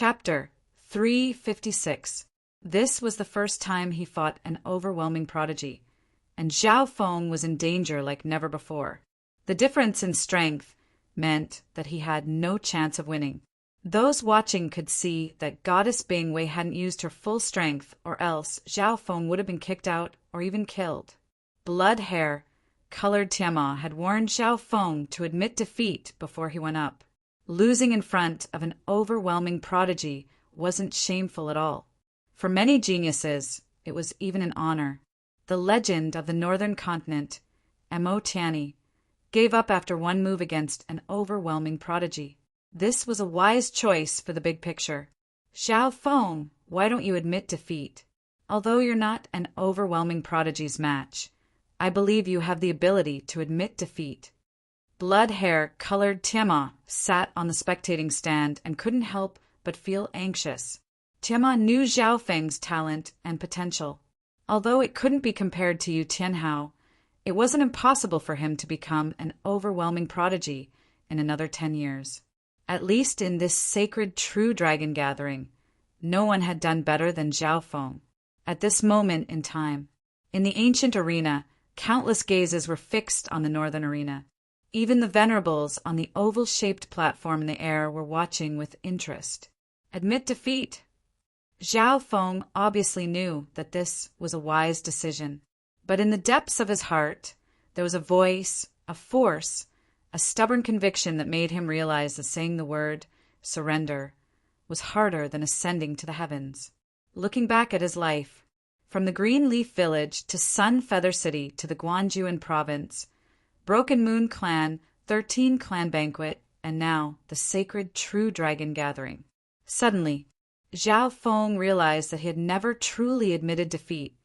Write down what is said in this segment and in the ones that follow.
Chapter 356. This was the first time he fought an overwhelming prodigy, and Zhao Feng was in danger like never before. The difference in strength meant that he had no chance of winning. Those watching could see that Goddess Bingwei hadn't used her full strength, or else Zhao Feng would have been kicked out or even killed. Blood-hair-colored Tiamat had warned Zhao Feng to admit defeat before he went up. Losing in front of an overwhelming prodigy wasn't shameful at all. For many geniuses, it was even an honor. The legend of the northern continent, Mo Tianyi, gave up after one move against an overwhelming prodigy. This was a wise choice for the big picture. Zhao Feng, why don't you admit defeat? Although you're not an overwhelming prodigy's match, I believe you have the ability to admit defeat. Blood-hair-colored Tiamat sat on the spectating stand and couldn't help but feel anxious. Tiamat knew Zhao Feng's talent and potential. Although it couldn't be compared to Yu Tianhao, it wasn't impossible for him to become an overwhelming prodigy in another 10 years. At least in this sacred true dragon gathering, no one had done better than Zhao Feng. At this moment in time, in the ancient arena, countless gazes were fixed on the northern arena. Even the venerables on the oval-shaped platform in the air were watching with interest. Admit defeat. Zhao Feng obviously knew that this was a wise decision. But in the depths of his heart, there was a voice, a force, a stubborn conviction that made him realize that saying the word, surrender, was harder than ascending to the heavens. Looking back at his life, from the Green Leaf Village to Sun Feather City to the Guanjuan Province, Broken Moon Clan, 13 Clan Banquet, and now the sacred True Dragon Gathering. Suddenly, Zhao Feng realized that he had never truly admitted defeat,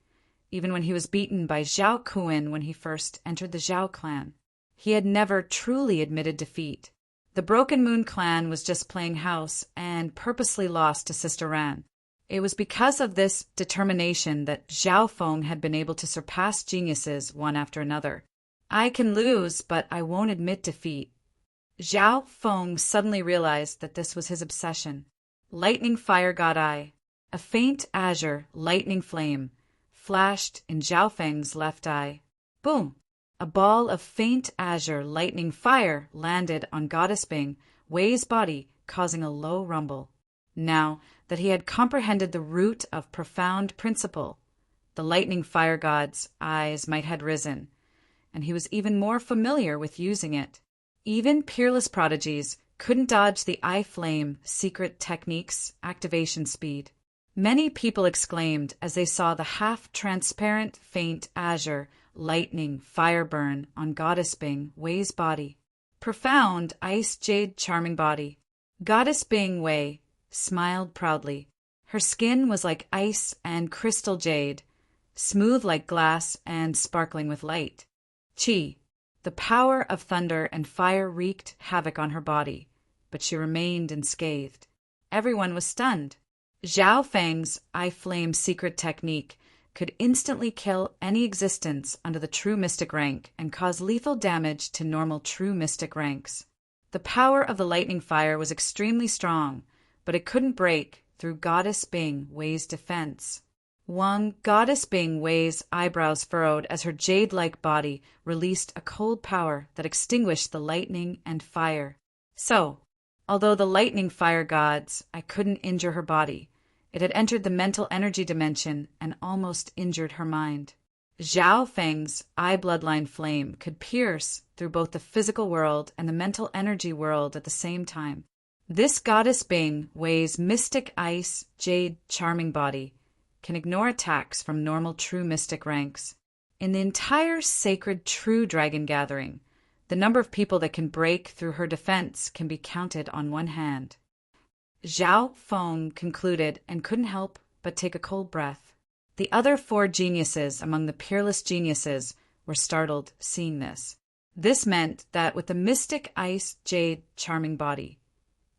even when he was beaten by Zhao Kuan when he first entered the Zhao clan. He had never truly admitted defeat. The Broken Moon Clan was just playing house and purposely lost to Sister Ran. It was because of this determination that Zhao Feng had been able to surpass geniuses one after another. I can lose, but I won't admit defeat. Zhao Feng suddenly realized that this was his obsession. Lightning fire god eye. A faint azure lightning flame flashed in Zhao Feng's left eye. Boom! A ball of faint azure lightning fire landed on Goddess Bing Wei's body, causing a low rumble. Now that he had comprehended the root of profound principle, the lightning fire god's eyes might have risen, and he was even more familiar with using it. Even peerless prodigies couldn't dodge the eye flame secret technique's activation speed. Many people exclaimed as they saw the half-transparent faint azure lightning fire burn on Goddess Bing Wei's body. Profound ice jade charming body. Goddess Bing Wei smiled proudly. Her skin was like ice and crystal jade, smooth like glass and sparkling with light. Qi, the power of thunder and fire, wreaked havoc on her body, but she remained unscathed. Everyone was stunned. Zhao Feng's eye flame secret technique could instantly kill any existence under the true mystic rank and cause lethal damage to normal true mystic ranks. The power of the lightning fire was extremely strong, but it couldn't break through Goddess Bing Wei's defense. Goddess Bing Wei's eyebrows furrowed as her jade-like body released a cold power that extinguished the lightning and fire. So, although the lightning fire gods, I couldn't injure her body, it had entered the mental energy dimension and almost injured her mind. Zhao Feng's eye bloodline flame could pierce through both the physical world and the mental energy world at the same time. This Goddess Bing Wei's mystic ice jade charming body can ignore attacks from normal true mystic ranks. In the entire sacred true dragon gathering, the number of people that can break through her defense can be counted on one hand. Zhao Feng concluded and couldn't help but take a cold breath. The other 4 geniuses among the peerless geniuses were startled seeing this. This meant that with the mystic ice jade charming body,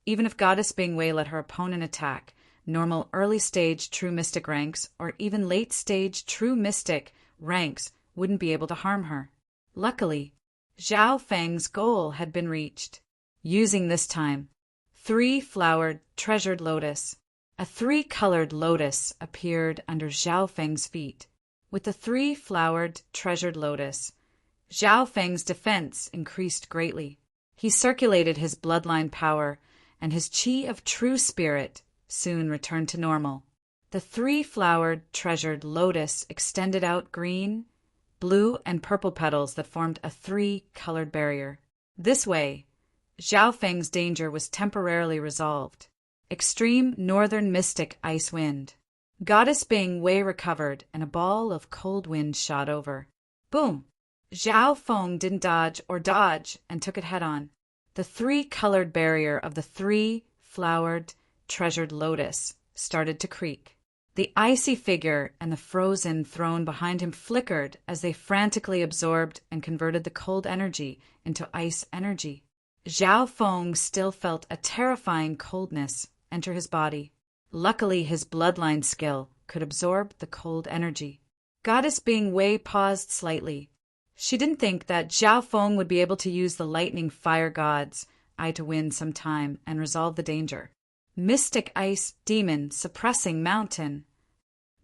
even if Goddess Bing Wei let her opponent attack normal early-stage true mystic ranks or even late-stage true mystic ranks wouldn't be able to harm her. Luckily, Zhao Feng's goal had been reached. Using this time, three-flowered, treasured lotus. A three-colored lotus appeared under Zhao Feng's feet. With the three-flowered, treasured lotus, Zhao Feng's defense increased greatly. He circulated his bloodline power, and his qi of true spirit soon returned to normal. The three-flowered, treasured lotus extended out green, blue, and purple petals that formed a three-colored barrier. This way, Zhao Feng's danger was temporarily resolved. Extreme northern mystic ice wind. Goddess Bing Wei recovered, and a ball of cold wind shot over. Boom! Zhao Feng didn't dodge, and took it head-on. The three-colored barrier of the three-flowered, treasured lotus started to creak. The icy figure and the frozen throne behind him flickered as they frantically absorbed and converted the cold energy into ice energy. Zhao Feng still felt a terrifying coldness enter his body. Luckily, his bloodline skill could absorb the cold energy. Goddess Bing Wei paused slightly. She didn't think that Zhao Feng would be able to use the lightning fire god's eye to win some time and resolve the danger. Mystic ice demon suppressing mountain.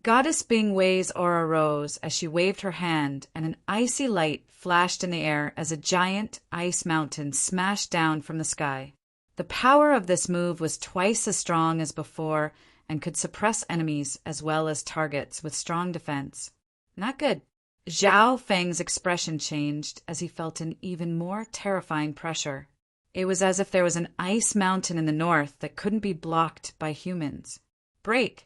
Goddess Bing Wei's aura rose as she waved her hand, and an icy light flashed in the air as a giant ice mountain smashed down from the sky. The power of this move was twice as strong as before and could suppress enemies as well as targets with strong defense. Not good. Zhao Feng's expression changed as he felt an even more terrifying pressure. It was as if there was an ice mountain in the north that couldn't be blocked by humans. Break!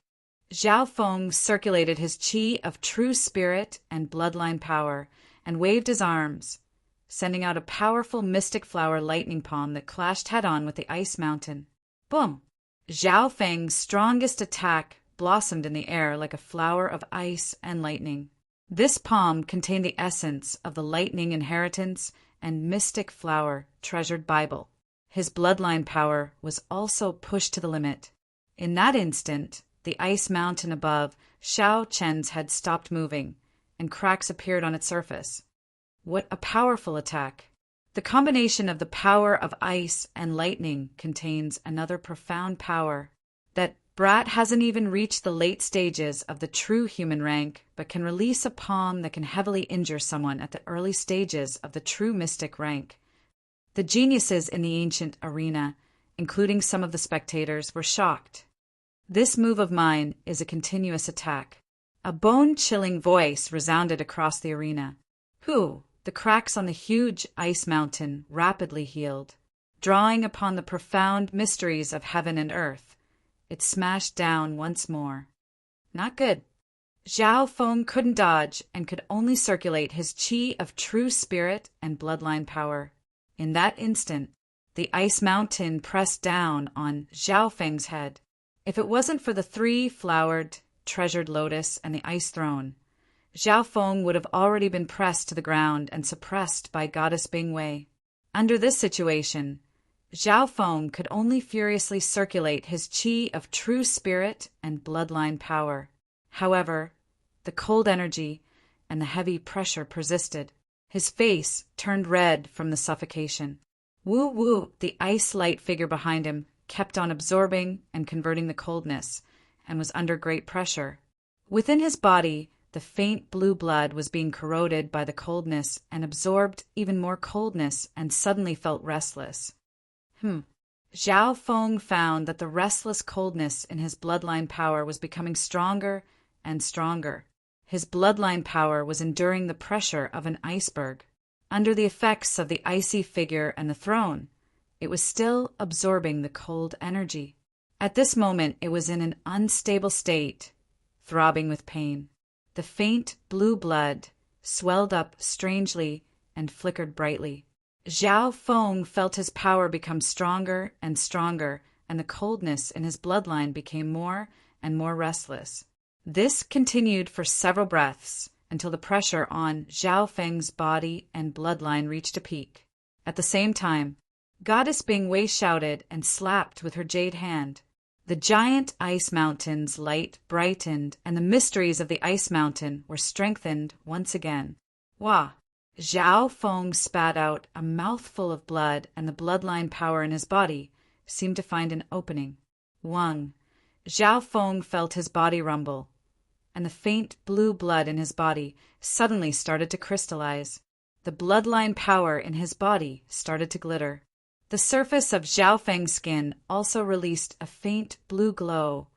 Zhao Feng circulated his qi of true spirit and bloodline power and waved his arms, sending out a powerful mystic flower lightning palm that clashed head-on with the ice mountain. Boom! Zhao Feng's strongest attack blossomed in the air like a flower of ice and lightning. This palm contained the essence of the lightning inheritance and mystic flower treasured Bible. His bloodline power was also pushed to the limit. In that instant, the ice mountain above Xiao Chen's head stopped moving, and cracks appeared on its surface. What a powerful attack! The combination of the power of ice and lightning contains another profound power. That brat hasn't even reached the late stages of the true human rank, but can release a palm that can heavily injure someone at the early stages of the true mystic rank. The geniuses in the ancient arena, including some of the spectators, were shocked. This move of mine is a continuous attack. A bone-chilling voice resounded across the arena. Who? The cracks on the huge ice mountain rapidly healed. Drawing upon the profound mysteries of heaven and earth, it smashed down once more. Not good. Zhao Feng couldn't dodge and could only circulate his qi of true spirit and bloodline power. In that instant, the ice mountain pressed down on Zhao Feng's head. If it wasn't for the three-flowered, treasured lotus and the ice throne, Zhao Feng would have already been pressed to the ground and suppressed by Goddess Bing Wei. Under this situation, Zhao Feng could only furiously circulate his qi of true spirit and bloodline power. However, the cold energy and the heavy pressure persisted. His face turned red from the suffocation. Wu Wu, the ice-light figure behind him, kept on absorbing and converting the coldness, and was under great pressure. Within his body, the faint blue blood was being corroded by the coldness and absorbed even more coldness and suddenly felt restless. Zhao Feng found that the restless coldness in his bloodline power was becoming stronger and stronger. His bloodline power was enduring the pressure of an iceberg. Under the effects of the icy figure and the throne, it was still absorbing the cold energy. At this moment, it was in an unstable state, throbbing with pain. The faint blue blood swelled up strangely and flickered brightly. Zhao Feng felt his power become stronger and stronger, and the coldness in his bloodline became more and more restless. This continued for several breaths until the pressure on Zhao Feng's body and bloodline reached a peak. At the same time, Goddess Bing Wei shouted and slapped with her jade hand. The giant ice mountain's light brightened, and the mysteries of the ice mountain were strengthened once again. Wah! Zhao Feng spat out a mouthful of blood, and the bloodline power in his body seemed to find an opening. One, Zhao Feng felt his body rumble, and the faint blue blood in his body suddenly started to crystallize. The bloodline power in his body started to glitter. The surface of Zhao Feng's skin also released a faint blue glow,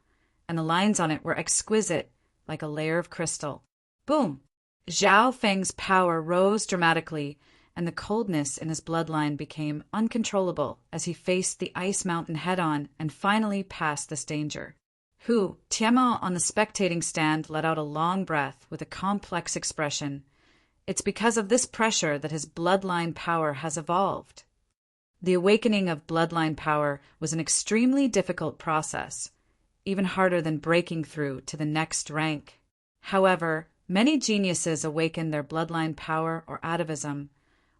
and the lines on it were exquisite, like a layer of crystal. Boom! Zhao Feng's power rose dramatically, and the coldness in his bloodline became uncontrollable as he faced the ice mountain head-on and finally passed this danger. Tianma on the spectating stand let out a long breath with a complex expression. It's because of this pressure that his bloodline power has evolved. The awakening of bloodline power was an extremely difficult process, even harder than breaking through to the next rank. However, many geniuses awaken their bloodline power or atavism,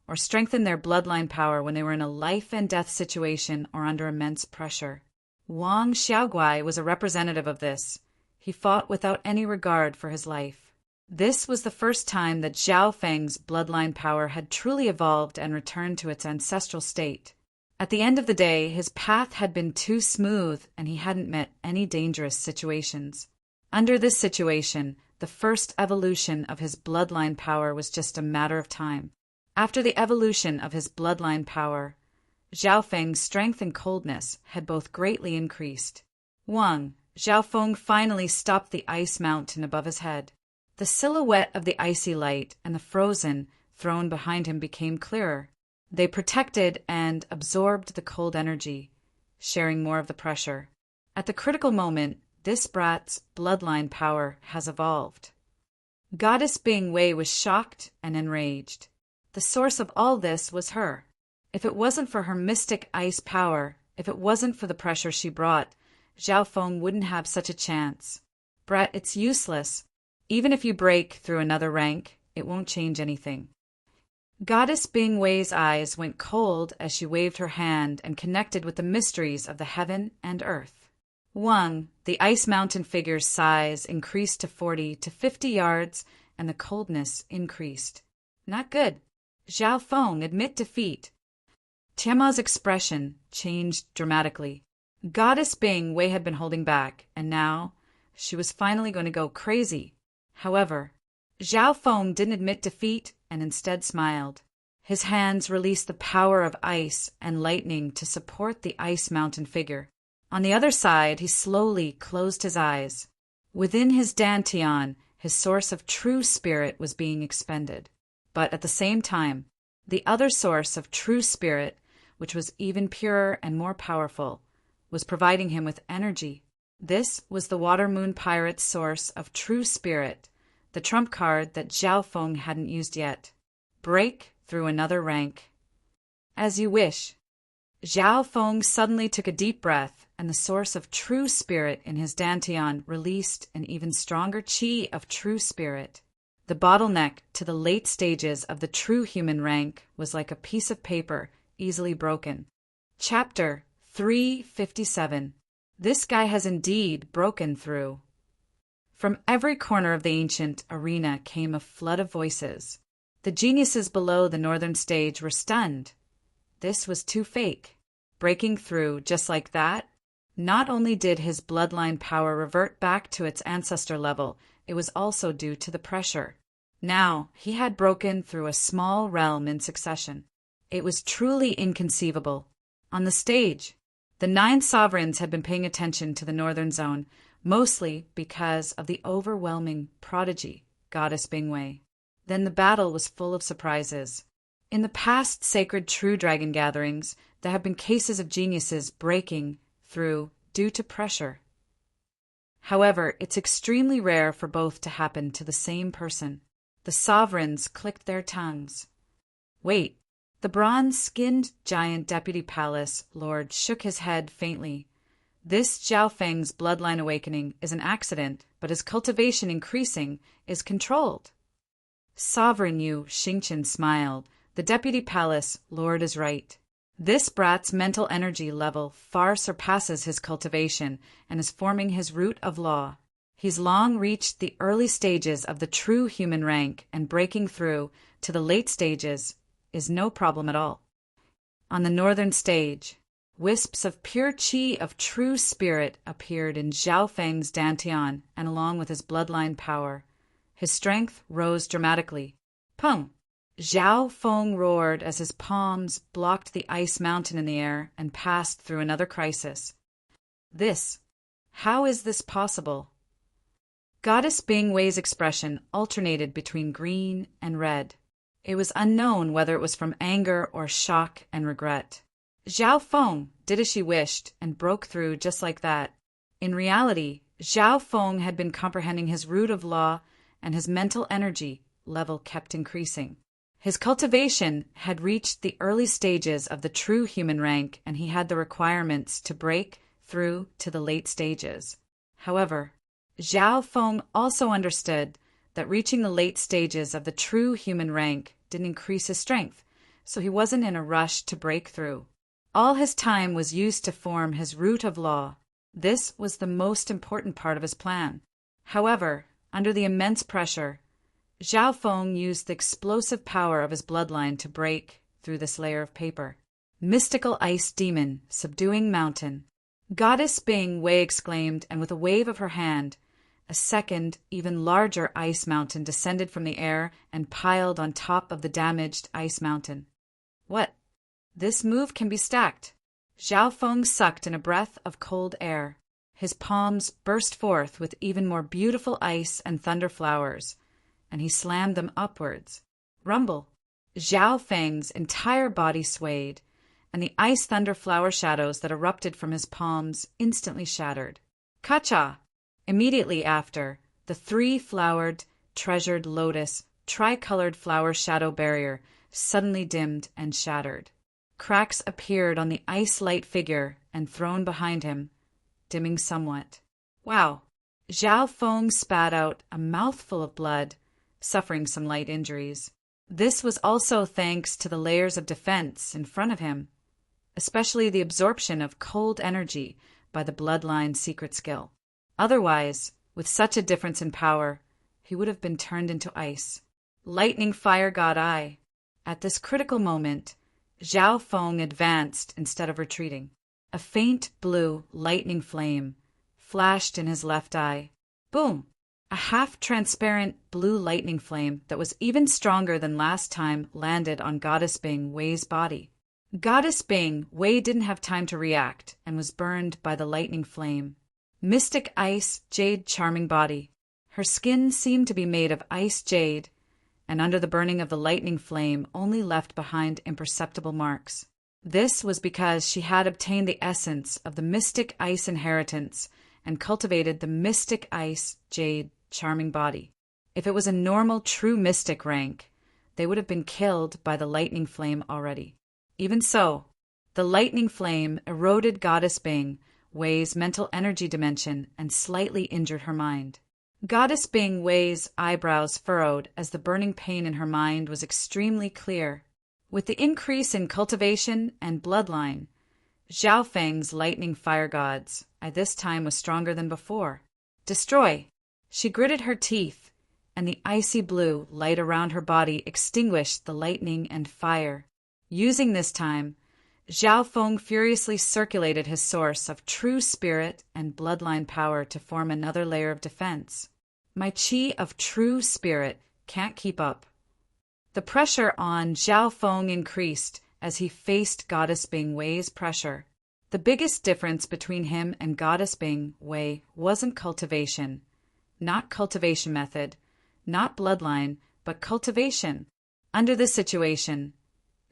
or strengthen their bloodline power when they were in a life-and-death situation or under immense pressure. Wang Xiaoguai was a representative of this. He fought without any regard for his life. This was the first time that Zhao Feng's bloodline power had truly evolved and returned to its ancestral state. At the end of the day, his path had been too smooth and he hadn't met any dangerous situations. Under this situation, the first evolution of his bloodline power was just a matter of time. After the evolution of his bloodline power, Zhao Feng's strength and coldness had both greatly increased. Zhao Feng finally stopped the ice mountain above his head. The silhouette of the icy light and the frozen throne behind him became clearer. They protected and absorbed the cold energy, sharing more of the pressure. At the critical moment, this brat's bloodline power has evolved. Goddess Bing Wei was shocked and enraged. The source of all this was her. If it wasn't for her mystic ice power, if it wasn't for the pressure she brought, Zhao Feng wouldn't have such a chance. Brat, it's useless. Even if you break through another rank, it won't change anything. Goddess Bing Wei's eyes went cold as she waved her hand and connected with the mysteries of the heaven and earth. The ice mountain figure's size increased to 40 to 50 yards, and the coldness increased. Not good. Zhao Feng, admit defeat. Tianma's expression changed dramatically. Goddess Bing Wei had been holding back, and now she was finally going to go crazy. However, Zhao Feng didn't admit defeat and instead smiled. His hands released the power of ice and lightning to support the ice mountain figure. On the other side, he slowly closed his eyes. Within his dantian, his source of true spirit was being expended. But at the same time, the other source of true spirit, which was even purer and more powerful, was providing him with energy. This was the Water Moon Pirate's source of true spirit, the trump card that Zhao Feng hadn't used yet. Break through another rank. As you wish. Zhao Feng suddenly took a deep breath, and the source of true spirit in his dantian released an even stronger qi of true spirit. The bottleneck to the late stages of the true human rank was like a piece of paper easily broken. Chapter 357. This guy has indeed broken through. From every corner of the ancient arena came a flood of voices. The geniuses below the northern stage were stunned. This was too fake. Breaking through just like that? Not only did his bloodline power revert back to its ancestor level, it was also due to the pressure. Now, he had broken through a small realm in succession. It was truly inconceivable. On the stage, the 9 sovereigns had been paying attention to the northern zone, mostly because of the overwhelming prodigy, Goddess Bing Wei. Then the battle was full of surprises. In the past sacred true dragon gatherings, there have been cases of geniuses breaking through due to pressure. However, it's extremely rare for both to happen to the same person. The sovereigns clicked their tongues. Wait, the bronze-skinned giant deputy palace lord shook his head faintly. This Zhao Feng's bloodline awakening is an accident, but his cultivation increasing is controlled. Sovereign Yu Xingqian smiled. The deputy palace lord is right. This brat's mental energy level far surpasses his cultivation and is forming his root of law. He's long reached the early stages of the true human rank, and breaking through to the late stages is no problem at all. On the northern stage, Wisps of pure qi of true spirit appeared in Zhao Feng's dantian, and along with his bloodline power, his strength rose dramatically. Pung! Zhao Feng roared as his palms blocked the ice mountain in the air and passed through another crisis. How is this possible? Goddess Bing Wei's expression alternated between green and red. It was unknown whether it was from anger or shock and regret. Zhao Feng did as she wished and broke through just like that. In reality, Zhao Feng had been comprehending his root of law, and his mental energy level kept increasing. His cultivation had reached the early stages of the true human rank, and he had the requirements to break through to the late stages. However, Zhao Feng also understood that reaching the late stages of the true human rank didn't increase his strength, so he wasn't in a rush to break through. All his time was used to form his root of law. This was the most important part of his plan. However, under the immense pressure, Zhao Feng used the explosive power of his bloodline to break through this layer of paper. Mystical ice demon, subduing mountain. Goddess Bing Wei exclaimed, and with a wave of her hand, a second, even larger ice mountain descended from the air and piled on top of the damaged ice mountain. What? This move can be stacked. Zhao Feng sucked in a breath of cold air. His palms burst forth with even more beautiful ice and thunder flowers, and he slammed them upwards. Rumble! Zhao Feng's entire body swayed, and the ice thunder flower shadows that erupted from his palms instantly shattered. Ka-cha! Immediately after, the three-flowered, treasured lotus, tricolored flower shadow barrier suddenly dimmed and shattered. Cracks appeared on the ice-light figure and thrown behind him, dimming somewhat. Wow! Zhao Feng spat out a mouthful of blood, suffering some light injuries. This was also thanks to the layers of defense in front of him, especially the absorption of cold energy by the bloodline secret skill. Otherwise, with such a difference in power, he would have been turned into ice. Lightning fire god eye. At this critical moment, Zhao Feng advanced instead of retreating. A faint blue lightning flame flashed in his left eye. Boom! A half-transparent blue lightning flame that was even stronger than last time landed on Goddess Bing Wei's body. Goddess Bing Wei didn't have time to react and was burned by the lightning flame. Mystic ice jade charming body. Her skin seemed to be made of ice jade, and under the burning of the lightning flame only left behind imperceptible marks. This was because she had obtained the essence of the mystic ice inheritance and cultivated the mystic ice jade charming body. If it was a normal true mystic rank, they would have been killed by the lightning flame already. Even so, the lightning flame eroded Goddess Bing Wei's mental energy dimension and slightly injured her mind. Goddess Bing Wei's eyebrows furrowed as the burning pain in her mind was extremely clear. With the increase in cultivation and bloodline, Zhao Feng's lightning fire gods this time was stronger than before. Destroy! She gritted her teeth, and the icy blue light around her body extinguished the lightning and fire. Using this time, Zhao Feng furiously circulated his source of true spirit and bloodline power to form another layer of defense. My qi of true spirit can't keep up. The pressure on Zhao Feng increased as he faced Goddess Bing Wei's pressure. The biggest difference between him and Goddess Bing Wei wasn't cultivation, not cultivation method, not bloodline, but cultivation. Under this situation,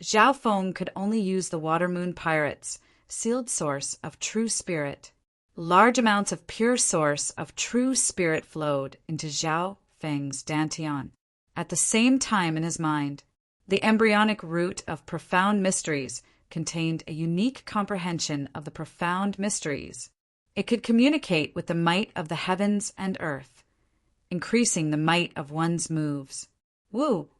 Zhao Feng could only use the Water Moon Pirates' sealed source of true spirit. Large amounts of pure source of true spirit flowed into Zhao Feng's dantian. At the same time in his mind, the embryonic root of profound mysteries contained a unique comprehension of the profound mysteries. It could communicate with the might of the heavens and earth, increasing the might of one's moves. Woo!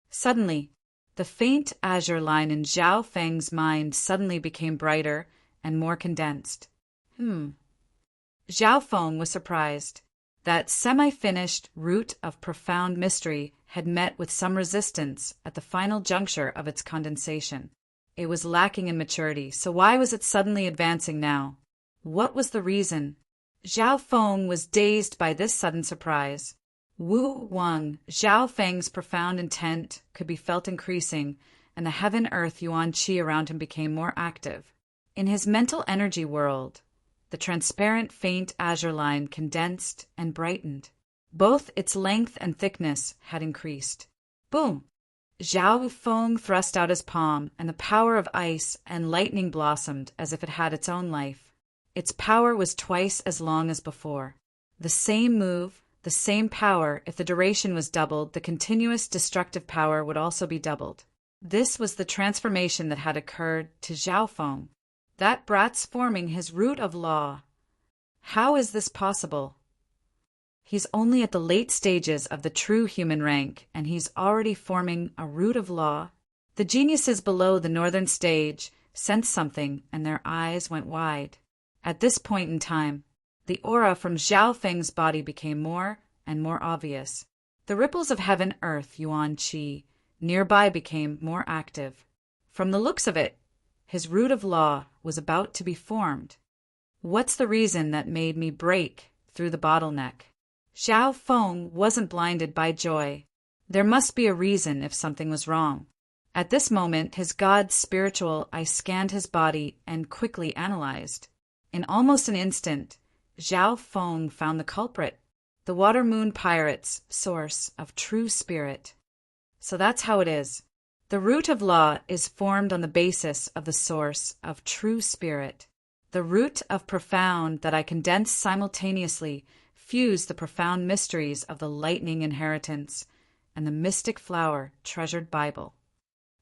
Suddenly, the faint azure line in Zhao Feng's mind suddenly became brighter and more condensed. Zhao Feng was surprised. That semi-finished root of profound mystery had met with some resistance at the final juncture of its condensation. It was lacking in maturity, so why was it suddenly advancing now? What was the reason? Zhao Feng was dazed by this sudden surprise. Wu Wang, Zhao Feng's profound intent could be felt increasing, and the heaven-earth yuan qi around him became more active. In his mental energy world, the transparent faint azure line condensed and brightened. Both its length and thickness had increased. Boom! Zhao Feng thrust out his palm, and the power of ice and lightning blossomed as if it had its own life. Its power was twice as long as before. The same move, the same power. If the duration was doubled, the continuous destructive power would also be doubled. This was the transformation that had occurred to Zhao Feng. That brat's forming his root of law. How is this possible? He's only at the late stages of the true human rank, and he's already forming a root of law. The geniuses below the northern stage sensed something, and their eyes went wide. At this point in time, the aura from Zhao Feng's body became more and more obvious. The ripples of heaven-earth yuan qi nearby became more active. From the looks of it, his root of law was about to be formed. What's the reason that made me break through the bottleneck? Zhao Feng wasn't blinded by joy. There must be a reason if something was wrong. At this moment, his god's spiritual eye scanned his body and quickly analyzed. In almost an instant, Zhao Feng found the culprit, the water moon pirate's source of true spirit. So that's how it is. The root of law is formed on the basis of the source of true spirit. The root of profound that I condense simultaneously fuse the profound mysteries of the lightning inheritance and the mystic flower treasured Bible.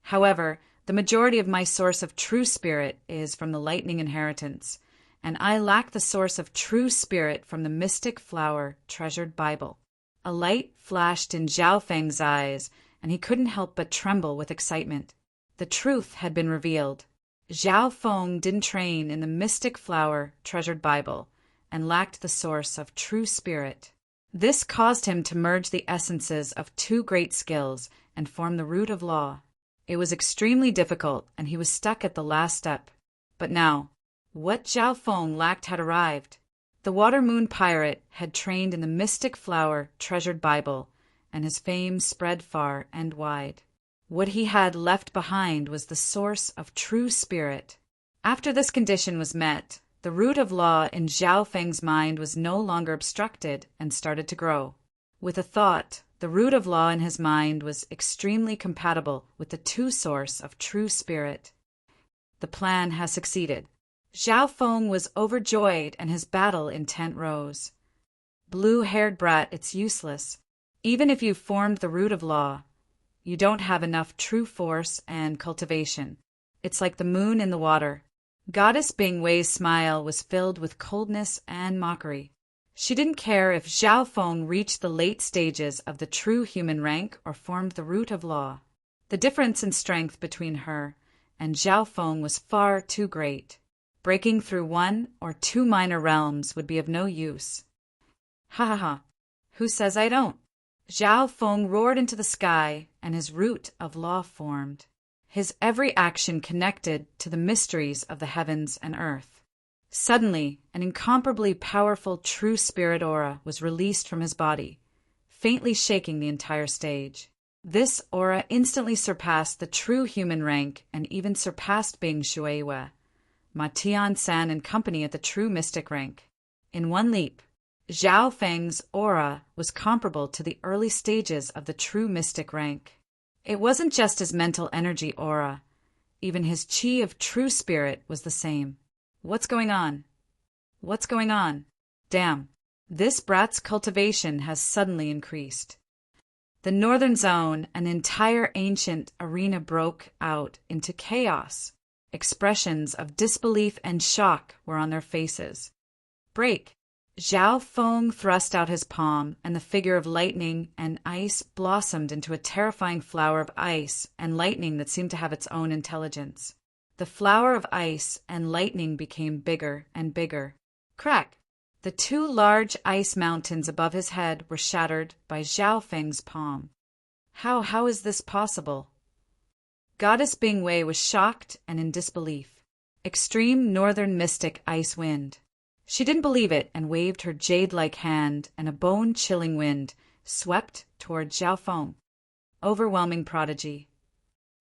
However, the majority of my source of true spirit is from the lightning inheritance, and I lack the source of true spirit from the mystic flower treasured Bible. A light flashed in Zhao Feng's eyes, and he couldn't help but tremble with excitement. The truth had been revealed. Zhao Feng didn't train in the mystic flower treasured Bible, and lacked the source of true spirit. This caused him to merge the essences of two great skills and form the root of law. It was extremely difficult, and he was stuck at the last step. But now, what Zhao Feng lacked had arrived. The water moon pirate had trained in the mystic flower treasured Bible, and his fame spread far and wide. What he had left behind was the source of true spirit. After this condition was met, the root of law in Zhao Feng's mind was no longer obstructed and started to grow. With a thought, the root of law in his mind was extremely compatible with the true source of true spirit. The plan has succeeded. Zhao Feng was overjoyed, and his battle intent rose. Blue-haired brat, it's useless. Even if you've formed the root of law, you don't have enough true force and cultivation. It's like the moon in the water. Goddess Bing Wei's smile was filled with coldness and mockery. She didn't care if Zhao Feng reached the late stages of the true human rank or formed the root of law. The difference in strength between her and Zhao Feng was far too great. Breaking through one or two minor realms would be of no use. Ha ha ha! Who says I don't? Zhao Feng roared into the sky, and his root of law formed. His every action connected to the mysteries of the heavens and earth. Suddenly, an incomparably powerful true spirit aura was released from his body, faintly shaking the entire stage. This aura instantly surpassed the true human rank and even surpassed Bing Shuiwe, Ma Tian-san and company at the true mystic rank. In one leap, Zhao Feng's aura was comparable to the early stages of the true mystic rank. It wasn't just his mental energy aura. Even his qi of true spirit was the same. What's going on? What's going on? Damn. This brat's cultivation has suddenly increased. The northern zone, an entire ancient arena, broke out into chaos. Expressions of disbelief and shock were on their faces. Break. Zhao Feng thrust out his palm, and the figure of lightning and ice blossomed into a terrifying flower of ice and lightning that seemed to have its own intelligence. The flower of ice and lightning became bigger and bigger. Crack! The two large ice mountains above his head were shattered by Zhao Feng's palm. How is this possible? Goddess Bing Wei was shocked and in disbelief. Extreme northern mystic ice wind. She didn't believe it and waved her jade-like hand, and a bone-chilling wind swept toward Zhao Feng. Overwhelming prodigy.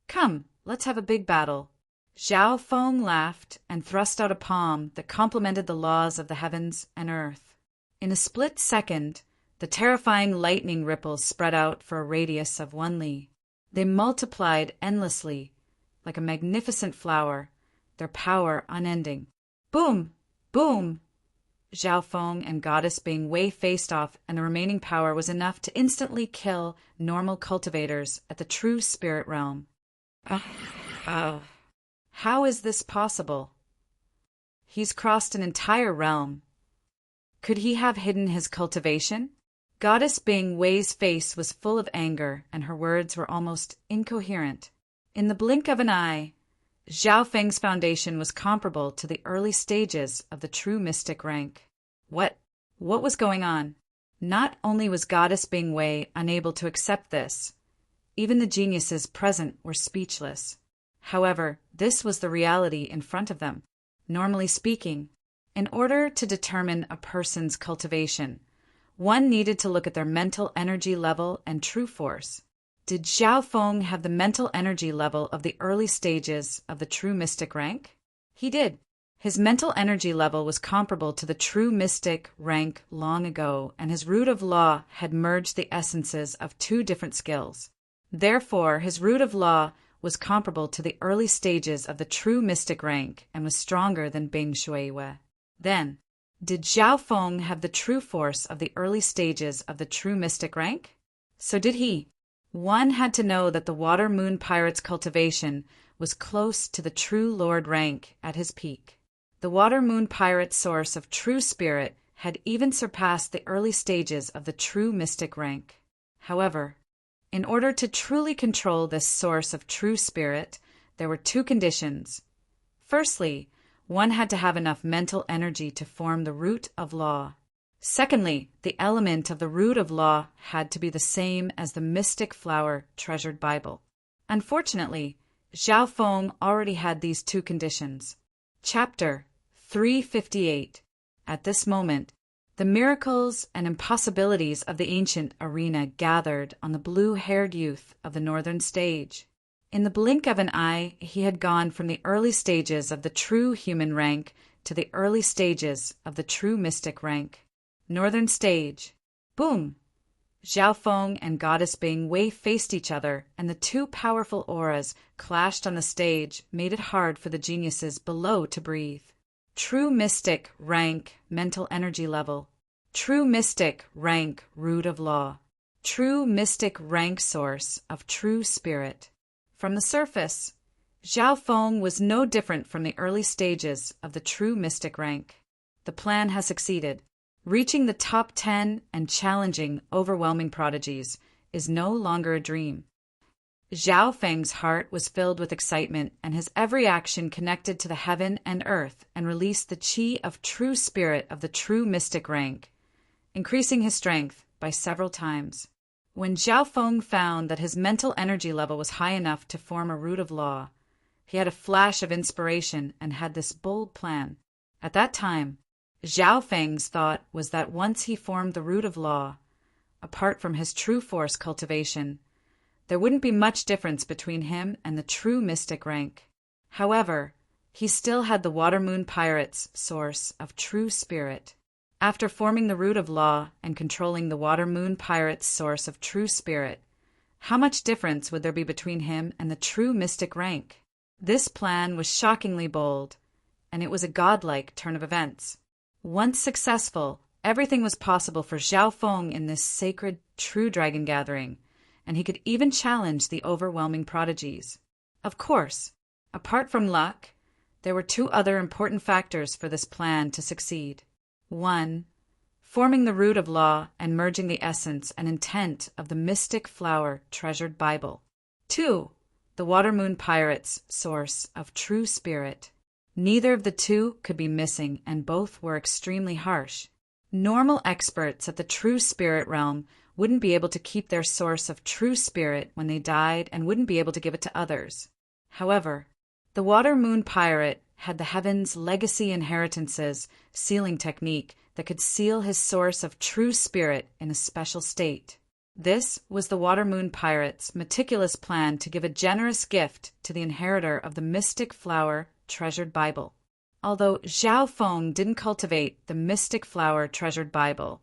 Come, let's have a big battle. Zhao Feng laughed and thrust out a palm that complemented the laws of the heavens and earth. In a split second, the terrifying lightning ripples spread out for a radius of 1 li. They multiplied endlessly, like a magnificent flower, their power unending. Boom! Boom! Zhao Feng and Goddess Bing Wei faced off, and the remaining power was enough to instantly kill normal cultivators at the true spirit realm. How is this possible? He's crossed an entire realm. Could he have hidden his cultivation? Goddess Bing Wei's face was full of anger, and her words were almost incoherent. In the blink of an eye, Zhao Feng's foundation was comparable to the early stages of the true mystic rank. What was going on? Not only was Goddess Bing Wei unable to accept this, even the geniuses present were speechless. However, this was the reality in front of them. Normally speaking, in order to determine a person's cultivation, one needed to look at their mental energy level and true force. Did Zhao Feng have the mental energy level of the early stages of the true mystic rank? He did. His mental energy level was comparable to the true mystic rank long ago, and his root of law had merged the essences of 2 different skills. Therefore, his root of law was comparable to the early stages of the true mystic rank and was stronger than Bing Shuiwei. Then, did Zhao Feng have the true force of the early stages of the true mystic rank? So did he. One had to know that the Water Moon Pirate's cultivation was close to the true Lord rank at his peak. The Water Moon Pirate's source of true spirit had even surpassed the early stages of the true mystic rank. However, in order to truly control this source of true spirit, there were 2 conditions. Firstly, one had to have enough mental energy to form the root of law. Secondly, the element of the root of law had to be the same as the mystic flower treasured Bible. Unfortunately, Zhao Feng already had these 2 conditions. Chapter 358. At this moment, the miracles and impossibilities of the ancient arena gathered on the blue-haired youth of the northern stage. In the blink of an eye, he had gone from the early stages of the true human rank to the early stages of the true mystic rank. Northern stage. Boom! Zhao Feng and Goddess Bing Wei faced each other, and the 2 powerful auras clashed on the stage, made it hard for the geniuses below to breathe. True mystic rank mental energy level. True mystic rank root of law. True mystic rank source of true spirit. From the surface, Zhao Feng was no different from the early stages of the true mystic rank. The plan has succeeded. Reaching the top 10 and challenging overwhelming prodigies is no longer a dream. Zhao Feng's heart was filled with excitement, and his every action connected to the heaven and earth and released the qi of true spirit of the true mystic rank, increasing his strength by several times. When Zhao Feng found that his mental energy level was high enough to form a root of law, he had a flash of inspiration and had this bold plan. At that time, Zhao Feng's thought was that once he formed the root of law, apart from his true force cultivation, there wouldn't be much difference between him and the true mystic rank. However, he still had the Water Moon Pirate's source of true spirit. After forming the root of law and controlling the Water Moon Pirate's source of true spirit, how much difference would there be between him and the true mystic rank? This plan was shockingly bold, and it was a godlike turn of events. Once successful, everything was possible for Zhao Feng in this sacred true dragon gathering, and he could even challenge the overwhelming prodigies. Of course, apart from luck, there were 2 other important factors for this plan to succeed. 1. Forming the root of law and merging the essence and intent of the mystic flower treasured Bible. 2. The Water Moon Pirate's source of true spirit. Neither of the 2 could be missing, and both were extremely harsh. Normal experts at the true spirit realm wouldn't be able to keep their source of true spirit when they died and wouldn't be able to give it to others. However, the Water Moon Pirate had the Heaven's Legacy Inheritances sealing technique that could seal his source of true spirit in a special state. This was the Water Moon Pirate's meticulous plan to give a generous gift to the inheritor of the Mystic Flower Treasured Bible. Although Zhao Feng didn't cultivate the Mystic Flower Treasured Bible,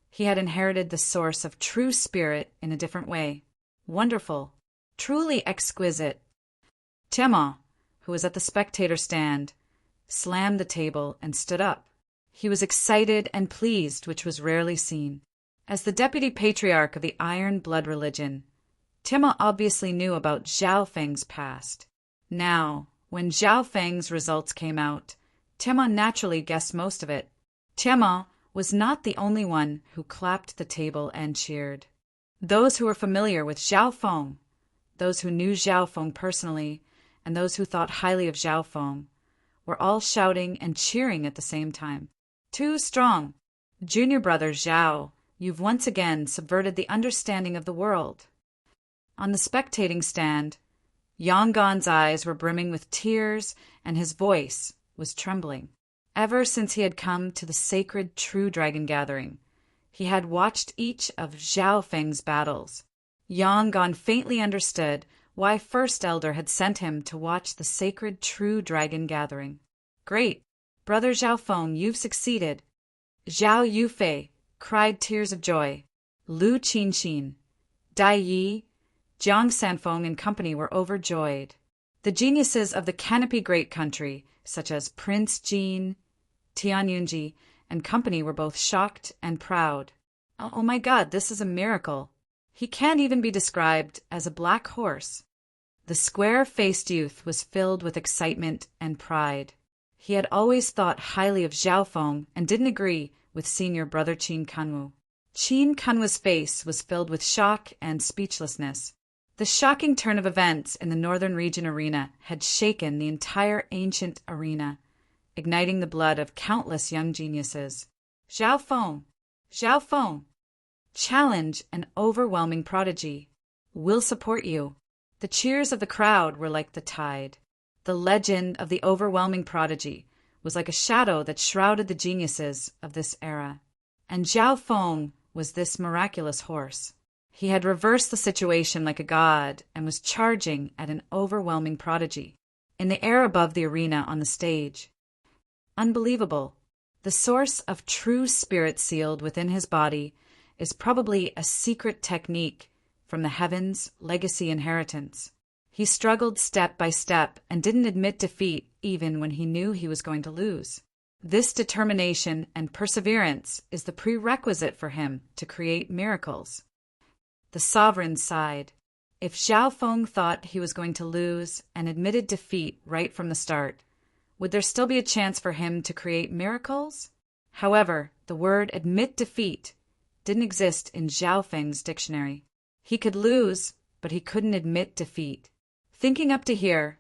he had inherited the source of true spirit in a different way. Wonderful, truly exquisite. Tiamat, who was at the spectator stand, slammed the table and stood up. He was excited and pleased, which was rarely seen. As the deputy patriarch of the Iron Blood religion, Tiamat obviously knew about Zhao Feng's past. Now, when Zhao Feng's results came out, Tiamat naturally guessed most of it. Tiamat was not the only one who clapped the table and cheered. Those who were familiar with Zhao Feng, those who knew Zhao Feng personally, and those who thought highly of Zhao Feng, were all shouting and cheering at the same time. Too strong! Junior brother Zhao, you've once again subverted the understanding of the world. On the spectating stand, Yonggan's eyes were brimming with tears and his voice was trembling. Ever since he had come to the sacred True Dragon Gathering, he had watched each of Zhao Feng's battles. Yonggan faintly understood why First Elder had sent him to watch the sacred True Dragon Gathering. Great! Brother Zhao Feng, you've succeeded. Zhao Yufei cried tears of joy. Lu Qinxin, Dai Yi, Jiang Sanfeng and company were overjoyed. The geniuses of the Canopy Great Country, such as Prince Jin, Tian Yunji, and company were both shocked and proud. Oh my God, this is a miracle. He can't even be described as a black horse. The square-faced youth was filled with excitement and pride. He had always thought highly of Zhao Feng and didn't agree with senior brother Qin Kanwu. Qin Kanwu's face was filled with shock and speechlessness. The shocking turn of events in the Northern Region arena had shaken the entire ancient arena, igniting the blood of countless young geniuses. Zhao Feng! Zhao Feng! Challenge an overwhelming prodigy. We'll support you. The cheers of the crowd were like the tide. The legend of the overwhelming prodigy was like a shadow that shrouded the geniuses of this era. And Zhao Feng was this miraculous horse. He had reversed the situation like a god and was charging at an overwhelming prodigy. In the air above the arena on the stage. Unbelievable. The source of true spirit sealed within his body is probably a secret technique from the Heaven's Legacy Inheritance. He struggled step by step and didn't admit defeat even when he knew he was going to lose. This determination and perseverance is the prerequisite for him to create miracles. The sovereign sighed. If Zhao Feng thought he was going to lose and admitted defeat right from the start, would there still be a chance for him to create miracles? However, the word admit defeat didn't exist in Zhao Feng's dictionary. He could lose, but he couldn't admit defeat. Thinking up to here,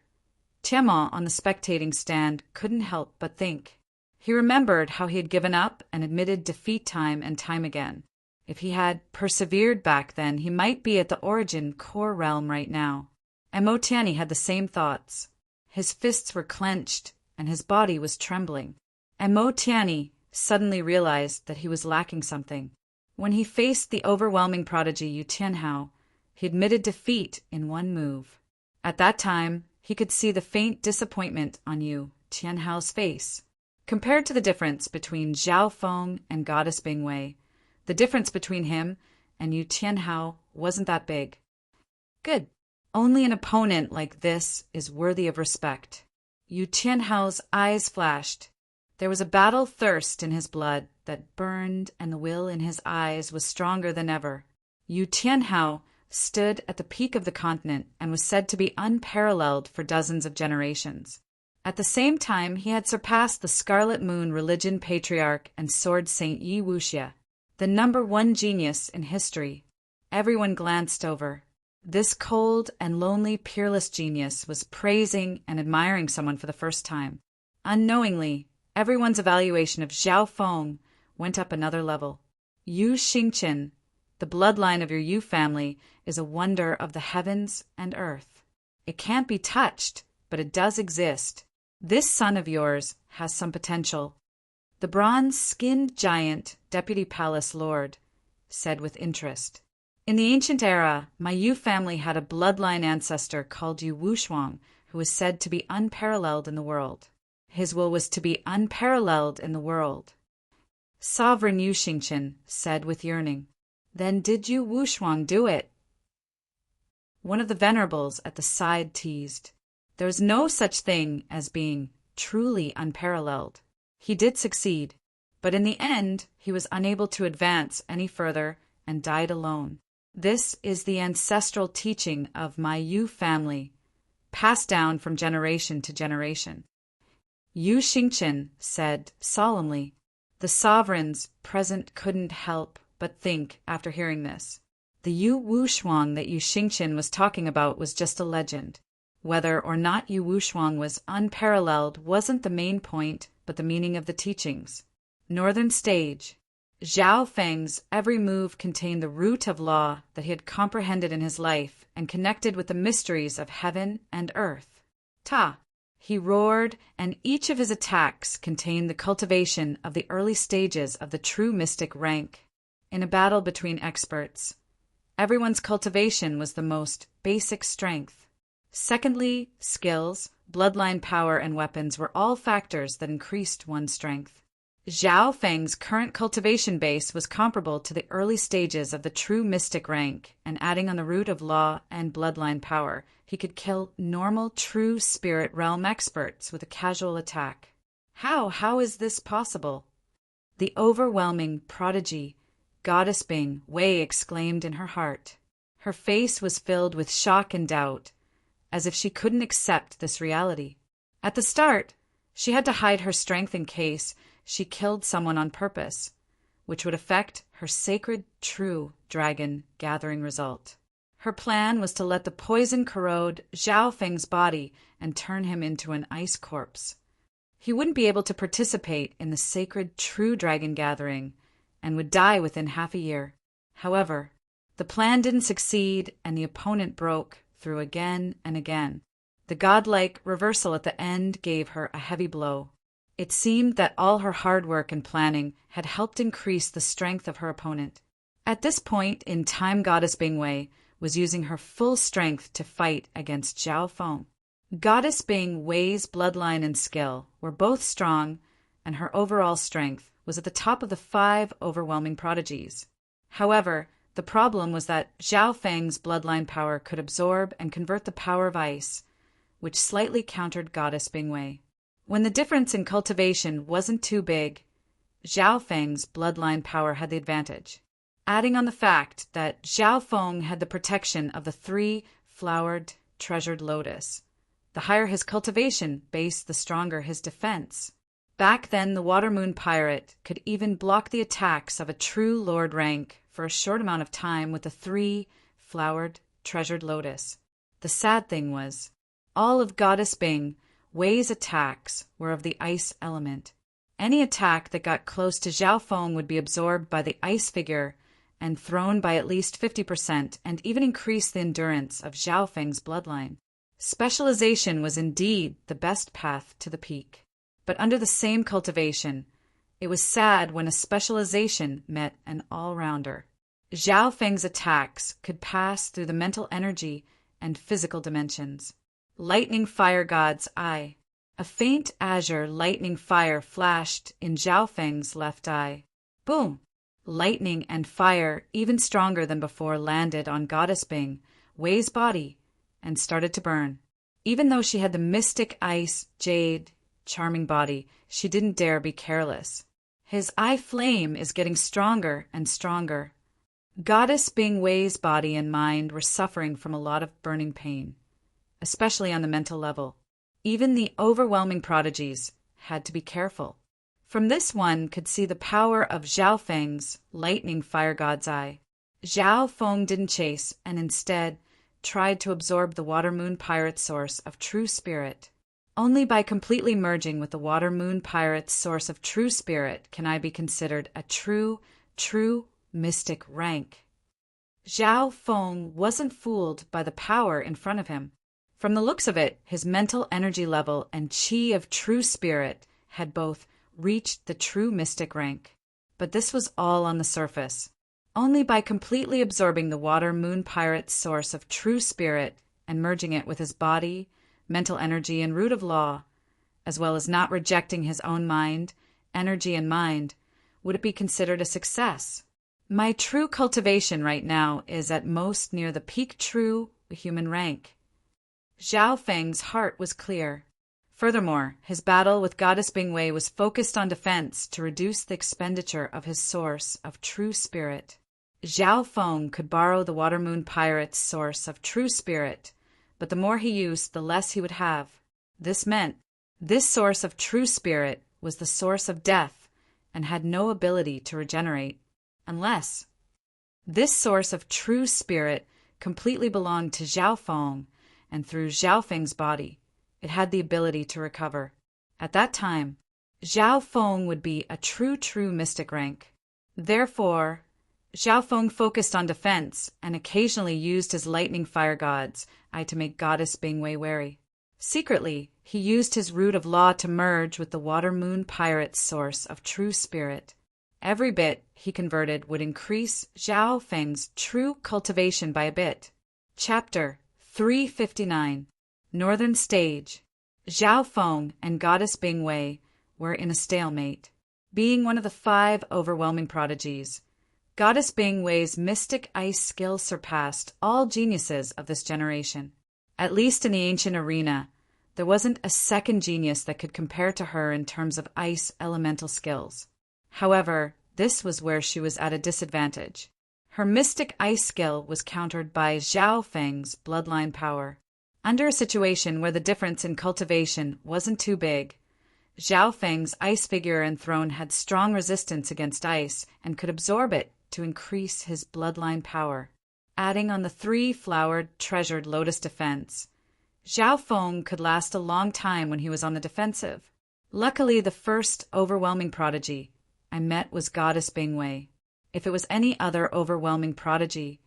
Tiamat on the spectating stand couldn't help but think. He remembered how he had given up and admitted defeat time and time again. If he had persevered back then, he might be at the origin core realm right now. And Mo Tianyi had the same thoughts. His fists were clenched and his body was trembling. And Mo Tianyi suddenly realized that he was lacking something. When he faced the overwhelming prodigy Yu Tianhao, he admitted defeat in one move. At that time, he could see the faint disappointment on Yu Tianhao's face. Compared to the difference between Zhao Feng and Goddess Bingwei, the difference between him and Yu Tianhao wasn't that big. Good. Only an opponent like this is worthy of respect. Yu Tianhao's eyes flashed. There was a battle thirst in his blood that burned, and the will in his eyes was stronger than ever. Yu Tianhao stood at the peak of the continent and was said to be unparalleled for dozens of generations. At the same time, he had surpassed the Scarlet Moon religion patriarch and sword saint Yi Wuxia, the #1 genius in history. Everyone glanced over. This cold and lonely, peerless genius was praising and admiring someone for the first time. Unknowingly, everyone's evaluation of Zhao Feng went up another level. Yu Xingqian, the bloodline of your Yu family, is a wonder of the heavens and earth. It can't be touched, but it does exist. This son of yours has some potential." The bronze-skinned giant, Deputy Palace Lord, said with interest. "In the ancient era, my Yu family had a bloodline ancestor called Yu Wushuang, who was said to be unparalleled in the world. His will was to be unparalleled in the world." Sovereign Yu Xingqian said with yearning. "Then did Yu Wushuang do it?" One of the venerables at the side teased. "There is no such thing as being truly unparalleled. He did succeed, but in the end he was unable to advance any further and died alone. This is the ancestral teaching of my Yu family, passed down from generation to generation." Yu Xingqian said solemnly. The sovereigns present couldn't help but think after hearing this. The Yu Wushuang that Yu Xingqian was talking about was just a legend. Whether or not Yu Wushuang was unparalleled wasn't the main point, but the meaning of the teachings. Northern Stage. Zhao Feng's every move contained the root of law that he had comprehended in his life and connected with the mysteries of heaven and earth. Ta! He roared, and each of his attacks contained the cultivation of the early stages of the true mystic rank. In a battle between experts, everyone's cultivation was the most basic strength. Secondly, skills, bloodline power, and weapons were all factors that increased one's strength. Zhao Feng's current cultivation base was comparable to the early stages of the true mystic rank, and adding on the root of law and bloodline power, he could kill normal true spirit realm experts with a casual attack. How is this possible? The overwhelming prodigy, Goddess Bing, Wei exclaimed in her heart. Her face was filled with shock and doubt, as if she couldn't accept this reality. At the start, she had to hide her strength in case she killed someone on purpose, which would affect her sacred true dragon gathering result. Her plan was to let the poison corrode Zhao Feng's body and turn him into an ice corpse. He wouldn't be able to participate in the sacred true dragon gathering and would die within half a year. However, the plan didn't succeed and the opponent broke through again and again. The godlike reversal at the end gave her a heavy blow. It seemed that all her hard work and planning had helped increase the strength of her opponent. At this point in time, Goddess Bing Wei was using her full strength to fight against Zhao Feng. Goddess Bing Wei's bloodline and skill were both strong, and her overall strength was at the top of the 5 overwhelming prodigies. However, the problem was that Zhao Feng's bloodline power could absorb and convert the power of ice, which slightly countered Goddess Bing Wei. When the difference in cultivation wasn't too big, Zhao Feng's bloodline power had the advantage. Adding on the fact that Zhao Feng had the protection of the 3 flowered treasured lotus. The higher his cultivation base, the stronger his defense. Back then, the Water Moon Pirate could even block the attacks of a true Lord rank for a short amount of time with the 3 flowered treasured lotus. The sad thing was, all of Goddess Bing Wei's attacks were of the ice element. Any attack that got close to Zhao Feng would be absorbed by the ice figure and thrown by at least 50%, and even increase the endurance of Zhao Feng's bloodline. Specialization was indeed the best path to the peak. But under the same cultivation, it was sad when a specialization met an all-rounder. Zhao Feng's attacks could pass through the mental energy and physical dimensions. Lightning Fire God's Eye. A faint azure lightning fire flashed in Zhao Feng's left eye. Boom! Lightning and fire, even stronger than before, landed on Goddess Bing Wei's body and started to burn. Even though she had the mystic ice, jade, charming body, she didn't dare be careless. His eye flame is getting stronger and stronger. Goddess Bing Wei's body and mind were suffering from a lot of burning pain, especially on the mental level. Even the overwhelming prodigies had to be careful. From this one could see the power of Zhao Feng's lightning fire god's eye. Zhao Feng didn't chase and instead tried to absorb the Water Moon Pirate's source of true spirit. Only by completely merging with the Water Moon Pirate's source of true spirit can I be considered a true mystic rank. Zhao Feng wasn't fooled by the power in front of him. From the looks of it, his mental energy level and chi of true spirit had both reached the true mystic rank. But this was all on the surface. Only by completely absorbing the water moon pirate's source of true spirit and merging it with his body, mental energy, and root of law, as well as not rejecting his own mind, energy, and mind, would it be considered a success. My true cultivation right now is at most near the peak true human rank. Zhao Feng's heart was clear. Furthermore, his battle with Goddess Bingwei was focused on defense to reduce the expenditure of his source of true spirit. Zhao Feng could borrow the Water Moon Pirate's source of true spirit, but the more he used, the less he would have. This meant this source of true spirit was the source of death and had no ability to regenerate, unless this source of true spirit completely belonged to Zhao Feng, and through Zhao Feng's body, it had the ability to recover. At that time, Zhao Feng would be a true mystic rank. Therefore, Zhao Feng focused on defense and occasionally used his lightning fire gods to make Goddess Bingwei wary. Secretly, he used his root of law to merge with the Water Moon Pirate's source of true spirit. Every bit he converted would increase Zhao Feng's true cultivation by a bit. Chapter 359. Northern Stage. Zhao Feng and Goddess Bingwei were in a stalemate. Being one of the 5 overwhelming prodigies, Goddess Bingwei's mystic ice skill surpassed all geniuses of this generation. At least in the ancient arena, there wasn't a second genius that could compare to her in terms of ice elemental skills. However, this was where she was at a disadvantage. Her mystic ice skill was countered by Zhao Feng's bloodline power. Under a situation where the difference in cultivation wasn't too big, Zhao Feng's ice figure and throne had strong resistance against ice and could absorb it to increase his bloodline power. Adding on the 3-flowered treasured lotus defense, Zhao Feng could last a long time when he was on the defensive. Luckily, the first overwhelming prodigy I met was Goddess Bingwei. If it was any other overwhelming prodigy,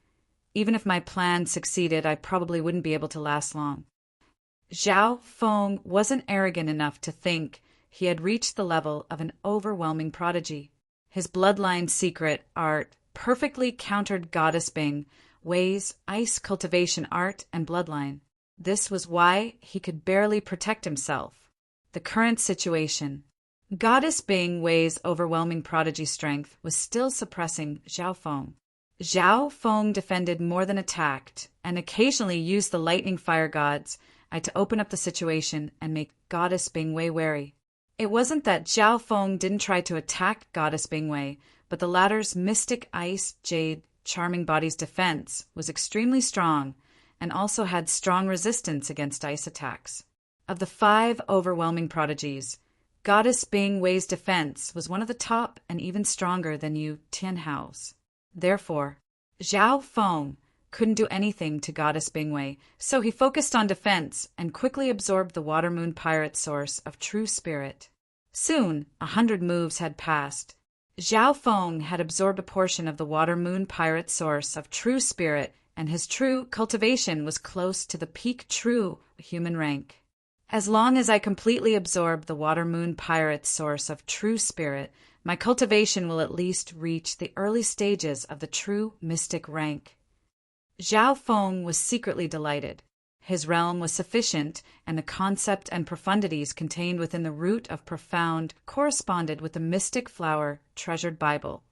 even if my plan succeeded, I probably wouldn't be able to last long. Zhao Feng wasn't arrogant enough to think he had reached the level of an overwhelming prodigy. His bloodline secret art perfectly countered Goddess Bingwei's ice cultivation art and bloodline. This was why he could barely protect himself. The current situation. Goddess Bingwei's overwhelming prodigy strength was still suppressing Zhao Feng. Zhao Feng defended more than attacked, and occasionally used the lightning fire gods to open up the situation and make Goddess Bingwei wary. It wasn't that Zhao Feng didn't try to attack Goddess Bingwei, but the latter's mystic ice jade charming body's defense was extremely strong and also had strong resistance against ice attacks. Of the 5 overwhelming prodigies, Goddess Bingwei's defense was one of the top and even stronger than Yu Tianhao's. Therefore, Zhao Feng couldn't do anything to Goddess Bingwei, so he focused on defense and quickly absorbed the Water Moon Pirate source of true spirit. Soon, 100 moves had passed. Zhao Feng had absorbed a portion of the Water Moon Pirate source of true spirit, and his true cultivation was close to the peak true human rank. As long as I completely absorb the Water Moon Pirate source of true spirit, my cultivation will at least reach the early stages of the true mystic rank. Zhao Feng was secretly delighted. His realm was sufficient, and the concept and profundities contained within the root of profound corresponded with the mystic flower treasured Bible,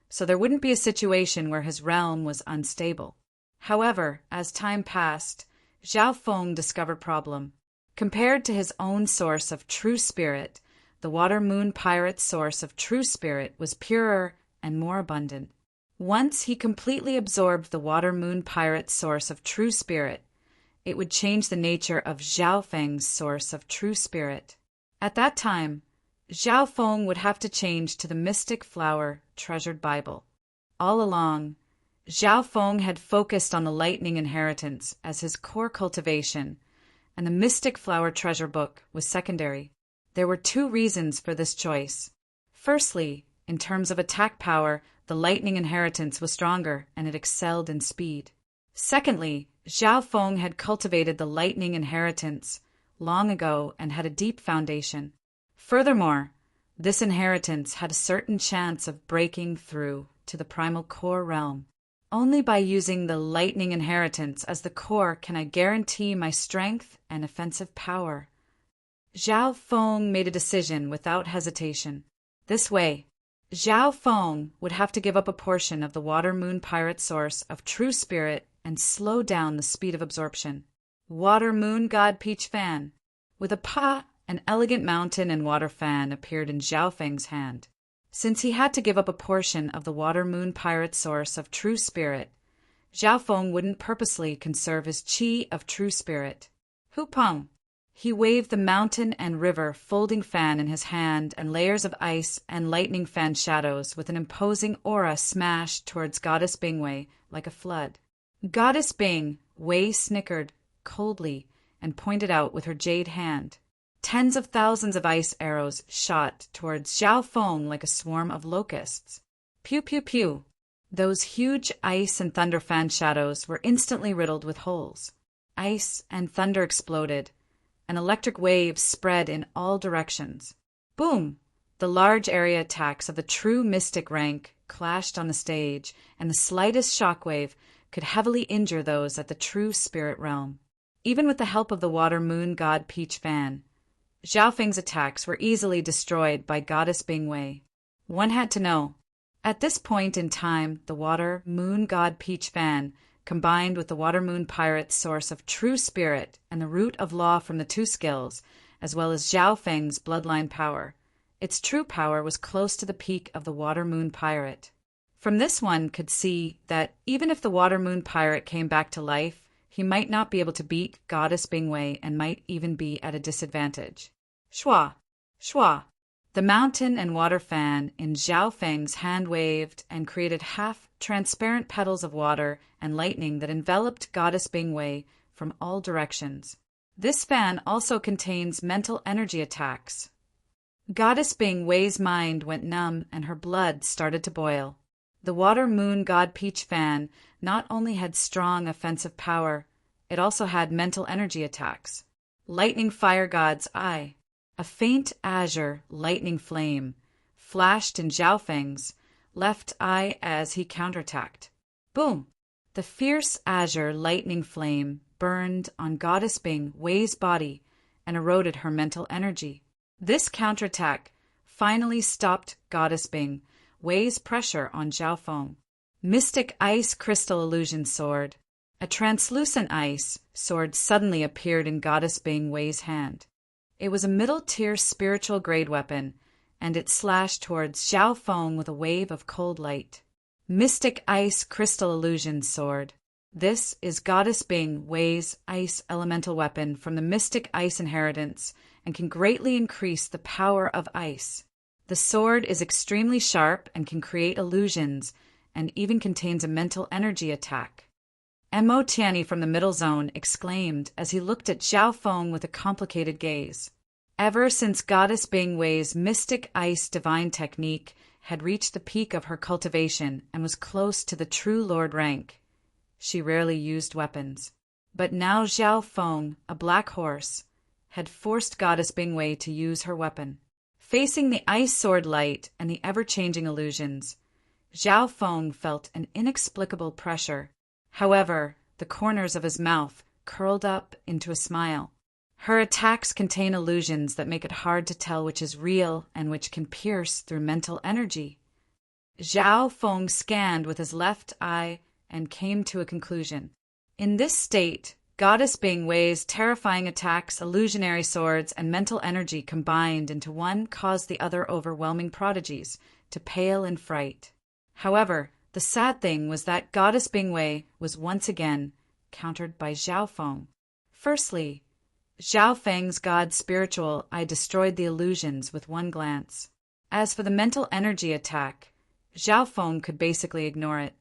so there wouldn't be a situation where his realm was unstable. However, as time passed, Zhao Feng discovered problem. Compared to his own source of true spirit, the Water Moon Pirate's source of true spirit was purer and more abundant. Once he completely absorbed the Water Moon Pirate's source of true spirit, it would change the nature of Zhao Feng's source of true spirit. At that time, Zhao Feng would have to change to the mystic flower treasured Bible. All along, Zhao Feng had focused on the lightning inheritance as his core cultivation, and the mystic flower treasure book was secondary. There were 2 reasons for this choice. Firstly, in terms of attack power, the lightning inheritance was stronger and it excelled in speed. Secondly, Zhao Feng had cultivated the lightning inheritance long ago and had a deep foundation. Furthermore, this inheritance had a certain chance of breaking through to the primal core realm. Only by using the lightning inheritance as the core can I guarantee my strength and offensive power. Zhao Feng made a decision without hesitation. This way, Zhao Feng would have to give up a portion of the Water Moon Pirate source of true spirit and slow down the speed of absorption. Water Moon God Peach Fan. With a pa, an elegant mountain and water fan appeared in Zhao Feng's hand. Since he had to give up a portion of the Water Moon Pirate source of true spirit, Zhao Feng wouldn't purposely conserve his chi of true spirit. Hu Peng. He waved the mountain and river folding fan in his hand, and layers of ice and lightning fan shadows with an imposing aura smashed towards Goddess Bingwei like a flood. Goddess Bing Wei snickered coldly and pointed out with her jade hand. Tens of thousands of ice arrows shot towards Zhao Feng like a swarm of locusts. Pew pew pew. Those huge ice and thunder fan shadows were instantly riddled with holes. Ice and thunder exploded. An electric wave spread in all directions. Boom! The large area attacks of the true mystic rank clashed on the stage, and the slightest shockwave could heavily injure those at the true spirit realm. Even with the help of the Water Moon God Peach Fan, Zhao Feng's attacks were easily destroyed by Goddess Bingwei. One had to know. At this point in time, the Water Moon God Peach Fan, combined with the Water Moon Pirate's source of true spirit and the root of law from the two skills, as well as Zhao Feng's bloodline power, its true power was close to the peak of the Water Moon Pirate. From this one could see that even if the Water Moon Pirate came back to life, he might not be able to beat Goddess Bingwei and might even be at a disadvantage. Shua! Shua! The mountain and water fan in Zhao Feng's hand waved and created half-transparent petals of water and lightning that enveloped Goddess Bingwei from all directions. This fan also contains mental energy attacks. Goddess Bingwei's mind went numb and her blood started to boil. The Water Moon God Peach Fan not only had strong offensive power, it also had mental energy attacks. Lightning Fire God's Eye. A faint azure lightning flame flashed in Zhao Feng's left eye as he counterattacked. Boom! The fierce azure lightning flame burned on Goddess Bing Wei's body and eroded her mental energy. This counterattack finally stopped Goddess Bing Wei's pressure on Zhao Feng. Mystic Ice Crystal Illusion Sword. A translucent ice sword suddenly appeared in Goddess Bing Wei's hand. It was a middle-tier spiritual grade weapon, and it slashed towards Zhao Feng with a wave of cold light. Mystic Ice Crystal Illusion Sword. This is Goddess Bing Wei's ice elemental weapon from the Mystic Ice inheritance and can greatly increase the power of ice. The sword is extremely sharp and can create illusions, and even contains a mental energy attack. Mo Tianyi from the middle zone exclaimed as he looked at Zhao Feng with a complicated gaze. Ever since Goddess Bing Wei's mystic ice divine technique had reached the peak of her cultivation and was close to the true lord rank, she rarely used weapons. But now Zhao Feng, a black horse, had forced Goddess Bing Wei to use her weapon. Facing the ice sword light and the ever-changing illusions, Zhao Feng felt an inexplicable pressure. However, the corners of his mouth curled up into a smile. Her attacks contain illusions that make it hard to tell which is real and which can pierce through mental energy. Zhao Feng scanned with his left eye and came to a conclusion. In this state, Goddess Bing Wei's terrifying attacks, illusionary swords, and mental energy combined into one caused the other overwhelming prodigies to pale in fright. However, the sad thing was that Goddess Bing Wei was once again countered by Zhao Feng. Firstly, Zhao Feng's God spiritual eye destroyed the illusions with one glance. As for the mental energy attack, Zhao Feng could basically ignore it.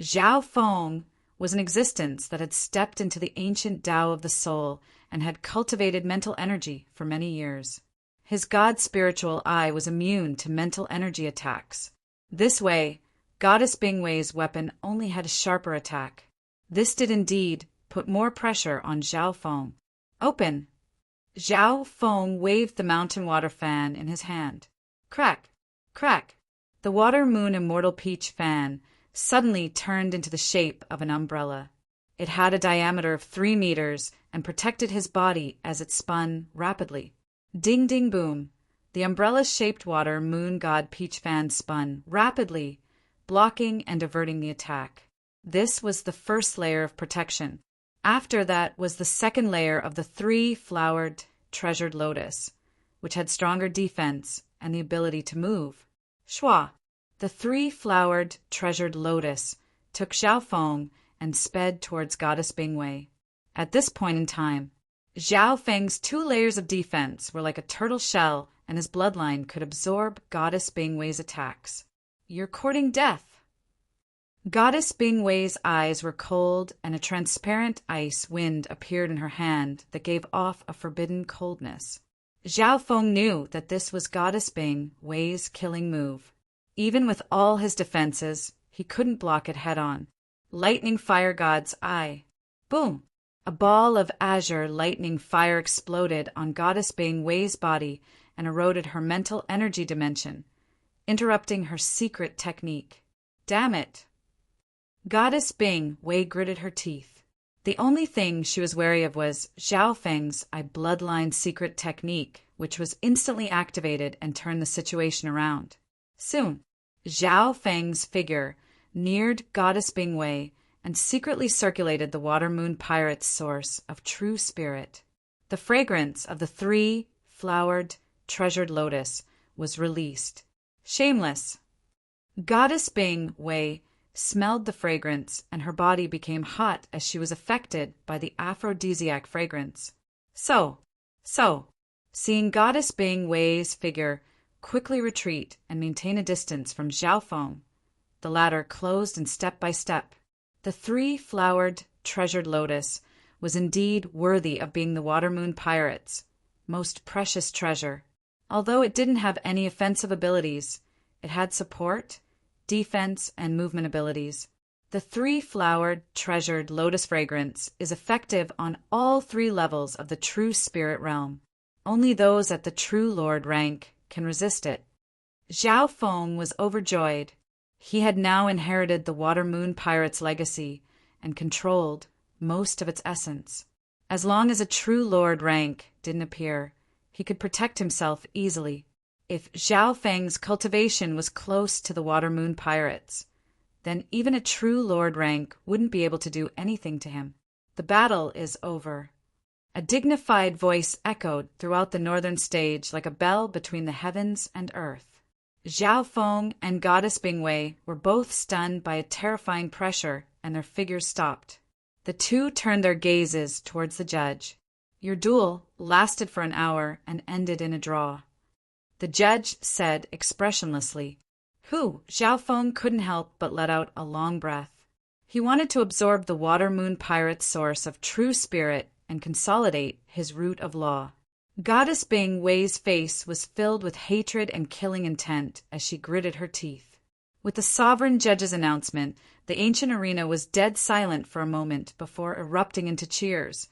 Zhao Feng was an existence that had stepped into the ancient Tao of the soul and had cultivated mental energy for many years. His God spiritual eye was immune to mental energy attacks. This way, Goddess Bing Wei's weapon only had a sharper attack. This did indeed put more pressure on Zhao Feng. Open! Zhao Feng waved the mountain water fan in his hand. Crack! Crack! The water moon immortal peach fan suddenly turned into the shape of an umbrella. It had a diameter of 3 meters and protected his body as it spun rapidly. Ding ding boom! The umbrella-shaped water moon god peach fan spun rapidly, blocking and averting the attack. This was the first layer of protection. After that was the second layer of the 3-flowered treasured lotus, which had stronger defense and the ability to move. Shua! The 3-flowered treasured lotus took Zhao Feng and sped towards Goddess Bingwei. At this point in time, Zhao Feng's 2 layers of defense were like a turtle shell, and his bloodline could absorb Goddess Bingwei's attacks. You're courting death. Goddess Bingwei's eyes were cold, and a transparent ice wind appeared in her hand that gave off a forbidden coldness. Zhao Feng knew that this was Goddess Bingwei's killing move. Even with all his defenses, he couldn't block it head-on. Lightning Fire God's eye. Boom! A ball of azure lightning fire exploded on Goddess Bingwei's body and eroded her mental energy dimension, interrupting her secret technique. Damn it! Goddess Bingwei gritted her teeth. The only thing she was wary of was Zhao Feng's bloodline secret technique, which was instantly activated and turned the situation around. Soon, Zhao Feng's figure neared Goddess Bingwei and secretly circulated the Water Moon Pirate's source of true spirit. The fragrance of the 3-flowered treasured lotus was released. Shameless! Goddess Bingwei smelled the fragrance, and her body became hot as she was affected by the aphrodisiac fragrance. So, seeing Goddess Bingwei's figure quickly retreat and maintain a distance from Zhao Feng, the latter closed in step by step. The 3-flowered treasured lotus was indeed worthy of being the Water Moon Pirate's most precious treasure. Although it didn't have any offensive abilities, it had support, defense, and movement abilities. The 3-flowered treasured lotus fragrance is effective on all 3 levels of the true spirit realm. Only those at the true lord rank can resist it. Zhao Feng was overjoyed. He had now inherited the Water Moon Pirate's legacy and controlled most of its essence. As long as a true lord rank didn't appear, he could protect himself easily. If Zhao Feng's cultivation was close to the Water Moon Pirates, then even a true lord rank wouldn't be able to do anything to him. The battle is over. A dignified voice echoed throughout the northern stage like a bell between the heavens and earth. Zhao Feng and Goddess Bingwei were both stunned by a terrifying pressure, and their figures stopped. The two turned their gazes towards the judge. Your duel lasted for an hour and ended in a draw. The judge said expressionlessly. Zhao Feng couldn't help but let out a long breath. He wanted to absorb the Water Moon Pirate's source of true spirit and consolidate his root of law. Goddess Bingwei's face was filled with hatred and killing intent as she gritted her teeth. With the sovereign judge's announcement, the ancient arena was dead silent for a moment before erupting into cheers,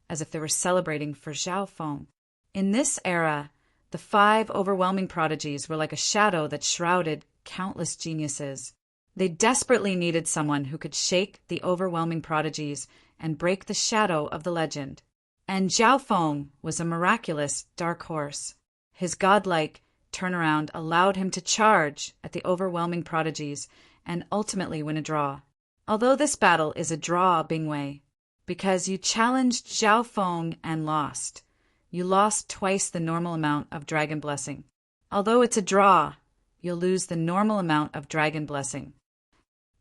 as if they were celebrating for Zhao Feng. In this era, the 5 overwhelming prodigies were like a shadow that shrouded countless geniuses. They desperately needed someone who could shake the overwhelming prodigies and break the shadow of the legend. And Zhao Feng was a miraculous dark horse. His godlike turnaround allowed him to charge at the overwhelming prodigies and ultimately win a draw. Although this battle is a draw, Bingwei, because you challenged Zhao Feng and lost. You lost twice the normal amount of dragon blessing. Although it's a draw, you'll lose the normal amount of dragon blessing.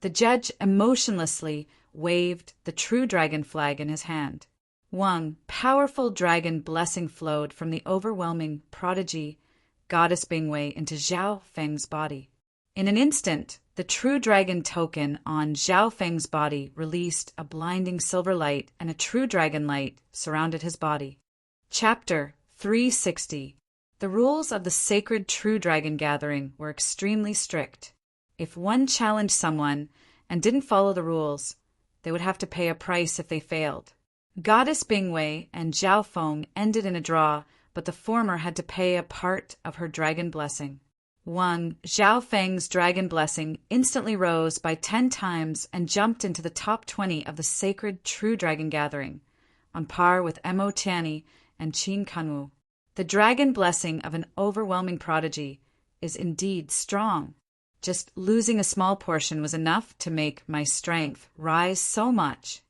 The judge emotionlessly waved the true dragon flag in his hand. One powerful dragon blessing flowed from the overwhelming prodigy Goddess Bingwei into Zhao Feng's body. In an instant, the true dragon token on Zhao Feng's body released a blinding silver light, and a true dragon light surrounded his body. Chapter 360. The rules of the sacred True Dragon Gathering were extremely strict. If one challenged someone and didn't follow the rules, They would have to pay a price if they failed. Goddess Bingwei and Zhao Feng ended in a draw, but the former had to pay a part of her dragon blessing. 1. Zhao Feng's dragon blessing instantly rose by 10 times and jumped into the top 20 of the sacred True Dragon Gathering, on par with Mo Tianyi and Qin Kanwu. The dragon blessing of an overwhelming prodigy is indeed strong. Just losing a small portion was enough to make my strength rise so much.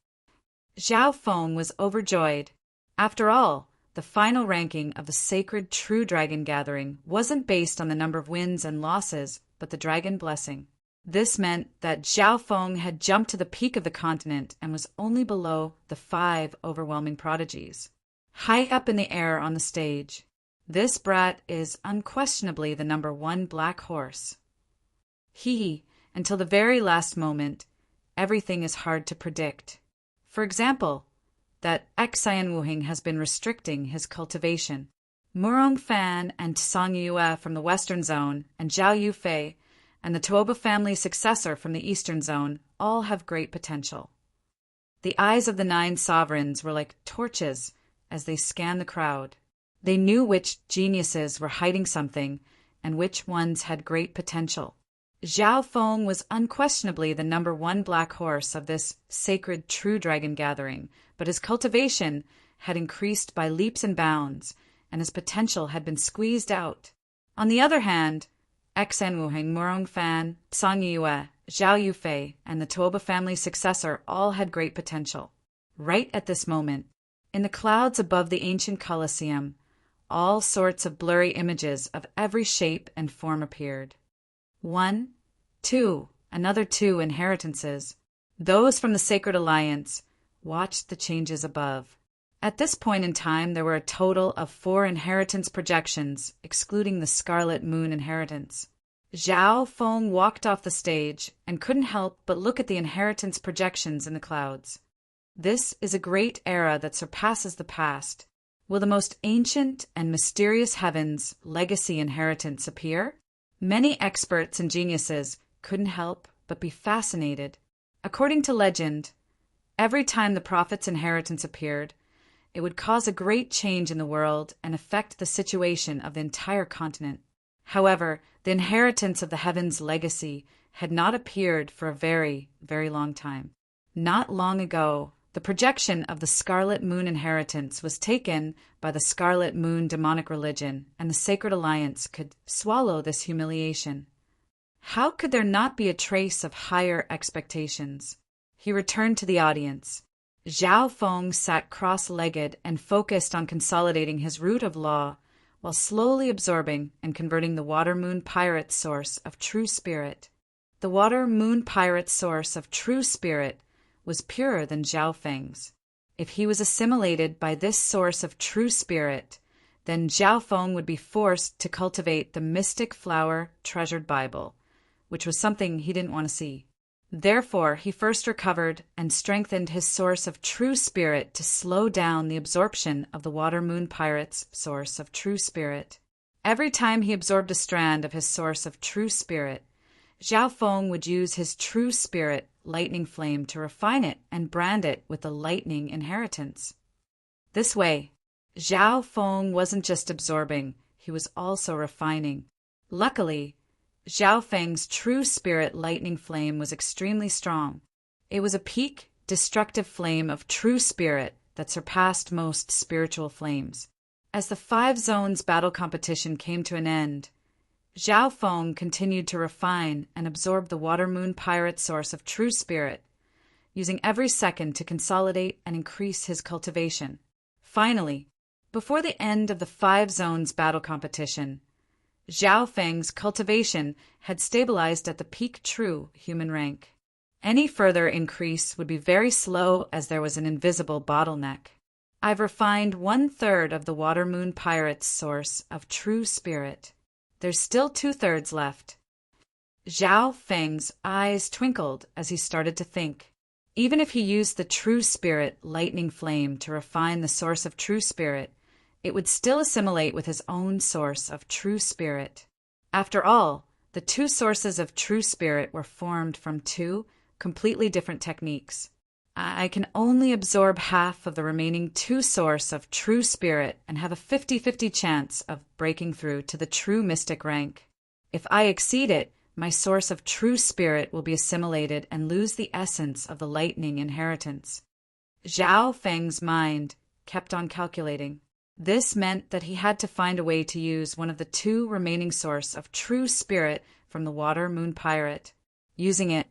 Zhao Feng was overjoyed. After all, the final ranking of the sacred True Dragon Gathering wasn't based on the number of wins and losses, but the dragon blessing. This meant that Zhao Feng had jumped to the peak of the continent and was only below the 5 overwhelming prodigies. High up in the air on the stage, this brat is unquestionably the number 1 black horse. Until the very last moment, everything is hard to predict. For example, that Xian Wuhing has been restricting his cultivation. Murong Fan and Song Yue from the western zone, and Zhao Yufei and the Tuoba family successor from the eastern zone all have great potential. The eyes of the 9 sovereigns were like torches as they scanned the crowd. They knew which geniuses were hiding something and which ones had great potential. Zhao Feng was unquestionably the number 1 black horse of this sacred True Dragon Gathering, but his cultivation had increased by leaps and bounds, and his potential had been squeezed out. On the other hand, Xian Wuheng, Murong Fan, Song Yue, Zhao Yufei, and the Tuoba family successor all had great potential. Right at this moment, in the clouds above the ancient Colosseum, all sorts of blurry images of every shape and form appeared. 1, 2, another 2 inheritances. Those from the Sacred Alliance watched the changes above. At this point in time, there were a total of 4 inheritance projections, excluding the Scarlet Moon inheritance. Zhao Feng walked off the stage and couldn't help but look at the inheritance projections in the clouds. This is a great era that surpasses the past. Will the most ancient and mysterious heavens legacy inheritance appear? Many experts and geniuses couldn't help but be fascinated. According to legend, every time the prophet's inheritance appeared, it would cause a great change in the world and affect the situation of the entire continent. However, the inheritance of the heavens' legacy had not appeared for a very, very long time. Not long ago, the projection of the Scarlet Moon inheritance was taken by the Scarlet Moon demonic religion, and the Sacred Alliance could swallow this humiliation. How could there not be a trace of higher expectations? He returned to the audience. Zhao Feng sat cross-legged and focused on consolidating his root of law, while slowly absorbing and converting the Water Moon Pirate source of true spirit. The Water Moon Pirate source of true spirit was purer than Zhao Feng's. If he was assimilated by this source of true spirit, then Zhao Feng would be forced to cultivate the mystic flower treasured Bible, which was something he didn't want to see. Therefore, he first recovered and strengthened his source of true spirit to slow down the absorption of the Water Moon Pirate's source of true spirit. Every time he absorbed a strand of his source of true spirit, Zhao Feng would use his true spirit lightning flame to refine it and brand it with the lightning inheritance. This way, Zhao Feng wasn't just absorbing, he was also refining. Luckily, Zhao Feng's true spirit lightning flame was extremely strong. It was a peak, destructive flame of true spirit that surpassed most spiritual flames. As the 5 zones battle competition came to an end, Zhao Feng continued to refine and absorb the Water Moon Pirate source of true spirit, using every second to consolidate and increase his cultivation. Finally, before the end of the 5 zones battle competition, Zhao Feng's cultivation had stabilized at the peak true human rank. Any further increase would be very slow as there was an invisible bottleneck. I've refined 1/3 of the Water Moon Pirate's source of true spirit. There's still 2/3 left. Zhao Feng's eyes twinkled as he started to think. Even if he used the true spirit lightning flame to refine the source of true spirit, it would still assimilate with his own source of true spirit. After all, the 2 sources of true spirit were formed from 2 completely different techniques. I can only absorb half of the remaining 2 source of true spirit and have a 50-50 chance of breaking through to the true mystic rank. If I exceed it, my source of true spirit will be assimilated and lose the essence of the lightning inheritance. Zhao Feng's mind kept on calculating. This meant that he had to find a way to use one of the 2 remaining source of true spirit from the Water Moon Pirate. Using it,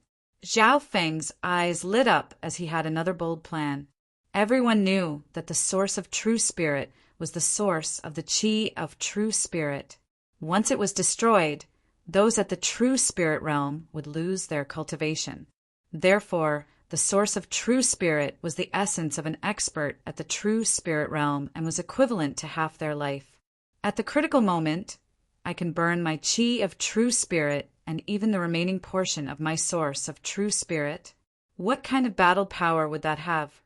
Zhao Feng's eyes lit up as he had another bold plan. Everyone knew that the source of true spirit was the source of the qi of true spirit. Once it was destroyed, those at the true spirit realm would lose their cultivation. Therefore, the source of true spirit was the essence of an expert at the true spirit realm and was equivalent to half their life. At the critical moment, I can burn my qi of true spirit and even the remaining portion of my source of true spirit. What kind of battle power would that have?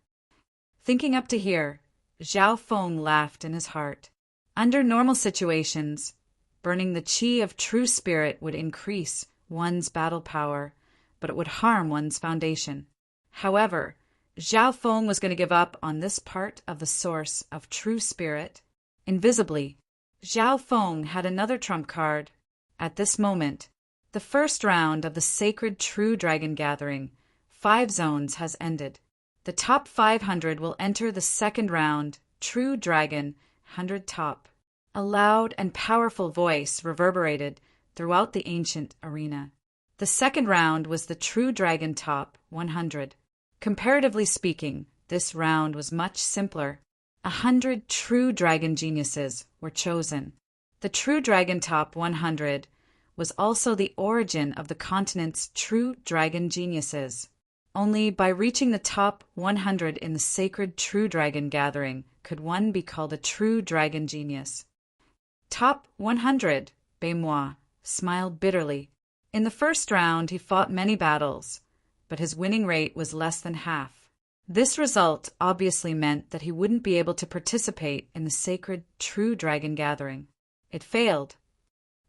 Thinking up to here, Zhao Feng laughed in his heart. Under normal situations, burning the qi of true spirit would increase one's battle power, but it would harm one's foundation. However, Zhao Feng was going to give up on this part of the source of true spirit. Invisibly, Zhao Feng had another trump card. At this moment, the first round of the sacred True Dragon Gathering, 5 zones, has ended. The top 500 will enter the second round, True Dragon 100 top. A loud and powerful voice reverberated throughout the ancient arena. The second round was the True Dragon Top 100. Comparatively speaking, this round was much simpler. 100 true dragon geniuses were chosen. The True Dragon Top 100 was also the origin of the continent's true dragon geniuses. Only by reaching the top 100 in the sacred True Dragon Gathering could one be called a true dragon genius. Top 100, Beimois smiled bitterly. In the first round, he fought many battles, but his winning rate was less than half. This result obviously meant that he wouldn't be able to participate in the sacred True Dragon Gathering. It failed.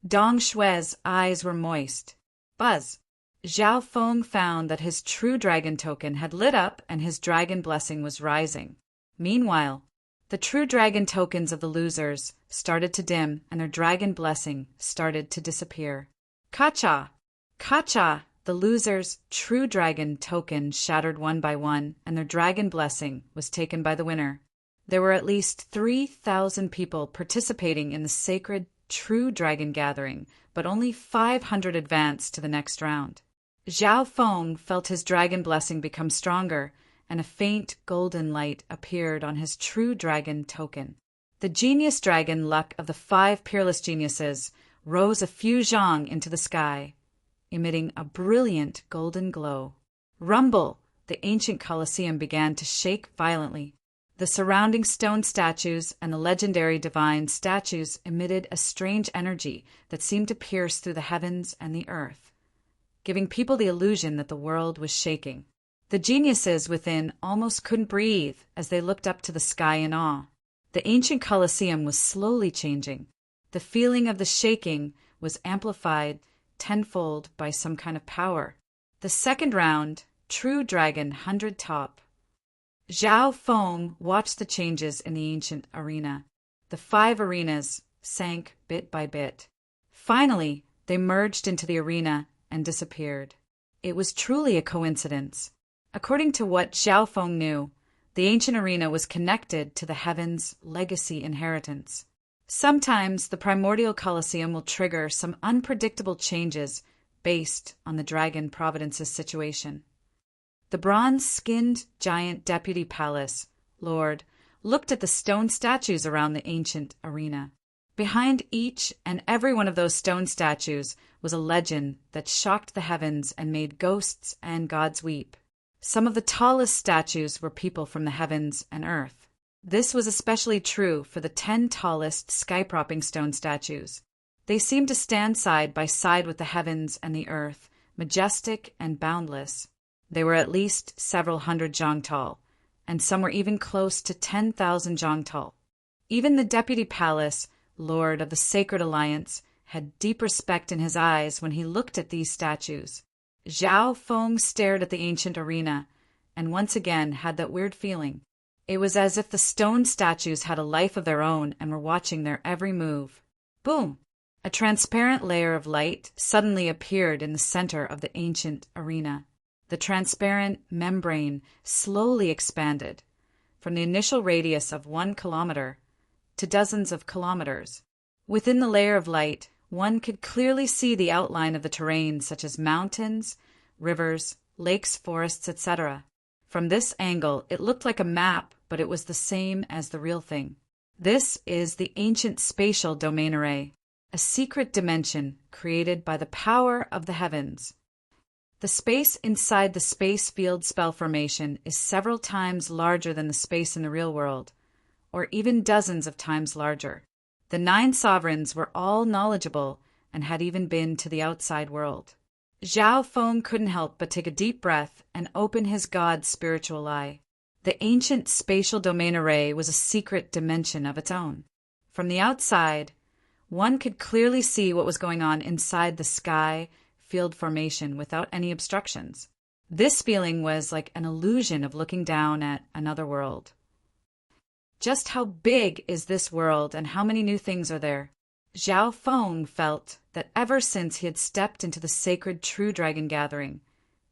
Dong Shui's eyes were moist. Buzz. Zhao Feng found that his True Dragon token had lit up and his dragon blessing was rising. Meanwhile, the True Dragon tokens of the losers started to dim and their dragon blessing started to disappear. Kacha! Kacha! The losers' True Dragon token shattered one by one, and their dragon blessing was taken by the winner. There were at least 3,000 people participating in the sacred True Dragon Gathering, but only 500 advanced to the next round. Zhao Feng felt his dragon blessing become stronger, and a faint golden light appeared on his True Dragon token. The genius dragon luck of the 5 peerless geniuses rose a few zhang into the sky, emitting a brilliant golden glow. Rumble! The ancient Colosseum began to shake violently. The surrounding stone statues and the legendary divine statues emitted a strange energy that seemed to pierce through the heavens and the earth, giving people the illusion that the world was shaking. The geniuses within almost couldn't breathe as they looked up to the sky in awe. The ancient Colosseum was slowly changing. The feeling of the shaking was amplified tenfold by some kind of power. The second round, True Dragon 100 top. Zhao Feng watched the changes in the ancient arena. The 5 arenas sank bit by bit. Finally, they merged into the arena and disappeared. It was truly a coincidence. According to what Zhao Feng knew, the ancient arena was connected to the heavens' legacy inheritance. Sometimes the primordial Colosseum will trigger some unpredictable changes based on the Dragon Providence's situation. The bronze-skinned giant deputy palace, Lord, looked at the stone statues around the ancient arena. Behind each and every one of those stone statues was a legend that shocked the heavens and made ghosts and gods weep. Some of the tallest statues were people from the heavens and earth. This was especially true for the 10 tallest sky-propping stone statues. They seemed to stand side by side with the heavens and the earth, majestic and boundless. They were at least several hundred zhang tall, and some were even close to 10,000 zhang tall. Even the deputy palace, Lord of the Sacred Alliance, had deep respect in his eyes when he looked at these statues. Zhao Feng stared at the ancient arena, and once again had that weird feeling. It was as if the stone statues had a life of their own and were watching their every move. Boom! A transparent layer of light suddenly appeared in the center of the ancient arena. The transparent membrane slowly expanded from the initial radius of 1 kilometer to dozens of kilometers. Within the layer of light, one could clearly see the outline of the terrain, such as mountains, rivers, lakes, forests, etc. From this angle, it looked like a map, but it was the same as the real thing. This is the ancient spatial domain array, a secret dimension created by the power of the heavens. The space inside the space field spell formation is several times larger than the space in the real world, or even dozens of times larger. The 9 sovereigns were all knowledgeable and had even been to the outside world. Zhao Feng couldn't help but take a deep breath and open his god's spiritual eye. The ancient spatial domain array was a secret dimension of its own. From the outside, one could clearly see what was going on inside the sky field formation without any obstructions. This feeling was like an illusion of looking down at another world. Just how big is this world and how many new things are there? Zhao Feng felt that ever since he had stepped into the sacred True Dragon Gathering,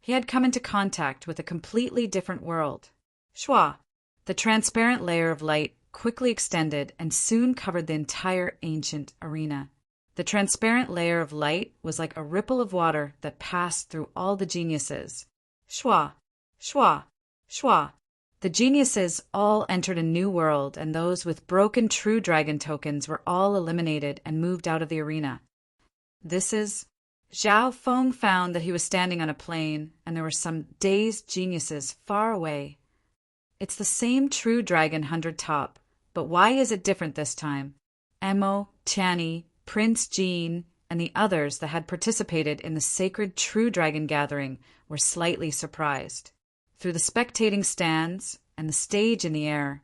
he had come into contact with a completely different world. Shua! The transparent layer of light quickly extended and soon covered the entire ancient arena. The transparent layer of light was like a ripple of water that passed through all the geniuses. Shua! Shua! Shua! The geniuses all entered a new world, and those with broken True Dragon tokens were all eliminated and moved out of the arena. Zhao Feng found that he was standing on a plain, and there were some dazed geniuses far away. It's the same True Dragon 100 top, but why is it different this time? Emo, Tianyi, Prince Jean, and the others that had participated in the sacred True Dragon Gathering were slightly surprised. Through the spectating stands and the stage in the air,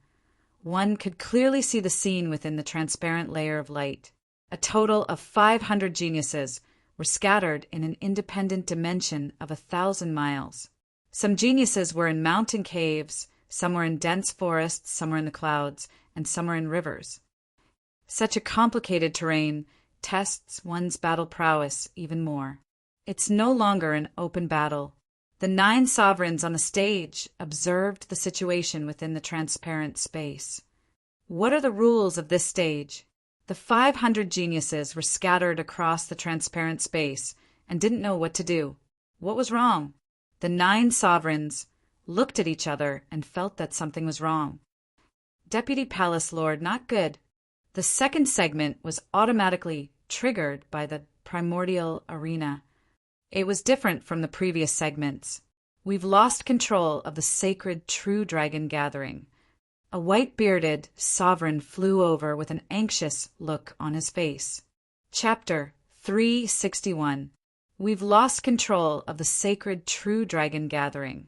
one could clearly see the scene within the transparent layer of light. A total of 500 geniuses were scattered in an independent dimension of 1,000 miles. Some geniuses were in mountain caves, some were in dense forests, some were in the clouds, and some were in rivers. Such a complicated terrain tests one's battle prowess even more. It's no longer an open battle. The 9 sovereigns on the stage observed the situation within the transparent space. What are the rules of this stage? The 500 geniuses were scattered across the transparent space and didn't know what to do. What was wrong? The 9 sovereigns looked at each other and felt that something was wrong. Deputy Palace Lord, not good. The second segment was automatically triggered by the primordial arena. It was different from the previous segments. We've lost control of the sacred True Dragon Gathering. A white-bearded sovereign flew over with an anxious look on his face. Chapter 361. We've lost control of the sacred True Dragon Gathering.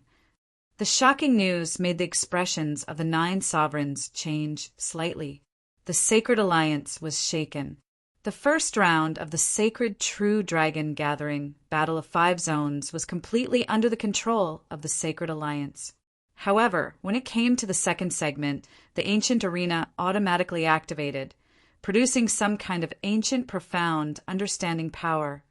The shocking news made the expressions of the 9 sovereigns change slightly. The Sacred Alliance was shaken. The first round of the Sacred True Dragon Gathering Battle of 5 Zones was completely under the control of the Sacred Alliance. However, when it came to the second segment, the ancient arena automatically activated, producing some kind of ancient, profound, understanding power,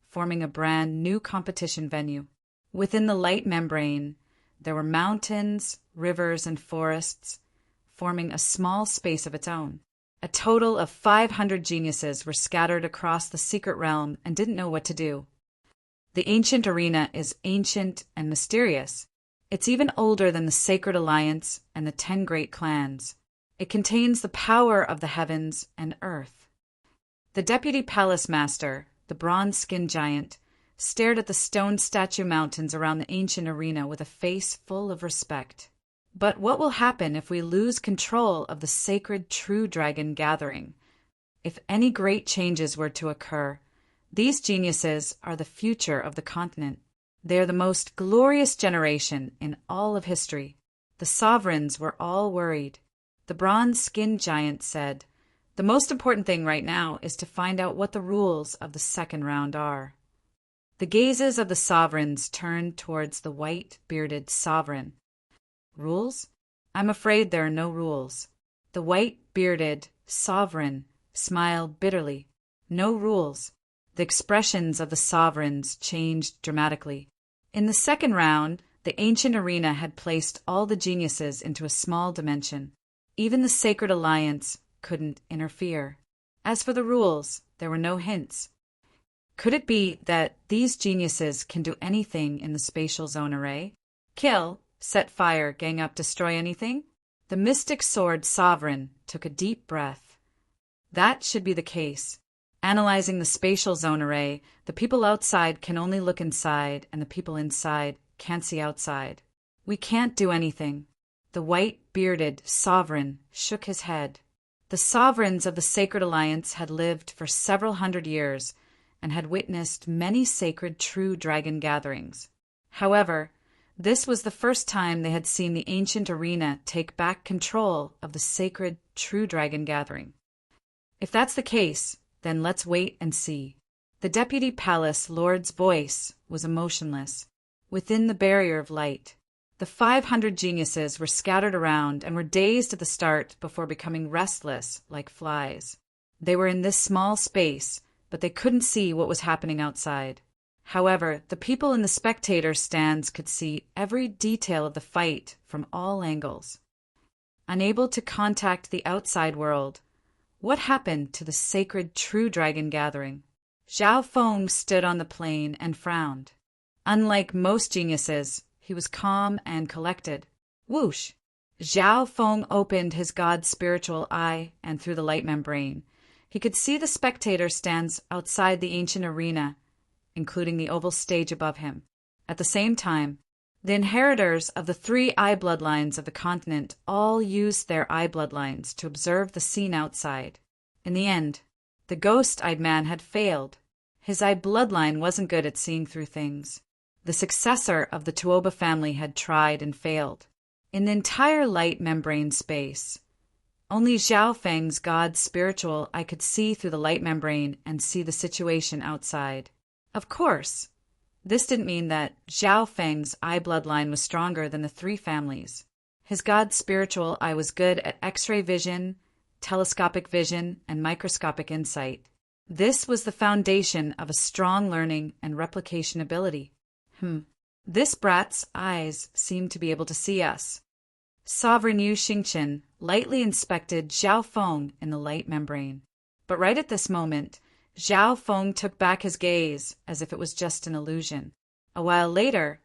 forming a brand new competition venue. Within the light membrane, there were mountains, rivers, and forests, forming a small space of its own. A total of 500 geniuses were scattered across the secret realm and didn't know what to do. The ancient arena is ancient and mysterious. It's even older than the Sacred Alliance and the 10 great clans. It contains the power of the heavens and earth. The Deputy Palace Master, the bronze-skinned giant, stared at the stone statue mountains around the ancient arena with a face full of respect. But what will happen if we lose control of the sacred True Dragon Gathering? If any great changes were to occur, these geniuses are the future of the continent. They are the most glorious generation in all of history. The sovereigns were all worried. The bronze-skinned giant said, "The most important thing right now is to find out what the rules of the second round are." The gazes of the sovereigns turned towards the white-bearded sovereign. Rules? I'm afraid there are no rules. The white-bearded sovereign smiled bitterly. No rules. The expressions of the sovereigns changed dramatically. In the second round, the ancient arena had placed all the geniuses into a small dimension. Even the Sacred Alliance couldn't interfere. As for the rules, there were no hints. Could it be that these geniuses can do anything in the spatial zone array? Kill, set fire, gang up, destroy anything? The mystic sword sovereign took a deep breath. That should be the case. Analyzing the spatial zone array, the people outside can only look inside, and the people inside can't see outside. We can't do anything. The white-bearded sovereign shook his head. The sovereigns of the Sacred Alliance had lived for several hundred years and had witnessed many sacred true dragon gatherings. However, this was the first time they had seen the ancient arena take back control of the sacred true dragon gathering. If that's the case, then let's wait and see. The Deputy Palace Lord's voice was emotionless. Within the barrier of light, the 500 geniuses were scattered around and were dazed at the start before becoming restless like flies. They were in this small space, but they couldn't see what was happening outside. However, the people in the spectator stands could see every detail of the fight from all angles. Unable to contact the outside world, what happened to the sacred true dragon gathering? Zhao Feng stood on the plain and frowned. Unlike most geniuses, he was calm and collected. Whoosh! Zhao Feng opened his god's spiritual eye, and through the light membrane, he could see the spectator stands outside the ancient arena, including the oval stage above him. At the same time, the inheritors of the 3 eye bloodlines of the continent all used their eye bloodlines to observe the scene outside. In the end, the ghost-eyed man had failed. His eye bloodline wasn't good at seeing through things. The successor of the Tuoba family had tried and failed. In the entire light membrane space, only Zhao Feng's god's spiritual eye could see through the light membrane and see the situation outside. Of course, this didn't mean that Zhao Feng's eye bloodline was stronger than the 3 families. His god's spiritual eye was good at X-ray vision, telescopic vision, and microscopic insight. This was the foundation of a strong learning and replication ability. This brat's eyes seemed to be able to see us. Sovereign Yu Xingqian lightly inspected Zhao Feng in the light membrane. But right at this moment, Zhao Feng took back his gaze as if it was just an illusion. A while later,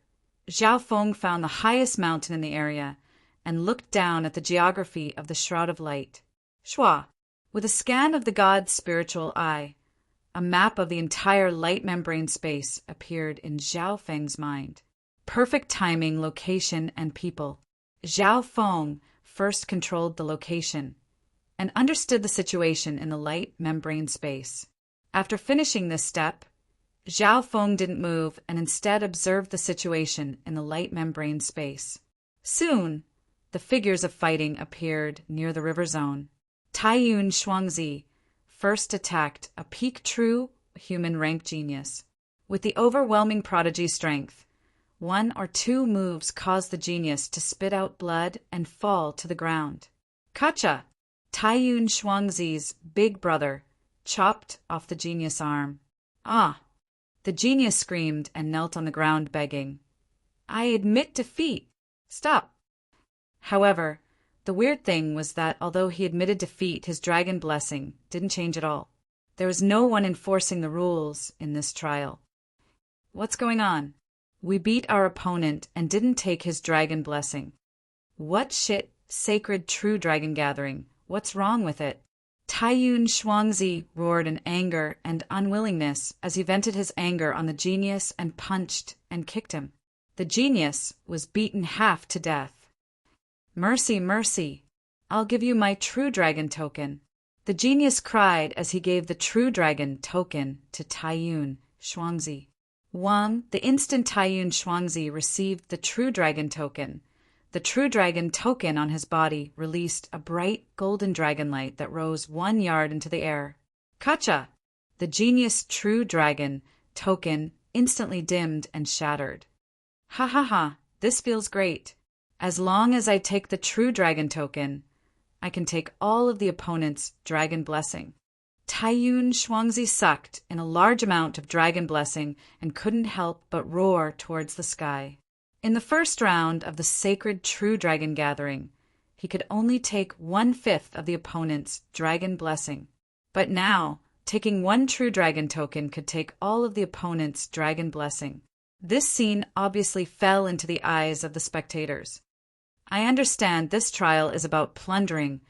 Zhao Feng found the highest mountain in the area and looked down at the geography of the Shroud of Light. Shua, with a scan of the god's spiritual eye, a map of the entire light membrane space appeared in Zhao Feng's mind. Perfect timing, location, and people. Zhao Feng first controlled the location and understood the situation in the light membrane space. After finishing this step, Zhao Feng didn't move and instead observed the situation in the light membrane space. Soon, the figures of fighting appeared near the river zone. Taiyun Shuangzi first attacked a peak true human rank genius. With the overwhelming prodigy strength, 1 or 2 moves caused the genius to spit out blood and fall to the ground. Kacha! Taiyun Shuangzi's big brother chopped off the genius arm. Ah! The genius screamed and knelt on the ground begging. I admit defeat. Stop. However, the weird thing was that although he admitted defeat, his dragon blessing didn't change at all. There was no one enforcing the rules in this trial. What's going on? We beat our opponent and didn't take his dragon blessing. What shit, sacred true dragon gathering? What's wrong with it? Taiyun Shuangzi roared in anger and unwillingness as he vented his anger on the genius and punched and kicked him. The genius was beaten half to death. Mercy, mercy! I'll give you my true dragon token. The genius cried as he gave the true dragon token to Taiyun Shuangzi. The instant Taiyun Shuangzi received the true dragon token, the true dragon token on his body released a bright golden dragon light that rose 1 yard into the air. Kacha! The genius true dragon token instantly dimmed and shattered. Ha ha ha, this feels great. As long as I take the true dragon token, I can take all of the opponent's dragon blessing. Taiyun Shuangzi sucked in a large amount of dragon blessing and couldn't help but roar towards the sky. In the first round of the sacred true dragon gathering, he could only take 1/5 of the opponent's dragon blessing. But now, taking one true dragon token could take all of the opponent's dragon blessing. This scene obviously fell into the eyes of the spectators. I understand this trial is about plundering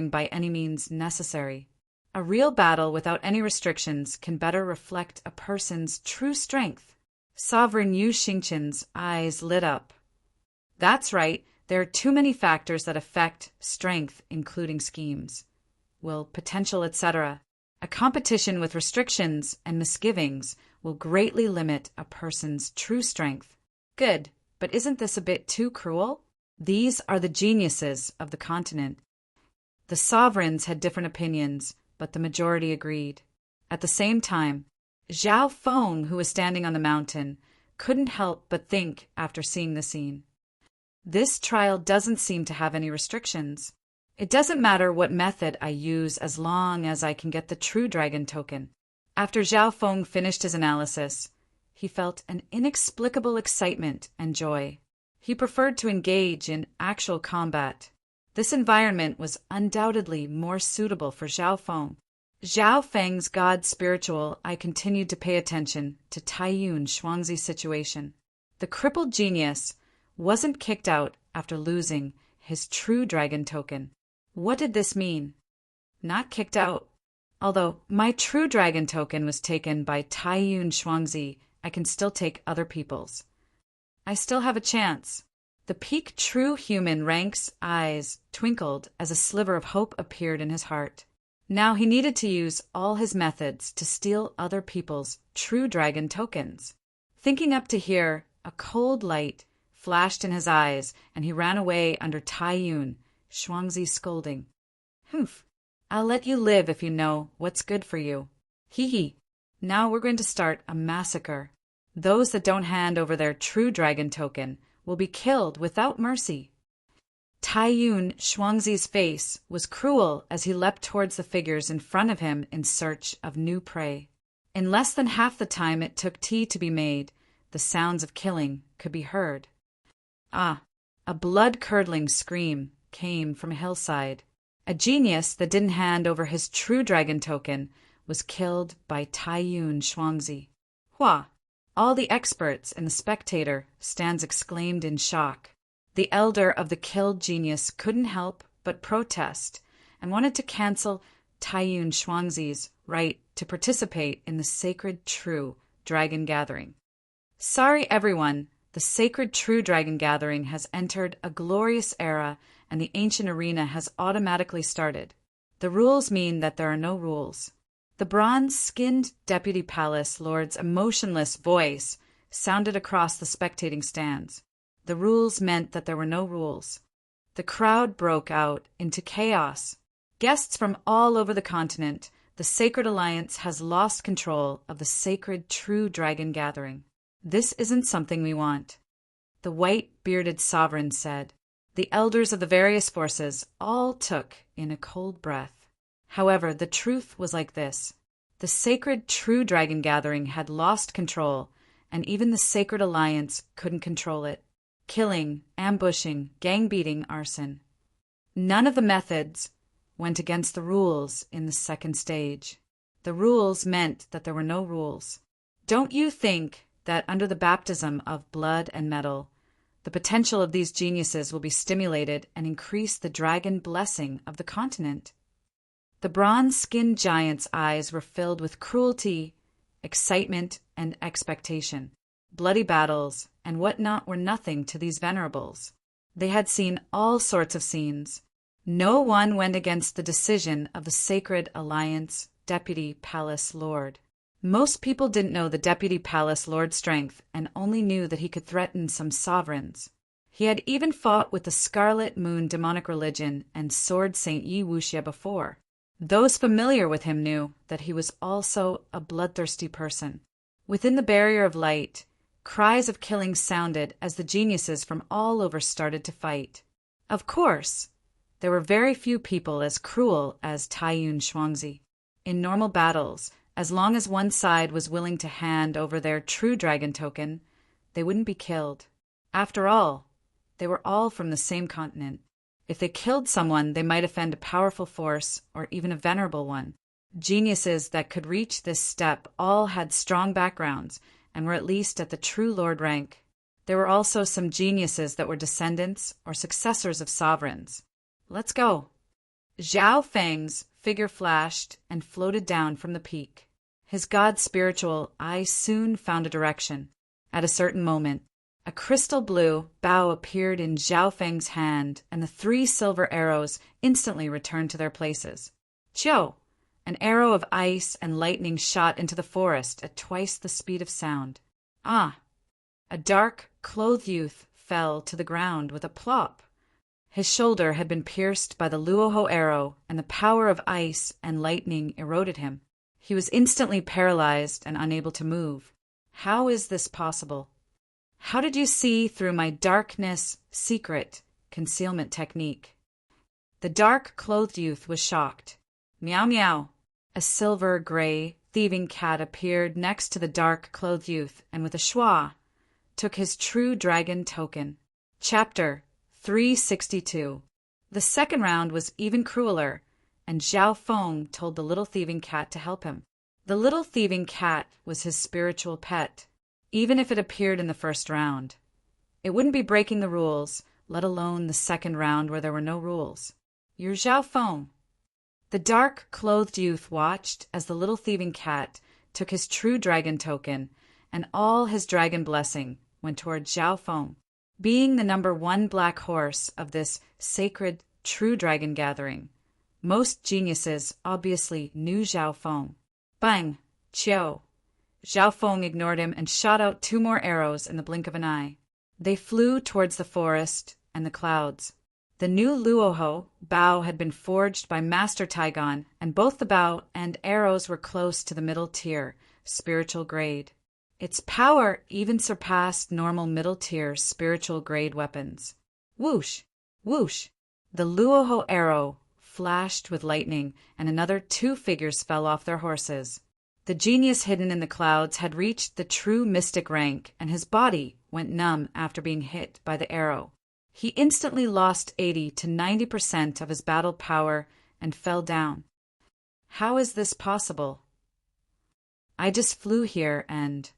by any means necessary. A real battle without any restrictions can better reflect a person's true strength. Sovereign Yu Xingqian's eyes lit up. That's right, there are too many factors that affect strength, including schemes, will, potential, etc. A competition with restrictions and misgivings will greatly limit a person's true strength. Good, but isn't this a bit too cruel? These are the geniuses of the continent. The sovereigns had different opinions, but the majority agreed. At the same time, Zhao Feng, who was standing on the mountain, couldn't help but think after seeing the scene. This trial doesn't seem to have any restrictions. It doesn't matter what method I use as long as I can get the true dragon token. After Zhao Feng finished his analysis, he felt an inexplicable excitement and joy. He preferred to engage in actual combat. This environment was undoubtedly more suitable for Zhao Feng. Zhao Feng's god spiritual eye continued to pay attention to Taiyun Shuangzi's situation. The crippled genius wasn't kicked out after losing his true dragon token. What did this mean? Not kicked out. Although my true dragon token was taken by Taiyun Shuangzi, I can still take other people's. I still have a chance. The peak true human rank's eyes twinkled as a sliver of hope appeared in his heart. Now he needed to use all his methods to steal other people's true dragon tokens. Thinking up to here, a cold light flashed in his eyes, and he ran away under Taiyun Shuangzi's scolding. Humph, I'll let you live if you know what's good for you. Hee hee. Now we're going to start a massacre. Those that don't hand over their true dragon token will be killed without mercy. Taiyun Shuangzi's face was cruel as he leapt towards the figures in front of him in search of new prey. In less than half the time it took tea to be made, the sounds of killing could be heard. Ah, a blood-curdling scream came from a hillside. A genius that didn't hand over his true dragon token was killed by Taiyun Shuangzi. Hua! All the experts and the spectator stands exclaimed in shock. The elder of the killed genius couldn't help but protest and wanted to cancel Taiyun Shuangzi's right to participate in the sacred true dragon gathering. Sorry everyone, the sacred true dragon gathering has entered a glorious era and the ancient arena has automatically started. The rules mean that there are no rules. The bronze-skinned deputy palace lord's emotionless voice sounded across the spectating stands. The rules meant that there were no rules. The crowd broke out into chaos. Guests from all over the continent, the Sacred Alliance has lost control of the sacred true dragon gathering. This isn't something we want. The white-bearded sovereign said. The elders of the various forces all took in a cold breath. However, the truth was like this. The sacred true dragon gathering had lost control, and even the Sacred Alliance couldn't control it. Killing, ambushing, gang-beating, arson. None of the methods went against the rules in the second stage. The rules meant that there were no rules. Don't you think that under the baptism of blood and metal, the potential of these geniuses will be stimulated and increase the dragon blessing of the continent? The bronze-skinned giant's eyes were filled with cruelty, excitement, and expectation. Bloody battles and whatnot were nothing to these venerables. They had seen all sorts of scenes. No one went against the decision of the Sacred Alliance Deputy Palace Lord. Most people didn't know the Deputy Palace Lord's strength and only knew that he could threaten some sovereigns. He had even fought with the Scarlet Moon demonic religion and Sword Saint Yi Wuxia before. Those familiar with him knew that he was also a bloodthirsty person. Within the barrier of light, Cries of killing sounded as the geniuses from all over started to fight. Of course, there were very few people as cruel as Taiyun Shuangzi. In normal battles, as long as one side was willing to hand over their true dragon token, they wouldn't be killed. After all, they were all from the same continent. If they killed someone, they might offend a powerful force or even a venerable one. Geniuses that could reach this step all had strong backgrounds and were at least at the true lord rank. There were also some geniuses that were descendants or successors of sovereigns. Let's go. Zhao Feng's figure flashed and floated down from the peak. His god-spiritual eye soon found a direction. At a certain moment, a crystal blue bow appeared in Zhao Feng's hand, and the 3 silver arrows instantly returned to their places. Chiu! An arrow of ice and lightning shot into the forest at twice the speed of sound. Ah! A dark, clothed youth fell to the ground with a plop. His shoulder had been pierced by the Luoho arrow, and the power of ice and lightning eroded him. He was instantly paralyzed and unable to move. How is this possible? How did you see through my darkness secret concealment technique? The dark-clothed youth was shocked. Meow meow. A silver-gray thieving cat appeared next to the dark-clothed youth and with a schwa took his true dragon token. Chapter 362. The second round was even crueler, and Zhao Feng told the little thieving cat to help him. The little thieving cat was his spiritual pet, even if it appeared in the first round. It wouldn't be breaking the rules, let alone the second round where there were no rules. You're Zhao Feng. The dark-clothed youth watched as the little thieving cat took his true dragon token, and all his dragon blessing went toward Zhao Feng. Being the number 1 black horse of this sacred true dragon gathering, most geniuses obviously knew Zhao Feng. Bang! Chiu! Zhao Feng ignored him and shot out 2 more arrows in the blink of an eye. They flew towards the forest and the clouds. The new Luoho bow had been forged by Master Taigon, and both the bow and arrows were close to the middle tier, spiritual grade. Its power even surpassed normal middle-tier spiritual grade weapons. Whoosh! Whoosh! The Luoho arrow flashed with lightning, and another 2 figures fell off their horses. The genius hidden in the clouds had reached the true mystic rank, and his body went numb after being hit by the arrow. He instantly lost 80 to 90% of his battle power and fell down. How is this possible? I just flew here and...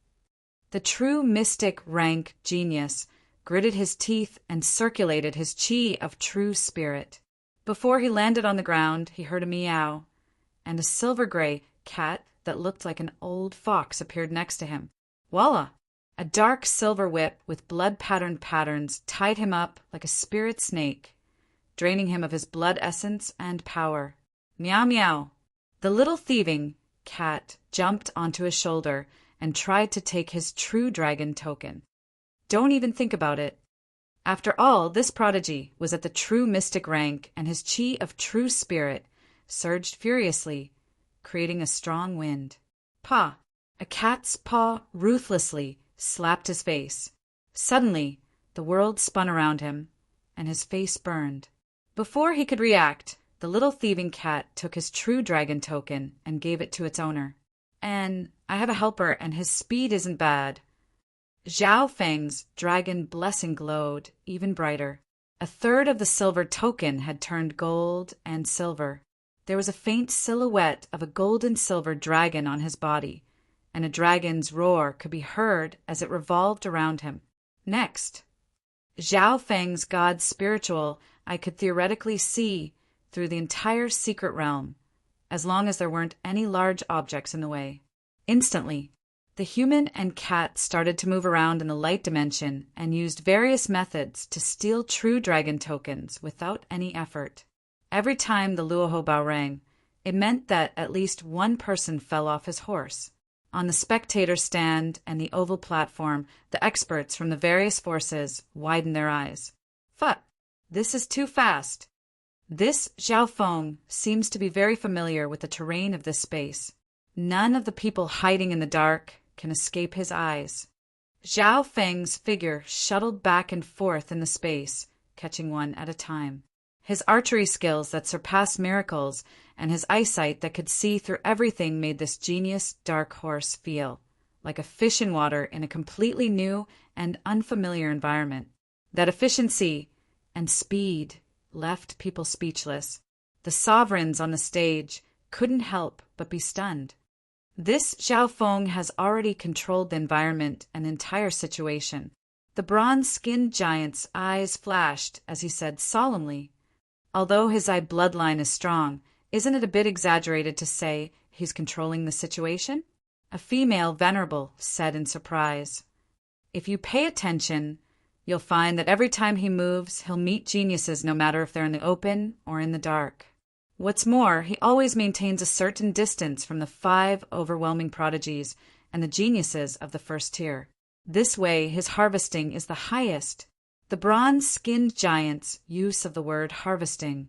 The true mystic rank genius gritted his teeth and circulated his chi of true spirit. Before he landed on the ground, he heard a meow, and a silver-gray cat that looked like an old fox appeared next to him. Voila! A dark silver whip with blood-patterned patterns tied him up like a spirit snake, draining him of his blood essence and power. Meow meow! The little thieving cat jumped onto his shoulder and tried to take his true dragon token. Don't even think about it. After all, this prodigy was at the true mystic rank, and his chi of true spirit surged furiously, creating a strong wind. Pa! A cat's paw ruthlessly slapped his face. Suddenly, the world spun around him, and his face burned. Before he could react, the little thieving cat took his true dragon token and gave it to its owner. And I have a helper, and his speed isn't bad. Zhao Feng's dragon blessing glowed even brighter. 1/3 of the silver token had turned gold and silver. There was a faint silhouette of a gold-and-silver dragon on his body, and a dragon's roar could be heard as it revolved around him. Next, Zhao Feng's god spiritual I could theoretically see through the entire secret realm, as long as there weren't any large objects in the way. Instantly, the human and cat started to move around in the light dimension and used various methods to steal true dragon tokens without any effort. Every time the Luoho Bao rang, it meant that at least one person fell off his horse. On the spectator stand and the oval platform, the experts from the various forces widened their eyes. Fuck! This is too fast. This Zhao Feng seems to be very familiar with the terrain of this space. None of the people hiding in the dark can escape his eyes. Zhao Feng's figure shuttled back and forth in the space, catching one at a time. His archery skills that surpassed miracles and his eyesight that could see through everything made this genius dark horse feel like a fish in water in a completely new and unfamiliar environment. That efficiency and speed left people speechless. The sovereigns on the stage couldn't help but be stunned. This Zhao Feng has already controlled the environment and entire situation. The bronze-skinned giant's eyes flashed as he said solemnly, "Although his eye bloodline is strong, isn't it a bit exaggerated to say he's controlling the situation?" A female venerable said in surprise, "If you pay attention, you'll find that every time he moves, he'll meet geniuses no matter if they're in the open or in the dark. What's more, he always maintains a certain distance from the 5 overwhelming prodigies and the geniuses of the first tier. This way, his harvesting is the highest." The bronze-skinned giant's use of the word harvesting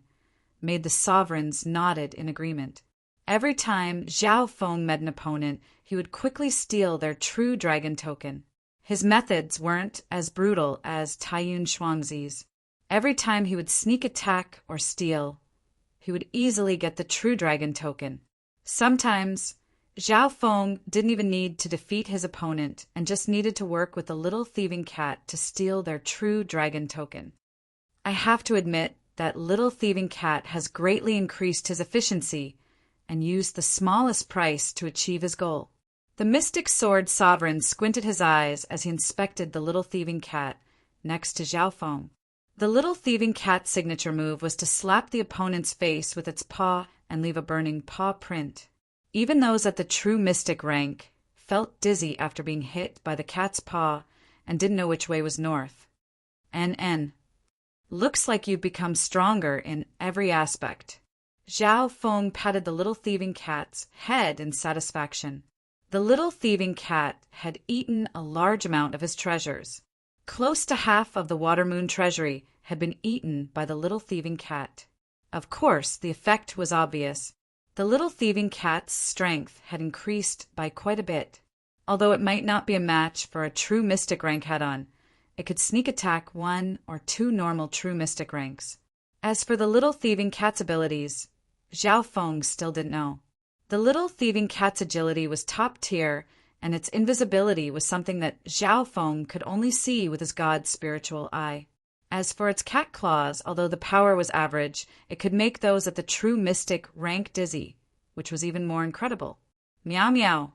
made the sovereigns nodded in agreement. Every time Zhao Feng met an opponent, he would quickly steal their true dragon token. His methods weren't as brutal as Taiyun Shuangzi's. Every time he would sneak attack or steal, he would easily get the true dragon token. Sometimes, Zhao Feng didn't even need to defeat his opponent and just needed to work with the little thieving cat to steal their true dragon token. I have to admit that little thieving cat has greatly increased his efficiency and used the smallest price to achieve his goal. The mystic sword sovereign squinted his eyes as he inspected the little thieving cat next to Zhao Feng. The little thieving cat's signature move was to slap the opponent's face with its paw and leave a burning paw print. Even those at the true mystic rank felt dizzy after being hit by the cat's paw and didn't know which way was north. NN. Looks like you've become stronger in every aspect. Zhao Feng patted the little thieving cat's head in satisfaction. The little thieving cat had eaten a large amount of his treasures. Close to half of the Water Moon treasury had been eaten by the little thieving cat. Of course, the effect was obvious. The little thieving cat's strength had increased by quite a bit. Although it might not be a match for a true mystic rank head-on, it could sneak attack 1 or 2 normal true mystic ranks. As for the little thieving cat's abilities, Zhao Feng still didn't know. The little thieving cat's agility was top tier, and its invisibility was something that Zhao Feng could only see with his god's spiritual eye. As for its cat claws, although the power was average, it could make those at the true mystic rank dizzy, which was even more incredible. Meow meow.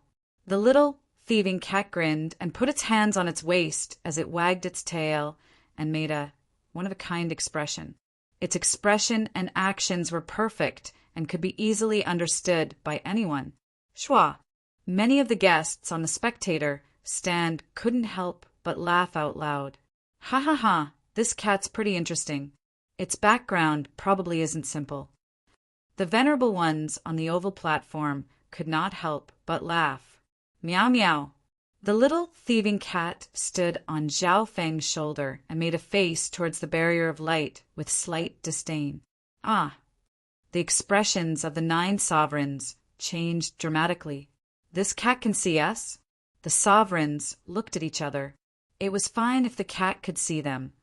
The little thieving cat grinned and put its hands on its waist as it wagged its tail and made a one-of-a-kind expression. Its expression and actions were perfect and could be easily understood by anyone. Schwa. Many of the guests on the spectator stand couldn't help but laugh out loud. Ha ha ha, this cat's pretty interesting. Its background probably isn't simple. The venerable ones on the oval platform could not help but laugh. Meow meow. The little thieving cat stood on Zhao Feng's shoulder and made a face towards the barrier of light with slight disdain. Ah! The expressions of the 9 sovereigns changed dramatically. This cat can see us? The sovereigns looked at each other. It was fine if the cat could see them,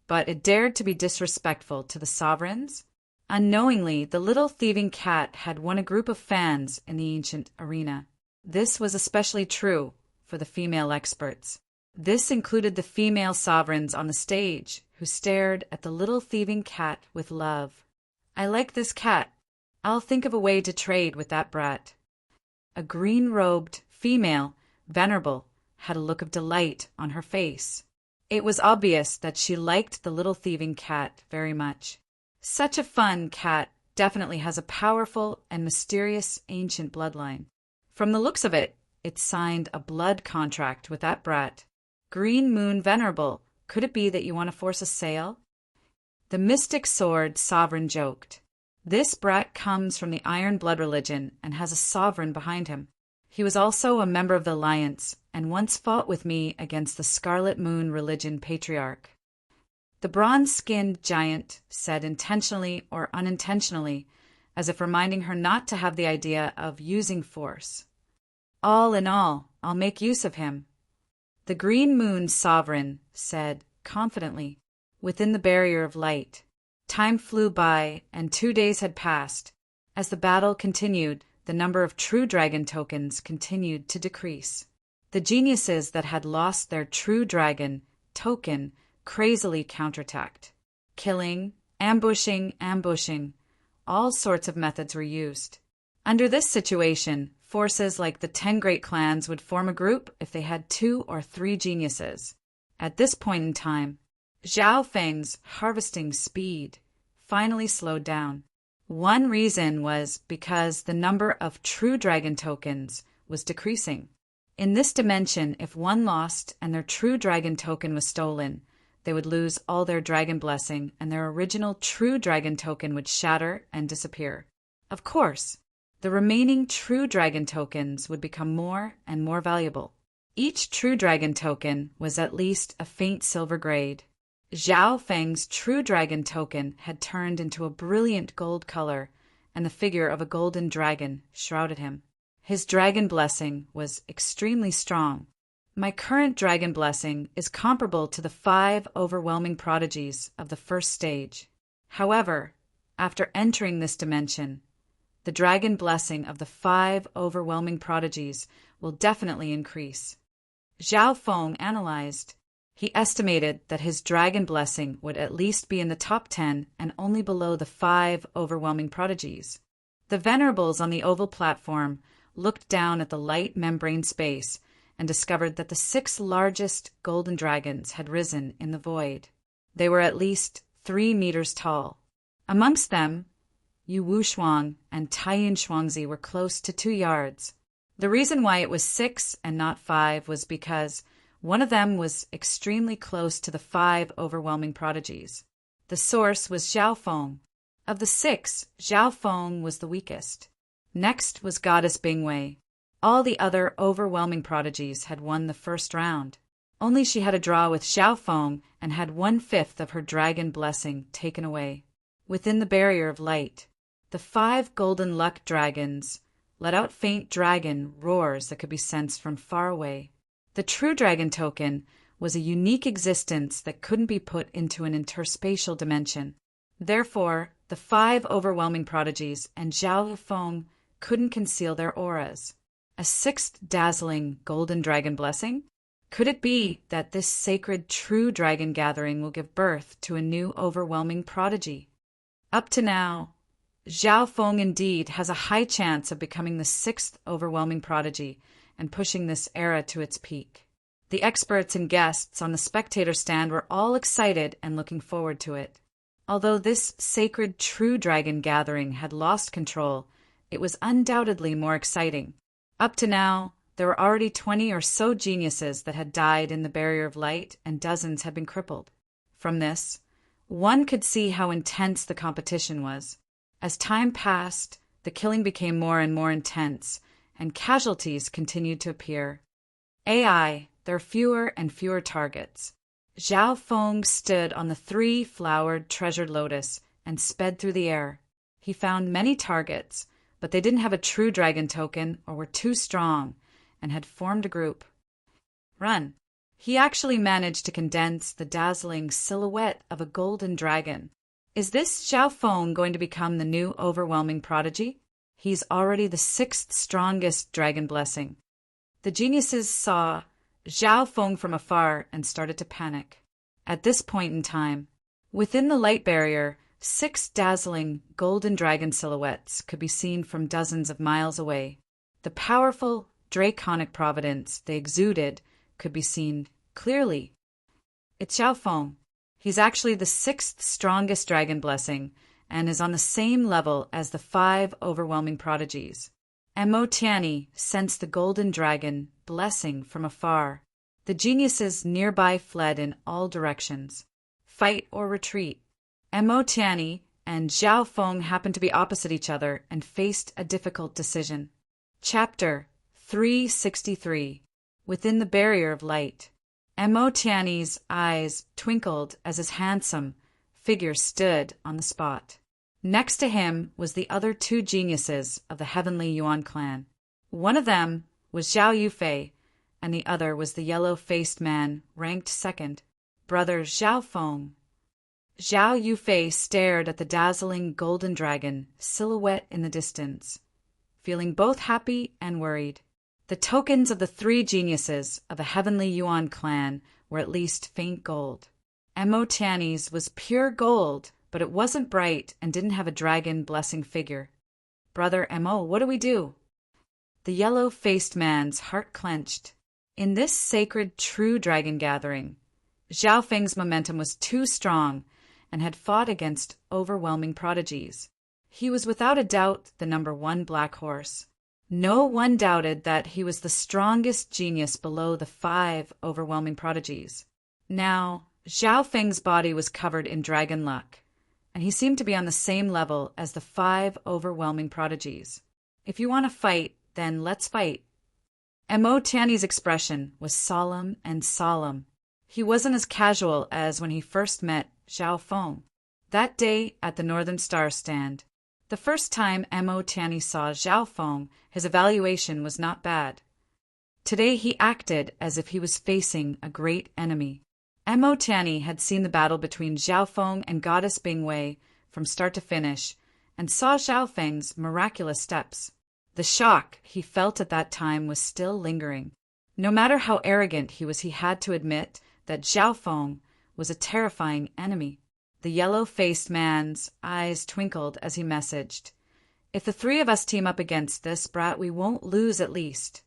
but it dared to be disrespectful to the sovereigns? Unknowingly, the little thieving cat had won a group of fans in the ancient arena. This was especially true for the female experts. This included the female sovereigns on the stage, who stared at the little thieving cat with love. I like this cat. I'll think of a way to trade with that brat. A green-robed female, venerable, had a look of delight on her face. It was obvious that she liked the little thieving cat very much. Such a fun cat definitely has a powerful and mysterious ancient bloodline. From the looks of it, it signed a blood contract with that brat. Green Moon Venerable, could it be that you want to force a sale? The mystic sword sovereign joked. This brat comes from the Iron Blood religion and has a sovereign behind him. He was also a member of the Alliance and once fought with me against the Scarlet Moon religion patriarch. The bronze-skinned giant said intentionally or unintentionally, as if reminding her not to have the idea of using force. All in all, I'll make use of him. The Green Moon Sovereign said confidently, within the barrier of light. Time flew by, and 2 days had passed. As the battle continued, the number of true dragon tokens continued to decrease. The geniuses that had lost their true dragon token crazily counterattacked. Killing, ambushing, all sorts of methods were used. Under this situation, forces like the 10 great clans would form a group if they had 2 or 3 geniuses. At this point in time, Zhao Feng's harvesting speed finally slowed down. One reason was because the number of true dragon tokens was decreasing. In this dimension, if one lost and their true dragon token was stolen, they would lose all their dragon blessing and their original true dragon token would shatter and disappear. Of course, the remaining true dragon tokens would become more and more valuable. Each true dragon token was at least a faint silver grade. Zhao Feng's true dragon token had turned into a brilliant gold color, and the figure of a golden dragon shrouded him. His dragon blessing was extremely strong. My current dragon blessing is comparable to the 5 overwhelming prodigies of the first stage. However, after entering this dimension, the dragon blessing of the 5 overwhelming prodigies will definitely increase. Zhao Feng analyzed. He estimated that his dragon blessing would at least be in the top 10 and only below the 5 overwhelming prodigies. The venerables on the oval platform looked down at the light membrane space and discovered that the 6 largest golden dragons had risen in the void. They were at least 3 meters tall. Amongst them, Yu Wushuang and Taiyin Shuangzi were close to 2 yards. The reason why it was 6 and not 5 was because one of them was extremely close to the 5 overwhelming prodigies. The source was Zhao Feng. Of the 6, Zhao Feng was the weakest. Next was Goddess Bingwei. All the other overwhelming prodigies had won the first round. Only she had a draw with Zhao Feng and had 1/5 of her dragon blessing taken away. Within the barrier of light, the 5 golden luck dragons let out faint dragon roars that could be sensed from far away. The true dragon token was a unique existence that couldn't be put into an interspatial dimension. Therefore, the 5 overwhelming prodigies and Zhao Feng couldn't conceal their auras. A 6th dazzling golden dragon blessing? Could it be that this sacred true dragon gathering will give birth to a new overwhelming prodigy? Up to now, Zhao Feng indeed has a high chance of becoming the 6th overwhelming prodigy and pushing this era to its peak. The experts and guests on the spectator stand were all excited and looking forward to it. Although this sacred true dragon gathering had lost control, it was undoubtedly more exciting. Up to now, there were already 20 or so geniuses that had died in the barrier of light, and dozens had been crippled. From this, one could see how intense the competition was. As time passed, the killing became more and more intense, and casualties continued to appear. AI, there are fewer and fewer targets. Zhao Feng stood on the 3-flowered treasured lotus and sped through the air. He found many targets, but they didn't have a true dragon token or were too strong and had formed a group. Run! He actually managed to condense the dazzling silhouette of a golden dragon. Is this Zhao Feng going to become the new overwhelming prodigy? He's already the 6th strongest dragon blessing. The geniuses saw Zhao Feng from afar and started to panic. At this point in time, within the light barrier, 6 dazzling golden dragon silhouettes could be seen from dozens of miles away. The powerful draconic providence they exuded could be seen clearly. It's Zhao Feng. He's actually the 6th strongest dragon blessing and is on the same level as the 5 overwhelming prodigies. Mo Tianyi sensed the golden dragon blessing from afar. The geniuses nearby fled in all directions. Fight or retreat. Mo Tianyi and Zhao Feng happened to be opposite each other and faced a difficult decision. Chapter 363. Within the barrier of light. Mo Tianyi's eyes twinkled as his handsome figure stood on the spot. Next to him was the other 2 geniuses of the Heavenly Yuan clan. One of them was Zhao Yufei, and the other was the yellow-faced man, ranked second, Brother Zhao Feng. Zhao Yufei stared at the dazzling golden dragon silhouette in the distance, feeling both happy and worried. The tokens of the three geniuses of a heavenly Yuan clan were at least faint gold. Mo Tiany's was pure gold, but it wasn't bright and didn't have a dragon blessing figure. Brother Mo, what do we do? The yellow-faced man's heart clenched. In this sacred true dragon gathering, Zhao Feng's momentum was too strong and had fought against overwhelming prodigies. He was without a doubt the number one black horse. No one doubted that he was the strongest genius below the 5 overwhelming prodigies. Now, Zhao Feng's body was covered in dragon luck, and he seemed to be on the same level as the 5 overwhelming prodigies. If you want to fight, then let's fight. Mo Tiany's expression was solemn and solemn. He wasn't as casual as when he first met Zhao Feng that day at the Northern Star stand. The first time Mo Tiany saw Zhao Feng, his evaluation was not bad. Today he acted as if he was facing a great enemy. Mo Tiany had seen the battle between Zhao Feng and Goddess Bingwei from start to finish, and saw Zhao Feng's miraculous steps. The shock he felt at that time was still lingering. No matter how arrogant he was, he had to admit that Zhao Feng was a terrifying enemy. The yellow-faced man's eyes twinkled as he messaged, "If the 3 of us team up against this brat, we won't lose at least."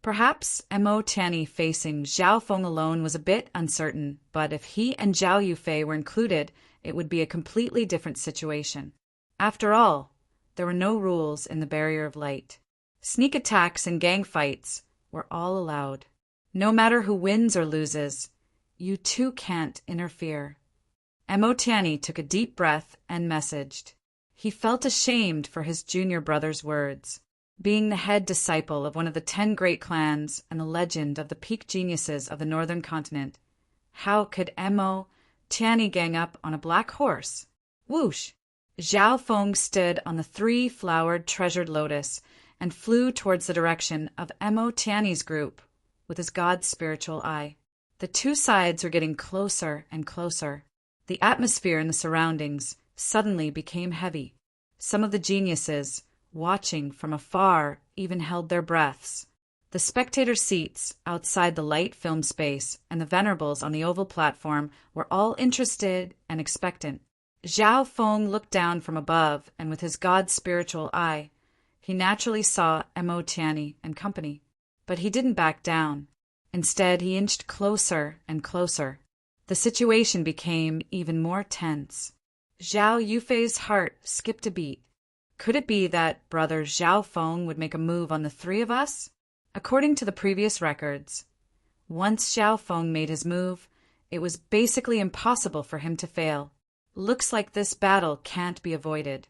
Perhaps Mo Tiany facing Zhao Feng alone was a bit uncertain, but if he and Zhao Yufei were included, it would be a completely different situation. After all, there were no rules in the Barrier of Light. Sneak attacks and gang fights were all allowed. No matter who wins or loses, you too can't interfere. Mo Tiany took a deep breath and messaged. He felt ashamed for his junior brother's words. Being the head disciple of one of the 10 great clans and the legend of the peak geniuses of the northern continent, how could Mo Tiany gang up on a black horse? Whoosh! Zhao Feng stood on the 3-flowered treasured lotus and flew towards the direction of Mo Tiany's group with his god's spiritual eye. The 2 sides were getting closer and closer. The atmosphere in the surroundings suddenly became heavy. Some of the geniuses, watching from afar, even held their breaths. The spectator seats outside the light film space and the venerables on the oval platform were all interested and expectant. Zhao Feng looked down from above, and with his god's spiritual eye, he naturally saw Mo Tiany and company. But he didn't back down. Instead, he inched closer and closer. The situation became even more tense. Zhao Yufei's heart skipped a beat. Could it be that Brother Zhao Feng would make a move on the 3 of us? According to the previous records, once Zhao Feng made his move, it was basically impossible for him to fail. Looks like this battle can't be avoided.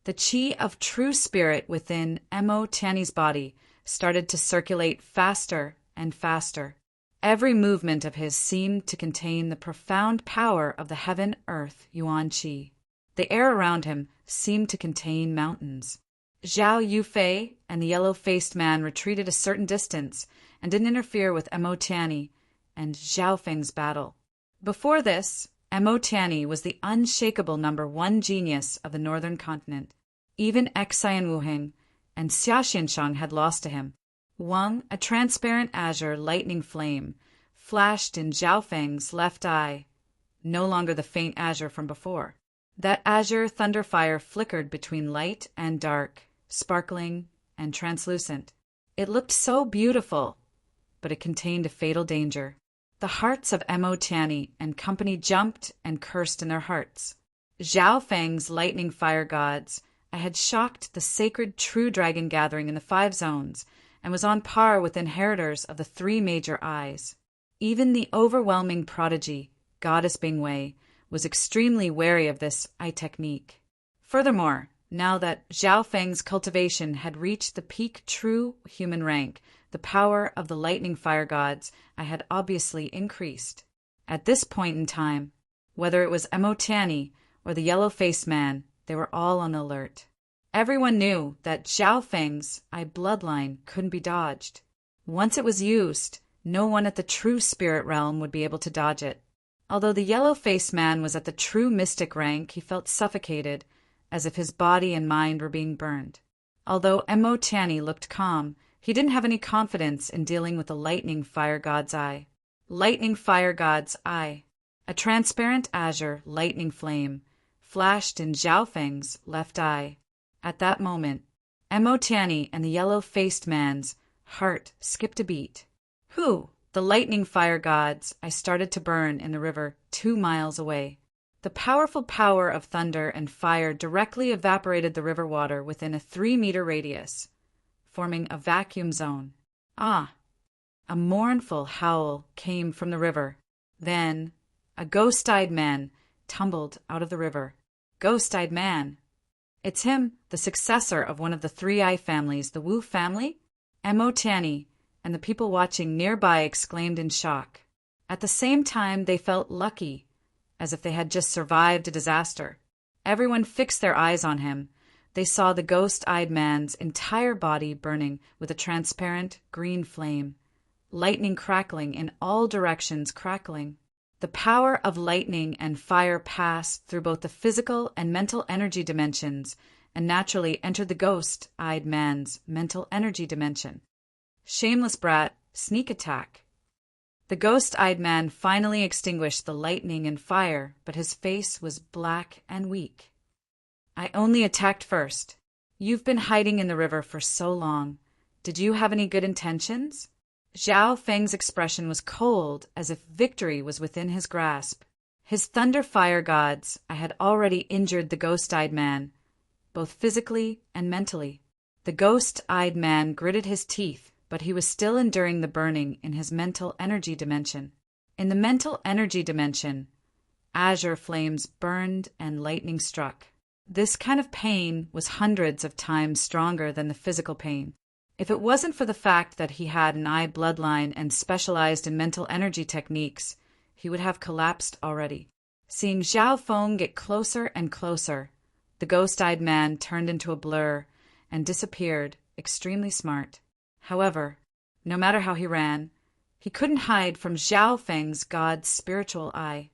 The chi of true spirit within Mo Tiany's body started to circulate faster and faster. Every movement of his seemed to contain the profound power of the heaven-earth Yuan Qi. The air around him seemed to contain mountains. Zhao Yufei and the yellow-faced man retreated a certain distance and didn't interfere with Mo Tiany and Zhao Feng's battle. Before this, Mo Tiany was the unshakable number 1 genius of the northern continent. Even Xian Wuheng and Xia Xianshang had lost to him. Wang, a transparent azure lightning flame, flashed in Zhao Feng's left eye, no longer the faint azure from before. That azure thunder fire flickered between light and dark, sparkling and translucent. It looked so beautiful, but it contained a fatal danger. The hearts of Mo Tiany and company jumped and cursed in their hearts. Zhao Feng's lightning fire gods had shocked the sacred true dragon gathering in the 5 zones and was on par with inheritors of the 3 major eyes. Even the overwhelming prodigy, Goddess Bingwei, was extremely wary of this eye technique. Furthermore, now that Zhao Feng's cultivation had reached the peak true human rank, the power of the lightning fire gods had obviously increased. At this point in time, whether it was Mo Tiany or the yellow-faced man, they were all on alert. Everyone knew that Zhao Feng's bloodline couldn't be dodged. Once it was used, no one at the true spirit realm would be able to dodge it. Although the yellow-faced man was at the true mystic rank, he felt suffocated, as if his body and mind were being burned. Although Emo-Tani looked calm, he didn't have any confidence in dealing with the lightning fire god's eye. Lightning fire god's eye. A transparent azure lightning flame flashed in Zhao Feng's left eye. At that moment, Emo-Tani and the yellow-faced man's heart skipped a beat. Who? The lightning fire gods I started to burn in the river 2 miles away. The powerful power of thunder and fire directly evaporated the river water within a 3-meter radius, forming a vacuum zone. Ah! A mournful howl came from the river. Then, a ghost-eyed man tumbled out of the river. Ghost-eyed man. It's him, the successor of one of the 3-eye families, the Wu family? Emo-Tani and the people watching nearby exclaimed in shock. At the same time, they felt lucky, as if they had just survived a disaster. Everyone fixed their eyes on him. They saw the ghost-eyed man's entire body burning with a transparent green flame, lightning crackling in all directions, crackling. The power of lightning and fire passed through both the physical and mental energy dimensions and naturally entered the ghost-eyed man's mental energy dimension. Shameless brat, sneak attack. The ghost-eyed man finally extinguished the lightning and fire, but his face was black and weak. I only attacked first. You've been hiding in the river for so long. Did you have any good intentions? Zhao Feng's expression was cold, as if victory was within his grasp. His thunder fire gods, I had already injured the ghost-eyed man, both physically and mentally. The ghost-eyed man gritted his teeth, but he was still enduring the burning in his mental energy dimension. In the mental energy dimension, azure flames burned and lightning struck. This kind of pain was hundreds of times stronger than the physical pain. If it wasn't for the fact that he had an eye bloodline and specialized in mental energy techniques, he would have collapsed already. Seeing Zhao Feng get closer and closer, the ghost-eyed man turned into a blur and disappeared, extremely smart. However, no matter how he ran, he couldn't hide from Zhao Feng's god's spiritual eye.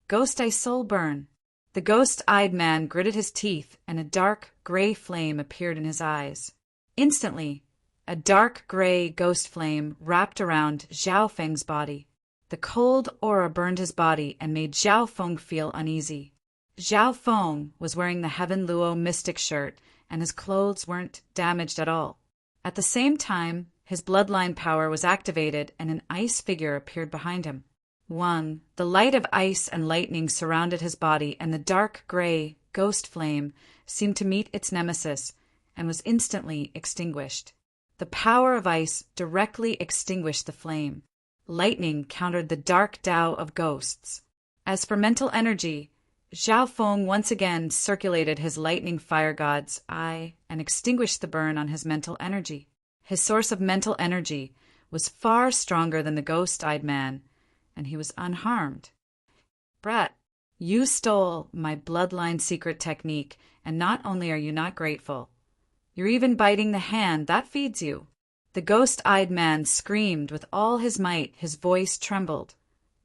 Ghost-eye soul burn. The ghost-eyed man gritted his teeth, and a dark gray flame appeared in his eyes. Instantly, a dark gray ghost flame wrapped around Zhao Feng's body. The cold aura burned his body and made Zhao Feng feel uneasy. Zhao Feng was wearing the Heaven Luo mystic shirt, and his clothes weren't damaged at all. At the same time, his bloodline power was activated and an ice figure appeared behind him. The light of ice and lightning surrounded his body, and the dark gray ghost flame seemed to meet its nemesis and was instantly extinguished. The power of ice directly extinguished the flame. Lightning countered the dark Tao of ghosts. As for mental energy, Zhao Feng once again circulated his lightning fire god's eye and extinguished the burn on his mental energy. His source of mental energy was far stronger than the ghost-eyed man, and he was unharmed. Brat, you stole my bloodline secret technique, and not only are you not grateful, you're even biting the hand that feeds you. The ghost-eyed man screamed with all his might. His voice trembled,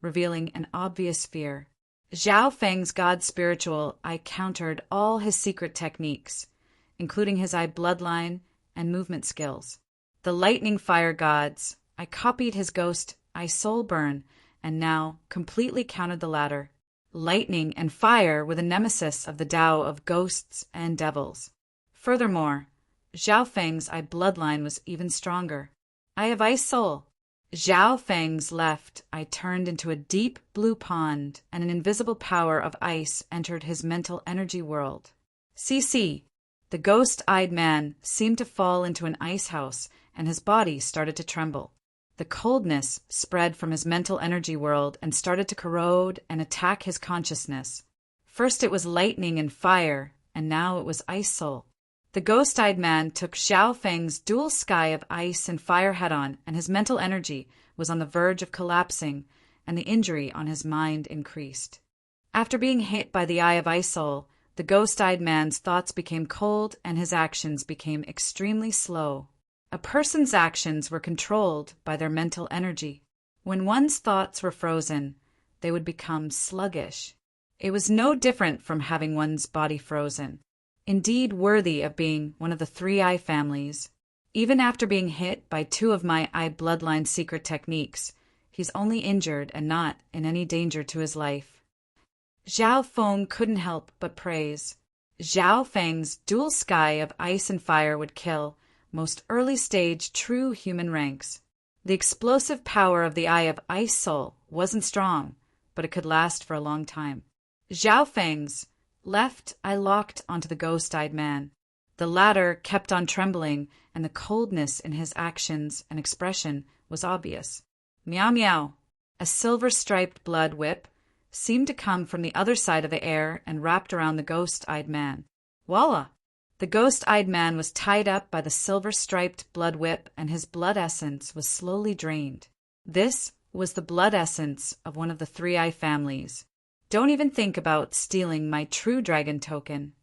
revealing an obvious fear. Zhao Feng's god spiritual eye countered all his secret techniques, including his eye bloodline and movement skills. The lightning fire gods, I copied his ghost eye soul burn, and now completely countered the latter. Lightning and fire were the nemesis of the Tao of ghosts and devils. Furthermore, Zhao Feng's eye bloodline was even stronger. Eye of ice soul. Zhao Feng's left eye turned into a deep blue pond, and an invisible power of ice entered his mental energy world. CC. The ghost-eyed man seemed to fall into an ice house, and his body started to tremble. The coldness spread from his mental energy world and started to corrode and attack his consciousness. First it was lightning and fire, and now it was ice soul. The ghost-eyed man took Zhao Feng's dual sky of ice and fire head-on, and his mental energy was on the verge of collapsing, and the injury on his mind increased. After being hit by the eye of ice soul, the ghost-eyed man's thoughts became cold and his actions became extremely slow. A person's actions were controlled by their mental energy. When one's thoughts were frozen, they would become sluggish. It was no different from having one's body frozen. Indeed worthy of being one of the 3 eye families. Even after being hit by 2 of my eye bloodline secret techniques, he's only injured and not in any danger to his life. Zhao Feng couldn't help but praise. Zhao Feng's dual sky of ice and fire would kill most early-stage true human ranks. The explosive power of the Eye of Ice Soul wasn't strong, but it could last for a long time. Zhao Feng's left eye locked onto the ghost-eyed man. The latter kept on trembling, and the coldness in his actions and expression was obvious. Meow meow. A silver-striped blood whip seemed to come from the other side of the air and wrapped around the ghost-eyed man. Voila! The ghost-eyed man was tied up by the silver-striped blood whip, and his blood essence was slowly drained. This was the blood essence of one of the 3-eye families. Don't even think about stealing my true dragon token.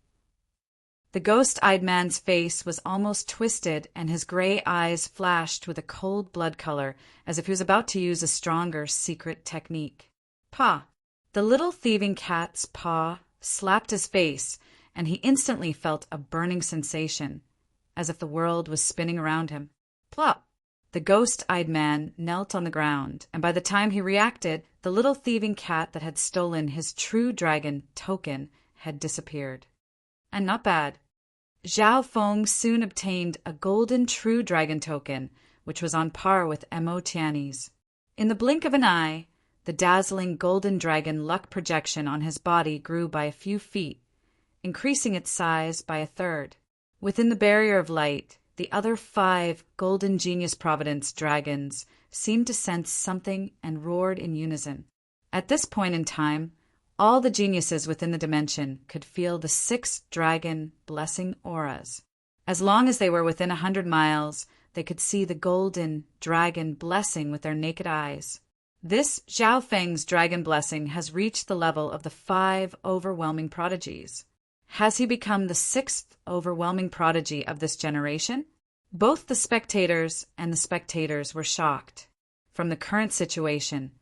The ghost-eyed man's face was almost twisted, and his gray eyes flashed with a cold blood color, as if he was about to use a stronger secret technique. Paw! The little thieving cat's paw slapped his face, and he instantly felt a burning sensation, as if the world was spinning around him. Plop! The ghost-eyed man knelt on the ground, and by the time he reacted, the little thieving cat that had stolen his true dragon token had disappeared. And not bad. Zhao Feng soon obtained a golden true dragon token, which was on par with Mo Tiany's. In the blink of an eye, the dazzling golden dragon luck projection on his body grew by a few feet, increasing its size by 1/3. Within the barrier of light, the other 5 golden genius providence dragons seemed to sense something and roared in unison. At this point in time, all the geniuses within the dimension could feel the 6 dragon blessing auras. As long as they were within 100 miles, they could see the golden dragon blessing with their naked eyes. This Zhao Feng's dragon blessing has reached the level of the 5 overwhelming prodigies. Has he become the 6th overwhelming prodigy of this generation? Both the spectators and the spectators were shocked. From the current situation,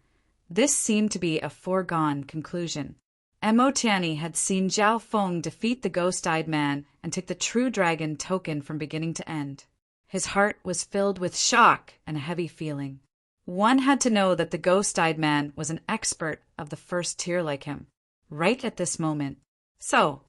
this seemed to be a foregone conclusion. Mo Tiany had seen Zhao Feng defeat the ghost-eyed man and take the true dragon token from beginning to end. His heart was filled with shock and a heavy feeling. One had to know that the ghost-eyed man was an expert of the first tier like him, right at this moment. So,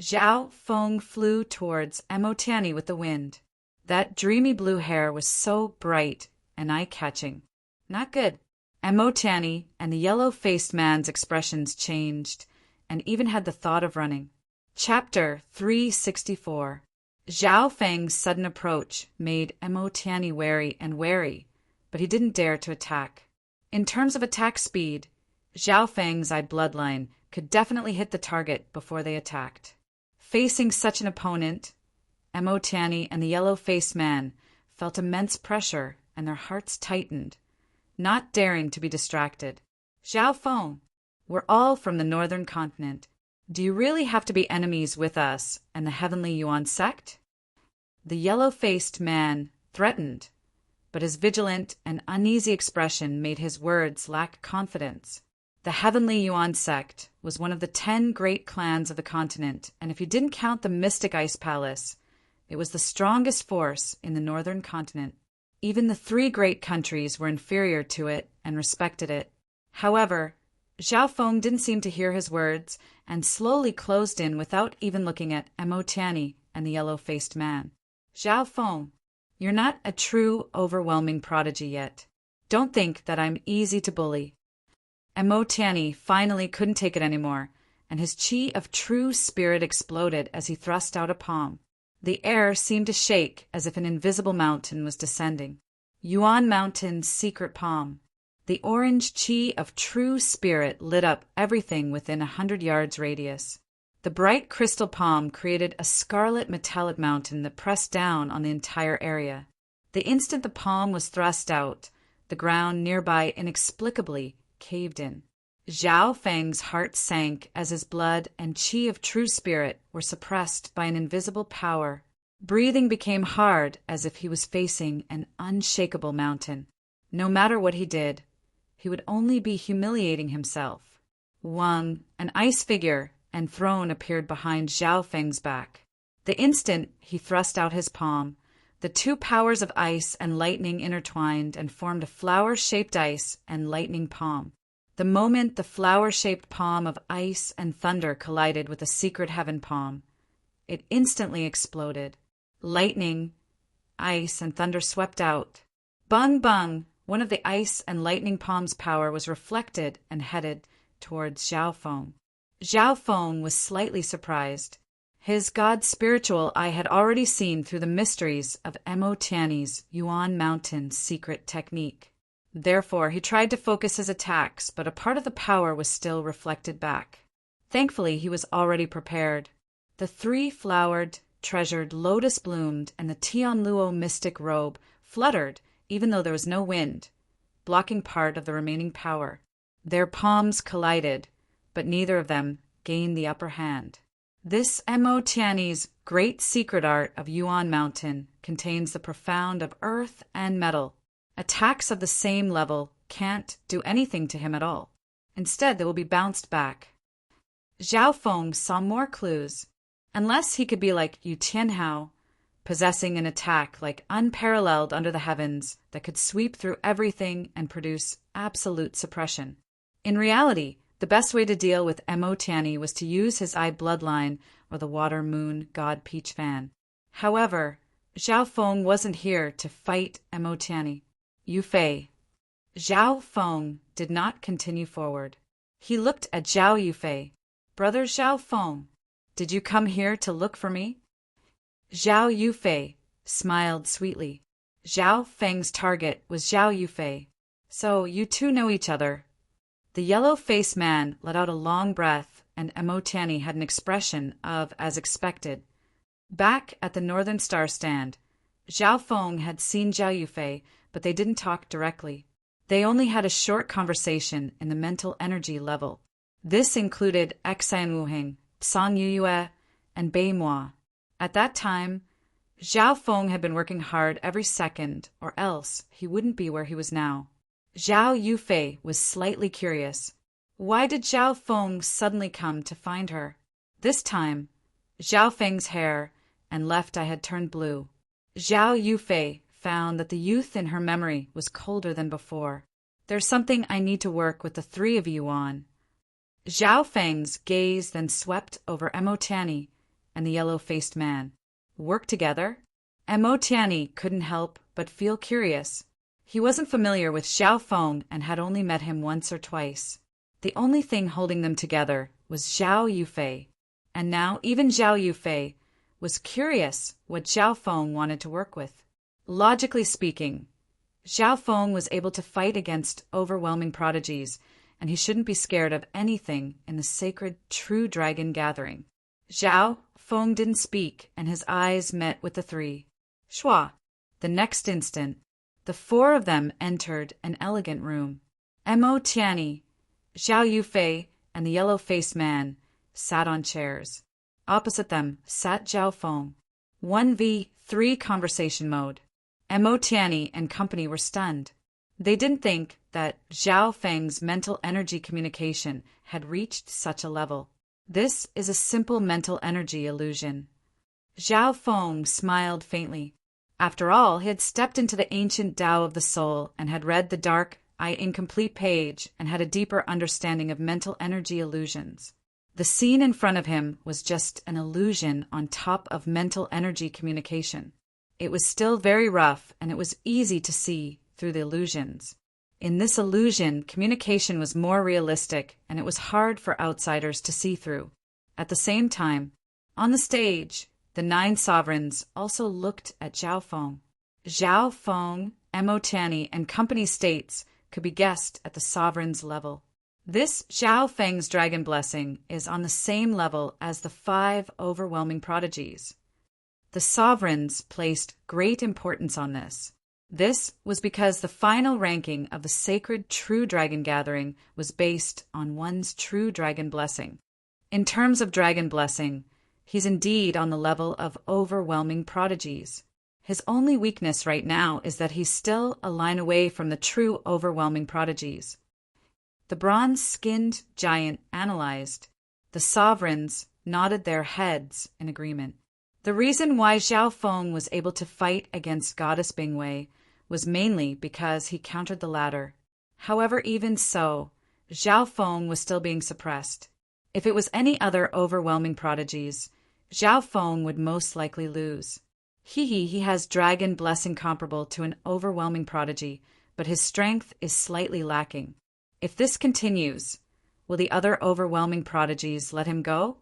Zhao Feng flew towards Mo Tiany with the wind. That dreamy blue hair was so bright and eye-catching. Not good. Mo Tiany and the yellow-faced man's expressions changed, and even had the thought of running. Chapter 364. Zhao Feng's sudden approach made Mo Tiany wary, but he didn't dare to attack. In terms of attack speed, Zhao Feng's eye bloodline could definitely hit the target before they attacked. Facing such an opponent, Mo Tiany and the yellow-faced man felt immense pressure, and their hearts tightened, not daring to be distracted. Zhao Feng, we're all from the northern continent. Do you really have to be enemies with us and the Heavenly Yuan sect? The yellow-faced man threatened, but his vigilant and uneasy expression made his words lack confidence. The Heavenly Yuan sect was one of the 10 great clans of the continent, and if you didn't count the Mystic Ice Palace, it was the strongest force in the northern continent. Even the 3 great countries were inferior to it and respected it. However, Zhao Feng didn't seem to hear his words and slowly closed in without even looking at Mo Tiany and the yellow-faced man. Zhao Feng, you're not a true overwhelming prodigy yet. Don't think that I'm easy to bully. Mo Tiany finally couldn't take it anymore, and his chi of true spirit exploded as he thrust out a palm. The air seemed to shake as if an invisible mountain was descending. Yuan Mountain's secret palm. The orange chi of true spirit lit up everything within 100 yards radius. The bright crystal palm created a scarlet metallic mountain that pressed down on the entire area. The instant the palm was thrust out, the ground nearby inexplicably caved in. Zhao Feng's heart sank as his blood and chi of true spirit were suppressed by an invisible power. Breathing became hard as if he was facing an unshakable mountain. No matter what he did, he would only be humiliating himself. Wang, an ice figure and throne, appeared behind Zhao Feng's back. The instant he thrust out his palm, the two powers of ice and lightning intertwined and formed a flower-shaped ice and lightning palm. The moment the flower-shaped palm of ice and thunder collided with the secret heaven palm, it instantly exploded. Lightning, ice, and thunder swept out. Bung bung! One of the ice and lightning palm's power was reflected and headed towards Zhao Feng. Zhao Feng was slightly surprised. His god's spiritual eye had already seen through the mysteries of Mo Tiany's Yuan Mountain secret technique. Therefore, he tried to focus his attacks, but a part of the power was still reflected back. Thankfully, he was already prepared. The three-flowered, treasured lotus bloomed, and the Tianluo mystic robe fluttered even though there was no wind, blocking part of the remaining power. Their palms collided, but neither of them gained the upper hand. This Mo Tiany's great secret art of Yuan Mountain contains the profound of earth and metal. Attacks of the same level can't do anything to him at all. Instead, they will be bounced back. Zhao Feng saw more clues. Unless he could be like Yu Tianhao, possessing an attack like unparalleled under the heavens that could sweep through everything and produce absolute suppression. In reality, the best way to deal with Mo Tiany was to use his eye bloodline or the water moon god Peach Fan. However, Zhao Feng wasn't here to fight Mo Tiany. Yu Fei. Zhao Feng did not continue forward. He looked at Zhao Yufei. Brother Zhao Feng, did you come here to look for me? Zhao Yufei smiled sweetly. Zhao Feng's target was Zhao Yufei. So you two know each other. The yellow-faced man let out a long breath, and Mo Tiany had an expression of as expected. Back at the Northern Star stand, Zhao Feng had seen Zhao Yufei, but they didn't talk directly. They only had a short conversation in the mental energy level. This included Xan Wuheng, Sang Yuyue, and Bei Moi. At that time, Zhao Feng had been working hard every second, or else he wouldn't be where he was now. Zhao Yufei was slightly curious. Why did Zhao Feng suddenly come to find her? This time, Zhao Feng's hair and left eye had turned blue. Zhao Yufei found that the youth in her memory was colder than before. There's something I need to work with the three of you on. Zhao Feng's gaze then swept over Mo Tiany and the yellow-faced man. Work together? Mo Tiany couldn't help but feel curious. He wasn't familiar with Zhao Feng and had only met him once or twice. The only thing holding them together was Zhao Yufei, and now even Zhao Yufei was curious what Zhao Feng wanted to work with. Logically speaking, Zhao Feng was able to fight against overwhelming prodigies, and he shouldn't be scared of anything in the sacred True Dragon gathering. Zhao Feng didn't speak, and his eyes met with the three. Shua. The next instant, the four of them entered an elegant room. Mo Tiany, Zhao Yufei, and the yellow-faced man sat on chairs. Opposite them sat Zhao Feng. 1v3 conversation mode. Mo Tiany and company were stunned. They didn't think that Zhao Feng's mental energy communication had reached such a level. This is a simple mental energy illusion. Zhao Feng smiled faintly. After all, he had stepped into the ancient Tao of the soul and had read the dark, incomplete page and had a deeper understanding of mental energy illusions. The scene in front of him was just an illusion on top of mental energy communication. It was still very rough, and it was easy to see through the illusions. In this illusion, communication was more realistic, and it was hard for outsiders to see through. At the same time, on the stage, the 9 sovereigns also looked at Zhao Feng. Zhao Feng, Mo Tiany, and company states could be guessed at the sovereign's level. This Zhao Feng's dragon blessing is on the same level as the 5 overwhelming prodigies. The sovereigns placed great importance on this. This was because the final ranking of the sacred True Dragon gathering was based on one's True Dragon blessing. In terms of dragon blessing, He's indeed on the level of overwhelming prodigies. His only weakness right now is that he's still a line away from the true overwhelming prodigies. The bronze-skinned giant analyzed. The sovereigns nodded their heads in agreement. The reason why Zhao Feng was able to fight against Goddess Bingwei was mainly because he countered the latter. However, even so, Zhao Feng was still being suppressed. If it was any other overwhelming prodigies, Zhao Feng would most likely lose. He has dragon blessing comparable to an overwhelming prodigy, but his strength is slightly lacking. If this continues, will the other overwhelming prodigies let him go?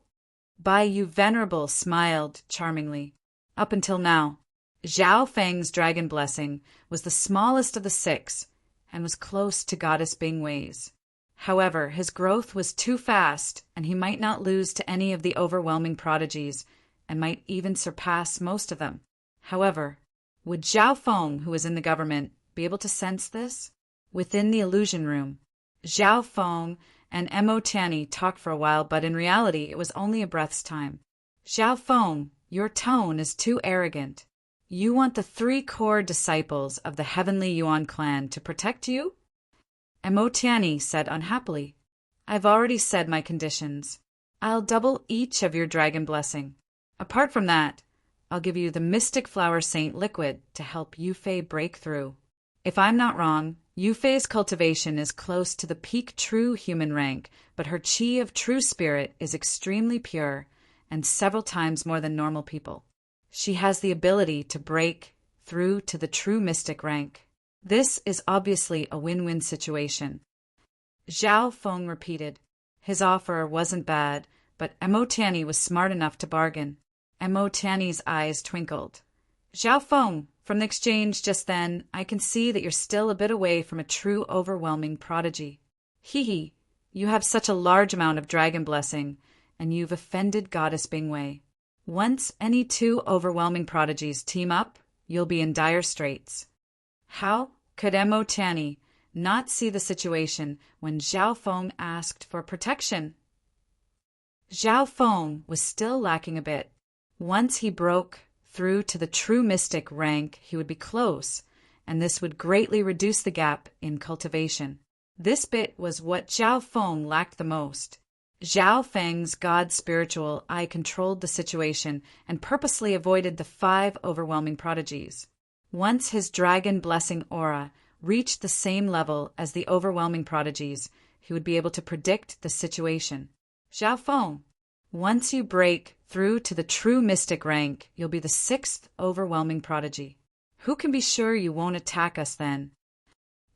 Bai Yu Venerable smiled charmingly. Up until now, Zhao Feng's dragon blessing was the smallest of the 6 and was close to Goddess Bingwei's. However, his growth was too fast, and he might not lose to any of the overwhelming prodigies, and might even surpass most of them. However, would Zhao Feng, who was in the government, be able to sense this? Within the illusion room, Zhao Feng and Mo Tianyi talked for a while, but in reality it was only a breath's time. Zhao Feng, your tone is too arrogant. You want the 3 core disciples of the Heavenly Yuan clan to protect you? Mo Tianyi said unhappily. I've already said my conditions. I'll double each of your dragon blessing. Apart from that, I'll give you the Mystic Flower Saint liquid to help Yufei break through. If I'm not wrong, Yufei's cultivation is close to the peak true human rank, but her chi of true spirit is extremely pure and several times more than normal people. She has the ability to break through to the true mystic rank. This is obviously a win-win situation. Zhao Feng repeated. His offer wasn't bad, but Mo Tianyi was smart enough to bargain. Mo Tianyi's eyes twinkled. Zhao Feng, from the exchange just then, I can see that you're still a bit away from a true overwhelming prodigy. You have such a large amount of dragon blessing, and you've offended Goddess Bingwei. Once any 2 overwhelming prodigies team up, you'll be in dire straits. How could Mo Tianyi not see the situation when Zhao Feng asked for protection? Zhao Feng was still lacking a bit. Once he broke through to the true mystic rank, he would be close, and this would greatly reduce the gap in cultivation. This bit was what Zhao Feng lacked the most. Zhao Feng's God spiritual eye controlled the situation and purposely avoided the 5 overwhelming prodigies. Once his dragon blessing aura reached the same level as the overwhelming prodigies, he would be able to predict the situation. Zhao Feng, once you break through to the true mystic rank, you'll be the 6th overwhelming prodigy. Who can be sure you won't attack us then?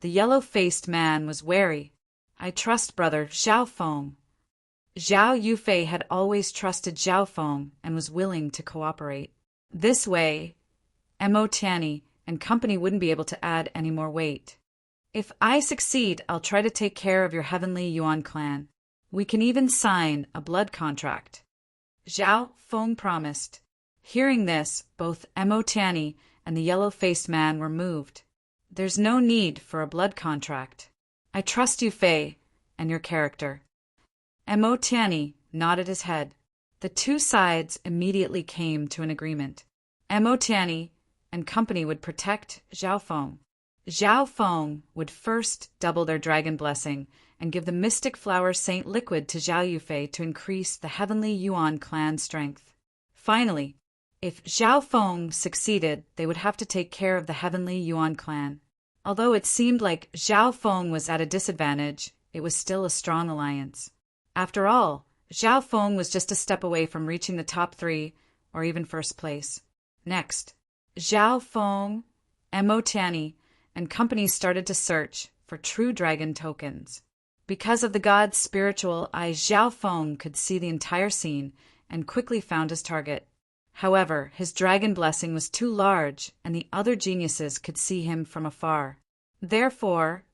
The yellow-faced man was wary. I trust brother Zhao Feng. Zhao Yufei had always trusted Zhao Feng and was willing to cooperate. This way, Mo Tianyi and company wouldn't be able to add any more weight. If I succeed, I'll try to take care of your Heavenly Yuan clan. We can even sign a blood contract. Zhao Feng promised. Hearing this, both Mo Tianyi and the yellow-faced man were moved. There's no need for a blood contract. I trust you, Fei, and your character. Mo Tianyi nodded his head. The 2 sides immediately came to an agreement. Mo Tianyi and company would protect Zhao Feng. Zhao Feng would first double their dragon blessing and give the Mystic Flower Saint liquid to Zhao Yufei to increase the Heavenly Yuan clan strength. Finally, if Zhao Feng succeeded, they would have to take care of the Heavenly Yuan clan. Although it seemed like Zhao Feng was at a disadvantage, it was still a strong alliance. After all, Zhao Feng was just a step away from reaching the top 3 or even first place. Next, Zhao Feng, Mo Tianyi, and company started to search for true dragon tokens. Because of the god's spiritual eye, Zhao Feng could see the entire scene and quickly found his target. However, his dragon blessing was too large, and the other geniuses could see him from afar. Therefore,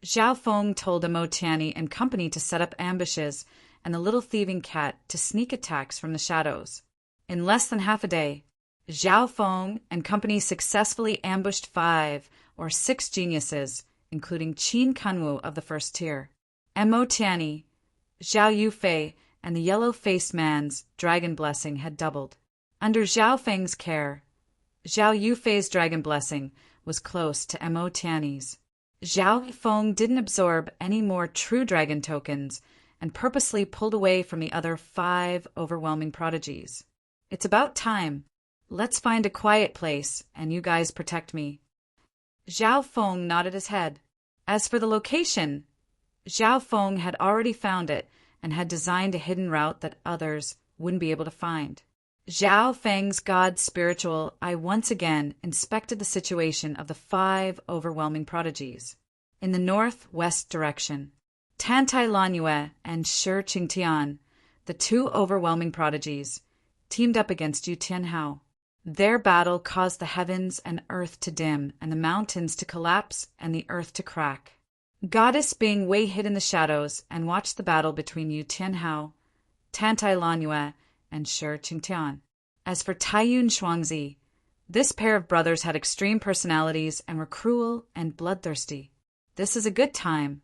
Zhao Feng told Mo Tianyi and company to set up ambushes and the little thieving cat to sneak attacks from the shadows. In less than half a day, Zhao Feng and company successfully ambushed 5 or 6 geniuses, including Qin Kanwu of the first tier. Mo Tianyi, Zhao Yufei, and the yellow-faced man's dragon blessing had doubled. Under Zhao Feng's care, Zhao Yufei's dragon blessing was close to Mo Tiany's. Zhao Feng didn't absorb any more true dragon tokens and purposely pulled away from the other 5 overwhelming prodigies. It's about time. Let's find a quiet place, and you guys protect me. Zhao Feng nodded his head. As for the location, Zhao Feng had already found it and had designed a hidden route that others wouldn't be able to find. Zhao Feng's god spiritual eye once again inspected the situation of the 5 overwhelming prodigies. In the northwest direction, Tantai Lanyue and Shi Qingtian, the 2 overwhelming prodigies, teamed up against Yu Tianhao. Their battle caused the heavens and earth to dim and the mountains to collapse and the earth to crack. Goddess Bing way hid in the shadows and watched the battle between Yu Tianhao, Tantai Lanyue, and Shi Qingtian. As for Taiyun Shuangzi, this pair of brothers had extreme personalities and were cruel and bloodthirsty. This is a good time.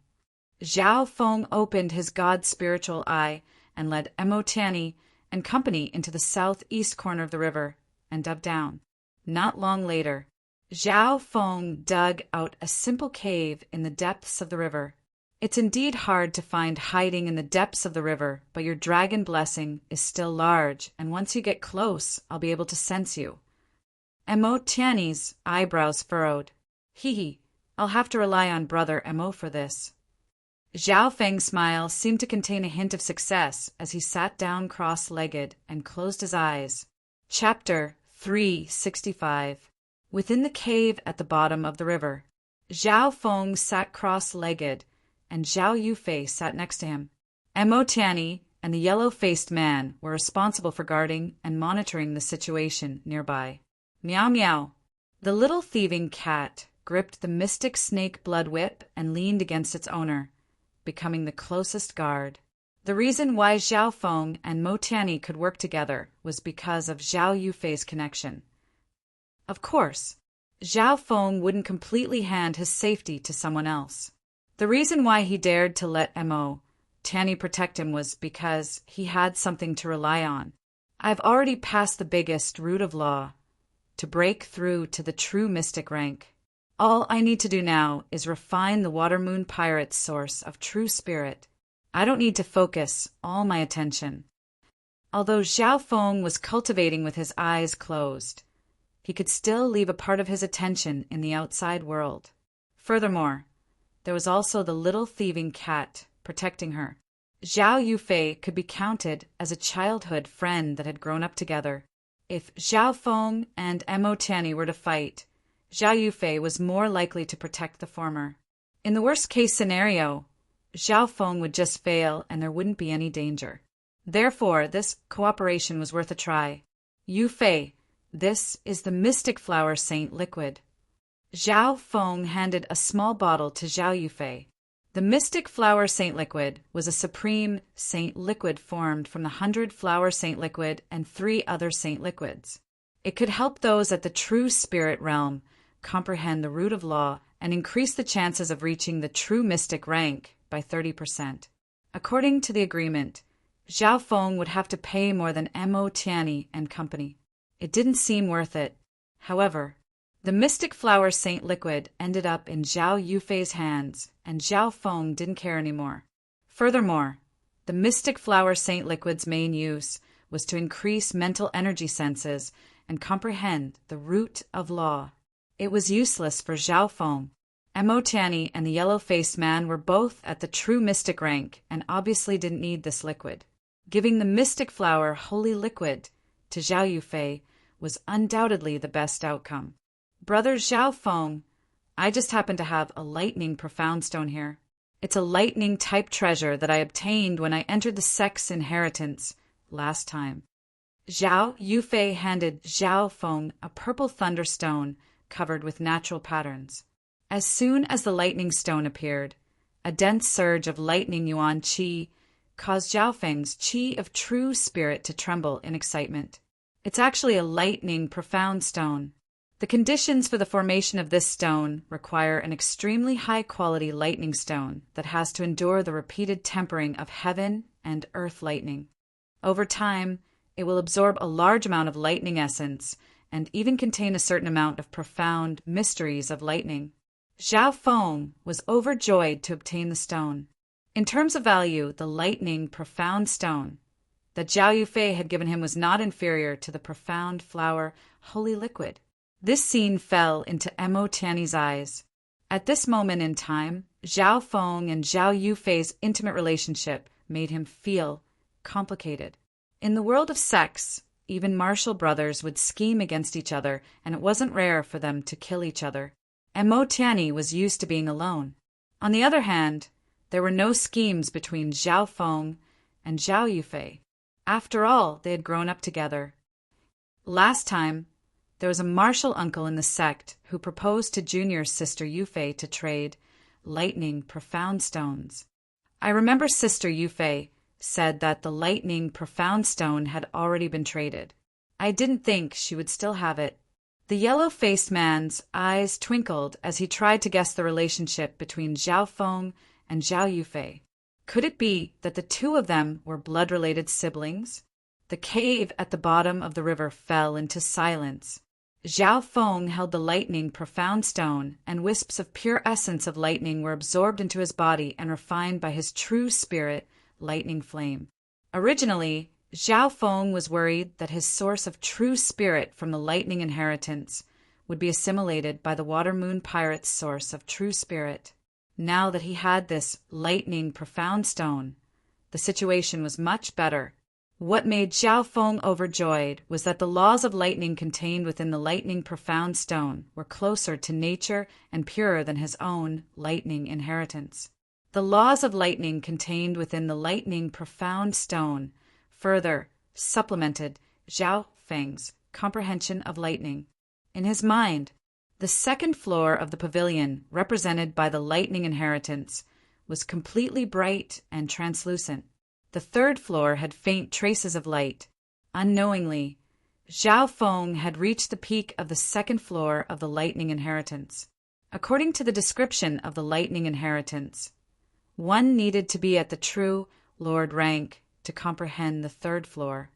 Zhao Feng opened his god spiritual eye and led Mo Tiany and company into the southeast corner of the river and dug down. Not long later, Zhao Feng dug out a simple cave in the depths of the river. It's indeed hard to find hiding in the depths of the river, but your dragon blessing is still large, and once you get close, I'll be able to sense you. Mo Tiany's eyebrows furrowed. Hee, I'll have to rely on brother Mo for this. Zhao Feng's smile seemed to contain a hint of success as he sat down cross-legged and closed his eyes. Chapter 365. Within the cave at the bottom of the river, Zhao Feng sat cross-legged, and Zhao Yufei sat next to him. Mo Tiany and the yellow-faced man were responsible for guarding and monitoring the situation nearby. Meow meow. The little thieving cat gripped the mystic snake blood whip and leaned against its owner, becoming the closest guard. The reason why Zhao Feng and Mo Tiany could work together was because of Zhao Yufei's connection. Of course, Zhao Feng wouldn't completely hand his safety to someone else. The reason why he dared to let Mo Tiany protect him was because he had something to rely on. I've already passed the biggest root of law to break through to the true mystic rank. All I need to do now is refine the Water Moon Pirate's source of true spirit. I don't need to focus all my attention. Although Zhao Feng was cultivating with his eyes closed, he could still leave a part of his attention in the outside world. Furthermore, there was also the little thieving cat protecting her. Zhao Yufei could be counted as a childhood friend that had grown up together. If Zhao Feng and Mo Tiany were to fight, Zhao Yufei was more likely to protect the former. In the worst-case scenario, Zhao Feng would just fail and there wouldn't be any danger. Therefore, this cooperation was worth a try. Yufei, this is the Mystic Flower Saint liquid. Zhao Feng handed a small bottle to Zhao Yufei. The Mystic Flower Saint liquid was a supreme saint liquid formed from the 100 Flower Saint liquid and 3 other saint liquids. It could help those at the true spirit realm comprehend the root of law and increase the chances of reaching the true mystic rank by 30%. According to the agreement, Zhao Feng would have to pay more than Mo Tiany and company. It didn't seem worth it. However, the Mystic Flower Saint liquid ended up in Zhao Yufei's hands, and Zhao Feng didn't care anymore. Furthermore, the Mystic Flower Saint liquid's main use was to increase mental energy senses and comprehend the root of law. It was useless for Zhao Feng. Mo Tiany and the yellow-faced man were both at the true mystic rank and obviously didn't need this liquid. Giving the Mystic Flower Holy Liquid to Zhao Yufei was undoubtedly the best outcome. Brother Zhao Feng, I just happen to have a lightning profound stone here. It's a lightning-type treasure that I obtained when I entered the sex inheritance last time. Zhao Yufei handed Zhao Feng a purple thunderstone covered with natural patterns. As soon as the lightning stone appeared, a dense surge of lightning yuan qi caused Zhao Feng's qi of true spirit to tremble in excitement. It's actually a lightning profound stone. The conditions for the formation of this stone require an extremely high-quality lightning stone that has to endure the repeated tempering of heaven and earth lightning. Over time, it will absorb a large amount of lightning essence and even contain a certain amount of profound mysteries of lightning. Zhao Feng was overjoyed to obtain the stone. In terms of value, the lightning profound stone that Zhao Yufei had given him was not inferior to the profound flower holy liquid. This scene fell into Mo Tiany's eyes. At this moment in time, Zhao Feng and Zhao Yufei's intimate relationship made him feel complicated. In the world of sex, even martial brothers would scheme against each other, and it wasn't rare for them to kill each other. Mo Tiany was used to being alone. On the other hand, there were no schemes between Zhao Feng and Zhao Yufei. After all, they had grown up together. Last time, there was a martial uncle in the sect who proposed to Junior's sister Yufei to trade lightning profound stones. I remember Sister Yufei said that the lightning profound stone had already been traded. I didn't think she would still have it. The yellow-faced man's eyes twinkled as he tried to guess the relationship between Zhao Feng and Zhao Yufei. Could it be that the two of them were blood-related siblings? The cave at the bottom of the river fell into silence. Zhao Feng held the lightning profound stone, and wisps of pure essence of lightning were absorbed into his body and refined by his true spirit, lightning flame. Originally, Zhao Feng was worried that his source of true spirit from the lightning inheritance would be assimilated by the Water Moon Pirate's source of true spirit. Now that he had this lightning profound stone, the situation was much better. What made Zhao Feng overjoyed was that the laws of lightning contained within the lightning profound stone were closer to nature and purer than his own lightning inheritance. The laws of lightning contained within the lightning profound stone further supplemented Zhao Feng's comprehension of lightning. In his mind, the second floor of the pavilion, represented by the lightning inheritance, was completely bright and translucent. The third floor had faint traces of light. Unknowingly, Zhao Feng had reached the peak of the second floor of the lightning inheritance. According to the description of the lightning inheritance, one needed to be at the true Lord rank to comprehend the third floor.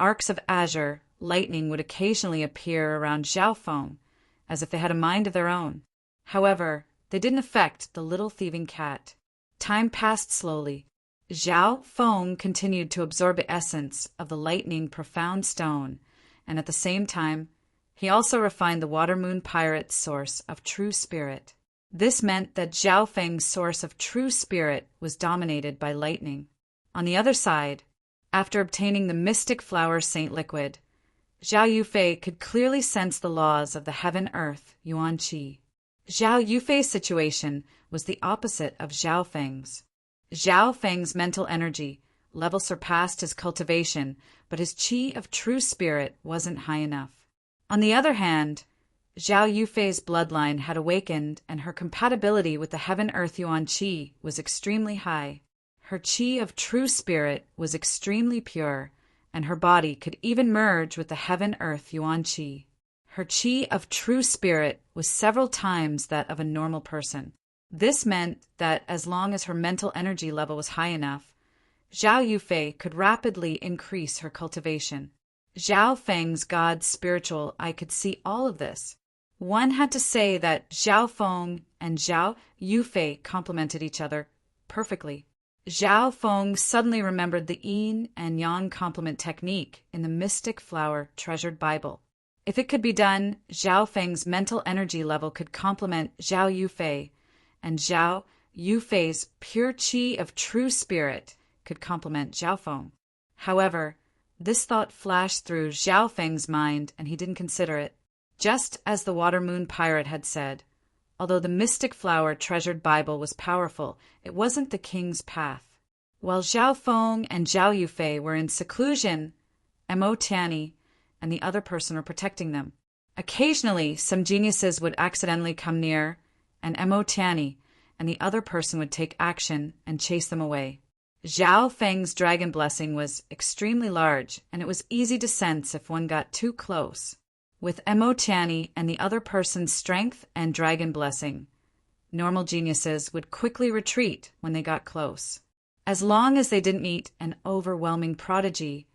Arcs of azure lightning would occasionally appear around Zhao Feng, as if they had a mind of their own. However, they didn't affect the little thieving cat. Time passed slowly. Zhao Feng continued to absorb the essence of the lightning profound stone, and at the same time, he also refined the Water Moon Pirate's source of true spirit. This meant that Zhao Feng's source of true spirit was dominated by lightning. On the other side, after obtaining the mystic flower saint liquid, Zhao Yufei could clearly sense the laws of the heaven-earth yuan qi. Zhao Yufei's situation was the opposite of Zhao Feng's. Zhao Feng's mental energy level surpassed his cultivation, but his qi of true spirit wasn't high enough. On the other hand, Zhao Yufei's bloodline had awakened, and her compatibility with the heaven-earth yuan qi was extremely high. Her qi of true spirit was extremely pure, and her body could even merge with the heaven-earth yuan qi. Her qi of true spirit was several times that of a normal person. This meant that as long as her mental energy level was high enough, Zhao Yufei could rapidly increase her cultivation. Zhao Feng's God's spiritual eye could see all of this. One had to say that Zhao Feng and Zhao Yufei complemented each other perfectly. Zhao Feng suddenly remembered the yin and yang complement technique in the Mystic Flower Treasured Bible. If it could be done, Zhao Feng's mental energy level could complement Zhao Yufei, and Zhao Yufei's pure qi of true spirit could complement Zhao Feng. However, this thought flashed through Zhao Feng's mind, and he didn't consider it. Just as the Water Moon Pirate had said, although the Mystic Flower Treasured Bible was powerful, it wasn't the king's path. While Zhao Feng and Zhao Yufei were in seclusion, Mo Tiany and the other person were protecting them. Occasionally, some geniuses would accidentally come near, and Mo Tiany and the other person would take action and chase them away. Zhao Feng's dragon blessing was extremely large, and it was easy to sense if one got too close. With Mo Tiany and the other person's strength and dragon blessing, normal geniuses would quickly retreat when they got close. As long as they didn't meet an overwhelming prodigy,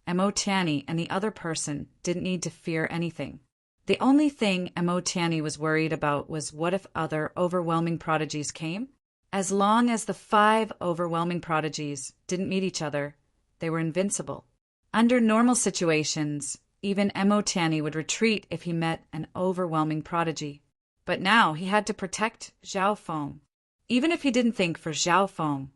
Emotiani and the other person didn't need to fear anything. The only thing Emotiani was worried about was what if other overwhelming prodigies came? As long as the 5 overwhelming prodigies didn't meet each other, they were invincible. Under normal situations, even Emotiani would retreat if he met an overwhelming prodigy. But now he had to protect Zhao Feng. Even if he didn't think for Zhao Feng,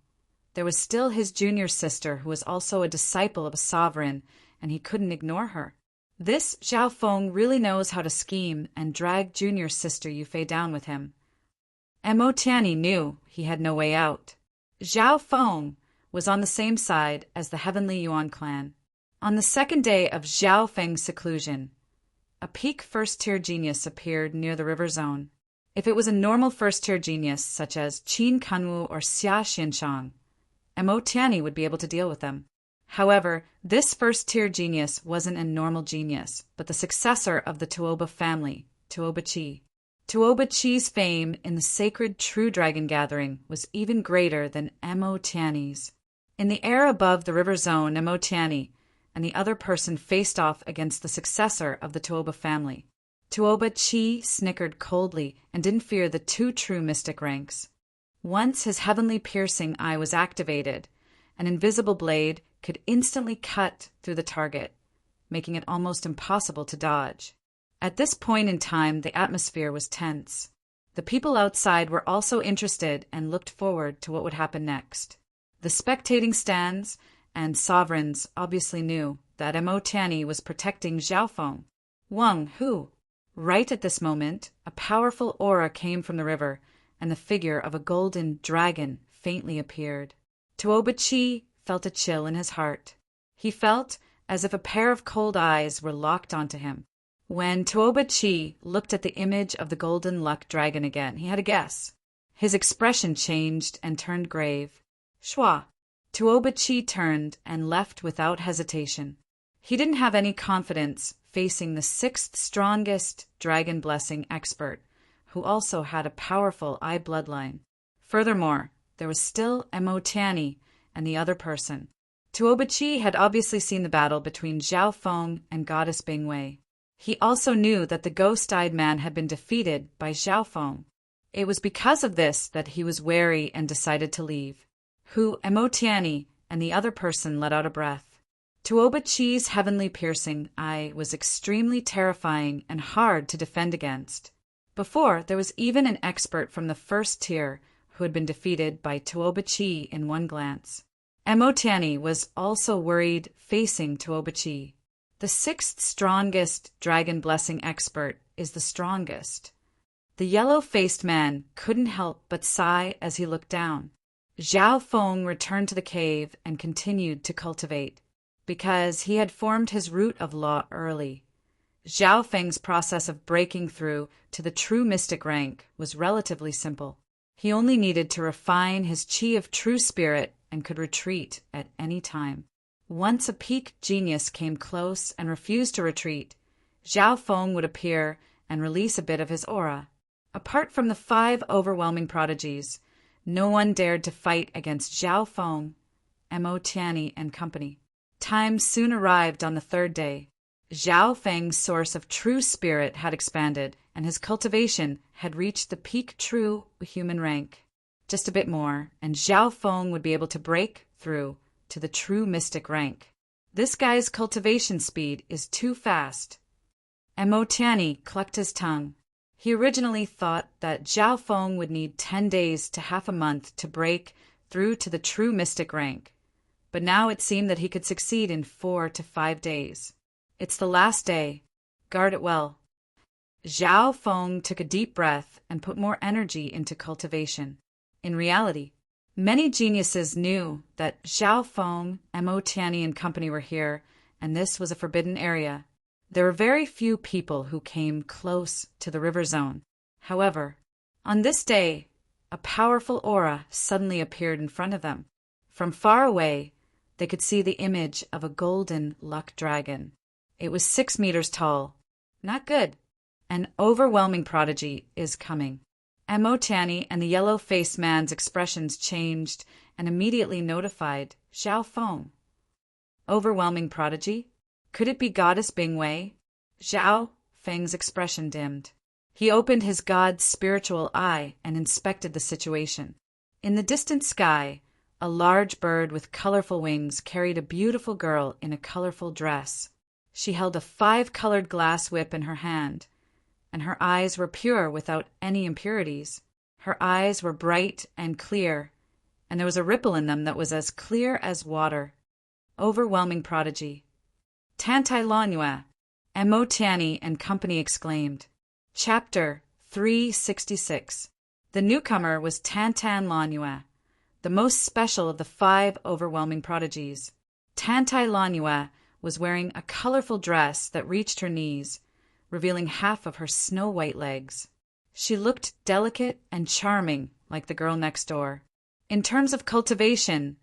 there was still his junior sister who was also a disciple of a sovereign, and he couldn't ignore her. This Zhao Feng really knows how to scheme and drag junior sister Yufei down with him. Emotiani knew he had no way out. Zhao Feng was on the same side as the Heavenly Yuan clan. On the second day of Zhao Feng's seclusion, a peak first-tier genius appeared near the river zone. If it was a normal first-tier genius such as Qin Kanwu or Xia Xianshang, Emotiani would be able to deal with them. However, this first-tier genius wasn't a normal genius, but the successor of the Tuoba family, Tuoba Qi. Tuoba Qi's fame in the sacred True Dragon Gathering was even greater than Emotiani's. In the air above the river zone, Emotiani and the other person faced off against the successor of the Tuoba family. Tuoba Qi snickered coldly and didn't fear the 2 true mystic ranks. Once his heavenly piercing eye was activated, an invisible blade could instantly cut through the target, making it almost impossible to dodge. At this point in time, the atmosphere was tense. The people outside were also interested and looked forward to what would happen next. The spectating stands and sovereigns obviously knew that Emotiani was protecting Zhao Feng. Wang Hu. Right at this moment, a powerful aura came from the river, and the figure of a golden dragon faintly appeared. Tuoba Qi felt a chill in his heart. He felt as if a pair of cold eyes were locked onto him. When Tuoba Qi looked at the image of the golden luck dragon again, he had a guess. His expression changed and turned grave. Shua. Tuoba Qi turned and left without hesitation. He didn't have any confidence facing the 6th strongest dragon blessing expert, who also had a powerful eye bloodline. Furthermore, there was still Emotiani and the other person. Tuoba Qi had obviously seen the battle between Zhao Feng and Goddess Bingwei. He also knew that the ghost-eyed man had been defeated by Zhao Feng. It was because of this that he was wary and decided to leave. Emotiani and the other person let out a breath. Tuoba Qi's heavenly piercing eye was extremely terrifying and hard to defend against. Before, there was even an expert from the first tier who had been defeated by Tuoba Qi in one glance. Emotiani was also worried facing Tuoba Qi. The 6th strongest dragon blessing expert is the strongest. The yellow-faced man couldn't help but sigh as he looked down. Zhao Feng returned to the cave and continued to cultivate, because he had formed his root of law early. Zhao Feng's process of breaking through to the true mystic rank was relatively simple. He only needed to refine his qi of true spirit and could retreat at any time. Once a peak genius came close and refused to retreat, Zhao Feng would appear and release a bit of his aura. Apart from the 5 overwhelming prodigies, no one dared to fight against Zhao Feng, Emotiani, and company. Time soon arrived on the 3rd day. Zhao Feng's source of true spirit had expanded, and his cultivation had reached the peak true human rank. Just a bit more, and Zhao Feng would be able to break through to the true mystic rank. This guy's cultivation speed is too fast. Emotiani clucked his tongue. He originally thought that Zhao Feng would need 10 days to half a month to break through to the true mystic rank, but now it seemed that he could succeed in 4 to 5 days. It's the last day. Guard it well. Zhao Feng took a deep breath and put more energy into cultivation. In reality, many geniuses knew that Zhao Feng, Emotiani, and company were here, and this was a forbidden area. There were very few people who came close to the river zone. However, on this day, a powerful aura suddenly appeared in front of them. From far away, they could see the image of a golden luck dragon. It was 6 meters tall. Not good. An overwhelming prodigy is coming. Emotani and the yellow-faced man's expressions changed and immediately notified Zhao Feng. Overwhelming prodigy? Could it be Goddess Bingwei? Zhao Feng's expression dimmed. He opened his god's spiritual eye and inspected the situation. In the distant sky, a large bird with colorful wings carried a beautiful girl in a colorful dress. She held a 5-colored glass whip in her hand, and her eyes were pure without any impurities. Her eyes were bright and clear, and there was a ripple in them that was as clear as water. Overwhelming prodigy. Tantai Lanue, Emotani and company exclaimed. Chapter 366. The newcomer was Tantan Lanue, the most special of the 5 overwhelming prodigies. Tantai Lanue was wearing a colorful dress that reached her knees, revealing half of her snow-white legs. She looked delicate and charming like the girl next door. In terms of cultivation,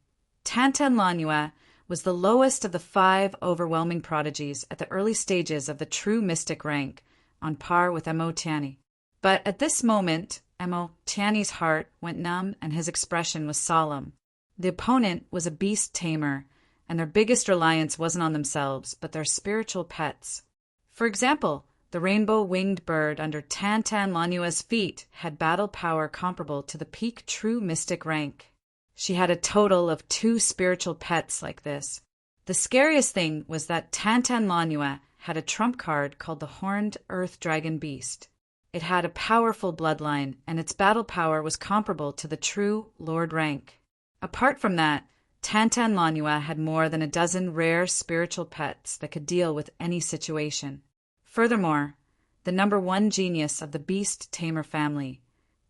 Tantan Lanue was the lowest of the 5 overwhelming prodigies at the early stages of the true mystic rank, on par with Emotani. But at this moment, Emotani's heart went numb and his expression was solemn. The opponent was a beast tamer, and their biggest reliance wasn't on themselves, but their spiritual pets. For example, the rainbow-winged bird under Tantan Lanue's feet had battle power comparable to the peak true mystic rank. She had a total of 2 spiritual pets like this. The scariest thing was that Tantan Lanue had a trump card called the Horned Earth Dragon Beast. It had a powerful bloodline, and its battle power was comparable to the true Lord rank. Apart from that, Tantan Lanue had more than a dozen rare spiritual pets that could deal with any situation. Furthermore, the number 1 genius of the beast tamer family,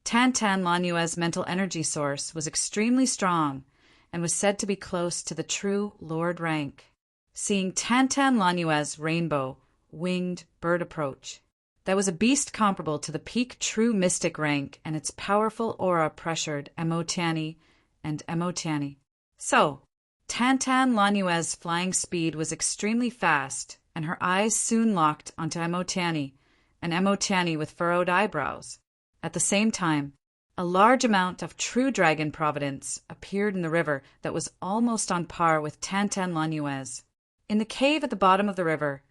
Tantan Lanue's mental energy source was extremely strong and was said to be close to the true Lord rank. Seeing Tantan Lanue's rainbow-winged bird approach, that was a beast comparable to the peak true mystic rank, and its powerful aura pressured Emotani and Emotani. So, Tantan Lanue's flying speed was extremely fast, and her eyes soon locked onto Emotani, and Emotani with furrowed eyebrows. At the same time, a large amount of true dragon providence appeared in the river that was almost on par with Tantan Lanue's. In the cave at the bottom of the river,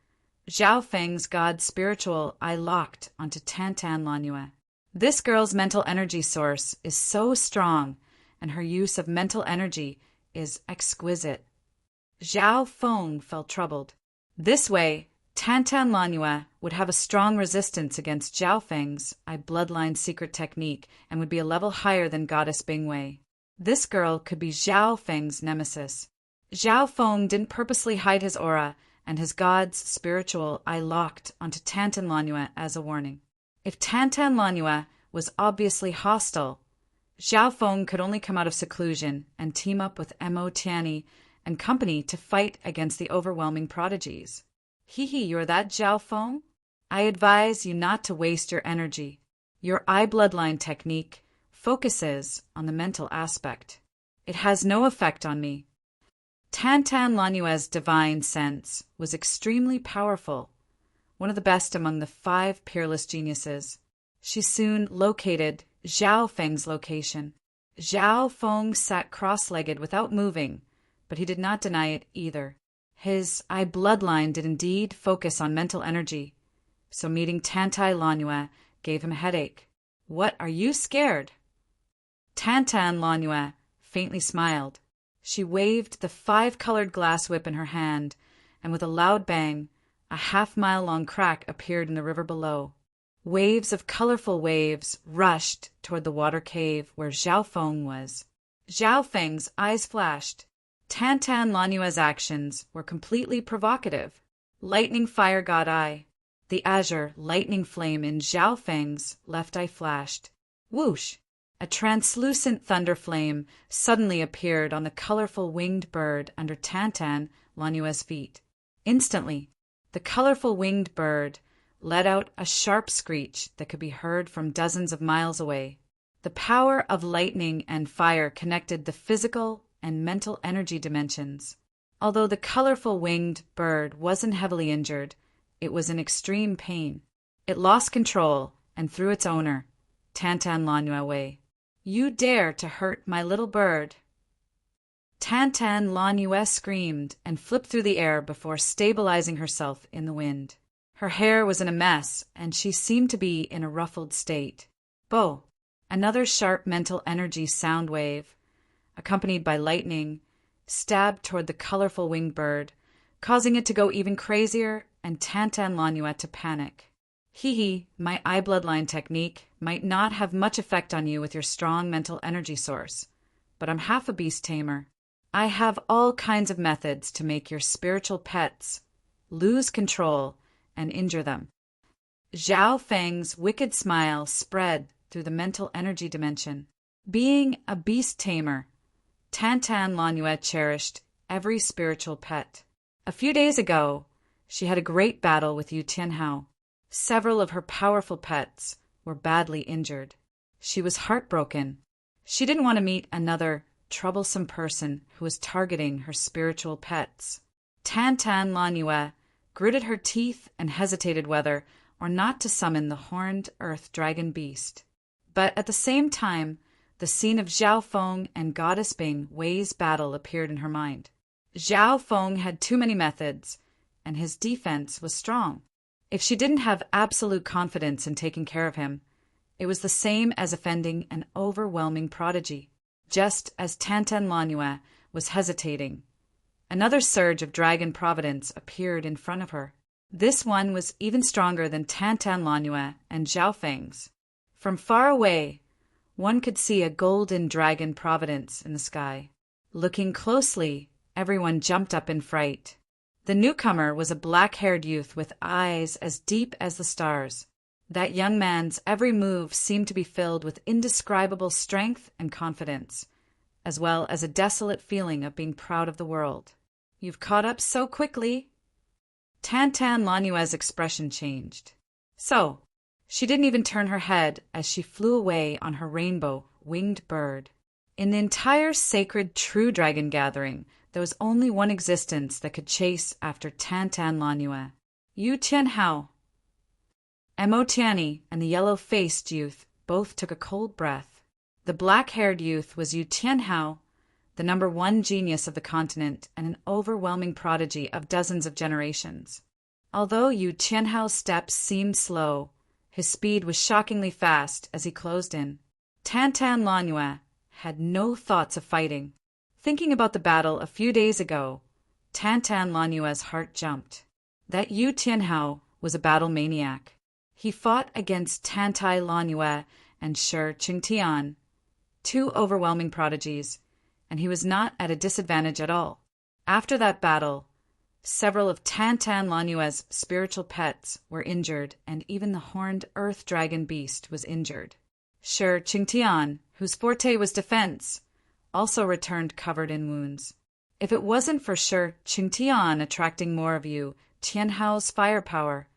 Zhao Feng's god's spiritual eye locked onto Tantan Lanue. This girl's mental energy source is so strong, and her use of mental energy is exquisite. Zhao Feng felt troubled. This way, Tantan Lanue would have a strong resistance against Zhao Feng's bloodline secret technique and would be a level higher than Goddess Bingwei. This girl could be Zhao Feng's nemesis. Zhao Feng didn't purposely hide his aura, and his god's spiritual eye locked onto Tantan Lanue as a warning. If Tantan Lanue was obviously hostile, Zhao Feng could only come out of seclusion and team up with Emotani and company to fight against the overwhelming prodigies. You're that Zhao Feng? I advise you not to waste your energy. Your eye bloodline technique focuses on the mental aspect. It has no effect on me. Tantan Lanue's divine sense was extremely powerful, one of the best among the 5 peerless geniuses. She soon located Zhao Feng's location. Zhao Feng sat cross-legged without moving, but he did not deny it either. His eye bloodline did indeed focus on mental energy, so meeting Tantai Lanue gave him a headache. What, are you scared? Tantan Lanue faintly smiled. She waved the 5-colored glass whip in her hand, and with a loud bang, a half-mile-long crack appeared in the river below. Waves of colorful waves rushed toward the water cave where Zhao Feng was. Zhao Feng's eyes flashed. Tantan Lanue's actions were completely provocative. Lightning fire god eye. The azure lightning flame in Zhao Feng's left eye flashed. Whoosh! A translucent thunder flame suddenly appeared on the colorful winged bird under Tantan Lanue's feet. Instantly, the colorful winged bird let out a sharp screech that could be heard from dozens of miles away. The power of lightning and fire connected the physical and mental energy dimensions. Although the colorful winged bird wasn't heavily injured, it was in extreme pain. It lost control and threw its owner, Tantan Lanue away. You dare to hurt my little bird. Tantan Lanue screamed and flipped through the air before stabilizing herself in the wind. Her hair was in a mess, and she seemed to be in a ruffled state. Bo! Another sharp mental energy sound wave, accompanied by lightning, stabbed toward the colorful winged bird, causing it to go even crazier and Tantan Lanue to panic. Hee, my eye bloodline technique might not have much effect on you with your strong mental energy source, but I'm half a beast tamer. I have all kinds of methods to make your spiritual pets lose control and injure them. Zhao Feng's wicked smile spread through the mental energy dimension. Being a beast tamer, Tantan Lanue cherished every spiritual pet. A few days ago, she had a great battle with Yu Tianhao. Several of her powerful pets were badly injured. She was heartbroken. She didn't want to meet another troublesome person who was targeting her spiritual pets. Tantan Lanue gritted her teeth and hesitated whether or not to summon the horned earth dragon beast. But at the same time, the scene of Zhao Feng and Goddess Bing Wei's battle appeared in her mind. Zhao Feng had too many methods, and his defense was strong. If she didn't have absolute confidence in taking care of him, it was the same as offending an overwhelming prodigy. Just as Tantan Lanue was hesitating, another surge of dragon providence appeared in front of her. This one was even stronger than Tantan Lanue and Zhao Feng's. From far away, one could see a golden dragon providence in the sky. Looking closely, everyone jumped up in fright. The newcomer was a black-haired youth with eyes as deep as the stars. That young man's every move seemed to be filled with indescribable strength and confidence, as well as a desolate feeling of being proud of the world. You've caught up so quickly. Tantan Lanue's expression changed. So, she didn't even turn her head as she flew away on her rainbow winged bird. In the entire sacred true dragon gathering, there was only one existence that could chase after Tantan Lanue. Yu Tianhao. Mo Tianyi and the yellow-faced youth both took a cold breath. The black-haired youth was Yu Tianhao, the #1 genius of the continent and an overwhelming prodigy of dozens of generations. Although Yu Tianhao's steps seemed slow, his speed was shockingly fast as he closed in. Tantan Lanue had no thoughts of fighting. Thinking about the battle a few days ago, Tantan Lanue's heart jumped. That Yu Tianhao was a battle maniac. He fought against Tantai Lanue and Shi Qingtian, two overwhelming prodigies, and he was not at a disadvantage at all. After that battle, several of Tantan Lanue's spiritual pets were injured, and even the horned earth dragon beast was injured. Shi Qingtian, whose forte was defense, also returned covered in wounds. If it wasn't for Shi Qingtian attracting more of Yu Tianhao's firepower,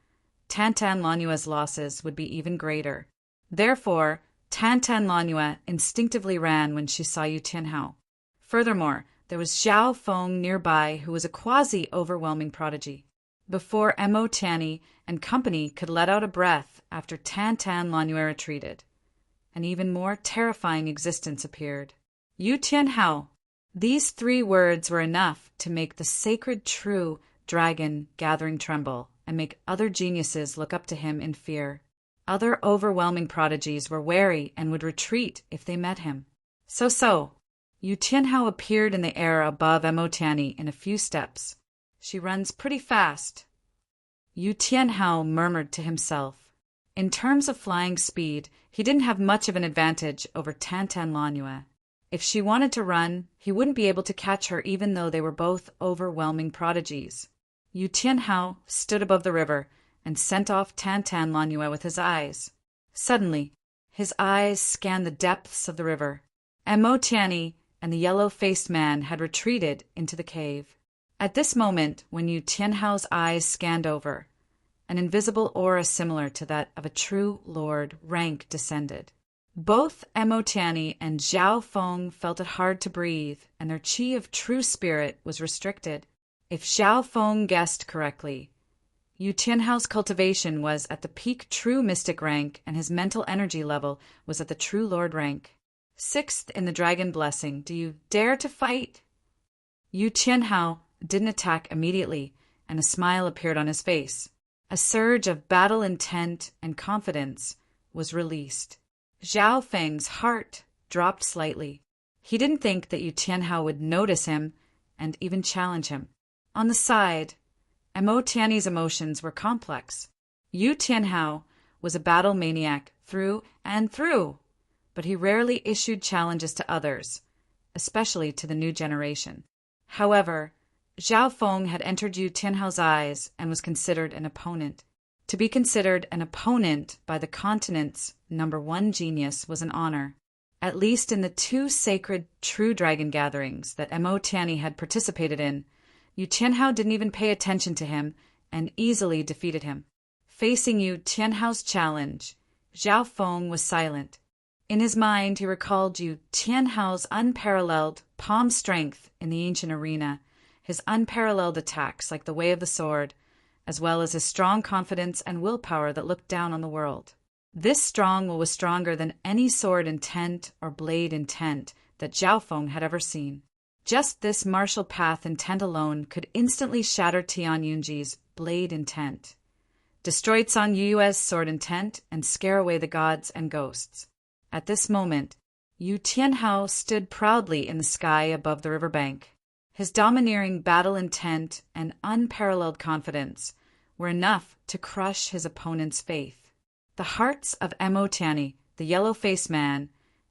Tantan Lanue's losses would be even greater. Therefore, Tantan Lanue instinctively ran when she saw Yu Tianhao. Furthermore, there was Zhao Feng nearby, who was a quasi-overwhelming prodigy. Before Mo Tianyi and company could let out a breath after Tantan Lanue retreated, an even more terrifying existence appeared. Yu Tianhao. These 3 words were enough to make the sacred true dragon gathering tremble and make other geniuses look up to him in fear. Other overwhelming prodigies were wary and would retreat if they met him. So, Yu Tianhao appeared in the air above Mo Tianyi in a few steps. She runs pretty fast. Yu Tianhao murmured to himself. In terms of flying speed, he didn't have much of an advantage over Tantan Lanue. If she wanted to run, he wouldn't be able to catch her even though they were both overwhelming prodigies. Yu Tianhao stood above the river and sent off Tantan Lanue with his eyes. Suddenly, his eyes scanned the depths of the river. Mo Tianyi and the yellow-faced man had retreated into the cave. At this moment, when Yu Tianhao's eyes scanned over, an invisible aura similar to that of a true lord rank descended. Both Mo Tianyi and Zhao Feng felt it hard to breathe, and their chi of true spirit was restricted. If Zhao Feng guessed correctly, Yu Tianhao's cultivation was at the peak true mystic rank, and his mental energy level was at the true lord rank. 6th in the dragon blessing. Do you dare to fight? Yu Tianhao didn't attack immediately, and a smile appeared on his face. A surge of battle intent and confidence was released. Zhao Feng's heart dropped slightly. He didn't think that Yu Tianhao would notice him and even challenge him. On the side, Mo Tiany's emotions were complex. Yu Tianhao was a battle maniac through and through, but he rarely issued challenges to others, especially to the new generation. However, Zhao Feng had entered Yu Tianhao's eyes and was considered an opponent. To be considered an opponent by the continent's #1 genius was an honor. At least in the 2 sacred true dragon gatherings that Mo Tiany had participated in, Yu Tianhao didn't even pay attention to him and easily defeated him. Facing Yu Tianhao's challenge, Zhao Feng was silent. In his mind, he recalled Yu Tianhao's unparalleled palm strength in the ancient arena, his unparalleled attacks like the way of the sword, as well as his strong confidence and willpower that looked down on the world. This strong will was stronger than any sword intent or blade intent that Zhao Feng had ever seen. Just this martial path intent alone could instantly shatter Tian Yunji's blade intent, destroy Cang Yue's sword intent, and scare away the gods and ghosts. At this moment, Yu Tianhao stood proudly in the sky above the riverbank. His domineering battle intent and unparalleled confidence were enough to crush his opponent's faith. The hearts of Mo Tiany, the yellow-faced man,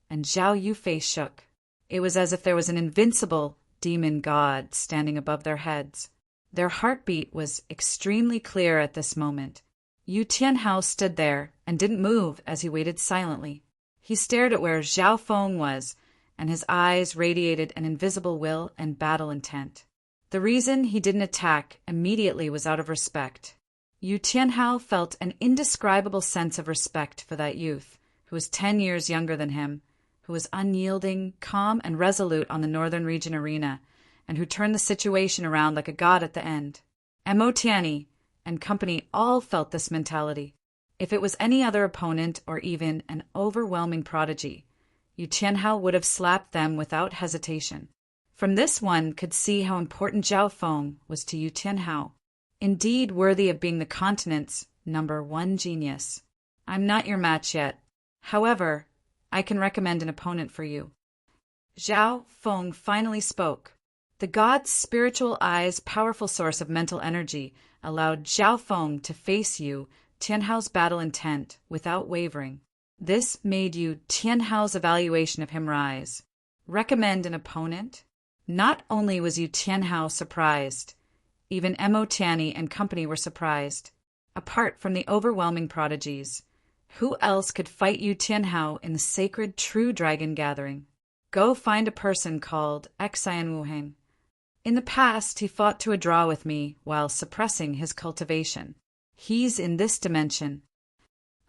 and Zhao Yufei shook. It was as if there was an invincible demon god standing above their heads. Their heartbeat was extremely clear at this moment. Yu Tianhao stood there and didn't move as he waited silently. He stared at where Zhao Feng was, and his eyes radiated an invisible will and battle intent. The reason he didn't attack immediately was out of respect. Yu Tianhao felt an indescribable sense of respect for that youth, who was 10 years younger than him, who was unyielding, calm, and resolute on the Northern Region arena, and who turned the situation around like a god at the end. Mo Tiany and company all felt this mentality. If it was any other opponent or even an overwhelming prodigy, Yu Tianhao would have slapped them without hesitation. From this one could see how important Zhao Feng was to Yu Tianhao, indeed worthy of being the continent's #1 genius. I'm not your match yet. However, I can recommend an opponent for you. Zhao Feng finally spoke. The god's spiritual eye's powerful source of mental energy allowed Zhao Feng to face Yu Tianhao's battle intent without wavering. This made Yu Tianhao's evaluation of him rise. Recommend an opponent? Not only was Yu Tianhao surprised, even Mo Tiany and company were surprised. Apart from the overwhelming prodigies, who else could fight Yu Tianhao in the sacred true dragon gathering? Go find a person called Xian Wuheng. In the past, he fought to a draw with me while suppressing his cultivation. He's in this dimension.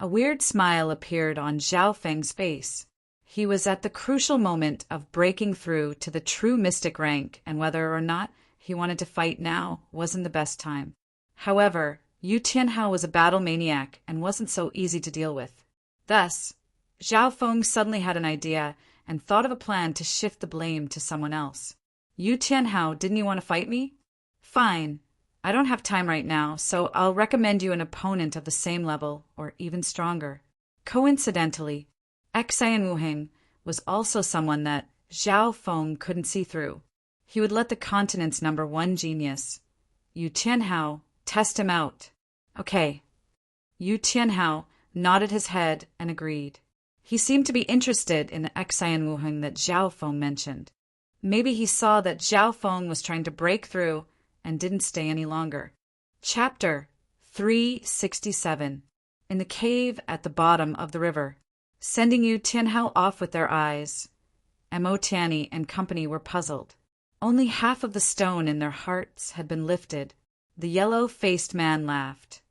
A weird smile appeared on Zhao Feng's face. He was at the crucial moment of breaking through to the true mystic rank, and whether or not he wanted to fight now wasn't the best time. However, Yu Tianhao was a battle maniac and wasn't so easy to deal with. Thus, Zhao Feng suddenly had an idea and thought of a plan to shift the blame to someone else. Yu Tianhao, didn't you want to fight me? Fine. I don't have time right now, so I'll recommend you an opponent of the same level or even stronger. Coincidentally, Xian Wuheng was also someone that Zhao Feng couldn't see through. He would let the continent's #1 genius, Yu Tianhao, test him out. Okay. Yu Tianhao nodded his head and agreed. He seemed to be interested in the Xian Wuheng that Zhao Feng mentioned. Maybe he saw that Zhao Feng was trying to break through and didn't stay any longer. Chapter 367. In the cave at the bottom of the river. Sending Yu Tianhao off with their eyes, Mo Tiany and company were puzzled. Only half of the stone in their hearts had been lifted. The yellow-faced man laughed.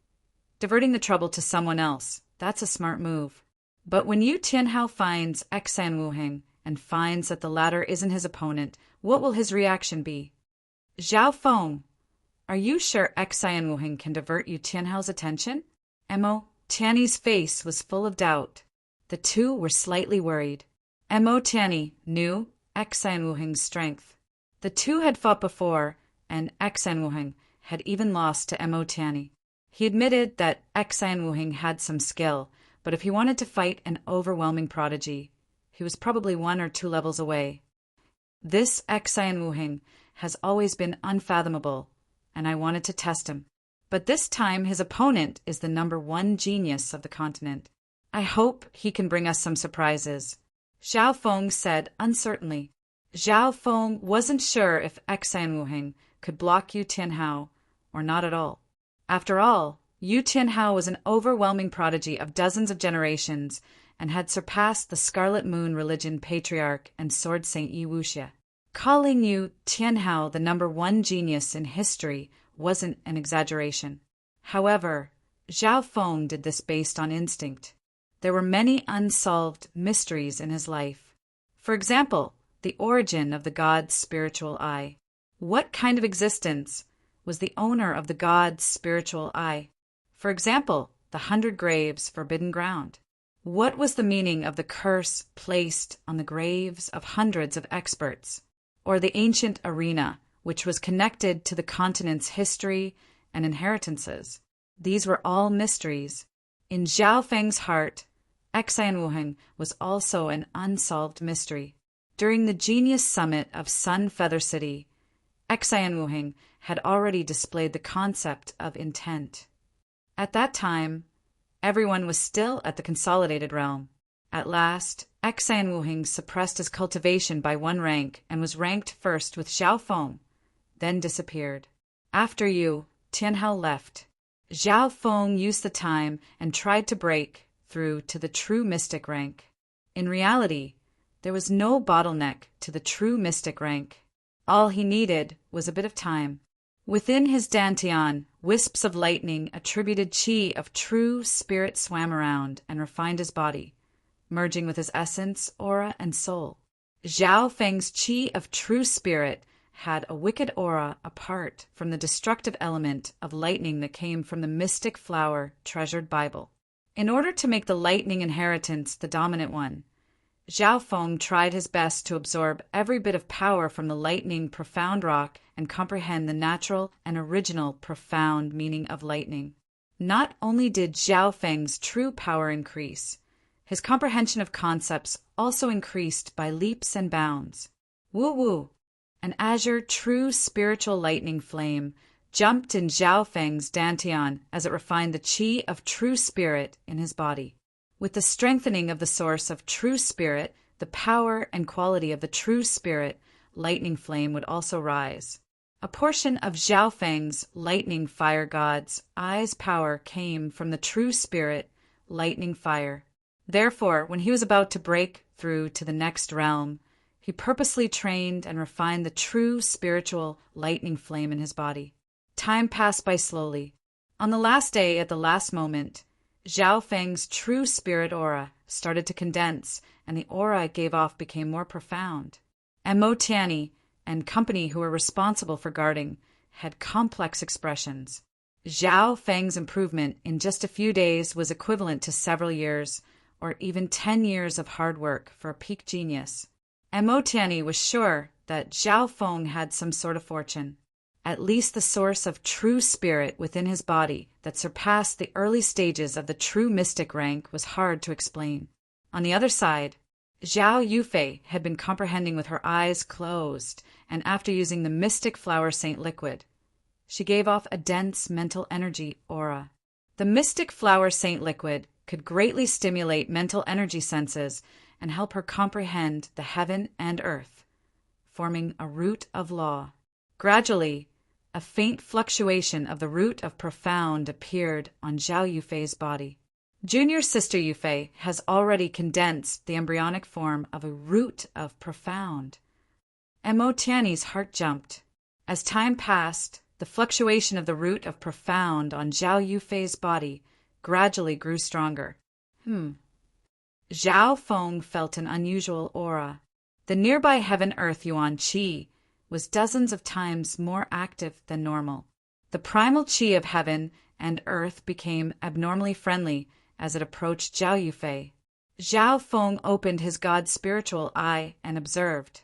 Diverting the trouble to someone else, that's a smart move. But when Yu Tianhao finds Xian Wuheng and finds that the latter isn't his opponent, what will his reaction be? Zhao Feng, Are you sure Xian Wuheng can divert Yu Tianhao's attention? Mo Tiany's face was full of doubt. The two were slightly worried. Mo Tiany knew Xian Wuheng's strength. The two had fought before, and Xian Wuheng had even lost to Mo Tiany. He admitted that Xian Wuheng had some skill, but if he wanted to fight an overwhelming prodigy, he was probably 1 or 2 levels away. This Xian Wuheng has always been unfathomable, and I wanted to test him. But this time his opponent is the #1 genius of the continent. I hope he can bring us some surprises, Zhao Feng said uncertainly. Zhao Feng wasn't sure if Xian Wuheng could block Yu Tianhao or not at all. After all, Yu Tianhao was an overwhelming prodigy of dozens of generations and had surpassed the Scarlet Moon religion patriarch and sword saint Yi Wuxia. Calling Yu Tianhao the #1 genius in history wasn't an exaggeration. However, Zhao Feng did this based on instinct. There were many unsolved mysteries in his life. For example, the origin of the god's spiritual eye. What kind of existence was the owner of the god's spiritual eye? For example, the 100 graves forbidden ground. What was the meaning of the curse placed on the graves of hundreds of experts? Or the ancient arena, which was connected to the continent's history and inheritances? These were all mysteries. In Zhao Feng's heart, Xian Wuheng was also an unsolved mystery. During the Genius Summit of Sun Feather City, Xian Wuheng had already displayed the concept of intent. At that time, everyone was still at the Consolidated Realm. At last, Xian Wuheng suppressed his cultivation by 1 rank and was ranked first with Zhao Feng, then disappeared. After Yu Tianhao left, Zhao Feng used the time and tried to break through to the true mystic rank. In reality, there was no bottleneck to the true mystic rank. All he needed was a bit of time. Within his dantian, wisps of lightning attributed qi of true spirit swam around and refined his body, merging with his essence, aura, and soul. Zhao Feng's qi of true spirit had a wicked aura apart from the destructive element of lightning that came from the mystic flower treasured Bible. In order to make the lightning inheritance the dominant one, Zhao Feng tried his best to absorb every bit of power from the lightning profound rock and comprehend the natural and original profound meaning of lightning. Not only did Zhao Feng's true power increase, his comprehension of concepts also increased by leaps and bounds. Woo-woo! An azure true spiritual lightning flame jumped in Zhao Feng's dantian as it refined the qi of true spirit in his body. With the strengthening of the source of true spirit, the power and quality of the true spirit lightning flame would also rise. A portion of Zhao Feng's lightning fire god's eye's power came from the true spirit lightning fire. Therefore, when he was about to break through to the next realm, he purposely trained and refined the true spiritual lightning flame in his body. Time passed by slowly. On the last day, at the last moment, Zhao Feng's true spirit aura started to condense, and the aura it gave off became more profound. Mo Tiany and company who were responsible for guarding had complex expressions. Zhao Feng's improvement in just a few days was equivalent to several years, or even 10 years of hard work for a peak genius. Mo Tiany was sure that Zhao Feng had some sort of fortune. At least the source of true spirit within his body that surpassed the early stages of the true mystic rank was hard to explain. On the other side, Zhao Yufei had been comprehending with her eyes closed, and after using the mystic flower saint liquid, she gave off a dense mental energy aura. The mystic flower saint liquid could greatly stimulate mental energy senses and help her comprehend the heaven and earth, forming a root of law. Gradually, a faint fluctuation of the root of profound appeared on Zhao Yufei's body. Junior sister Yufei has already condensed the embryonic form of a root of profound. Mo Tiany's heart jumped. As time passed, the fluctuation of the root of profound on Zhao Yufei's body gradually grew stronger. Zhao Feng felt an unusual aura. The nearby heaven-earth yuan qi was dozens of times more active than normal. The primal qi of heaven and earth became abnormally friendly as it approached Zhao Yufei. Zhao Feng opened his god's spiritual eye and observed.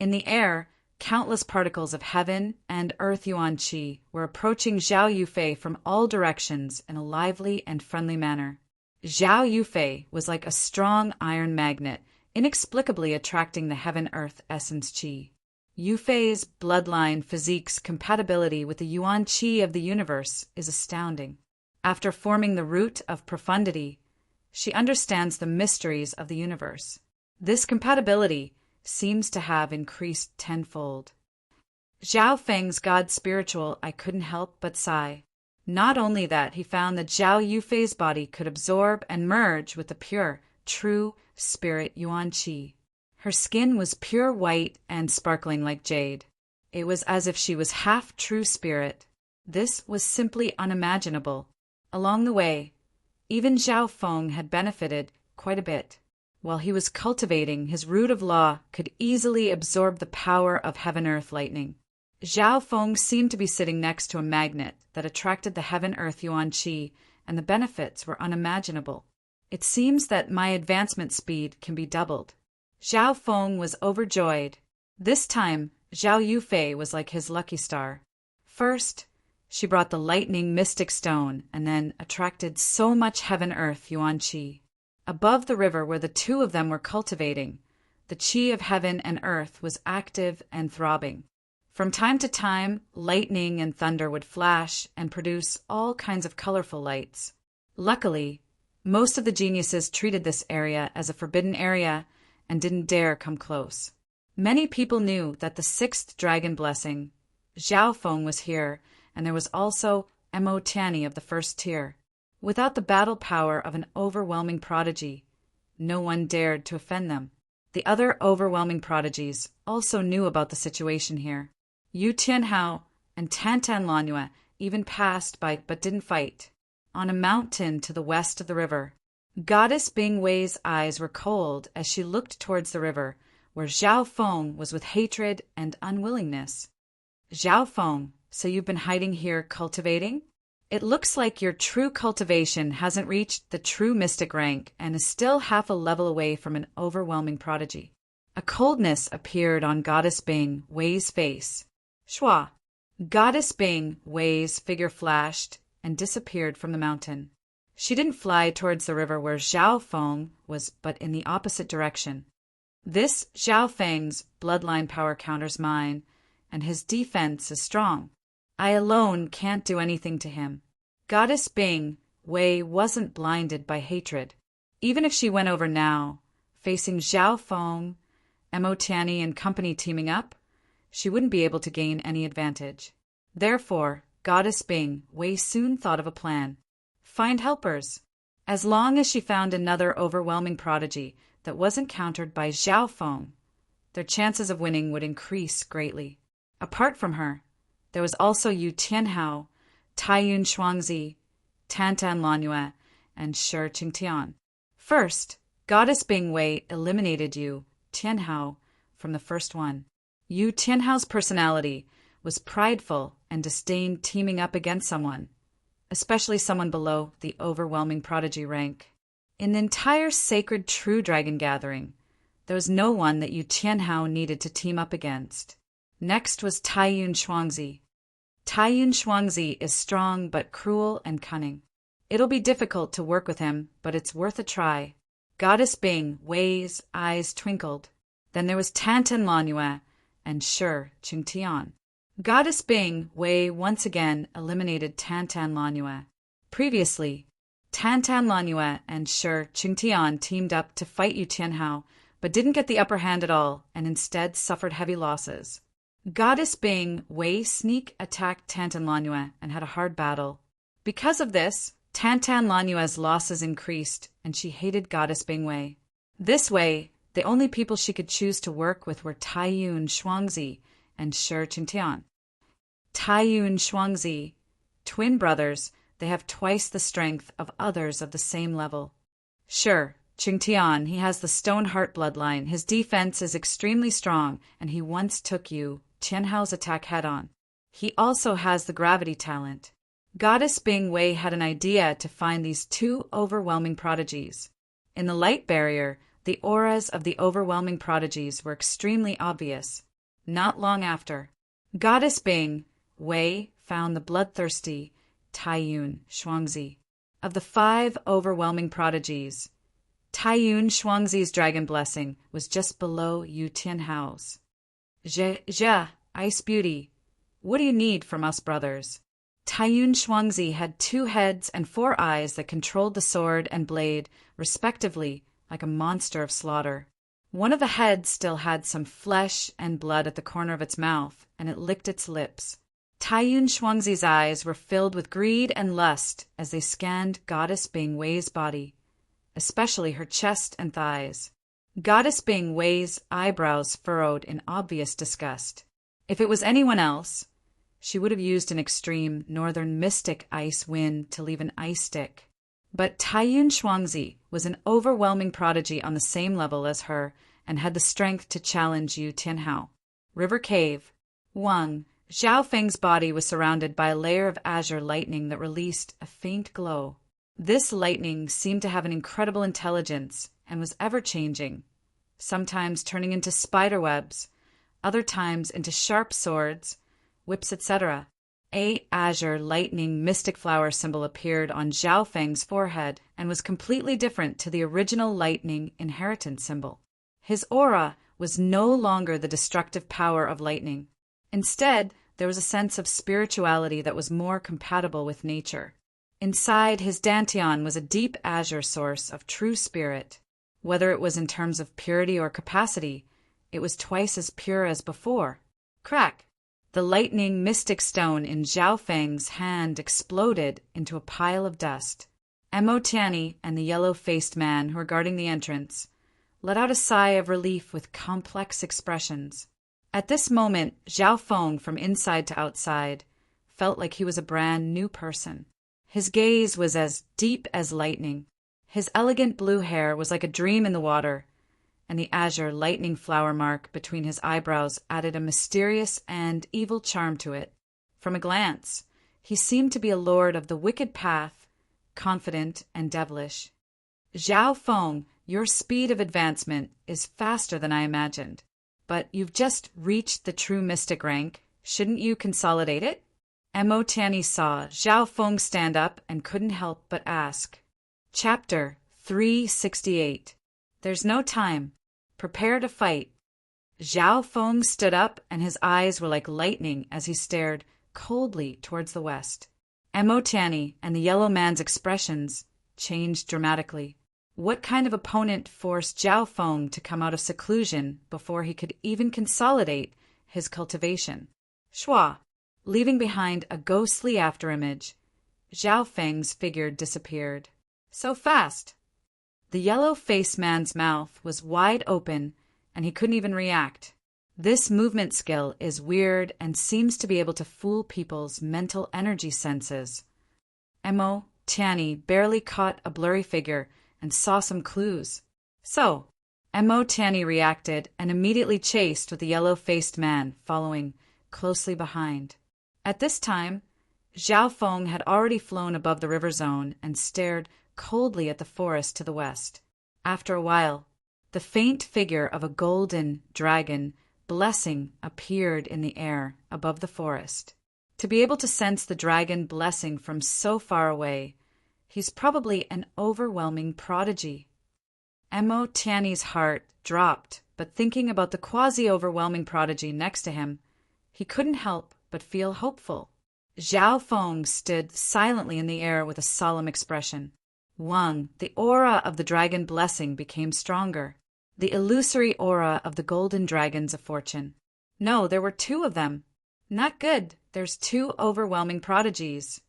In the air, countless particles of heaven and earth yuan qi were approaching Zhao Yufei from all directions in a lively and friendly manner. Zhao Yufei was like a strong iron magnet, inexplicably attracting the heaven-earth essence qi. Yufei's bloodline physique's compatibility with the yuan qi of the universe is astounding. After forming the root of profundity, she understands the mysteries of the universe. This compatibility seems to have increased tenfold. Zhao Feng's god spiritual I couldn't help but sigh. Not only that, he found that Zhao Yufei's body could absorb and merge with the pure, true spirit yuan qi. Her skin was pure white and sparkling like jade. It was as if she was half true spirit. This was simply unimaginable. Along the way, even Zhao Feng had benefited quite a bit. While he was cultivating, his root of law could easily absorb the power of heaven-earth lightning. Zhao Feng seemed to be sitting next to a magnet that attracted the heaven-earth yuan qi, and the benefits were unimaginable. It seems that my advancement speed can be doubled. Zhao Feng was overjoyed. This time, Zhao Yufei was like his lucky star. First, she brought the lightning mystic stone and then attracted so much heaven-earth yuan qi. Above the river where the two of them were cultivating, the qi of heaven and earth was active and throbbing. From time to time, lightning and thunder would flash and produce all kinds of colorful lights. Luckily, most of the geniuses treated this area as a forbidden area and didn't dare come close. Many people knew that the sixth dragon blessing, Zhao Feng, was here, and there was also Mo Tianyi of the first tier. Without the battle power of an overwhelming prodigy, no one dared to offend them. The other overwhelming prodigies also knew about the situation here. Yu Tianhao and Tantan Lanyue even passed by but didn't fight. On a mountain to the west of the river, Goddess Bing Wei's eyes were cold as she looked towards the river, where Zhao Feng was with hatred and unwillingness. Zhao Feng, so you've been hiding here cultivating? It looks like your true cultivation hasn't reached the true mystic rank and is still half a level away from an overwhelming prodigy. A coldness appeared on Goddess Bing Wei's face. Shua. Goddess Bing Wei's figure flashed and disappeared from the mountain. She didn't fly towards the river where Zhao Feng was, but in the opposite direction. This Zhao Feng's bloodline power counters mine, and his defense is strong. I alone can't do anything to him. Goddess Bing Wei wasn't blinded by hatred. Even if she went over now, facing Zhao Feng, Mo Tianyi and company teaming up, she wouldn't be able to gain any advantage. Therefore, Goddess Bing Wei soon thought of a plan. Find helpers. As long as she found another overwhelming prodigy that wasn't countered by Zhao Feng, their chances of winning would increase greatly. Apart from her, there was also Yu Tianhao, Taiyun Shuangzi, Tantan Lanyue, and Shi Qingtian. First, Goddess Bing Wei eliminated Yu Tianhao from the first one. Yu Tianhao's personality was prideful and disdained teaming up against someone, especially someone below the overwhelming prodigy rank. In the entire sacred true dragon gathering, there was no one that Yu Tianhao needed to team up against. Next was Taiyun Shuangzi. Taiyun Shuangzi is strong but cruel and cunning. It'll be difficult to work with him, but it's worth a try. Goddess Bing Wei's eyes twinkled. Then there was Tantan Lanyue and Shi Qingtian. Goddess Bing Wei once again eliminated Tantan Lanyue. Previously, Tantan Lanyue and Shi Qingtian teamed up to fight Yu Tianhao, but didn't get the upper hand at all and instead suffered heavy losses. Goddess Bing Wei sneak attacked Tantan Lanyue and had a hard battle. Because of this, Tantan Lanyue's losses increased, and she hated Goddess Bing Wei. This way, the only people she could choose to work with were Taiyun Shuangzi and Shi Qingtian. Taiyun Shuangzi, twin brothers, they have twice the strength of others of the same level. Shi Qingtian, he has the Stone Heart bloodline. His defense is extremely strong, and he once took Yu Tianhao's attack head-on. He also has the gravity talent. Goddess Bing Wei had an idea to find these two overwhelming prodigies. In the light barrier, the auras of the overwhelming prodigies were extremely obvious. Not long after, Goddess Bing Wei found the bloodthirsty Taiyun Shuangzi. Of the 5 overwhelming prodigies, Taiyun Shuangzi's dragon blessing was just below Yu Tianhao's. Ice Beauty, what do you need from us brothers? Taiyun Shuangzi had 2 heads and 4 eyes that controlled the sword and blade, respectively, like a monster of slaughter. One of the heads still had some flesh and blood at the corner of its mouth, and it licked its lips. Taiyun Shuangzi's eyes were filled with greed and lust as they scanned Goddess Bing Wei's body, especially her chest and thighs. Goddess Bing Wei's eyebrows furrowed in obvious disgust. If it was anyone else, she would have used an extreme northern mystic ice wind to leave an ice stick. But Taiyun Shuangzi was an overwhelming prodigy on the same level as her and had the strength to challenge Yu Tianhao. River Cave. Wang Xiaofeng's body was surrounded by a layer of azure lightning that released a faint glow. This lightning seemed to have an incredible intelligence and was ever-changing, sometimes turning into spiderwebs, other times into sharp swords, whips, etc. A azure lightning mystic flower symbol appeared on Zhao Feng's forehead and was completely different to the original lightning inheritance symbol. His aura was no longer the destructive power of lightning. Instead, there was a sense of spirituality that was more compatible with nature. Inside his dantian was a deep azure source of true spirit. Whether it was in terms of purity or capacity, it was twice as pure as before. Crack! The lightning mystic stone in Zhao Feng's hand exploded into a pile of dust. Mo Tianyi and the yellow-faced man who were guarding the entrance let out a sigh of relief with complex expressions. At this moment, Zhao Feng, from inside to outside, felt like he was a brand new person. His gaze was as deep as lightning. His elegant blue hair was like a dream in the water, and the azure lightning flower mark between his eyebrows added a mysterious and evil charm to it. From a glance, he seemed to be a lord of the wicked path, confident and devilish. Zhao Feng, your speed of advancement is faster than I imagined, but you've just reached the true mystic rank. Shouldn't you consolidate it? Mo Tianyi saw Zhao Feng stand up and couldn't help but ask. Chapter 368. There's no time. Prepare to fight. Zhao Feng stood up and his eyes were like lightning as he stared coldly towards the west. Mo Tianyi and the yellow man's expressions changed dramatically. What kind of opponent forced Zhao Feng to come out of seclusion before he could even consolidate his cultivation? Shua. Leaving behind a ghostly afterimage, Zhao Feng's figure disappeared. So fast! The yellow-faced man's mouth was wide open, and he couldn't even react. This movement skill is weird and seems to be able to fool people's mental energy senses. Mo Tianyi barely caught a blurry figure and saw some clues. So, Mo Tianyi reacted and immediately chased with the yellow-faced man following closely behind. At this time, Zhao Feng had already flown above the river zone and stared coldly at the forest to the west. After a while, the faint figure of a golden dragon blessing appeared in the air above the forest. To be able to sense the dragon blessing from so far away, he's probably an overwhelming prodigy. Mo Tianyi's heart dropped, but thinking about the quasi-overwhelming prodigy next to him, he couldn't help but feel hopeful. Zhao Feng stood silently in the air with a solemn expression. Wang, the aura of the dragon blessing became stronger. The illusory aura of the golden dragons of fortune. No, there were 2 of them. Not good. There's 2 overwhelming prodigies.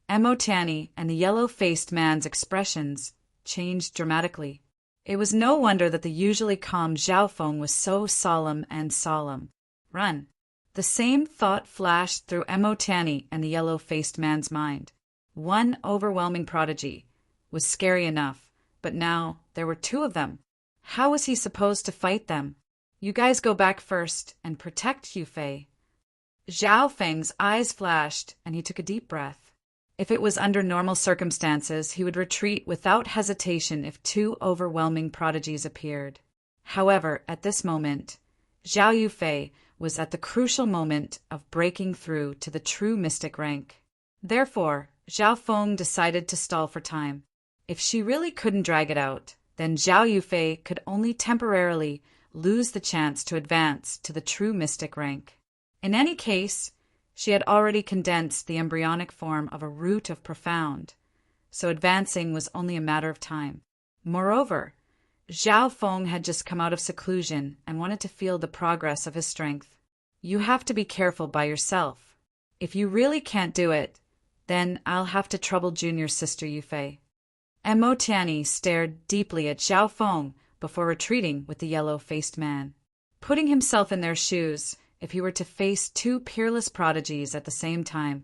Mo Tianyi and the yellow-faced man's expressions changed dramatically. It was no wonder that the usually calm Zhao Feng was so solemn and solemn. Run. The same thought flashed through Mo Tianyi and the yellow-faced man's mind. One overwhelming prodigy was scary enough, but now there were 2 of them. How was he supposed to fight them? You guys go back first and protect Yufei. Zhao Feng's eyes flashed, and he took a deep breath. If it was under normal circumstances, he would retreat without hesitation if two overwhelming prodigies appeared. However, at this moment, Zhao Yufei was at the crucial moment of breaking through to the true mystic rank. Therefore, Zhao Feng decided to stall for time. If she really couldn't drag it out, then Zhao Yufei could only temporarily lose the chance to advance to the true mystic rank. In any case, she had already condensed the embryonic form of a root of profound, so advancing was only a matter of time. Moreover, Zhao Feng had just come out of seclusion and wanted to feel the progress of his strength. You have to be careful by yourself. If you really can't do it, then I'll have to trouble junior sister Yufei. And Mo Tianyi stared deeply at Zhao Feng before retreating with the yellow-faced man. Putting himself in their shoes, if he were to face two peerless prodigies at the same time,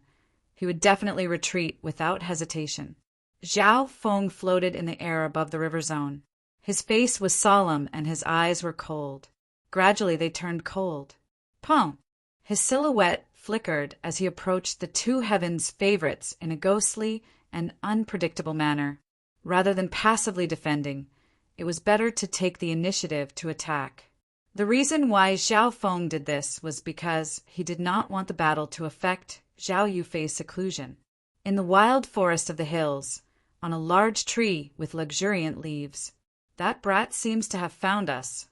he would definitely retreat without hesitation. Zhao Feng floated in the air above the river zone. His face was solemn and his eyes were cold. Gradually they turned cold. Pong! His silhouette flickered as he approached the two heavens' favorites in a ghostly and unpredictable manner. Rather than passively defending, it was better to take the initiative to attack. The reason why Zhao Feng did this was because he did not want the battle to affect Zhao Yufei's seclusion. In the wild forest of the hills, on a large tree with luxuriant leaves, that brat seems to have found us,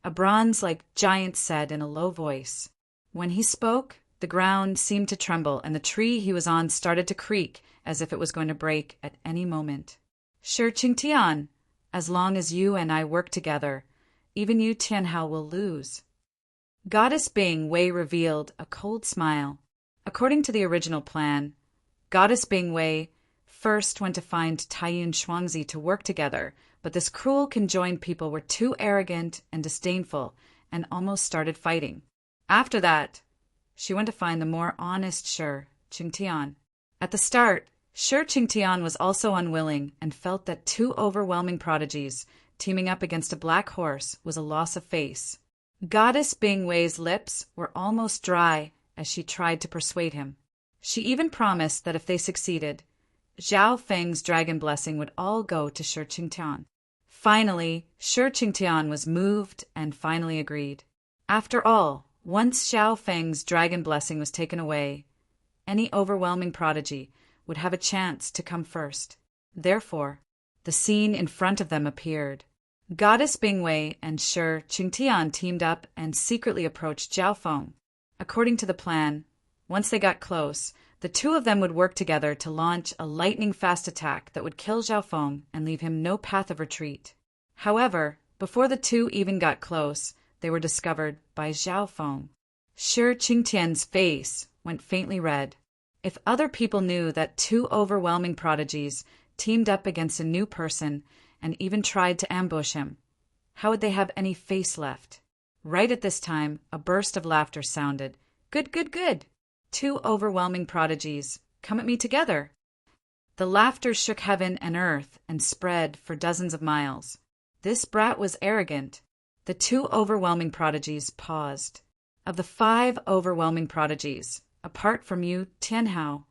a bronze-like giant said in a low voice. When he spoke, the ground seemed to tremble and the tree he was on started to creak as if it was going to break at any moment. Sure, Qingtian, as long as you and I work together, even you Tianhao will lose. Goddess Bing Wei revealed a cold smile. According to the original plan, Goddess Bing Wei first went to find Taiyun Shuangzi to work together, but this cruel conjoined people were too arrogant and disdainful and almost started fighting. After that, she went to find the more honest Shi Qingtian. At the start, Shi Qingtian was also unwilling and felt that two overwhelming prodigies teaming up against a black horse was a loss of face. Goddess Bing Wei's lips were almost dry as she tried to persuade him. She even promised that if they succeeded, Zhao Feng's dragon blessing would all go to Shi Qingtian. Finally, Shi Qingtian was moved and finally agreed. After all, once Zhao Feng's dragon blessing was taken away, any overwhelming prodigy would have a chance to come first. Therefore, the scene in front of them appeared. Goddess Bing Wei and Shi Qingtian teamed up and secretly approached Zhao Feng. According to the plan, once they got close, the two of them would work together to launch a lightning-fast attack that would kill Zhao Feng and leave him no path of retreat. However, before the two even got close, they were discovered by Zhao Feng. Shi Qingtian's face went faintly red. If other people knew that two overwhelming prodigies teamed up against a new person and even tried to ambush him, how would they have any face left? Right at this time, a burst of laughter sounded. Good, good, good! Two overwhelming prodigies. Come at me together. The laughter shook heaven and earth and spread for dozens of miles. This brat was arrogant. The two overwhelming prodigies paused. Of the 5 overwhelming prodigies, apart from you, Tianhao,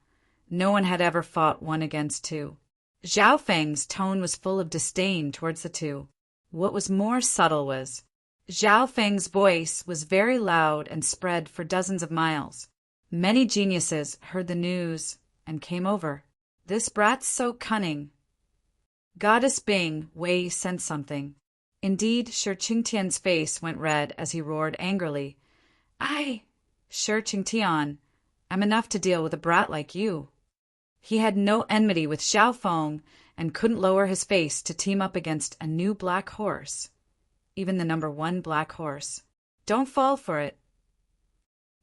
no one had ever fought one against two. Zhao Feng's tone was full of disdain towards the two. What was more subtle was, Zhao Feng's voice was very loud and spread for dozens of miles. Many geniuses heard the news and came over. This brat's so cunning. Goddess Bing Wei sensed something. Indeed, Shi Qingtian's face went red as he roared angrily. Shi Qingtian, I'm enough to deal with a brat like you. He had no enmity with Zhao Feng and couldn't lower his face to team up against a new black horse. Even the number 1 black horse. Don't fall for it.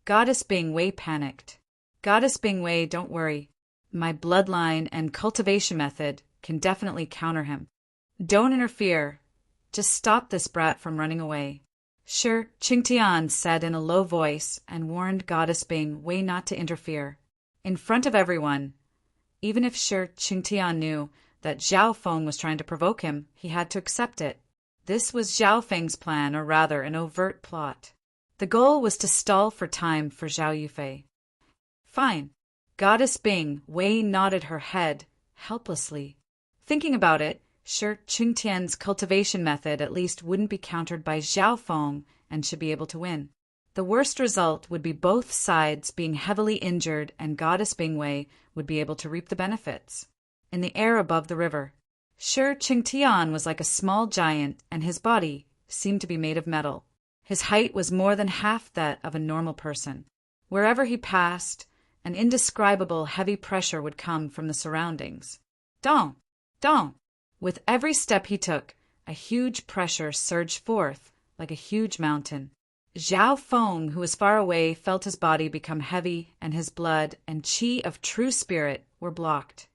Goddess Bing Wei panicked. Goddess Bing Wei, don't worry. My bloodline and cultivation method can definitely counter him. Don't interfere. Just stop this brat from running away. Shi Qingtian said in a low voice and warned Goddess Bing Wei not to interfere. In front of everyone, even if Shi Qingtian knew that Zhao Feng was trying to provoke him, he had to accept it. This was Zhao Feng's plan, or rather an overt plot. The goal was to stall for time for Zhao Yufei. Fine. Goddess Bing Wei nodded her head helplessly. Thinking about it, Shi Qingtian's cultivation method at least wouldn't be countered by Zhao Feng and should be able to win. The worst result would be both sides being heavily injured and Goddess Bingwei would be able to reap the benefits. In the air above the river, Shi Qingtian was like a small giant and his body seemed to be made of metal. His height was more than half that of a normal person. Wherever he passed, an indescribable heavy pressure would come from the surroundings. Dong! Dong! With every step he took, a huge pressure surged forth like a huge mountain. Zhao Feng, who was far away, felt his body become heavy, and his blood and qi of true spirit were blocked.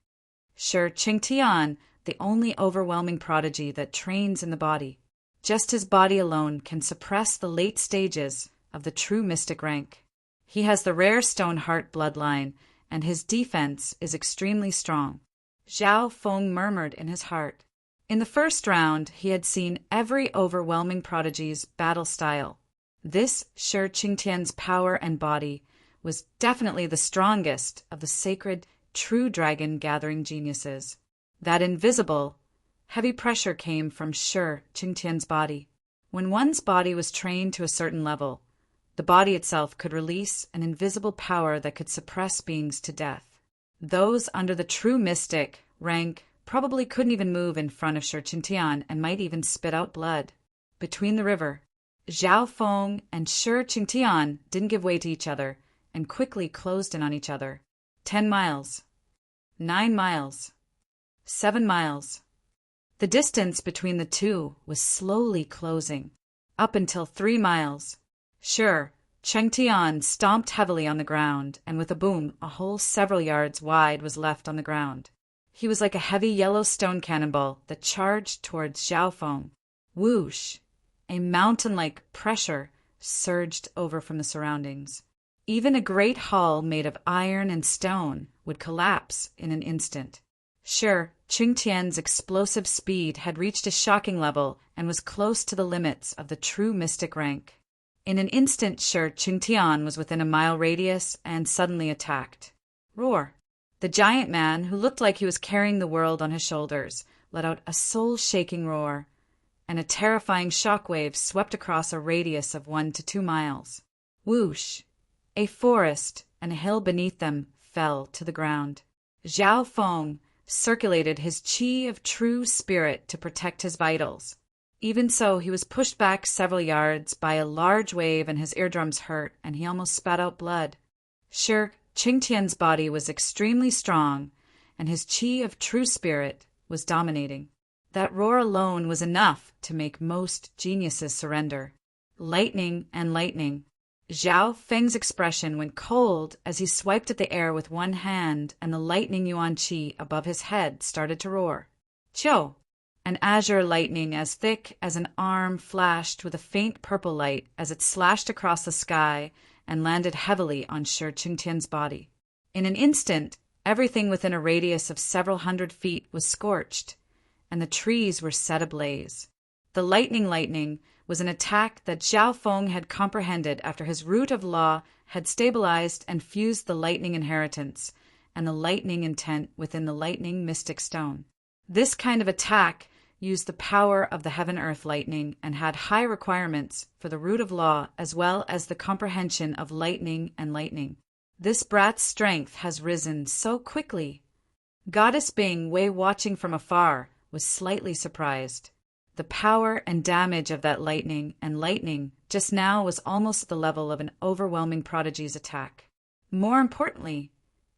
Shi Qingtian, the only overwhelming prodigy that trains in the body. Just his body alone can suppress the late stages of the true mystic rank. He has the rare stone heart bloodline, and his defense is extremely strong. Zhao Feng murmured in his heart. In the first round, he had seen every overwhelming prodigy's battle style. This Shi Qingtian's power and body was definitely the strongest of the sacred, true dragon-gathering geniuses. That invisible, heavy pressure came from Shi Qingtian's body. When one's body was trained to a certain level, the body itself could release an invisible power that could suppress beings to death. Those under the true mystic rank probably couldn't even move in front of Shi Qingtian and might even spit out blood. Between the river, Zhao Feng and Shi Qingtian didn't give way to each other and quickly closed in on each other. 10 miles. 9 miles. 7 miles. The distance between the two was slowly closing, up until 3 miles. Shi Qingtian stomped heavily on the ground, and with a boom, a hole several yards wide was left on the ground. He was like a heavy yellow stone cannonball that charged towards Zhao Feng. Whoosh! A mountain-like pressure surged over from the surroundings. Even a great hall made of iron and stone would collapse in an instant. Shi Qingtian's explosive speed had reached a shocking level and was close to the limits of the true mystic rank. In an instant, Shi Qingtian was within a mile radius and suddenly attacked. Roar! The giant man, who looked like he was carrying the world on his shoulders, let out a soul-shaking roar, and a terrifying shockwave swept across a radius of 1 to 2 miles. Whoosh! A forest and a hill beneath them fell to the ground. Zhao Feng circulated his qi of true spirit to protect his vitals. Even so, he was pushed back several yards by a large wave and his eardrums hurt, and he almost spat out blood. Shi Qingtian's body was extremely strong, and his qi of true spirit was dominating. That roar alone was enough to make most geniuses surrender. Lightning and lightning. Zhao Feng's expression went cold as he swiped at the air with one hand, and the lightning yuan qi above his head started to roar. Qiu! An azure lightning as thick as an arm flashed with a faint purple light as it slashed across the sky and landed heavily on Shi Qingtian's body. In an instant, everything within a radius of several hundred feet was scorched, and the trees were set ablaze. The lightning was an attack that Zhao Feng had comprehended after his root of law had stabilized and fused the lightning inheritance and the lightning intent within the lightning mystic stone. This kind of attack used the power of the heaven-earth lightning and had high requirements for the root of law as well as the comprehension of lightning and lightning. This brat's strength has risen so quickly. Goddess Bing Wei, watching from afar, was slightly surprised. The power and damage of that lightning just now was almost at the level of an overwhelming prodigy's attack. More importantly,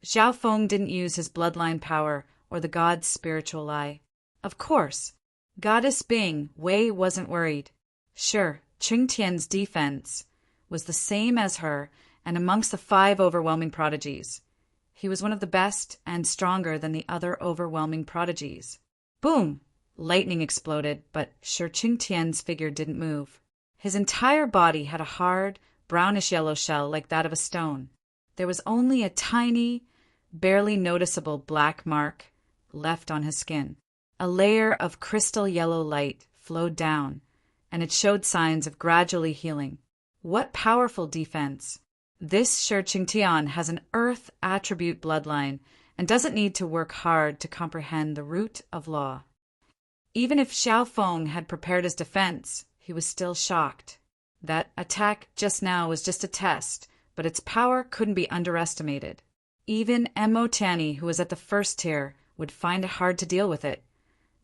Zhao Feng didn't use his bloodline power or the god's spiritual eye. Of course, Goddess Bing Wei wasn't worried. Sure, Qingtian's defense was the same as her and amongst the 5 overwhelming prodigies. He was one of the best and stronger than the other overwhelming prodigies. Boom! Lightning exploded, but Shi Qingtian's figure didn't move. His entire body had a hard, brownish-yellow shell like that of a stone. There was only a tiny, barely noticeable black mark left on his skin. A layer of crystal yellow light flowed down, and it showed signs of gradually healing. What powerful defense! This Shi Qingtian has an earth attribute bloodline and doesn't need to work hard to comprehend the root of law. Even if Xiao Feng had prepared his defense, he was still shocked. That attack just now was just a test, but its power couldn't be underestimated. Even Mo Tianyi, who was at the first tier, would find it hard to deal with it,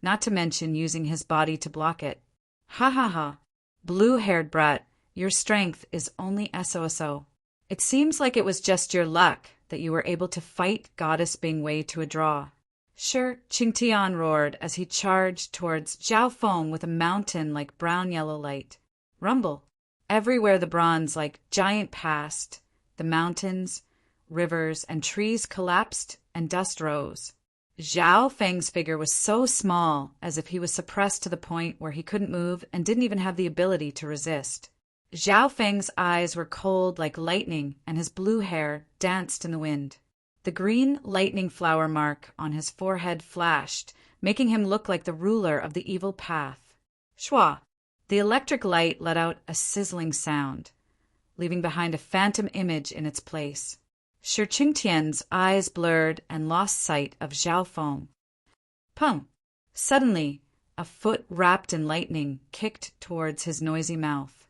not to mention using his body to block it. Ha ha ha. Blue-haired brat, your strength is only so. It seems like it was just your luck that you were able to fight Goddess Bing Wei to a draw. Shi Qingtian roared as he charged towards Xiao Feng with a mountain-like brown-yellow light. Rumble. Everywhere the bronze-like giant passed, the mountains, rivers, and trees collapsed and dust rose. Xiao Feng's figure was so small, as if he was suppressed to the point where he couldn't move and didn't even have the ability to resist. Xiao Feng's eyes were cold like lightning, and his blue hair danced in the wind. The green lightning flower mark on his forehead flashed, making him look like the ruler of the evil path. Shwa! The electric light let out a sizzling sound, leaving behind a phantom image in its place. Shi Qingtian's eyes blurred and lost sight of Xiao Feng. Pung! Suddenly, a foot wrapped in lightning kicked towards his noisy mouth.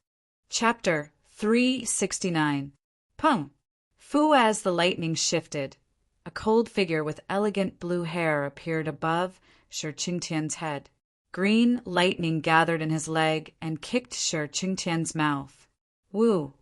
Chapter 369. Pung! Fu. As the lightning shifted, a cold figure with elegant blue hair appeared above Shi Qingtian's head. Green lightning gathered in his leg and kicked Shi Qingtian's mouth. Woo!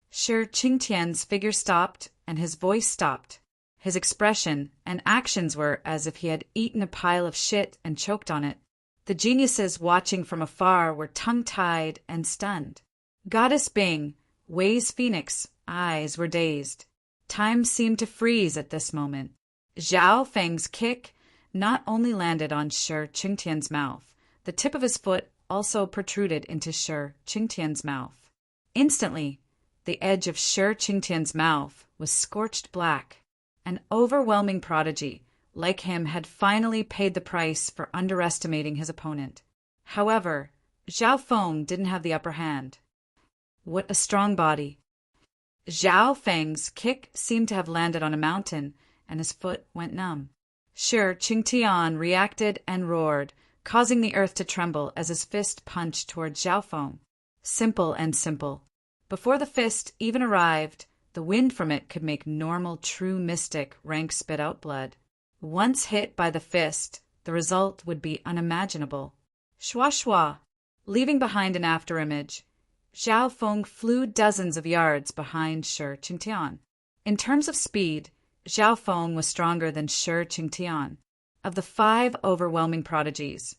Shi Qingtian's figure stopped and his voice stopped. His expression and actions were as if he had eaten a pile of shit and choked on it. The geniuses watching from afar were tongue-tied and stunned. Goddess Bing, Wei's phoenix, eyes were dazed. Time seemed to freeze at this moment. Xiao Feng's kick not only landed on Shi Qingtian's mouth, the tip of his foot also protruded into Shi Qingtian's mouth. Instantly, the edge of Shi Qingtian's mouth was scorched black. An overwhelming prodigy, like him, had finally paid the price for underestimating his opponent. However, Xiao Feng didn't have the upper hand. What a strong body! Xiao Feng's kick seemed to have landed on a mountain, and his foot went numb. Shi Qingtian reacted and roared, causing the earth to tremble as his fist punched toward Xiao Feng. Simple and simple. Before the fist even arrived, the wind from it could make normal true mystic rank spit out blood. Once hit by the fist, the result would be unimaginable. Shwa shwa! Leaving behind an afterimage, Xiao Feng flew dozens of yards behind Shi Qingtian. In terms of speed, Xiao Feng was stronger than Shi Qingtian. Of the 5 overwhelming prodigies,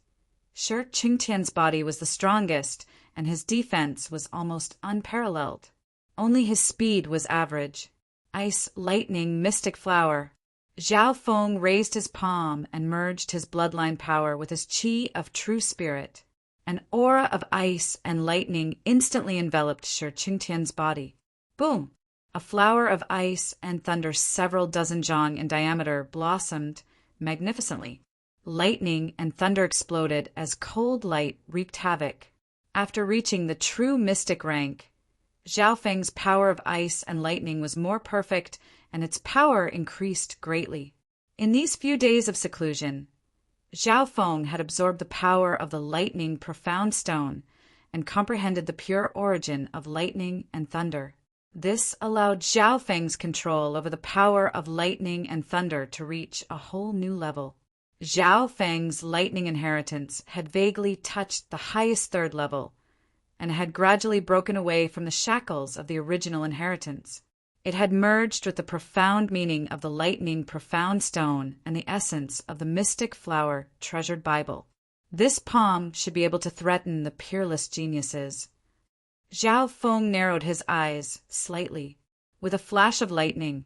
Shi Qingtian's body was the strongest, and his defense was almost unparalleled. Only his speed was average. Ice, lightning, mystic flower. Xiao Feng raised his palm and merged his bloodline power with his qi of true spirit. An aura of ice and lightning instantly enveloped Shi Qingtian's body. Boom! A flower of ice and thunder several dozen zhang in diameter blossomed magnificently. Lightning and thunder exploded as cold light wreaked havoc. After reaching the true mystic rank, Xiao Feng's power of ice and lightning was more perfect, and its power increased greatly. In these few days of seclusion, Xiao Feng had absorbed the power of the lightning profound stone and comprehended the pure origin of lightning and thunder. This allowed Xiao Feng's control over the power of lightning and thunder to reach a whole new level. Xiao Feng's lightning inheritance had vaguely touched the highest 3rd level, and had gradually broken away from the shackles of the original inheritance. It had merged with the profound meaning of the lightning profound stone and the essence of the mystic flower treasured Bible. This palm should be able to threaten the peerless geniuses. Xiao Feng narrowed his eyes slightly. With a flash of lightning,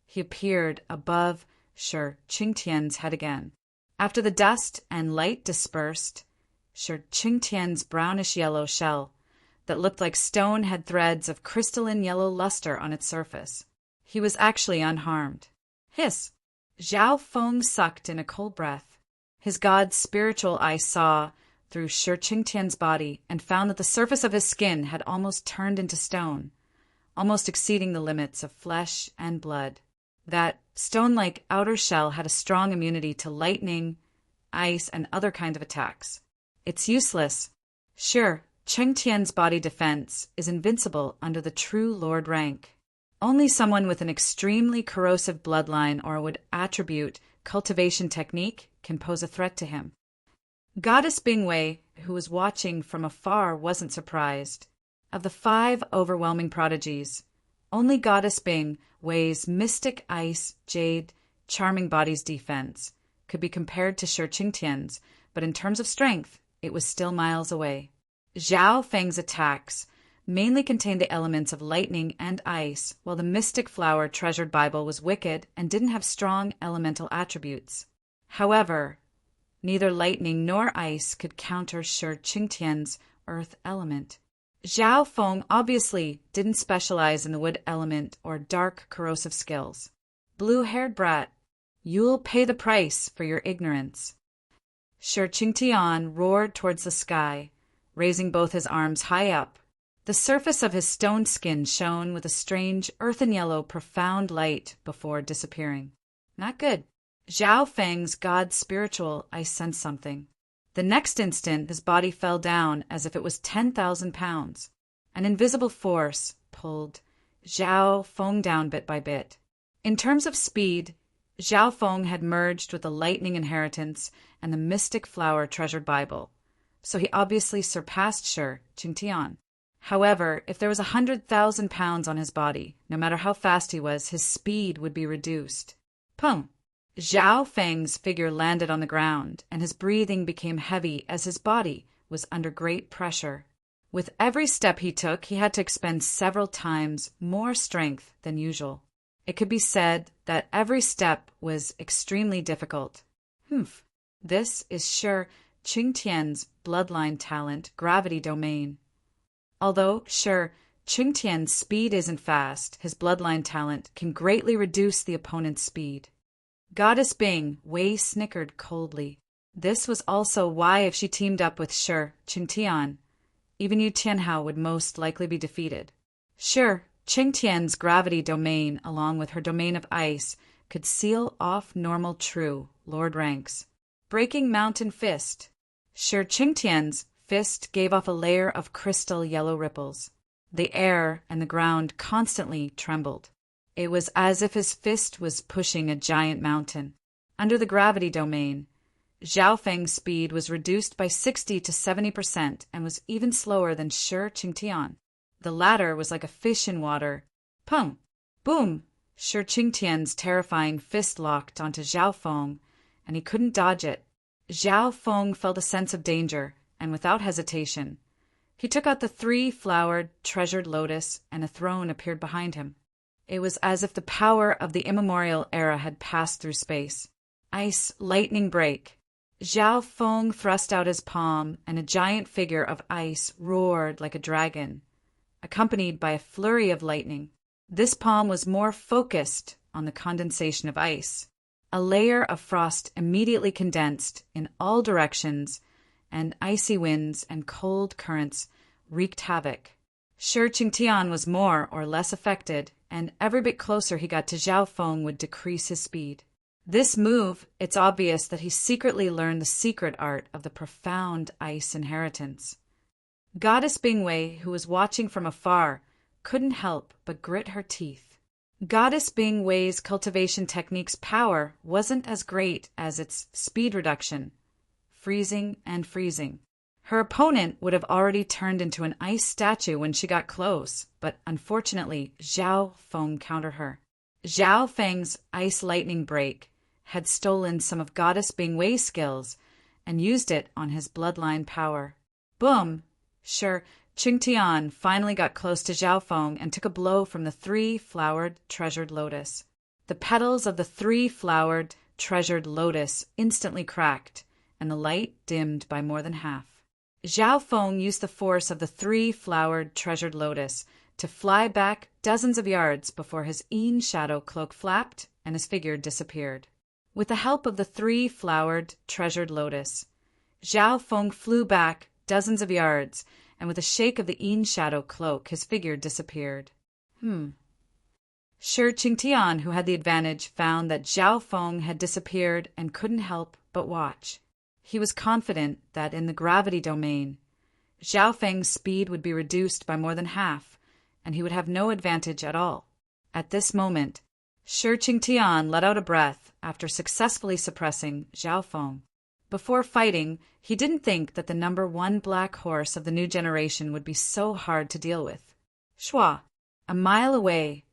he appeared above Shi Qingtian's head again. After the dust and light dispersed, Shi Qingtian's brownish-yellow shell that looked like stone had threads of crystalline yellow luster on its surface. He was actually unharmed. Hiss! Xiao Feng sucked in a cold breath. His god's spiritual eye saw through Shi Qingtian's body and found that the surface of his skin had almost turned into stone, almost exceeding the limits of flesh and blood. That stone-like outer shell had a strong immunity to lightning, ice, and other kinds of attacks. It's useless. Sure, Qingtian's body defense is invincible under the true Lord rank. Only someone with an extremely corrosive bloodline or would attribute cultivation technique can pose a threat to him. Goddess Bingwei, who was watching from afar, wasn't surprised. Of the 5 overwhelming prodigies, only Goddess Bingwei's mystic ice, jade, charming body's defense could be compared to Shi Qingtian's, but in terms of strength, it was still miles away. Zhao Feng's attacks mainly contained the elements of lightning and ice, while the mystic flower treasured Bible was wicked and didn't have strong elemental attributes. However, neither lightning nor ice could counter Shi Qingtian's earth element. Zhao Feng obviously didn't specialize in the wood element or dark corrosive skills. Blue-haired brat, you'll pay the price for your ignorance. Shi Qingtian roared towards the sky, raising both his arms high up. The surface of his stone skin shone with a strange earthen yellow profound light before disappearing. Not good. Zhao Feng's god spiritual, I sensed something. The next instant his body fell down as if it was 10,000 pounds. An invisible force pulled Zhao Feng down bit by bit. In terms of speed, Zhao Feng had merged with the lightning inheritance and the mystic flower treasured Bible, so he obviously surpassed Shi Qingtian. However, if there was 100,000 pounds on his body, no matter how fast he was, his speed would be reduced. Pum! Zhao Feng's figure landed on the ground, and his breathing became heavy as his body was under great pressure. With every step he took, he had to expend several times more strength than usual. It could be said that every step was extremely difficult. This is Shi Qingtian's bloodline talent, gravity domain. Although Shi Qingtian's speed isn't fast, his bloodline talent can greatly reduce the opponent's speed. Goddess Bingwei snickered coldly. This was also why if she teamed up with Shi Qingtian, even Yu Tianhao would most likely be defeated. Shi Qingtian's gravity domain, along with her domain of ice, could seal off normal true Lord ranks. Breaking Mountain Fist. Shi Qingtian's fist gave off a layer of crystal yellow ripples. The air and the ground constantly trembled. It was as if his fist was pushing a giant mountain. Under the gravity domain, Zhao Feng's speed was reduced by 60 to 70% and was even slower than Shi Qingtian. The latter was like a fish in water. Pum! Boom! Shi Qingtian's terrifying fist locked onto Zhao Feng, and he couldn't dodge it. Zhao Feng felt a sense of danger, and without hesitation, he took out the 3-flowered treasured lotus, and a throne appeared behind him. It was as if the power of the immemorial era had passed through space. Ice lightning break. Zhao Feng thrust out his palm, and a giant figure of ice roared like a dragon, accompanied by a flurry of lightning. This palm was more focused on the condensation of ice. A layer of frost immediately condensed in all directions, and icy winds and cold currents wreaked havoc. Shi Qingtian was more or less affected, and every bit closer he got to Zhao Feng would decrease his speed. This move, it's obvious that he secretly learned the secret art of the profound ice inheritance. Goddess Bingwei, who was watching from afar, couldn't help but grit her teeth. Goddess Bingwei's cultivation technique's power wasn't as great as its speed reduction, freezing and freezing. Her opponent would have already turned into an ice statue when she got close, but unfortunately, Zhao Feng countered her. Zhao Feng's ice lightning break had stolen some of Goddess Bingwei's skills and used it on his bloodline power. Boom! Shi Qingtian finally got close to Zhao Feng and took a blow from the 3-flowered treasured lotus. The petals of the 3-flowered treasured lotus instantly cracked, and the light dimmed by more than half. Zhao Feng used the force of the 3-flowered treasured lotus to fly back dozens of yards before his shadow cloak flapped and his figure disappeared. With the help of the 3-flowered treasured lotus, Zhao Feng flew back dozens of yards, and with a shake of the Yin shadow cloak, his figure disappeared. Shi Qingtian, who had the advantage, found that Zhao Feng had disappeared and couldn't help but watch. He was confident that in the gravity domain, Zhao Feng's speed would be reduced by more than half, and he would have no advantage at all. At this moment, Shi Qingtian let out a breath after successfully suppressing Zhao Feng. Before fighting, he didn't think that the number 1 black horse of the new generation would be so hard to deal with. Shua, a mile away,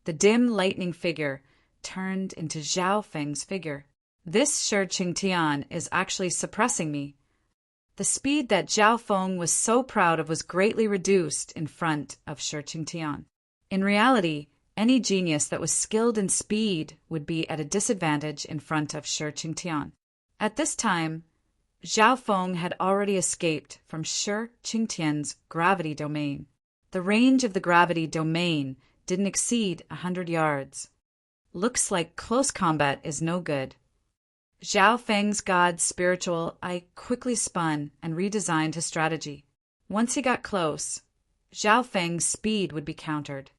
the dim lightning figure turned into Zhao Feng's figure. This Shi Qingtian is actually suppressing me. The speed that Zhao Feng was so proud of was greatly reduced in front of Shi Qingtian. In reality, any genius that was skilled in speed would be at a disadvantage in front of Shi Qingtian. At this time, Zhao Feng had already escaped from Shi Qingtian's gravity domain. The range of the gravity domain didn't exceed 100 yards. Looks like close combat is no good. Zhao Feng's god's spiritual eye quickly spun and redesigned his strategy. Once he got close, Zhao Feng's speed would be countered.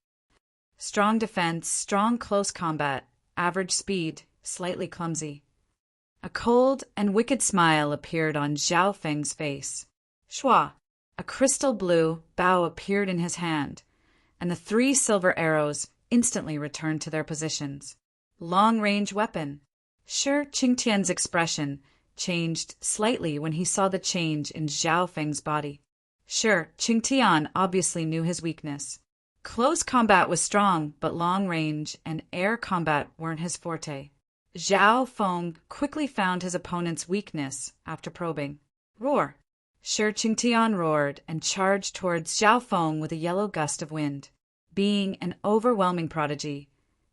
Strong defense, strong close combat, average speed, slightly clumsy. A cold and wicked smile appeared on Zhao Feng's face. Shua, a crystal blue bow appeared in his hand, and the 3 silver arrows instantly returned to their positions. Long-range weapon. Shi Qingtian's expression changed slightly when he saw the change in Zhao Feng's body. Shi Qingtian obviously knew his weakness. Close combat was strong, but long-range and air combat weren't his forte. Zhao Feng quickly found his opponent's weakness after probing. Roar! Shi Qingtian roared and charged towards Zhao Feng with a yellow gust of wind. Being an overwhelming prodigy,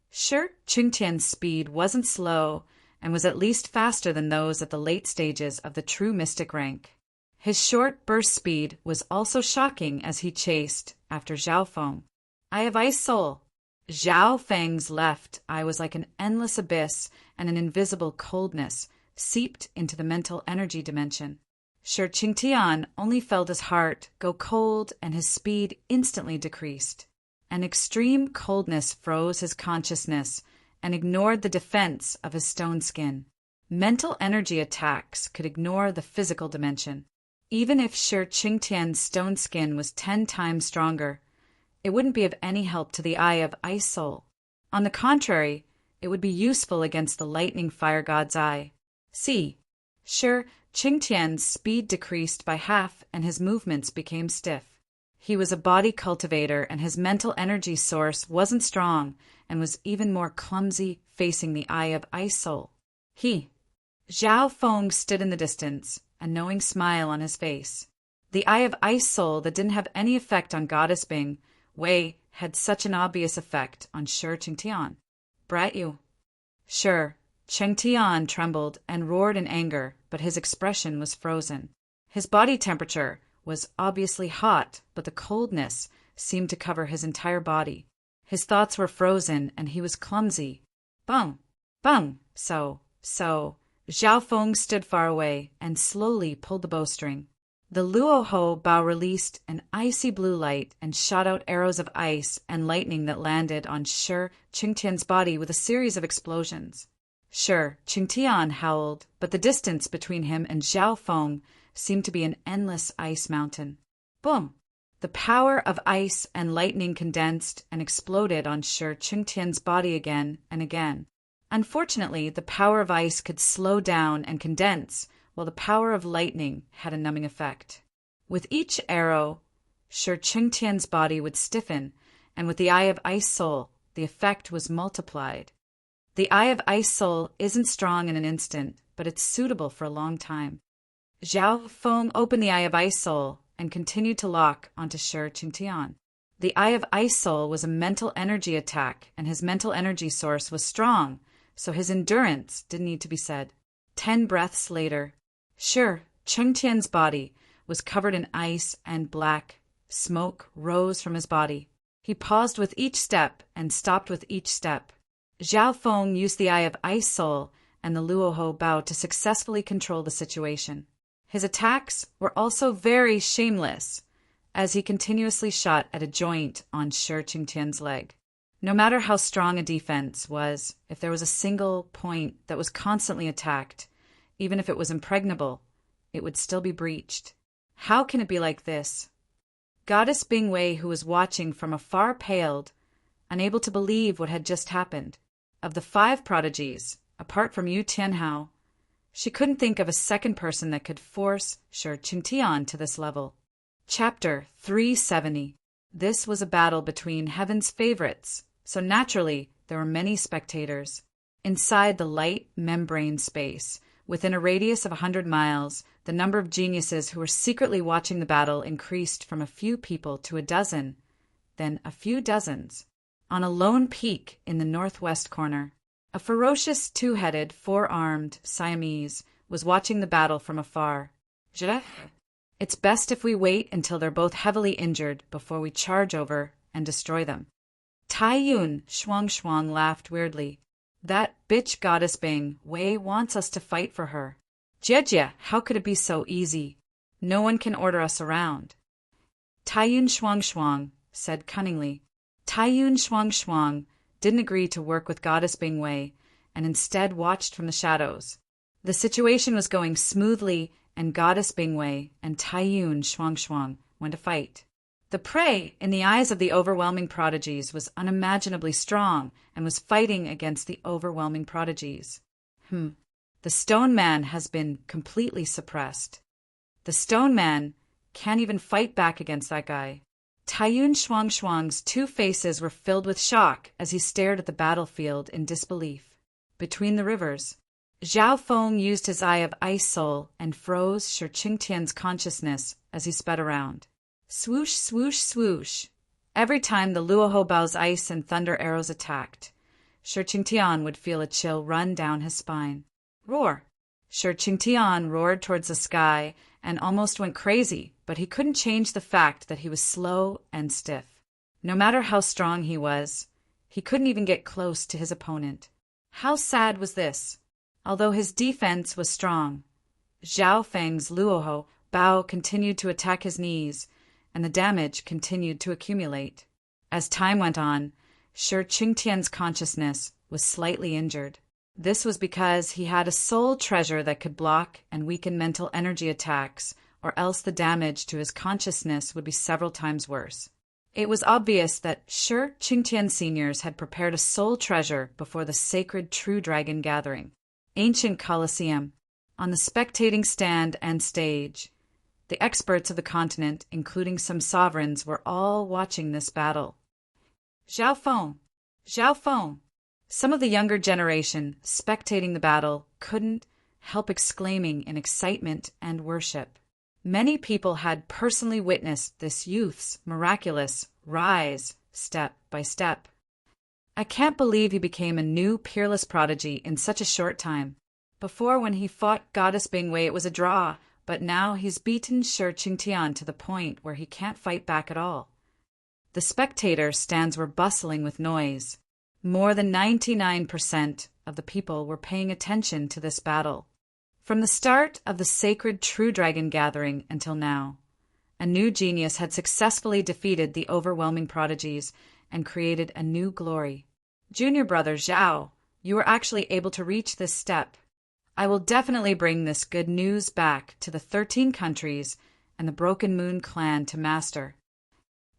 Shi Qingtian's speed wasn't slow and was at least faster than those at the late stages of the true mystic rank. His short burst speed was also shocking as he chased after Zhao Feng. Eye of Ice Soul. Zhao Feng's left eye was like an endless abyss, and an invisible coldness seeped into the mental energy dimension. Shi Qingtian only felt his heart go cold and his speed instantly decreased. An extreme coldness froze his consciousness and ignored the defense of his stone skin. Mental energy attacks could ignore the physical dimension. Even if Shi Qingtian's stone skin was 10 times stronger, it wouldn't be of any help to the Eye of Ice Soul. On the contrary, it would be useful against the lightning fire god's eye. See, Shi Qingtian's speed decreased by half and his movements became stiff. He was a body cultivator, and his mental energy source wasn't strong and was even more clumsy facing the Eye of Ice Soul. Zhao Feng stood in the distance, a knowing smile on his face. The Eye of Ice Soul that didn't have any effect on Goddess Bing Wei had such an obvious effect on Shi Qingtian. Brat you. Shi Qingtian trembled and roared in anger, but his expression was frozen. His body temperature was obviously hot, but the coldness seemed to cover his entire body. His thoughts were frozen, and he was clumsy. Bung! Bung! So. Zhao Feng stood far away and slowly pulled the bowstring. The Luoho bow released an icy blue light and shot out arrows of ice and lightning that landed on Shi Qingtian's body with a series of explosions. Shi Qingtian howled, but the distance between him and Zhao Feng seemed to be an endless ice mountain. Boom! The power of ice and lightning condensed and exploded on Shi Qingtian's body again and again. Unfortunately, the power of ice could slow down and condense, while the power of lightning had a numbing effect. With each arrow, Shi Qingtian's body would stiffen, and with the Eye of Ice Soul, the effect was multiplied. The Eye of Ice Soul isn't strong in an instant, but it's suitable for a long time. Zhao Feng opened the Eye of Ice Soul and continued to lock onto Shi Qingtian. The Eye of Ice Soul was a mental energy attack, and his mental energy source was strong, so his endurance didn't need to be said. 10 breaths later, Shi Qingtian's body was covered in ice and black smoke rose from his body. He paused with each step and stopped with each step. Zhao Feng used the Eye of Ice Soul and the Luoho Bao to successfully control the situation. His attacks were also very shameless, as he continuously shot at a joint on Shi Qingtian's leg. No matter how strong a defense was, if there was a single point that was constantly attacked, even if it was impregnable, it would still be breached. How can it be like this? Goddess Bingwei, who was watching from afar, paled, unable to believe what had just happened. Of the 5 prodigies, apart from Yu Tianhao, she couldn't think of a second person that could force Shi Qingtian to this level. Chapter 370. This was a battle between heaven's favorites, so naturally there were many spectators. Inside the light membrane space, within a radius of 100 miles, the number of geniuses who were secretly watching the battle increased from a few people to a dozen, then a few dozens. On a lone peak in the northwest corner, a ferocious 2-headed, 4-armed Siamese was watching the battle from afar. It's best if we wait until they're both heavily injured before we charge over and destroy them. Tai Yun Shuang laughed weirdly. That bitch Goddess Bing Wei wants us to fight for her. Jie, how could it be so easy? No one can order us around. Tai Yun Shuang said cunningly. Tai Yun Shuang didn't agree to work with Goddess Bing Wei and instead watched from the shadows. The situation was going smoothly, and Goddess Bing Wei and Tai Yun Shuang went to fight. The prey, in the eyes of the overwhelming prodigies, was unimaginably strong and was fighting against the overwhelming prodigies. The Stone Man has been completely suppressed. The Stone Man can't even fight back against that guy. Tai Yun Shuang's 2 faces were filled with shock as he stared at the battlefield in disbelief. Between the rivers, Zhao Feng used his Eye of Ice Soul and froze Shi Qingtian's consciousness as he sped around. Swoosh, swoosh, swoosh. Every time the Luoho Bao's ice and thunder arrows attacked, Shi Qingtian would feel a chill run down his spine. Roar! Shi Qingtian roared towards the sky and almost went crazy, but he couldn't change the fact that he was slow and stiff. No matter how strong he was, he couldn't even get close to his opponent. How sad was this? Although his defense was strong, Zhao Feng's Luoho Bao continued to attack his knees, and the damage continued to accumulate. As time went on, Shi Qingtian's consciousness was slightly injured. This was because he had a soul treasure that could block and weaken mental energy attacks, or else the damage to his consciousness would be several times worse. It was obvious that Shi Qingtian seniors had prepared a soul treasure before the sacred True Dragon gathering. Ancient Colosseum. On the spectating stand and stage, the experts of the continent, including some sovereigns, were all watching this battle. Zhao Feng! Some of the younger generation, spectating the battle, couldn't help exclaiming in excitement and worship. Many people had personally witnessed this youth's miraculous rise, step by step. I can't believe he became a new peerless prodigy in such a short time. Before, when he fought Goddess Bing Wei, it was a draw, but now he's beaten Shi Qingtian to the point where he can't fight back at all. The spectator stands were bustling with noise. More than 99% of the people were paying attention to this battle. From the start of the sacred True Dragon gathering until now, a new genius had successfully defeated the overwhelming prodigies and created a new glory. Junior brother Zhao, you were actually able to reach this step. I will definitely bring this good news back to the 13 countries and the Broken Moon clan to master.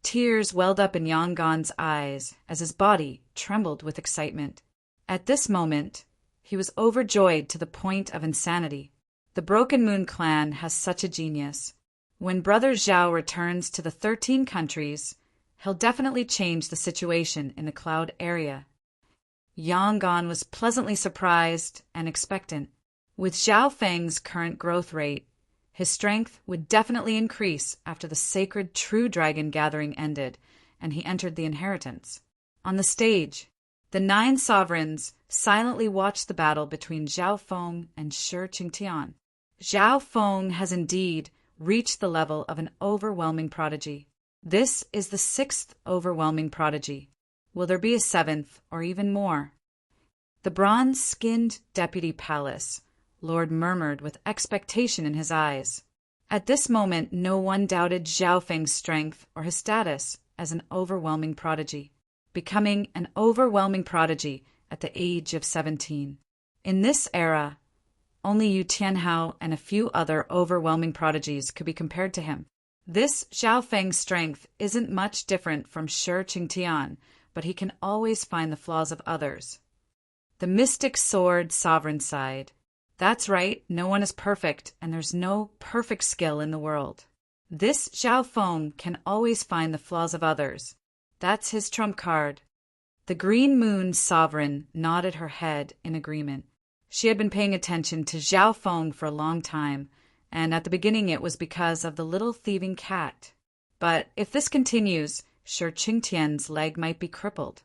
Tears welled up in Yanggan's eyes as his body trembled with excitement. At this moment, he was overjoyed to the point of insanity. The Broken Moon clan has such a genius. When Brother Zhao returns to the 13 countries, he'll definitely change the situation in the Cloud area. Yanggan was pleasantly surprised and expectant. With Zhao Feng's current growth rate, his strength would definitely increase after the sacred True Dragon gathering ended and he entered the inheritance. On the stage, the 9 sovereigns silently watched the battle between Zhao Feng and Shi Qingtian. Zhao Feng has indeed reached the level of an overwhelming prodigy. This is the 6th overwhelming prodigy. Will there be a 7th or even more? The bronze-skinned deputy palace Lord murmured with expectation in his eyes. At this moment, no one doubted Zhao Feng's strength or his status as an overwhelming prodigy, becoming an overwhelming prodigy at the age of 17. In this era, only Yu Tianhao and a few other overwhelming prodigies could be compared to him. This Zhao Feng's strength isn't much different from Shi Qingtian, but he can always find the flaws of others. The mystic sword sovereign side. That's right, no one is perfect, and there's no perfect skill in the world. This Zhao Feng can always find the flaws of others. That's his trump card. The Green Moon sovereign nodded her head in agreement. She had been paying attention to Zhao Feng for a long time, and at the beginning it was because of the little thieving cat. But if this continues, Shi Qingtian's leg might be crippled.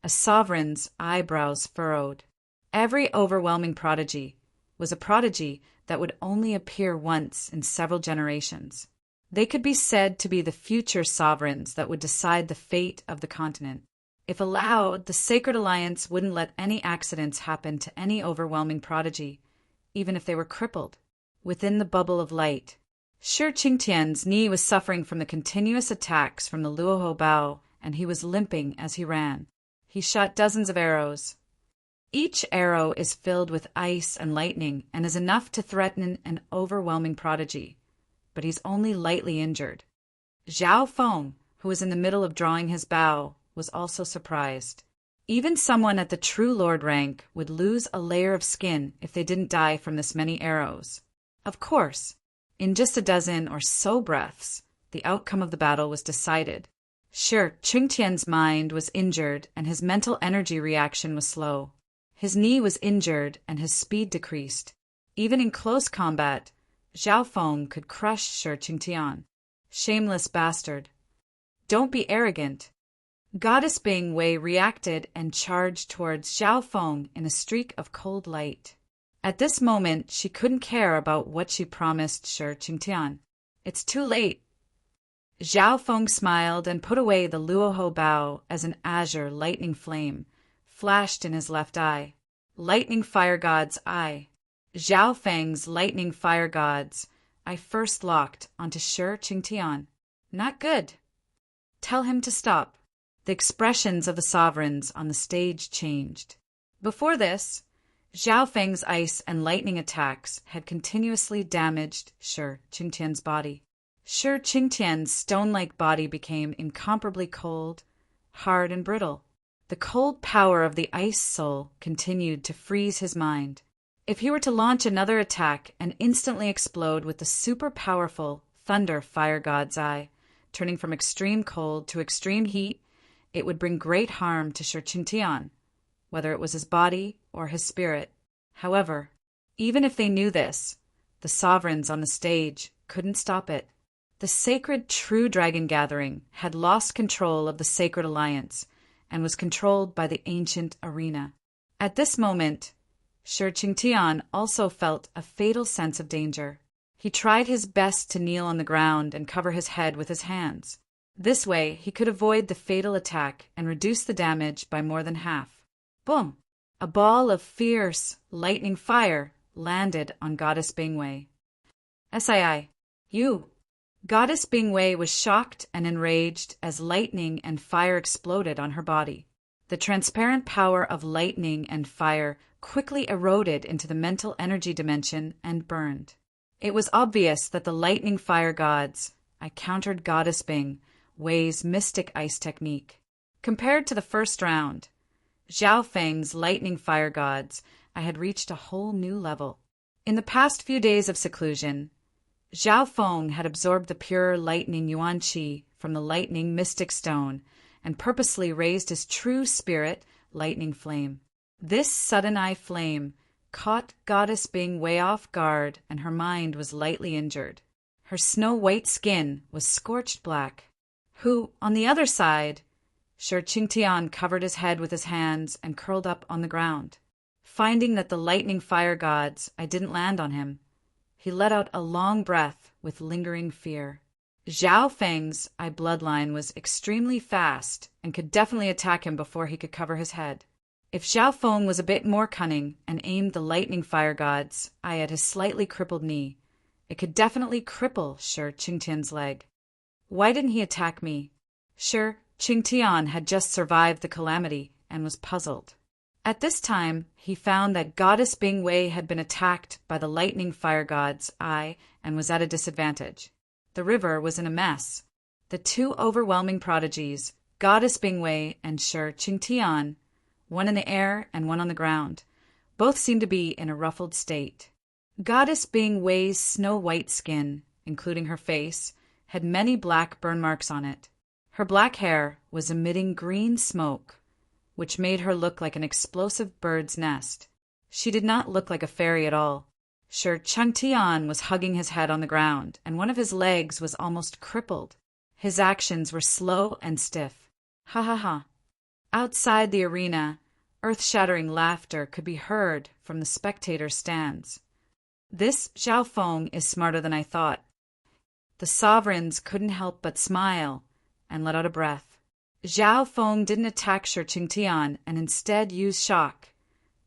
A sovereign's eyebrows furrowed. Every overwhelming prodigy was a prodigy that would only appear once in several generations. They could be said to be the future sovereigns that would decide the fate of the continent. If allowed, the Sacred Alliance wouldn't let any accidents happen to any overwhelming prodigy, even if they were crippled. Within the bubble of light, Shi Qingtian's knee was suffering from the continuous attacks from the Luoho Bao, and he was limping as he ran. He shot dozens of arrows. Each arrow is filled with ice and lightning and is enough to threaten an overwhelming prodigy. But he's only lightly injured. Zhao Feng, who was in the middle of drawing his bow, was also surprised. Even someone at the true lord rank would lose a layer of skin if they didn't die from this many arrows. Of course, in just a dozen or so breaths, the outcome of the battle was decided. Shi Qingtian's mind was injured and his mental energy reaction was slow. His knee was injured and his speed decreased. Even in close combat, Zhao Feng could crush Shi Qingtian. Shameless bastard. Don't be arrogant. Goddess Bing Wei reacted and charged towards Zhao Feng in a streak of cold light. At this moment, she couldn't care about what she promised Shi Qingtian. It's too late. Zhao Feng smiled and put away the Luoho Bao as an azure lightning flame flashed in his left eye. Lightning Fire God's eye. Zhao Feng's lightning fire god's eye first locked onto Shi Qingtian. Not good. Tell him to stop. The expressions of the sovereigns on the stage changed. Before this, Zhao Feng's ice and lightning attacks had continuously damaged Shi Qingtian's body. Shi Qingtian's stone-like body became incomparably cold, hard, and brittle. The cold power of the ice soul continued to freeze his mind. If he were to launch another attack and instantly explode with the super-powerful Thunder Fire God's eye, turning from extreme cold to extreme heat, it would bring great harm to Shi Qingtian, whether it was his body or his spirit. However, even if they knew this, the sovereigns on the stage couldn't stop it. The sacred True Dragon Gathering had lost control of the Sacred Alliance and was controlled by the ancient arena. At this moment, Shi Qingtian also felt a fatal sense of danger. He tried his best to kneel on the ground and cover his head with his hands. This way, he could avoid the fatal attack and reduce the damage by more than half. Boom! A ball of fierce, lightning fire landed on Goddess Bingwei. Sii, you! Goddess Bingwei was shocked and enraged as lightning and fire exploded on her body. The transparent power of lightning and fire quickly eroded into the mental energy dimension and burned. It was obvious that the lightning fire gods, I countered Goddess Bing Wei's mystic ice technique. Compared to the first round, Zhao Feng's lightning fire gods, I had reached a whole new level. In the past few days of seclusion, Zhao Feng had absorbed the pure lightning yuan qi from the lightning mystic stone and purposely raised his true spirit lightning flame. This sudden eye flame caught Goddess Bing Wei off guard and her mind was lightly injured. Her snow-white skin was scorched black. On the other side, Shi Qingtian covered his head with his hands and curled up on the ground. Finding that the lightning fire gods, I didn't land on him, he let out a long breath with lingering fear. Zhao Feng's eye bloodline was extremely fast and could definitely attack him before he could cover his head. If Xiao Feng was a bit more cunning and aimed the lightning fire god's eye at his slightly crippled knee, it could definitely cripple Shi Qingtian's leg. Why didn't he attack me? Shi Qingtian had just survived the calamity and was puzzled. At this time, he found that Goddess Bingwei had been attacked by the lightning fire god's eye and was at a disadvantage. The river was in a mess. The two overwhelming prodigies, Goddess Bingwei and Shi Qingtian, one in the air and one on the ground, both seemed to be in a ruffled state. Goddess Bingwei's snow-white skin, including her face, had many black burn marks on it. Her black hair was emitting green smoke, which made her look like an explosive bird's nest. She did not look like a fairy at all. Shi Qingtian was hugging his head on the ground, and one of his legs was almost crippled. His actions were slow and stiff. Ha ha ha. Outside the arena, earth-shattering laughter could be heard from the spectators' stands. This Xiao Feng is smarter than I thought. The sovereigns couldn't help but smile and let out a breath. Xiao Feng didn't attack Shi Qingtian and instead used shock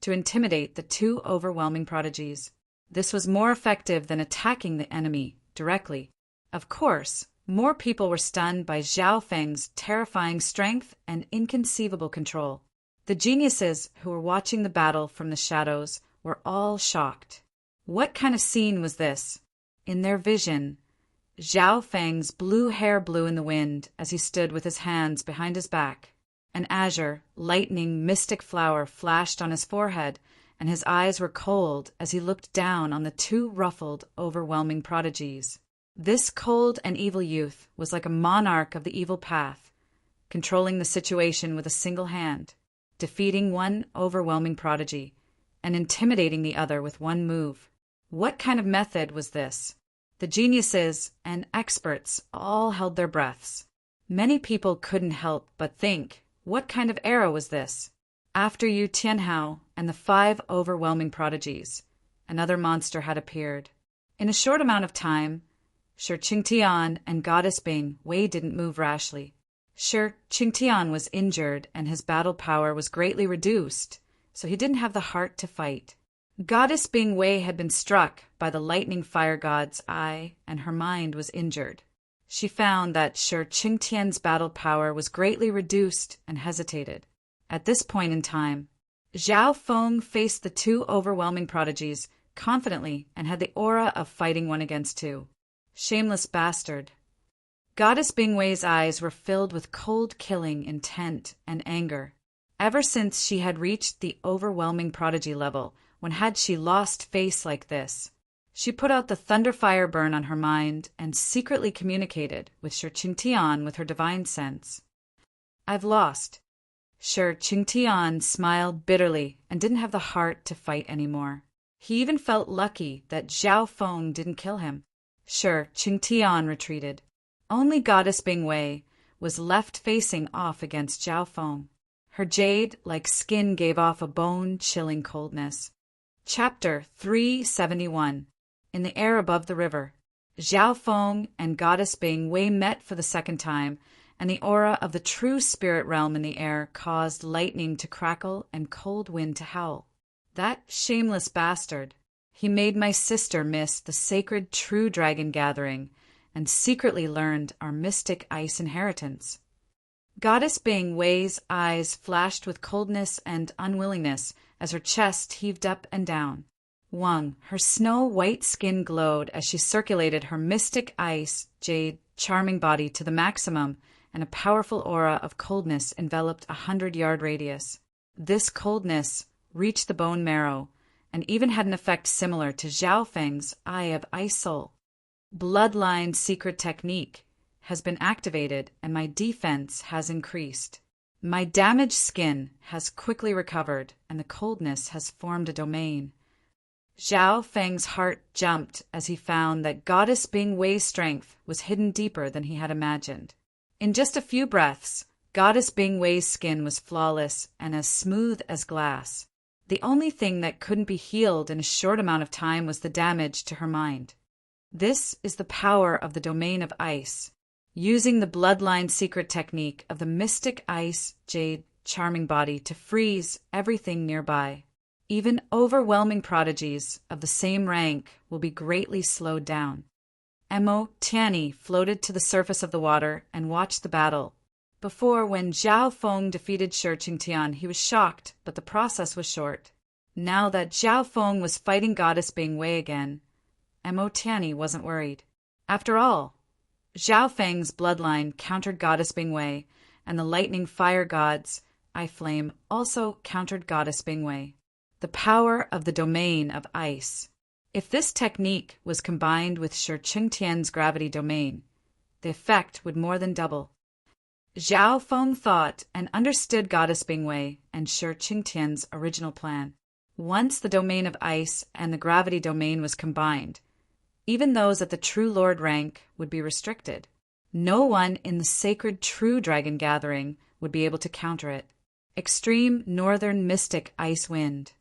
to intimidate the two overwhelming prodigies. This was more effective than attacking the enemy directly. Of course, more people were stunned by Xiao Feng's terrifying strength and inconceivable control. The geniuses who were watching the battle from the shadows were all shocked. What kind of scene was this? In their vision, Xiao Feng's blue hair blew in the wind as he stood with his hands behind his back. An azure, lightning, mystic flower flashed on his forehead, and his eyes were cold as he looked down on the two ruffled, overwhelming prodigies. This cold and evil youth was like a monarch of the evil path, controlling the situation with a single hand, defeating one overwhelming prodigy, and intimidating the other with one move. What kind of method was this? The geniuses and experts all held their breaths. Many people couldn't help but think, what kind of era was this? After Yu Tianhao and the 5 overwhelming prodigies, another monster had appeared. In a short amount of time, Shi Qingtian and Goddess Bing Wei didn't move rashly. Shi Qingtian was injured and his battle power was greatly reduced, so he didn't have the heart to fight. Goddess Bing Wei had been struck by the lightning fire god's eye, and her mind was injured. She found that Shi Qingtian's battle power was greatly reduced and hesitated. At this point in time, Xiao Feng faced the two overwhelming prodigies confidently and had the aura of fighting one against two. Shameless bastard. Goddess Bing Wei's eyes were filled with cold killing intent and anger. Ever since she had reached the overwhelming prodigy level, when had she lost face like this? She put out the thunder fire burn on her mind and secretly communicated with Shi Qingtian with her divine sense. I've lost. Shi Qingtian smiled bitterly and didn't have the heart to fight anymore. He even felt lucky that Xiao Feng didn't kill him. Shi Qingtian retreated. Only Goddess Bing Wei was left facing off against Xiao Feng. Her jade-like skin gave off a bone-chilling coldness. Chapter 371. In the air above the river, Xiao Feng and Goddess Bing Wei met for the second time, and the aura of the true spirit realm in the air caused lightning to crackle and cold wind to howl. That shameless bastard. He made my sister miss the sacred true dragon gathering and secretly learned our mystic ice inheritance. Goddess Bing Wei's eyes flashed with coldness and unwillingness as her chest heaved up and down. Wang, her snow-white skin glowed as she circulated her mystic ice, jade, charming body to the maximum, and a powerful aura of coldness enveloped a 100-yard radius. This coldness reached the bone marrow, and even had an effect similar to Xiao Feng's Eye of Ice Soul. Bloodline secret technique has been activated, and my defense has increased. My damaged skin has quickly recovered, and the coldness has formed a domain. Xiao Feng's heart jumped as he found that Goddess Bing Wei's strength was hidden deeper than he had imagined. In just a few breaths, Goddess Bing Wei's skin was flawless and as smooth as glass. The only thing that couldn't be healed in a short amount of time was the damage to her mind. This is the power of the domain of ice. Using the bloodline secret technique of the mystic ice, jade, charming body to freeze everything nearby. Even overwhelming prodigies of the same rank will be greatly slowed down. Emo Tianyi floated to the surface of the water and watched the battle. Before, when Zhao Feng defeated Shi Qingtian, he was shocked, but the process was short. Now that Zhao Feng was fighting Goddess Bing Wei again, Emo Tianyi wasn't worried. After all, Zhao Feng's bloodline countered Goddess Bing Wei, and the lightning fire gods, I Flame, also countered Goddess Bing Wei. The power of the domain of ice. If this technique was combined with Shi Qingtian's gravity domain, the effect would more than double. Zhao Feng thought and understood Goddess Bing Wei and Shi Qingtian's original plan. Once the domain of ice and the gravity domain was combined, even those at the True Lord rank would be restricted. No one in the sacred True Dragon Gathering would be able to counter it. Extreme northern mystic ice wind.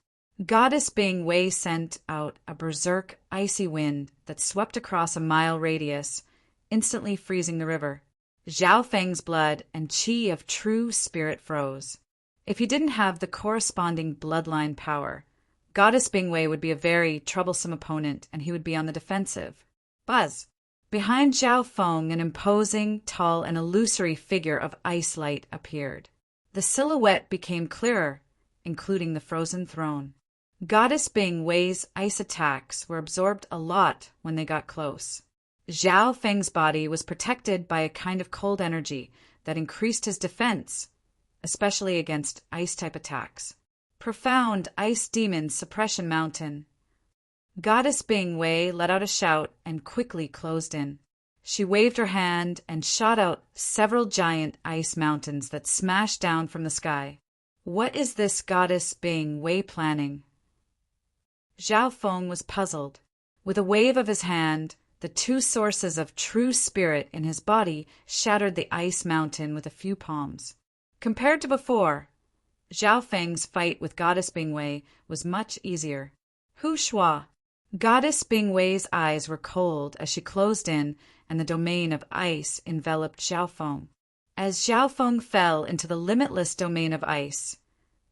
Goddess Bing Wei sent out a berserk icy wind that swept across a mile radius, instantly freezing the river. Zhao Feng's blood and qi of true spirit froze. If he didn't have the corresponding bloodline power, Goddess Bing Wei would be a very troublesome opponent and he would be on the defensive. Buzz! Behind Zhao Feng, an imposing, tall, and illusory figure of ice light appeared. The silhouette became clearer, including the frozen throne. Goddess Bing Wei's ice attacks were absorbed a lot when they got close. Zhao Feng's body was protected by a kind of cold energy that increased his defense, especially against ice-type attacks. Profound Ice Demon Suppression Mountain. Goddess Bing Wei let out a shout and quickly closed in. She waved her hand and shot out several giant ice mountains that smashed down from the sky. What is this Goddess Bing Wei planning? Zhao Feng was puzzled. With a wave of his hand, the two sources of true spirit in his body shattered the ice mountain with a few palms. Compared to before, Zhao Feng's fight with Goddess Bing Wei was much easier. Hu Shua. Goddess Bing Wei's eyes were cold as she closed in, and the domain of ice enveloped Zhao Feng. As Zhao Feng fell into the limitless domain of ice,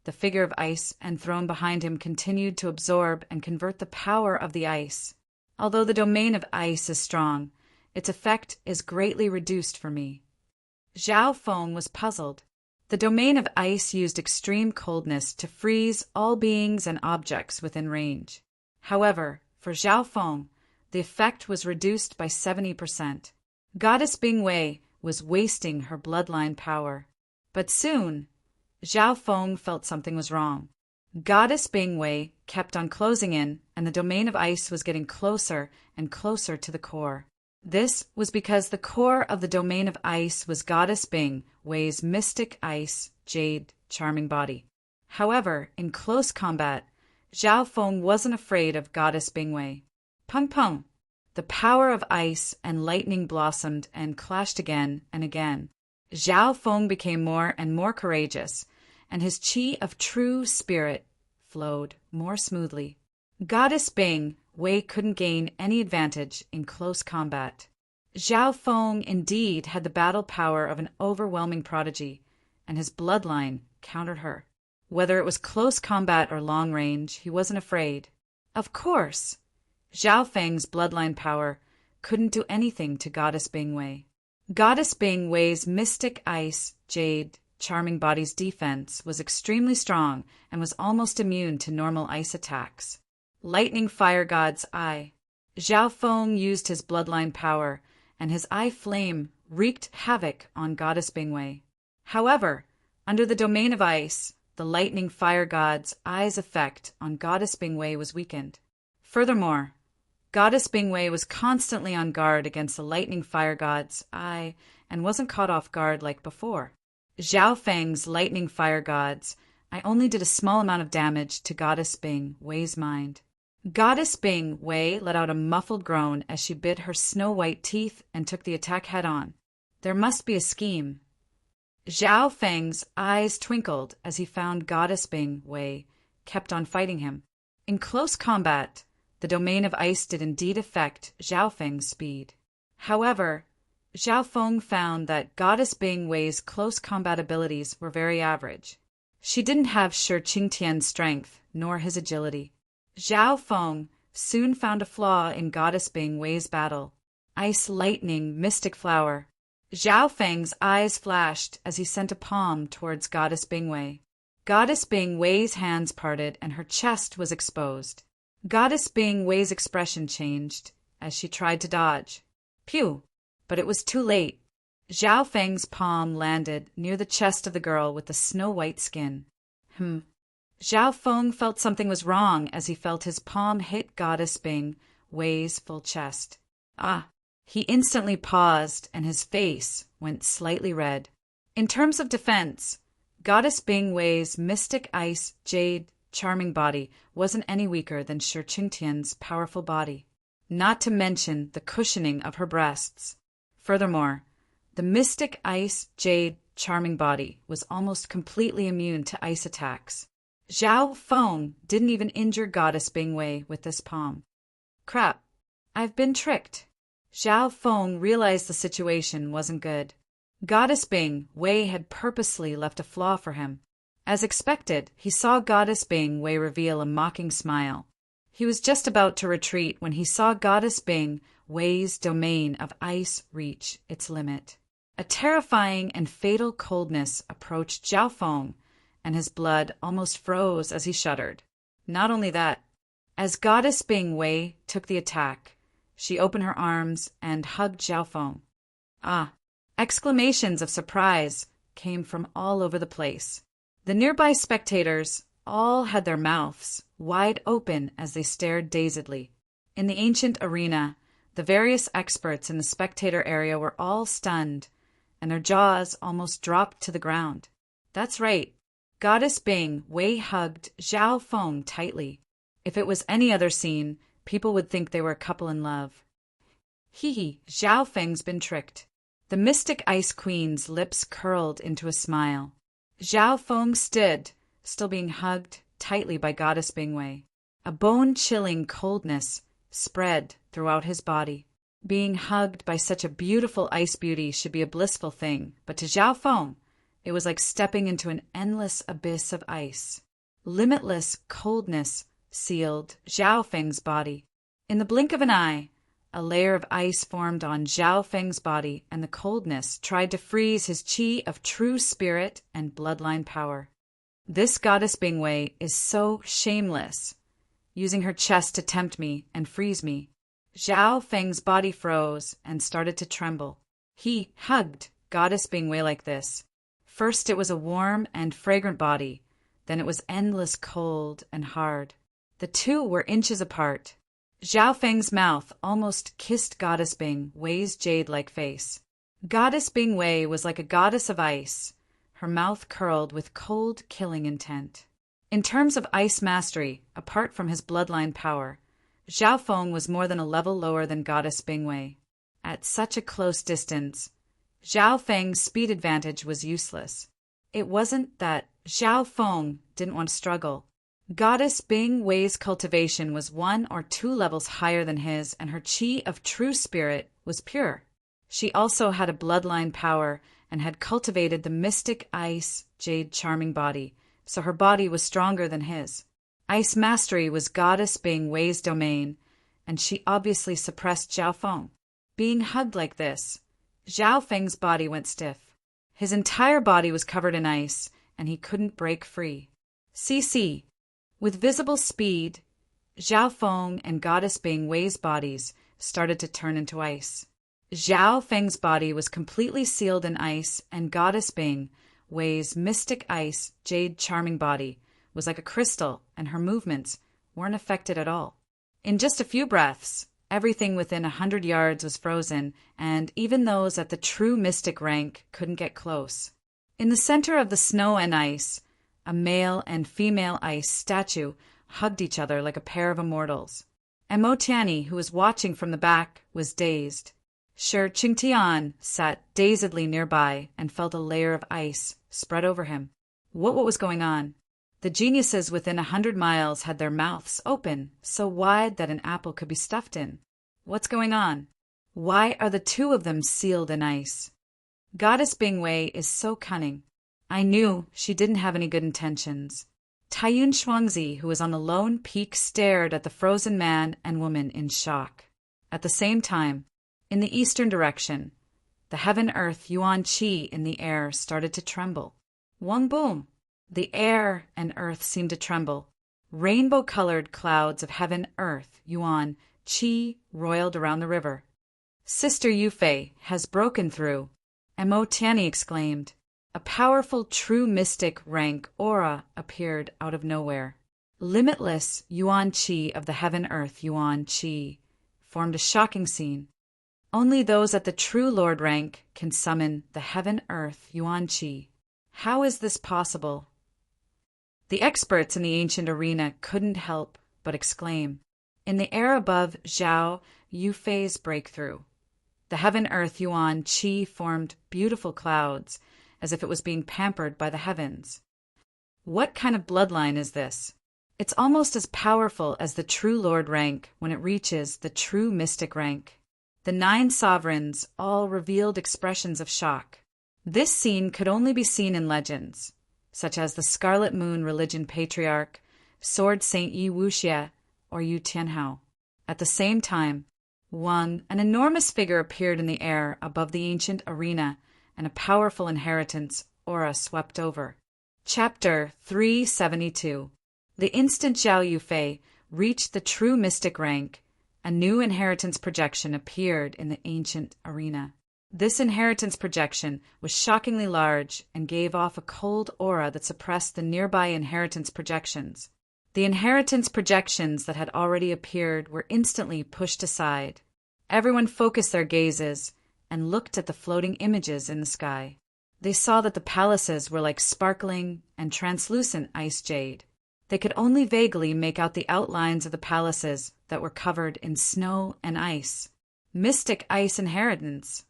the figure of ice and throne behind him continued to absorb and convert the power of the ice. Although the domain of ice is strong, its effect is greatly reduced for me. Zhao Feng was puzzled. The domain of ice used extreme coldness to freeze all beings and objects within range. However, for Zhao Feng, the effect was reduced by 70%. Goddess Bing Wei was wasting her bloodline power. But soon, Zhao Feng felt something was wrong. Goddess Bing Wei kept on closing in, and the domain of ice was getting closer and closer to the core. This was because the core of the domain of ice was Goddess Bing Wei's mystic ice, jade, charming body. However, in close combat, Zhao Feng wasn't afraid of Goddess Bing Wei. Peng Peng! The power of ice and lightning blossomed and clashed again and again. Zhao Feng became more and more courageous, and his qi of true spirit flowed more smoothly. Goddess Bing Wei couldn't gain any advantage in close combat. Zhao Feng indeed had the battle power of an overwhelming prodigy, and his bloodline countered her. Whether it was close combat or long range, he wasn't afraid. Of course, Zhao Feng's bloodline power couldn't do anything to Goddess Bing Wei. Goddess Bing Wei's mystic ice, jade, charming body's defense was extremely strong and was almost immune to normal ice attacks. Lightning fire god's eye. Zhao Feng used his bloodline power, and his eye flame wreaked havoc on Goddess Bing Wei. However, under the domain of ice, the lightning fire god's eye's effect on Goddess Bing Wei was weakened. Furthermore, Goddess Bing Wei was constantly on guard against the lightning fire god's eye and wasn't caught off guard like before. Zhao Feng's lightning fire god's eye only did a small amount of damage to Goddess Bing Wei's mind. Goddess Bing Wei let out a muffled groan as she bit her snow-white teeth and took the attack head-on. There must be a scheme. Zhao Feng's eyes twinkled as he found Goddess Bing Wei kept on fighting him. In close combat, the domain of ice did indeed affect Zhao Feng's speed. However, Zhao Feng found that Goddess Bing Wei's close combat abilities were very average. She didn't have Shi Qingtian's strength, nor his agility. Zhao Feng soon found a flaw in Goddess Bing Wei's battle. Ice lightning, mystic flower. Zhao Feng's eyes flashed as he sent a palm towards Goddess Bing Wei. Goddess Bing Wei's hands parted and her chest was exposed. Goddess Bing Wei's expression changed as she tried to dodge. Pew! But it was too late. Zhao Feng's palm landed near the chest of the girl with the snow-white skin. Zhao Feng felt something was wrong as he felt his palm hit Goddess Bing Wei's full chest. He instantly paused and his face went slightly red. In terms of defense, Goddess Bing Wei's mystic ice, jade, charming body wasn't any weaker than Shi Qingtian's powerful body, not to mention the cushioning of her breasts. Furthermore, the mystic ice, jade, charming body was almost completely immune to ice attacks. Zhao Feng didn't even injure Goddess Bing Wei with this palm. Crap, I've been tricked. Zhao Feng realized the situation wasn't good. Goddess Bing Wei had purposely left a flaw for him. As expected, he saw Goddess Bing Wei reveal a mocking smile. He was just about to retreat when he saw Goddess Bing Wei's domain of ice reach its limit. A terrifying and fatal coldness approached Zhao Feng, and his blood almost froze as he shuddered. Not only that, as Goddess Bing Wei took the attack, she opened her arms and hugged Zhao Feng. Exclamations of surprise came from all over the place. The nearby spectators all had their mouths wide open as they stared dazedly. In the ancient arena, the various experts in the spectator area were all stunned, and their jaws almost dropped to the ground. That's right, Goddess Bing Wei hugged Zhao Feng tightly. If it was any other scene, people would think they were a couple in love. Zhao Feng's been tricked. The mystic ice queen's lips curled into a smile. Zhao Feng stood, still being hugged tightly by Goddess Bing Wei. A bone-chilling coldness spread throughout his body. Being hugged by such a beautiful ice beauty should be a blissful thing, but to Zhao Feng, it was like stepping into an endless abyss of ice. Limitless coldness sealed Zhao Feng's body. In the blink of an eye, a layer of ice formed on Zhao Feng's body, and the coldness tried to freeze his qi of true spirit and bloodline power. This Goddess Bing Wei is so shameless, using her chest to tempt me and freeze me. Zhao Feng's body froze and started to tremble. He hugged Goddess Bing Wei like this. First it was a warm and fragrant body, then it was endless cold and hard. The two were inches apart. Zhao Feng's mouth almost kissed Goddess Bing Wei's jade-like face. Goddess Bing Wei was like a goddess of ice, her mouth curled with cold, killing intent. In terms of ice mastery, apart from his bloodline power, Zhao Feng was more than a level lower than Goddess Bing Wei. At such a close distance, Zhao Feng's speed advantage was useless. It wasn't that Zhao Feng didn't want to struggle. Goddess Bing Wei's cultivation was 1 or 2 levels higher than his, and her qi of true spirit was pure. She also had a bloodline power and had cultivated the mystic ice jade charming body, so her body was stronger than his. Ice mastery was Goddess Bing Wei's domain, and she obviously suppressed Zhao Feng. Being hugged like this, Zhao Feng's body went stiff. His entire body was covered in ice, and he couldn't break free. With visible speed, Zhao Feng and Goddess Bing Wei's bodies started to turn into ice. Zhao Feng's body was completely sealed in ice, and Goddess Bing Wei's mystic ice jade charming body was like a crystal, and her movements weren't affected at all. In just a few breaths, everything within 100 yards was frozen, and even those at the true mystic rank couldn't get close. In the center of the snow and ice, a male and female ice statue hugged each other like a pair of immortals. And Mo Tianyi, who was watching from the back, was dazed. Shi Qingtian sat dazedly nearby and felt a layer of ice spread over him. What was going on? The geniuses within 100 miles had their mouths open, so wide that an apple could be stuffed in. What's going on? Why are the two of them sealed in ice? Goddess Bing Wei is so cunning. I knew she didn't have any good intentions. Taiyun Shuangzi, who was on the lone peak, stared at the frozen man and woman in shock. At the same time, in the eastern direction, the heaven-earth Yuan Qi in the air started to tremble. Wang boom! The air and earth seemed to tremble. Rainbow-colored clouds of heaven-earth Yuan Qi roiled around the river. Sister Yufei has broken through, and Mo Tianyi exclaimed. A powerful true mystic rank aura appeared out of nowhere. Limitless Yuan Qi of the heaven-earth Yuan Qi formed a shocking scene. Only those at the true Lord rank can summon the heaven-earth Yuan Qi. How is this possible? The experts in the ancient arena couldn't help but exclaim. In the air above Zhao Yufei's breakthrough, the heaven-earth Yuan Qi formed beautiful clouds, as if it was being pampered by the heavens. What kind of bloodline is this? It's almost as powerful as the true Lord rank when it reaches the true mystic rank. The 9 sovereigns all revealed expressions of shock. This scene could only be seen in legends, such as the Scarlet Moon Religion Patriarch, Sword Saint Yi Wuxie, or Yu Tianhao. At the same time, an enormous figure appeared in the air above the ancient arena, and a powerful inheritance aura swept over. Chapter 372. The instant Zhao Yufei reached the true mystic rank, a new inheritance projection appeared in the ancient arena. This inheritance projection was shockingly large and gave off a cold aura that suppressed the nearby inheritance projections. The inheritance projections that had already appeared were instantly pushed aside. Everyone focused their gazes and looked at the floating images in the sky. They saw that the palaces were like sparkling and translucent ice jade. They could only vaguely make out the outlines of the palaces that were covered in snow and ice. Mystic ice inheritance.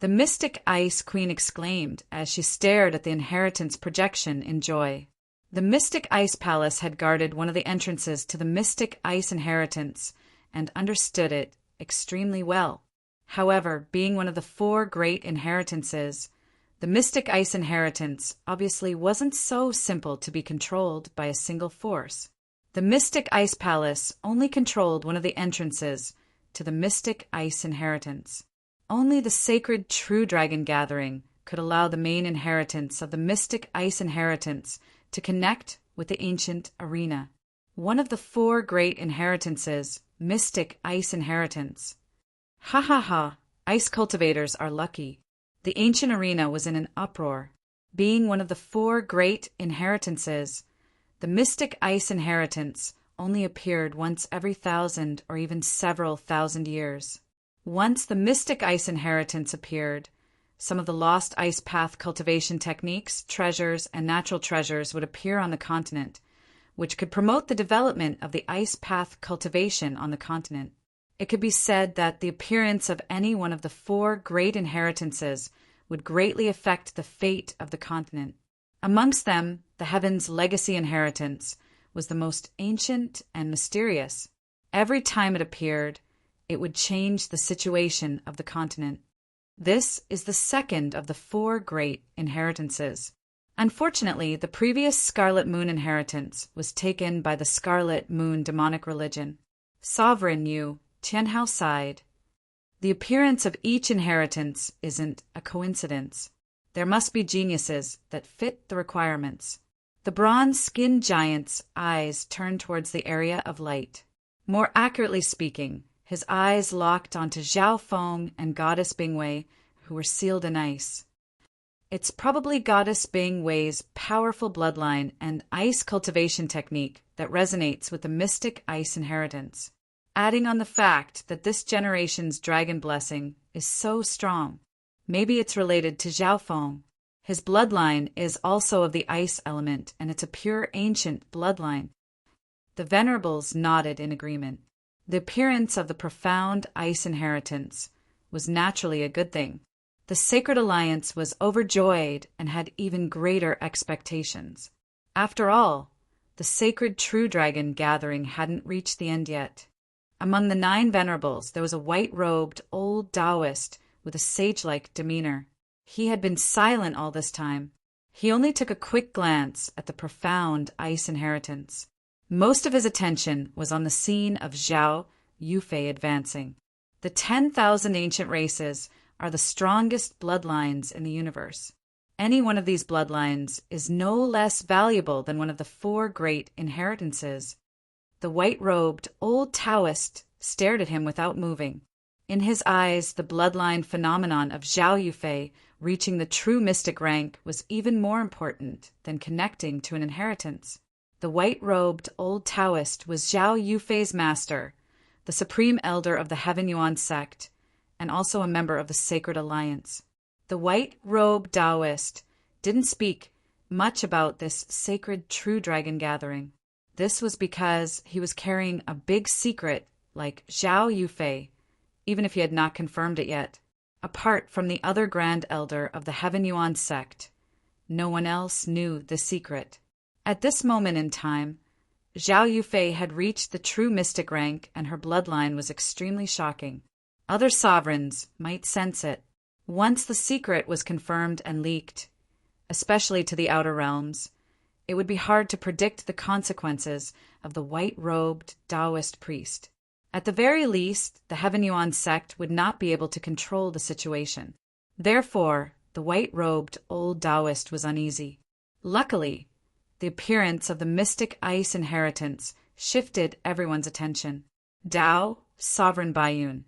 The mystic ice queen exclaimed as she stared at the inheritance projection in joy. The mystic ice palace had guarded one of the entrances to the mystic ice inheritance and understood it extremely well. However, being one of the 4 great inheritances, the mystic ice inheritance obviously wasn't so simple to be controlled by a single force. The mystic ice palace only controlled one of the entrances to the mystic ice inheritance. Only the sacred true dragon gathering could allow the main inheritance of the mystic ice inheritance to connect with the ancient arena. One of the 4 great inheritances, mystic ice inheritance. Ha ha ha, ice cultivators are lucky. The ancient arena was in an uproar. Being one of the 4 great inheritances, the mystic ice inheritance only appeared once every 1,000 or even several thousand years. Once the mystic ice inheritance appeared, some of the lost ice path cultivation techniques, treasures, and natural treasures would appear on the continent, which could promote the development of the ice path cultivation on the continent. It could be said that the appearance of any one of the 4 great inheritances would greatly affect the fate of the continent. Amongst them, the Heaven's Legacy Inheritance was the most ancient and mysterious. Every time it appeared, it would change the situation of the continent. This is the second of the 4 great inheritances. Unfortunately, the previous Scarlet Moon inheritance was taken by the Scarlet Moon demonic religion. Sovereign Yu Tianhao sighed. The appearance of each inheritance isn't a coincidence. There must be geniuses that fit the requirements. The bronze-skinned giant's eyes turned towards the area of light. More accurately speaking, his eyes locked onto Zhao Feng and Goddess Bingwei, who were sealed in ice. It's probably Goddess Bingwei's powerful bloodline and ice cultivation technique that resonates with the mystic ice inheritance. Adding on the fact that this generation's dragon blessing is so strong, maybe it's related to Zhao Feng. His bloodline is also of the ice element, and it's a pure ancient bloodline. The venerables nodded in agreement. The appearance of the profound ice inheritance was naturally a good thing. The Sacred Alliance was overjoyed and had even greater expectations. After all, the sacred True Dragon gathering hadn't reached the end yet. Among the 9 venerables, there was a white-robed old Taoist with a sage-like demeanor. He had been silent all this time. He only took a quick glance at the profound ice inheritance. Most of his attention was on the scene of Zhao Yufei advancing. The 10,000 ancient races are the strongest bloodlines in the universe. Any one of these bloodlines is no less valuable than one of the 4 great inheritances. The white-robed old Taoist stared at him without moving. In his eyes, the bloodline phenomenon of Zhao Yufei reaching the true mystic rank was even more important than connecting to an inheritance. The white-robed old Taoist was Zhao Yufei's master, the supreme elder of the Heaven Yuan sect, and also a member of the Sacred Alliance. The white-robed Taoist didn't speak much about this sacred true dragon gathering. This was because he was carrying a big secret like Zhao Yufei, even if he had not confirmed it yet. Apart from the other grand elder of the Heaven Yuan sect, no one else knew the secret. At this moment in time, Zhao Yufei had reached the true mystic rank, and her bloodline was extremely shocking. Other sovereigns might sense it. Once the secret was confirmed and leaked, especially to the outer realms, it would be hard to predict the consequences of the white-robed Taoist priest. At the very least, the Heaven Yuan sect would not be able to control the situation. Therefore, the white-robed old Taoist was uneasy. Luckily, the appearance of the mystic ice inheritance shifted everyone's attention. Dao, Sovereign Baiyun,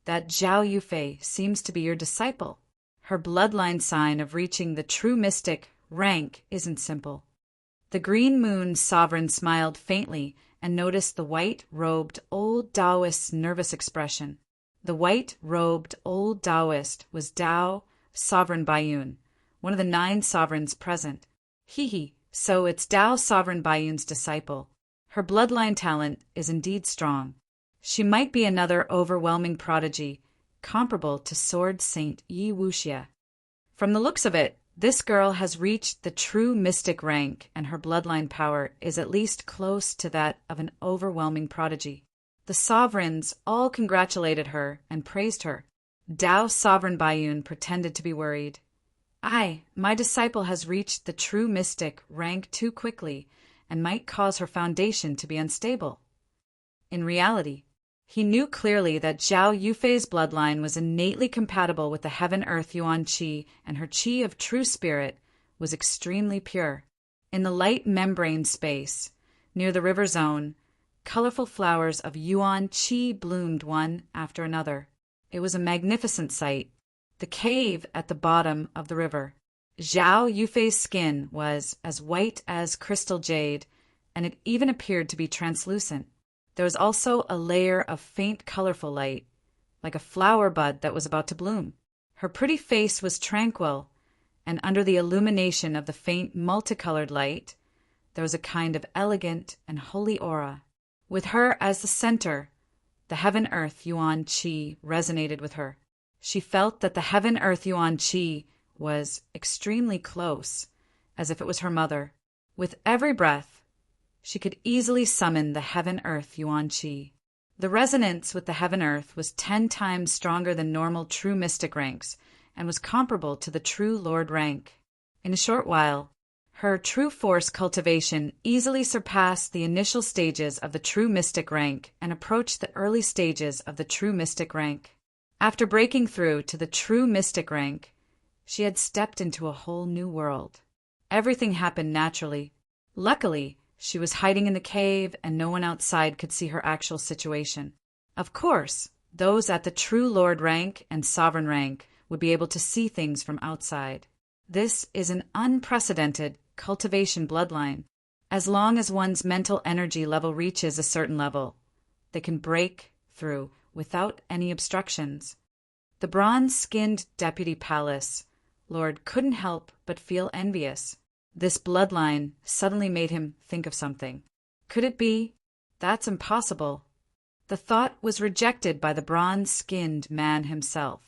that Zhao Yufei seems to be your disciple. Her bloodline sign of reaching the true mystic rank isn't simple. The Green Moon Sovereign smiled faintly and noticed the white-robed old Taoist's nervous expression. The white-robed old Taoist was Dao, Sovereign Baiyun, one of the 9 sovereigns present. So it's Dao, Sovereign Baiyun's disciple. Her bloodline talent is indeed strong. She might be another overwhelming prodigy, comparable to Sword Saint Yi Wuxia. From the looks of it, this girl has reached the true mystic rank, and her bloodline power is at least close to that of an overwhelming prodigy. The sovereigns all congratulated her and praised her. Dao Sovereign Baiyun pretended to be worried. My disciple has reached the true mystic rank too quickly and might cause her foundation to be unstable. In reality, he knew clearly that Zhao Yufei's bloodline was innately compatible with the Heaven-Earth Yuan Qi, and her Qi of true spirit was extremely pure. In the light membrane space, near the river zone, colorful flowers of Yuan Qi bloomed one after another. It was a magnificent sight. The cave at the bottom of the river. Zhao Yufei's skin was as white as crystal jade, and it even appeared to be translucent. There was also a layer of faint colorful light, like a flower bud that was about to bloom. Her pretty face was tranquil, and under the illumination of the faint multicolored light, there was a kind of elegant and holy aura. With her as the center, the Heaven-Earth Yuan Qi resonated with her. She felt that the Heaven-Earth Yuan Qi was extremely close, as if it was her mother. With every breath, she could easily summon the Heaven-Earth Yuan Qi. The resonance with the Heaven-Earth was 10 times stronger than normal true mystic ranks, and was comparable to the true Lord rank. In a short while, her true force cultivation easily surpassed the initial stages of the true mystic rank and approached the early stages of the true mystic rank. After breaking through to the true mystic rank, she had stepped into a whole new world. Everything happened naturally. Luckily, she was hiding in the cave, and no one outside could see her actual situation. Of course, those at the true Lord rank and Sovereign rank would be able to see things from outside. This is an unprecedented cultivation bloodline. As long as one's mental energy level reaches a certain level, they can break through without any obstructions. The bronze-skinned deputy palace lord couldn't help but feel envious. This bloodline suddenly made him think of something. Could it be? That's impossible. The thought was rejected by the bronze-skinned man himself.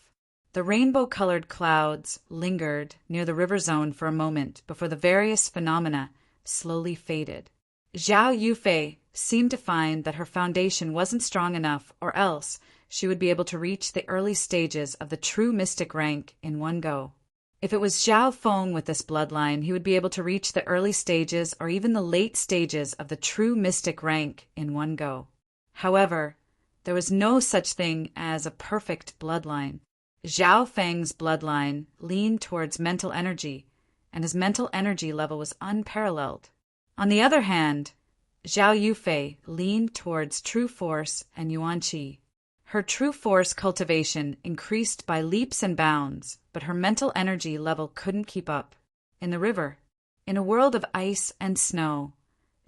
The rainbow-colored clouds lingered near the river zone for a moment before the various phenomena slowly faded. Zhao Yufei seemed to find that her foundation wasn't strong enough, or else she would be able to reach the early stages of the true mystic rank in one go. If it was Zhao Feng with this bloodline, he would be able to reach the early stages or even the late stages of the true mystic rank in one go. However, there was no such thing as a perfect bloodline. Zhao Feng's bloodline leaned towards mental energy, and his mental energy level was unparalleled. On the other hand, Zhao Yufei leaned towards true force and yuan qi. Her true force cultivation increased by leaps and bounds, but her mental energy level couldn't keep up. In the river, in a world of ice and snow,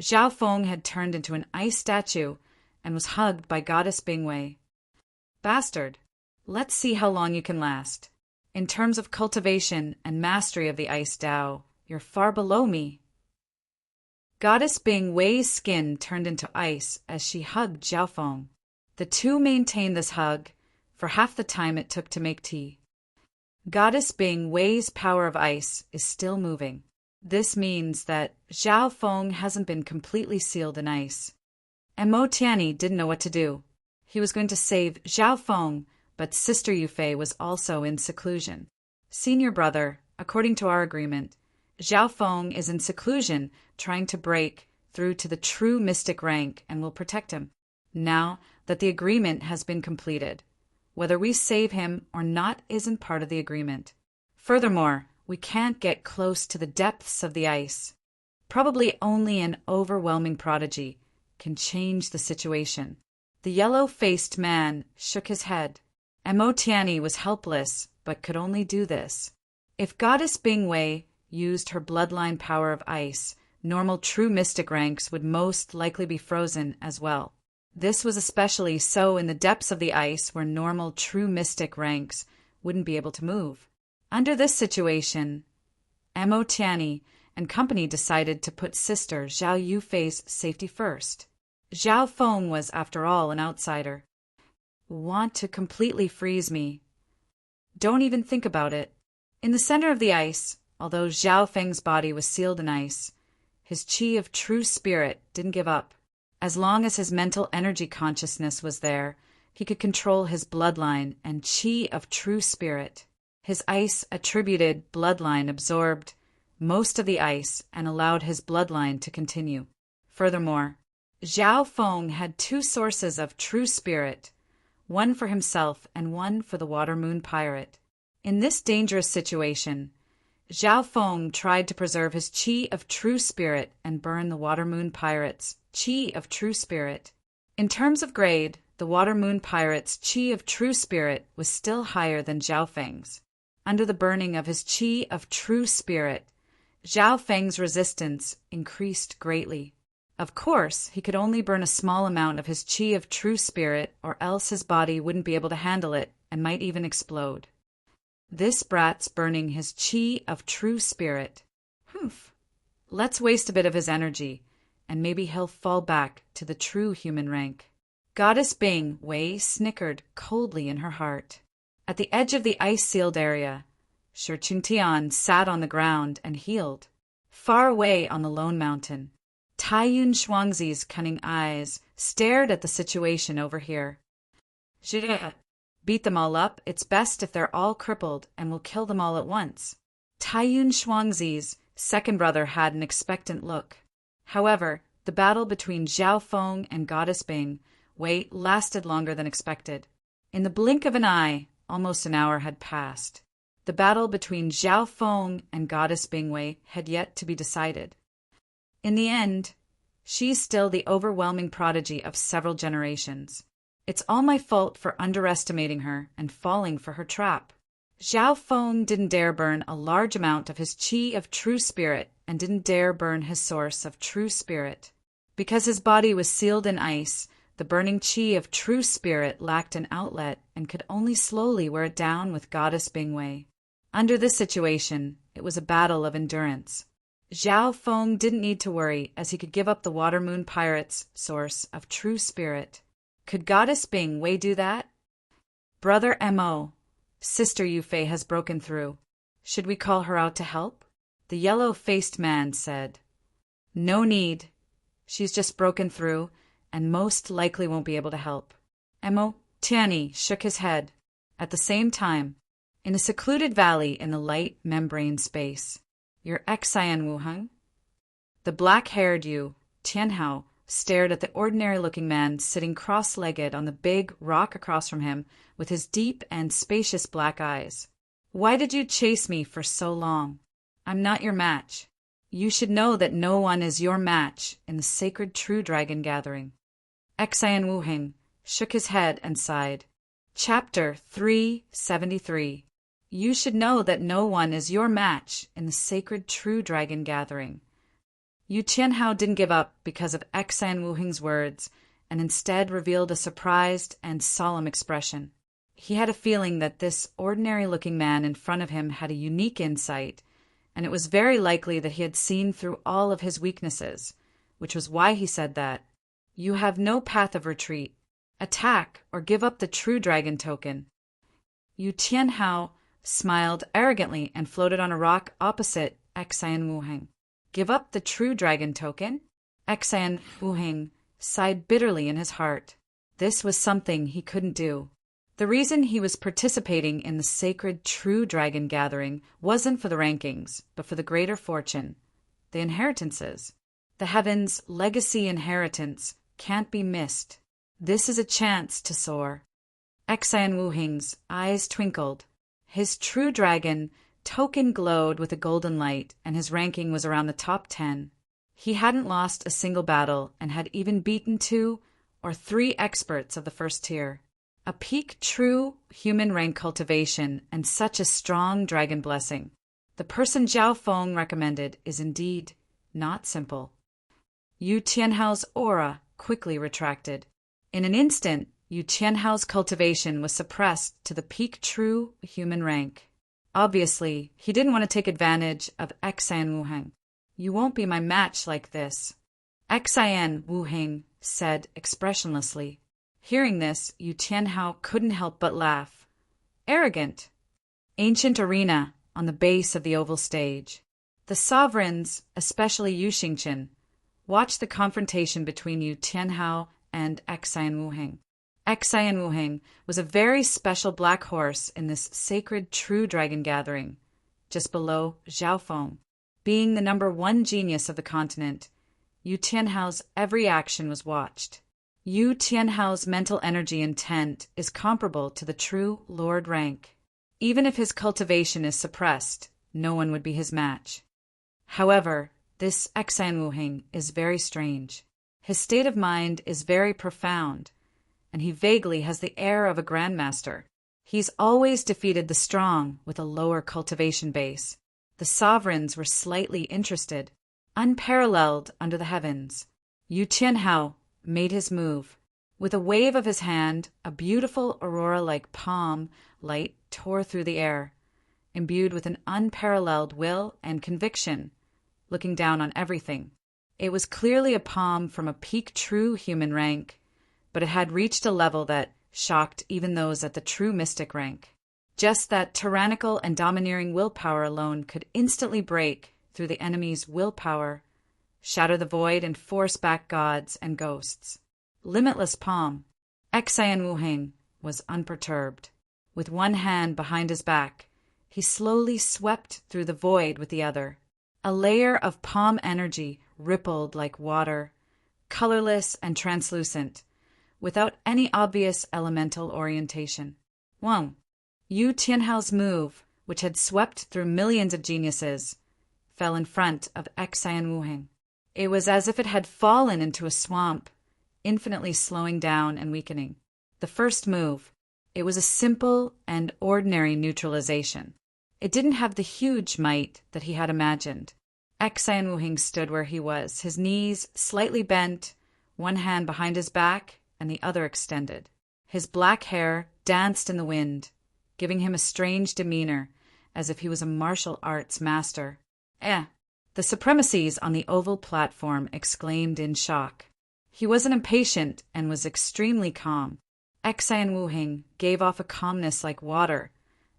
Zhao Feng had turned into an ice statue and was hugged by Goddess Bingwei. Bastard, let's see how long you can last. In terms of cultivation and mastery of the ice Tao, you're far below me. Goddess Bingwei's skin turned into ice as she hugged Zhao Feng. The two maintained this hug for half the time it took to make tea. Goddess Bingwei's power of ice is still moving. This means that Zhao Feng hasn't been completely sealed in ice. And Mo Tianyi didn't know what to do. He was going to save Zhao Feng, but Sister Yufei was also in seclusion. Senior brother, according to our agreement, Zhao Feng is in seclusion trying to break through to the true mystic rank and will protect him. Now that the agreement has been completed, whether we save him or not isn't part of the agreement. Furthermore, we can't get close to the depths of the ice. Probably only an overwhelming prodigy can change the situation. The yellow-faced man shook his head, and Mo Tianyi was helpless but could only do this. If Goddess Bingwei used her bloodline power of ice, normal true mystic ranks would most likely be frozen as well. This was especially so in the depths of the ice where normal true mystic ranks wouldn't be able to move. Under this situation, Mo Tianyi and company decided to put Sister Zhao Yufei's safety first. Zhao Feng was, after all, an outsider. Want to completely freeze me? Don't even think about it. In the center of the ice, although Zhao Feng's body was sealed in ice, his qi of true spirit didn't give up. As long as his mental energy consciousness was there, he could control his bloodline and qi of true spirit. His ice-attributed bloodline absorbed most of the ice and allowed his bloodline to continue. Furthermore, Zhao Feng had two sources of true spirit, one for himself and one for the Water Moon Pirate. In this dangerous situation, Zhao Feng tried to preserve his qi of true spirit and burn the Water Moon Pirate's qi of true spirit. In terms of grade, the Water Moon Pirate's qi of true spirit was still higher than Zhao Feng's. Under the burning of his qi of true spirit, Zhao Feng's resistance increased greatly. Of course, he could only burn a small amount of his qi of true spirit, or else his body wouldn't be able to handle it and might even explode. This brat's burning his qi of true spirit. Humph. Let's waste a bit of his energy, and maybe he'll fall back to the true human rank. Goddess Bingwei snickered coldly in her heart. At the edge of the ice-sealed area, Shi Qingtian sat on the ground and healed. Far away on the lone mountain, Taiyun Shuangzi's cunning eyes stared at the situation over here. Zhida, beat them all up. It's best if they're all crippled, and we'll kill them all at once. Taiyun Shuangzi's second brother had an expectant look. However, the battle between Zhao Feng and Goddess Bingwei lasted longer than expected. In the blink of an eye, almost an hour had passed. The battle between Zhao Feng and Goddess Bingwei had yet to be decided. In the end, she's still the overwhelming prodigy of several generations. It's all my fault for underestimating her and falling for her trap. Zhao Feng didn't dare burn a large amount of his qi of true spirit and didn't dare burn his source of true spirit. Because his body was sealed in ice, the burning qi of true spirit lacked an outlet and could only slowly wear it down with Goddess Bingwei. Under this situation, it was a battle of endurance. Zhao Feng didn't need to worry, as he could give up the Water Moon Pirate's source of true spirit. Could Goddess Bingwei do that? Brother Mo, Sister Yufei has broken through. Should we call her out to help? The yellow-faced man said. No need. She's just broken through, and most likely won't be able to help. Mo Tianyi shook his head. At the same time, in a secluded valley in the light membrane space. Your Xian Wuheng? The black-haired Yu Tianhao stared at the ordinary-looking man sitting cross-legged on the big rock across from him with his deep and spacious black eyes. Why did you chase me for so long? I'm not your match. You should know that no one is your match in the sacred true dragon gathering. Xian Wuheng shook his head and sighed. Chapter 373. You should know that no one is your match in the sacred true dragon gathering. Yu Tianhao didn't give up because of Xian Wuheng's words, and instead revealed a surprised and solemn expression. He had a feeling that this ordinary-looking man in front of him had a unique insight, and it was very likely that he had seen through all of his weaknesses, which was why he said that. You have no path of retreat. Attack or give up the true dragon token. Yu Tianhao smiled arrogantly and floated on a rock opposite Xian Wuheng. Give up the true dragon token? Xian Wuheng sighed bitterly in his heart. This was something he couldn't do. The reason he was participating in the sacred true dragon gathering wasn't for the rankings, but for the greater fortune, the inheritances. The heavens' legacy inheritance can't be missed. This is a chance to soar. Xian Wuheng's eyes twinkled. His true dragon token glowed with a golden light, and his ranking was around the top 10. He hadn't lost a single battle and had even beaten 2 or 3 experts of the first tier. A peak true human rank cultivation and such a strong dragon blessing. The person Zhao Feng recommended is indeed not simple. Yu Tianhao's aura quickly retracted. In an instant, Yu Tianhao's cultivation was suppressed to the peak true human rank. Obviously, he didn't want to take advantage of Xian Wuheng. You won't be my match like this, Xian Wuheng said expressionlessly. Hearing this, Yu Tianhao couldn't help but laugh. Arrogant. Ancient arena on the base of the oval stage. The sovereigns, especially Yu Xingqian, watched the confrontation between Yu Tianhao and Xian Wuheng. Xian Wuheng was a very special black horse in this sacred true dragon gathering, just below Zhao Feng. Being the number 1 genius of the continent, Yu Tianhao's every action was watched. Yu Tianhao's mental energy intent is comparable to the true Lord rank. Even if his cultivation is suppressed, no one would be his match. However, this Xian Wuheng is very strange. His state of mind is very profound, and he vaguely has the air of a grandmaster. He's always defeated the strong with a lower cultivation base. The sovereigns were slightly interested, unparalleled under the heavens. Yu Tianhao made his move. With a wave of his hand, a beautiful aurora-like palm light tore through the air, imbued with an unparalleled will and conviction, looking down on everything. It was clearly a palm from a peak true human rank, but it had reached a level that shocked even those at the true mystic rank. Just that tyrannical and domineering willpower alone could instantly break through the enemy's willpower, shatter the void, and force back gods and ghosts. Limitless palm. Xian Wuheng was unperturbed. With one hand behind his back, he slowly swept through the void with the other. A layer of palm energy rippled like water, colorless and translucent, without any obvious elemental orientation. Wang. Yu Tianhao's move, which had swept through millions of geniuses, fell in front of Xian Wuheng. It was as if it had fallen into a swamp, infinitely slowing down and weakening. The first move, it was a simple and ordinary neutralization. It didn't have the huge might that he had imagined. Xian Wuheng stood where he was, his knees slightly bent, one hand behind his back and the other extended. His black hair danced in the wind, giving him a strange demeanor, as if he was a martial arts master. The supremacies on the oval platform exclaimed in shock. He wasn't impatient and was extremely calm. Xian Wuheng gave off a calmness like water,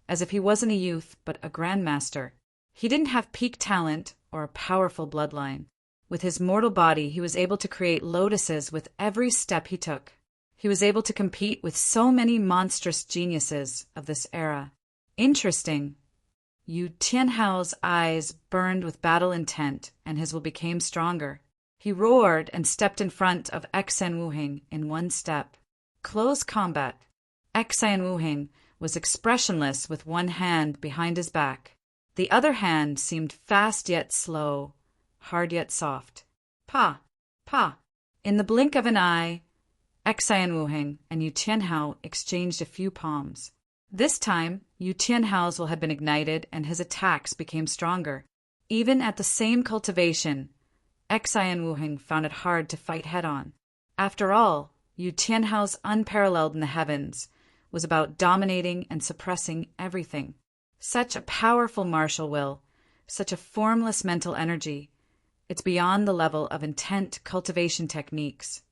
as if he wasn't a youth but a grandmaster. He didn't have peak talent or a powerful bloodline. With his mortal body, he was able to create lotuses with every step he took. He was able to compete with so many monstrous geniuses of this era. Interesting. Yu Tianhao's eyes burned with battle intent, and his will became stronger. He roared and stepped in front of Xan Wuhing in one step. Close combat. Xan Wuhing was expressionless with one hand behind his back. The other hand seemed fast yet slow, hard yet soft. Pa! Pa! In the blink of an eye, Xan Wuhing and Yu Tianhao exchanged a few palms. This time, Yu Tianhao's will had been ignited and his attacks became stronger. Even at the same cultivation, Xan Wuhing found it hard to fight head-on. After all, Yu Tianhao's unparalleled in the heavens was about dominating and suppressing everything. Such a powerful martial will, such a formless mental energy. It's beyond the level of intent cultivation techniques.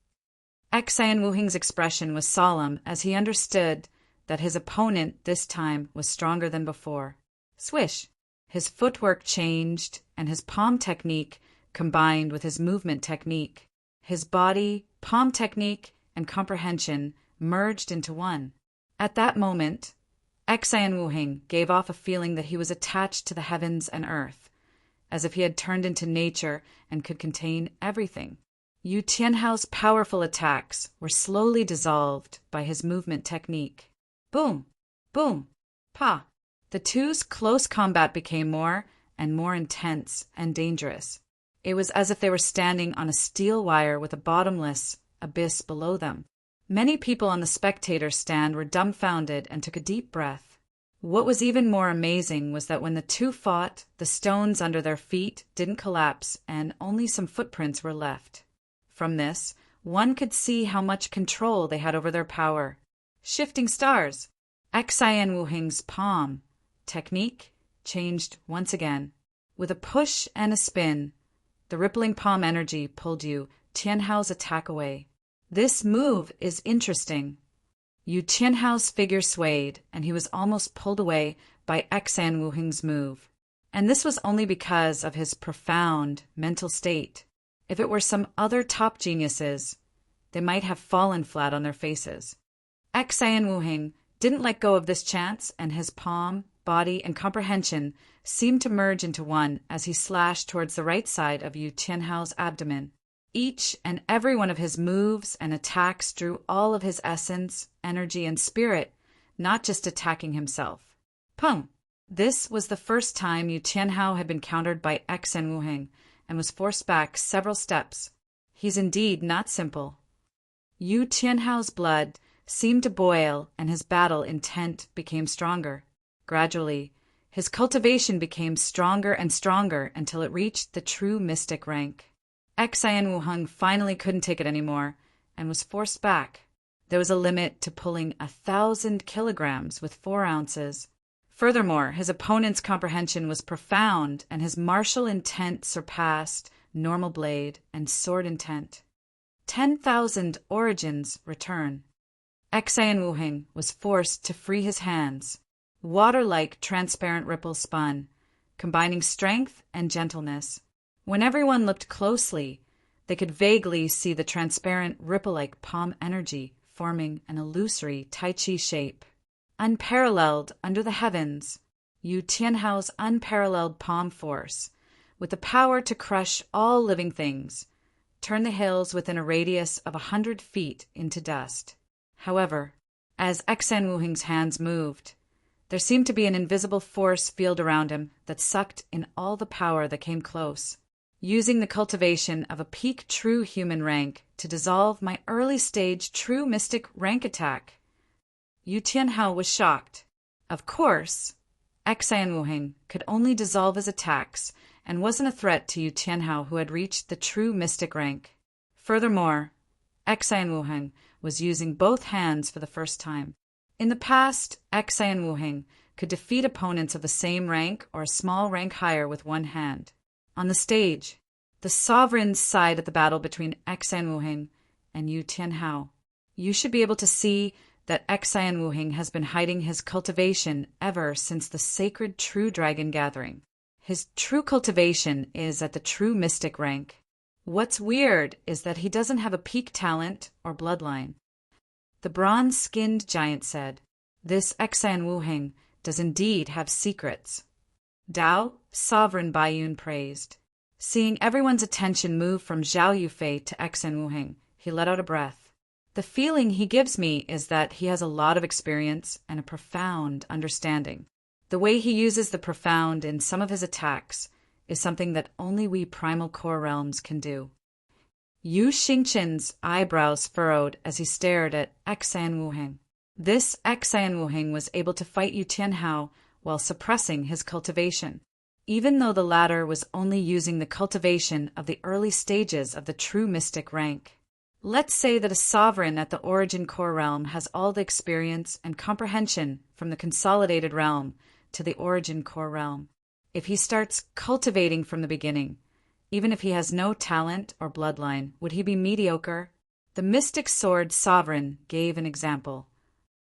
Xan Wuhing's expression was solemn as he understood that his opponent this time was stronger than before. Swish! His footwork changed, and his palm technique combined with his movement technique. His body, palm technique, and comprehension merged into one. At that moment, Xan Wuhing gave off a feeling that he was attached to the heavens and earth, as if he had turned into nature and could contain everything. Yu Tianhao's powerful attacks were slowly dissolved by his movement technique. Boom! Boom! Pa! The two's close combat became more and more intense and dangerous. It was as if they were standing on a steel wire with a bottomless abyss below them. Many people on the spectator stand were dumbfounded and took a deep breath. What was even more amazing was that when the two fought, the stones under their feet didn't collapse and only some footprints were left. From this, one could see how much control they had over their power. Shifting stars! Xan Wuhing's palm technique changed once again. With a push and a spin, the rippling palm energy pulled Yu Tianhao's attack away. This move is interesting. Yu Tianhao's figure swayed, and he was almost pulled away by Xan Wuhing's move. And this was only because of his profound mental state. If it were some other top geniuses, they might have fallen flat on their faces. Xan Wuhing didn't let go of this chance, and his palm, body, and comprehension seemed to merge into one as he slashed towards the right side of Yu Tianhao's abdomen. Each and every one of his moves and attacks drew all of his essence, energy, and spirit, not just attacking himself. Pum! This was the first time Yu Tianhao had been countered by Xan Wuhing and was forced back several steps. He's indeed not simple. Yu Tianhao's blood seemed to boil, and his battle intent became stronger. Gradually, his cultivation became stronger and stronger until it reached the true mystic rank. Xan Wuhing finally couldn't take it anymore and was forced back. There was a limit to pulling 1,000 kilograms with 4 ounces. Furthermore, his opponent's comprehension was profound, and his martial intent surpassed normal blade and sword intent. 10,000 origins return. Xan Wuhing was forced to free his hands. Water-like transparent ripples spun, combining strength and gentleness. When everyone looked closely, they could vaguely see the transparent ripple-like palm energy forming an illusory Tai Chi shape. Unparalleled under the heavens, Yu Tianhao's unparalleled palm force, with the power to crush all living things, turned the hills within a radius of 100 feet into dust. However, as Xan Wuhing's hands moved, there seemed to be an invisible force field around him that sucked in all the power that came close, using the cultivation of a peak true human rank to dissolve my early stage true mystic rank attack. Yu Tianhao was shocked. Of course, Xan Wuhing could only dissolve his attacks and wasn't a threat to Yu Tianhao, who had reached the true mystic rank. Furthermore, Xan Wuhing was using both hands for the first time. In the past, Xan Wuhing could defeat opponents of the same rank or a small rank higher with one hand. On the stage, the sovereign's side of the battle between Xan Wuhing and Yu Tianhao, you should be able to see that Xan Wuhing has been hiding his cultivation ever since the sacred True Dragon gathering. His true cultivation is at the true mystic rank. What's weird is that he doesn't have a peak talent or bloodline. The bronze-skinned giant said, "This Xan Wuhing does indeed have secrets. Dao, sovereign Baiyun praised. Seeing everyone's attention move from Zhao Yufei to Xan Wuheng, he let out a breath. The feeling he gives me is that he has a lot of experience and a profound understanding. The way he uses the profound in some of his attacks is something that only we primal core realms can do. Yu Xingchen's eyebrows furrowed as he stared at Xan Wuheng. This Xan Wuheng was able to fight Yu Tianhao while suppressing his cultivation, even though the latter was only using the cultivation of the early stages of the true mystic rank. Let's say that a sovereign at the origin core realm has all the experience and comprehension from the consolidated realm to the origin core realm. If he starts cultivating from the beginning, even if he has no talent or bloodline, would he be mediocre? The mystic sword sovereign gave an example.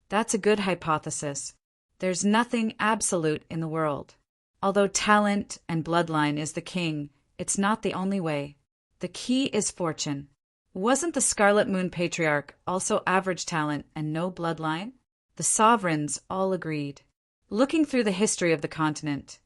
That's a good hypothesis. There's nothing absolute in the world. Although talent and bloodline is the king, it's not the only way. The key is fortune. Wasn't the Scarlet Moon Patriarch also average talent and no bloodline? The sovereigns all agreed. Looking through the history of the continent,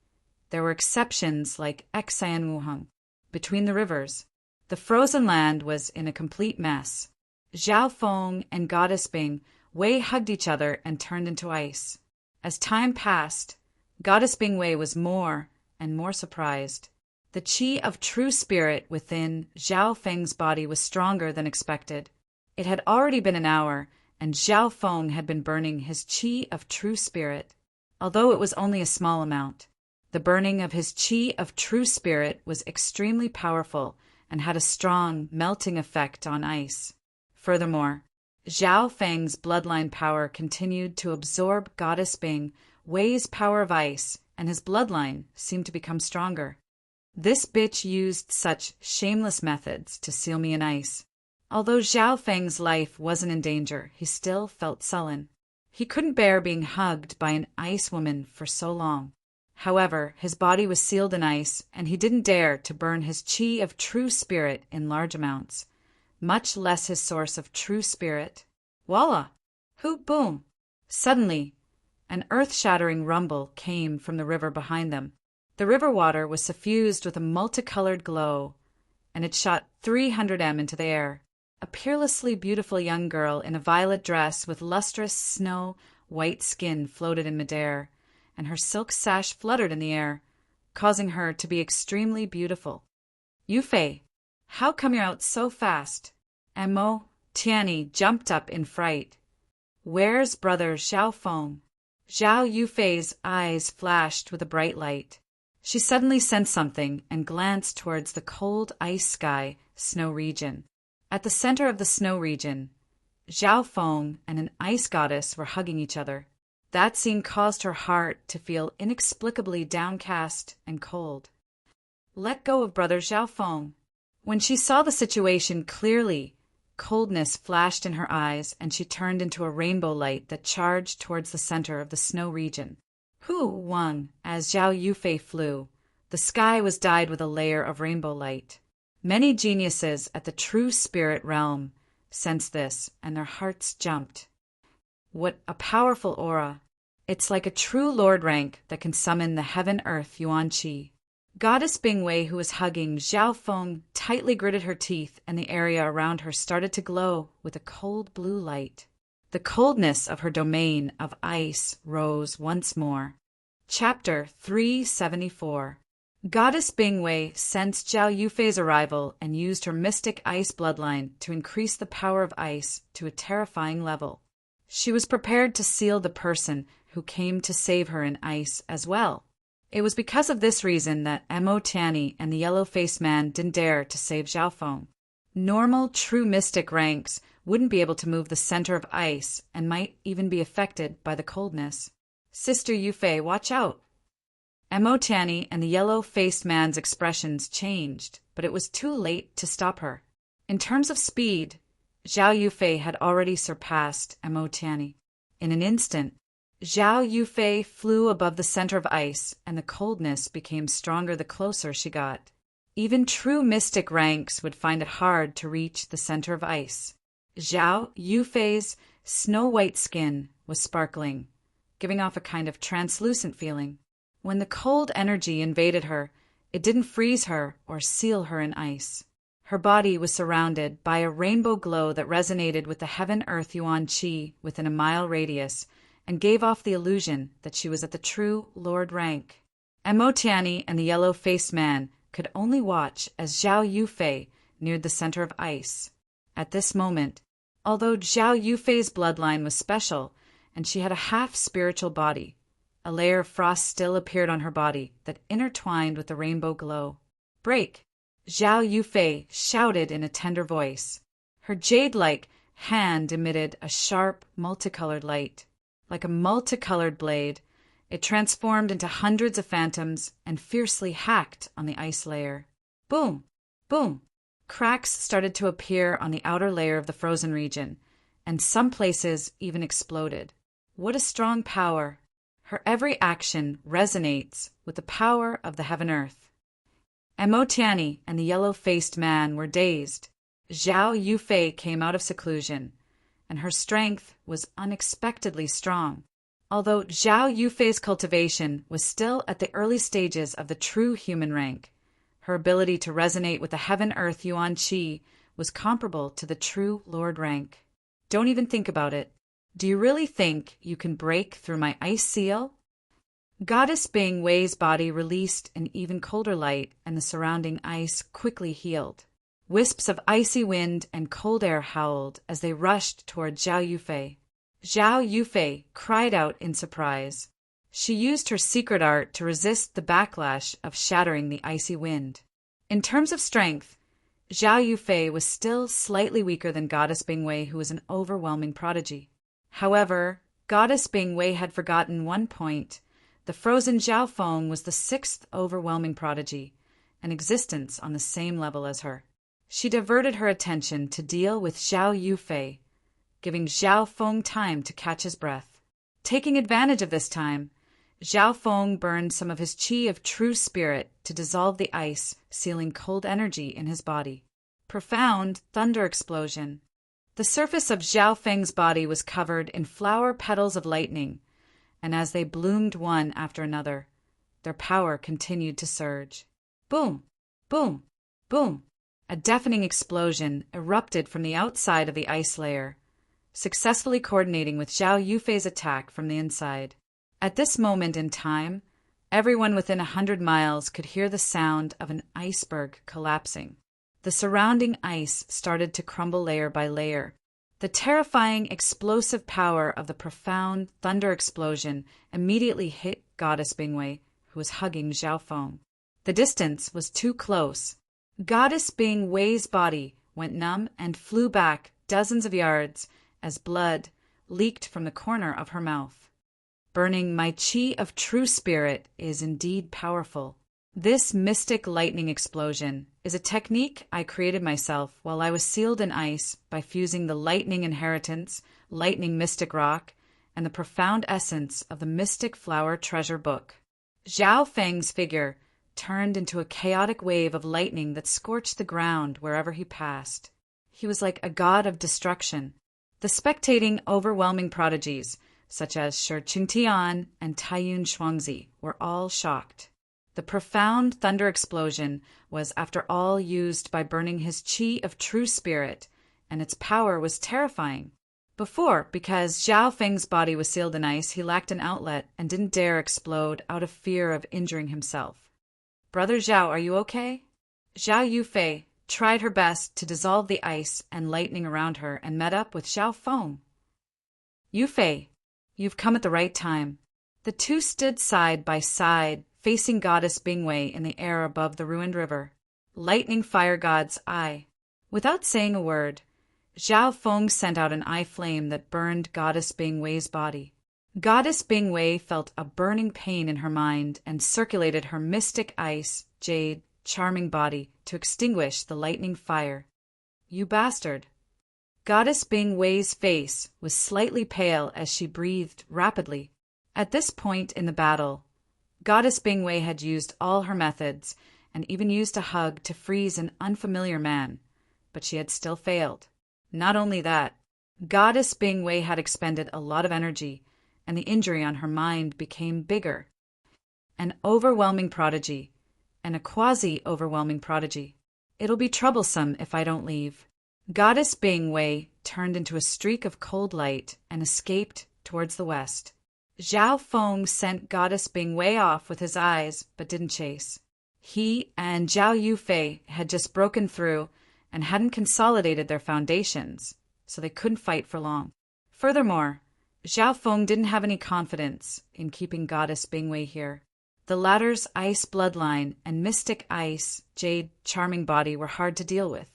there were exceptions like Xan Wuheng. Between the rivers, the frozen land was in a complete mess. Zhao Feng and Goddess Bing Wei hugged each other and turned into ice. As time passed, Goddess Bing Wei was more and more surprised. The qi of true spirit within Zhao Feng's body was stronger than expected. It had already been an hour, and Zhao Feng had been burning his qi of true spirit, although it was only a small amount. The burning of his qi of true spirit was extremely powerful and had a strong melting effect on ice. Furthermore, Zhao Feng's bloodline power continued to absorb Goddess Bing Wei's power of ice, and his bloodline seemed to become stronger. This bitch used such shameless methods to seal me in ice. Although Zhao Feng's life wasn't in danger, he still felt sullen. He couldn't bear being hugged by an ice woman for so long. However, his body was sealed in ice, and he didn't dare to burn his qi of true spirit in large amounts, much less his source of true spirit. Voila! Hoop boom! Suddenly, an earth-shattering rumble came from the river behind them. The river water was suffused with a multicolored glow, and it shot 300 m into the air. A peerlessly beautiful young girl in a violet dress with lustrous snow-white skin floated in midair, and her silk sash fluttered in the air, causing her to be extremely beautiful. Yufei, how come you're out so fast? Mo Tianyi jumped up in fright. Where's brother Zhao Feng? Zhao Yufei's eyes flashed with a bright light. She suddenly sensed something and glanced towards the cold ice sky snow region. At the center of the snow region, Zhao Feng and an ice goddess were hugging each other. That scene caused her heart to feel inexplicably downcast and cold. Let go of brother Zhao Feng. When she saw the situation clearly, coldness flashed in her eyes and she turned into a rainbow light that charged towards the center of the snow region. Hu Wang, as Zhao Yufei flew, the sky was dyed with a layer of rainbow light. Many geniuses at the true spirit realm sensed this, and their hearts jumped. What a powerful aura. It's like a true lord rank that can summon the heaven-earth Yuan Qi. Goddess Bing Wei, who was hugging Zhao Feng, tightly gritted her teeth, and the area around her started to glow with a cold blue light. The coldness of her domain of ice rose once more. Chapter 374. Goddess Bing Wei sensed Zhao Yufei's arrival and used her mystic ice bloodline to increase the power of ice to a terrifying level. She was prepared to seal the person who came to save her in ice as well. It was because of this reason that Mo Tianyi and the yellow-faced man didn't dare to save Zhao Feng. Normal, true mystic ranks wouldn't be able to move the center of ice and might even be affected by the coldness. Sister Yufei, watch out! Mo Tianyi and the yellow-faced man's expressions changed, but it was too late to stop her. In terms of speed, Zhao Yufei had already surpassed Mo Tianyi. In an instant, Zhao Yufei flew above the center of ice, and the coldness became stronger the closer she got. Even true mystic ranks would find it hard to reach the center of ice. Zhao Yufei's snow-white skin was sparkling, giving off a kind of translucent feeling. When the cold energy invaded her, it didn't freeze her or seal her in ice. Her body was surrounded by a rainbow glow that resonated with the heaven-earth yuan qi within a mile radius and gave off the illusion that she was at the true Lord rank. Emotiani and the yellow-faced man could only watch as Zhao Yufei neared the center of ice. At this moment, although Zhao Yufei's bloodline was special and she had a half-spiritual body, a layer of frost still appeared on her body that intertwined with the rainbow glow. "Break!" Zhao Yufei shouted in a tender voice. Her jade-like hand emitted a sharp, multicolored light. Like a multicolored blade, it transformed into hundreds of phantoms and fiercely hacked on the ice layer. Boom! Boom! Cracks started to appear on the outer layer of the frozen region, and some places even exploded. What a strong power! Her every action resonates with the power of the heaven-earth. Emotiani and the yellow-faced man were dazed. Zhao Yufei came out of seclusion, and her strength was unexpectedly strong. Although Zhao Yufei's cultivation was still at the early stages of the true human rank, her ability to resonate with the heaven-earth yuan qi was comparable to the true Lord rank. Don't even think about it. Do you really think you can break through my ice seal? Goddess Bing Wei's body released an even colder light, and the surrounding ice quickly healed. Wisps of icy wind and cold air howled as they rushed toward Zhao Yufei. Zhao Yufei cried out in surprise. She used her secret art to resist the backlash of shattering the icy wind. In terms of strength, Zhao Yufei was still slightly weaker than Goddess Bing Wei, who was an overwhelming prodigy. However, Goddess Bing Wei had forgotten one point. The frozen Zhao Feng was the sixth overwhelming prodigy, an existence on the same level as her. She diverted her attention to deal with Zhao Yufei, giving Zhao Feng time to catch his breath. Taking advantage of this time, Zhao Feng burned some of his qi of true spirit to dissolve the ice, sealing cold energy in his body. Profound thunder explosion. The surface of Zhao Feng's body was covered in flower petals of lightning, and as they bloomed one after another, their power continued to surge. Boom! Boom! Boom! A deafening explosion erupted from the outside of the ice layer, successfully coordinating with Zhao Yufei's attack from the inside. At this moment in time, everyone within 100 miles could hear the sound of an iceberg collapsing. The surrounding ice started to crumble layer by layer. The terrifying, explosive power of the profound thunder explosion immediately hit Goddess Bing Wei, who was hugging Zhao Feng. The distance was too close. Goddess Bing Wei's body went numb and flew back dozens of yards as blood leaked from the corner of her mouth. Burning my qi of true spirit is indeed powerful. This mystic lightning explosion is a technique I created myself while I was sealed in ice by fusing the lightning inheritance, lightning mystic rock, and the profound essence of the mystic flower treasure book. Zhao Feng's figure turned into a chaotic wave of lightning that scorched the ground wherever he passed. He was like a god of destruction. The spectating, overwhelming prodigies, such as Shi Qingtian and Taiyun Shuangzi, were all shocked. The profound thunder explosion was, after all, used by burning his qi of true spirit, and its power was terrifying. Before, because Zhao Feng's body was sealed in ice, he lacked an outlet and didn't dare explode out of fear of injuring himself. "Brother Zhao, are you okay?" Zhao Yufei tried her best to dissolve the ice and lightning around her and met up with Zhao Feng. "Yufei, you've come at the right time." The two stood side by side, facing Goddess Bing Wei in the air above the ruined river. Lightning Fire God's eye. Without saying a word, Zhao Feng sent out an eye flame that burned Goddess Bing Wei's body. Goddess Bing Wei felt a burning pain in her mind and circulated her mystic ice, jade, charming body to extinguish the lightning fire. "You bastard." Goddess Bing Wei's face was slightly pale as she breathed rapidly. At this point in the battle, Goddess Bing Wei had used all her methods and even used a hug to freeze an unfamiliar man, but she had still failed. Not only that, Goddess Bing Wei had expended a lot of energy, and the injury on her mind became bigger. An overwhelming prodigy, and a quasi-overwhelming prodigy. It'll be troublesome if I don't leave. Goddess Bing Wei turned into a streak of cold light and escaped towards the west. Zhao Feng sent Goddess Bing Wei off with his eyes, but didn't chase. He and Zhao Yufei had just broken through and hadn't consolidated their foundations, so they couldn't fight for long. Furthermore, Zhao Feng didn't have any confidence in keeping Goddess Bing Wei here. The latter's ice bloodline and mystic ice, jade, charming body were hard to deal with.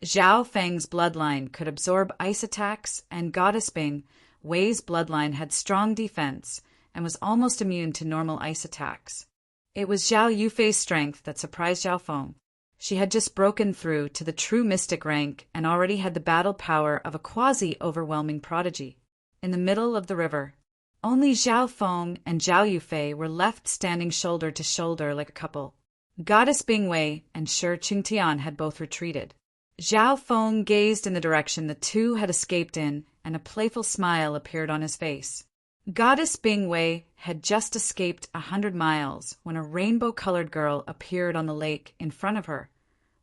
Zhao Feng's bloodline could absorb ice attacks, and Goddess Bing Wei's bloodline had strong defense and was almost immune to normal ice attacks. It was Zhao Yufei's strength that surprised Zhao Feng. She had just broken through to the true mystic rank and already had the battle power of a quasi-overwhelming prodigy. In the middle of the river, only Zhao Feng and Zhao Yufei were left standing shoulder to shoulder like a couple. Goddess Bing Wei and Shi Qingtian had both retreated. Zhao Feng gazed in the direction the two had escaped in, and a playful smile appeared on his face. Goddess Bing Wei had just escaped 100 miles when a rainbow-colored girl appeared on the lake in front of her,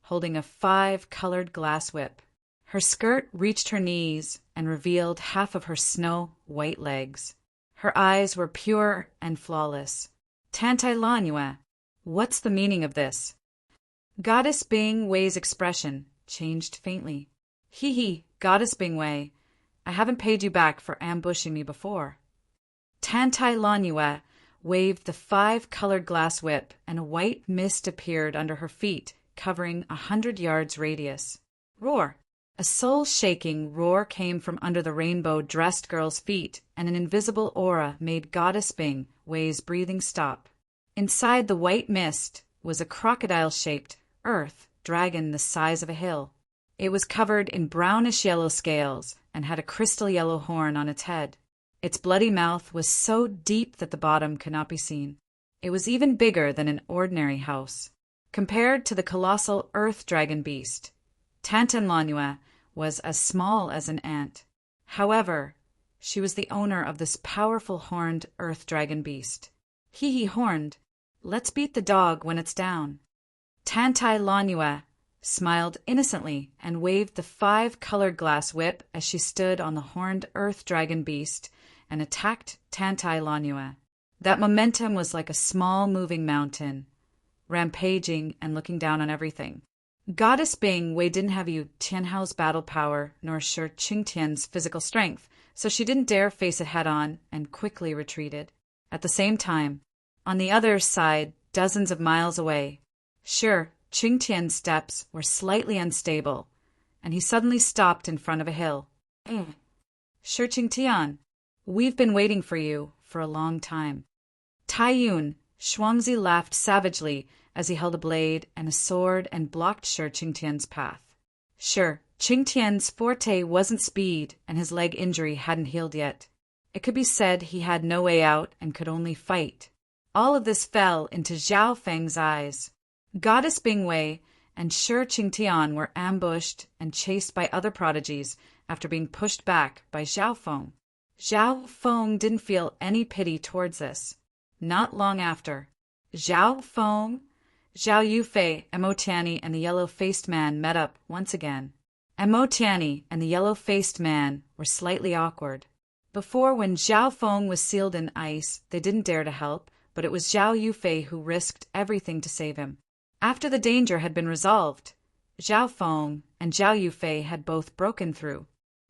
holding a 5-colored glass whip. Her skirt reached her knees and revealed half of her snow-white legs. Her eyes were pure and flawless. Tantai Lanyue, what's the meaning of this? Goddess Bing Wei's expression changed faintly. Hee, Goddess Bing Wei, I haven't paid you back for ambushing me before. Tantai Lanyue waved the 5-colored glass whip, and a white mist appeared under her feet, covering 100 yards radius. Roar! A soul-shaking roar came from under the rainbow-dressed girl's feet, and an invisible aura made Goddess Bing Wei's breathing stop. Inside the white mist was a crocodile-shaped earth dragon the size of a hill. It was covered in brownish-yellow scales and had a crystal-yellow horn on its head. Its bloody mouth was so deep that the bottom could not be seen. It was even bigger than an ordinary house. Compared to the colossal earth dragon beast, Tantai Lanyue was as small as an ant. However, she was the owner of this powerful horned earth dragon beast. Hee horned. Let's beat the dog when it's down. Tantai Lanyue smiled innocently and waved the 5-colored glass whip as she stood on the horned earth dragon beast and attacked Tantai Lanyue. That momentum was like a small moving mountain, rampaging and looking down on everything. Goddess Bing Wei didn't have Yu Tianhao's battle power nor Shi Qingtian's physical strength, so she didn't dare face it head-on and quickly retreated. At the same time, on the other side, dozens of miles away, Shi Qingtian's steps were slightly unstable, and he suddenly stopped in front of a hill. Shi Qingtian, we've been waiting for you for a long time. Tai Yun, Shuangzi laughed savagely as he held a blade and a sword and blocked Shi Qingtian's path. Shi Qingtian's forte wasn't speed, and his leg injury hadn't healed yet. It could be said he had no way out and could only fight. All of this fell into Zhao Feng's eyes. Goddess Bing Wei and Shi Qingtian were ambushed and chased by other prodigies after being pushed back by Zhao Feng. Zhao Feng didn't feel any pity towards this. Not long after, Zhao Feng, Zhao Yufei, Mo Tianyi, and the yellow-faced man met up once again. Mo Tianyi and the yellow-faced man were slightly awkward. Before, when Zhao Feng was sealed in ice, they didn't dare to help, but it was Zhao Yufei who risked everything to save him. After the danger had been resolved, Zhao Feng and Zhao Yufei had both broken through.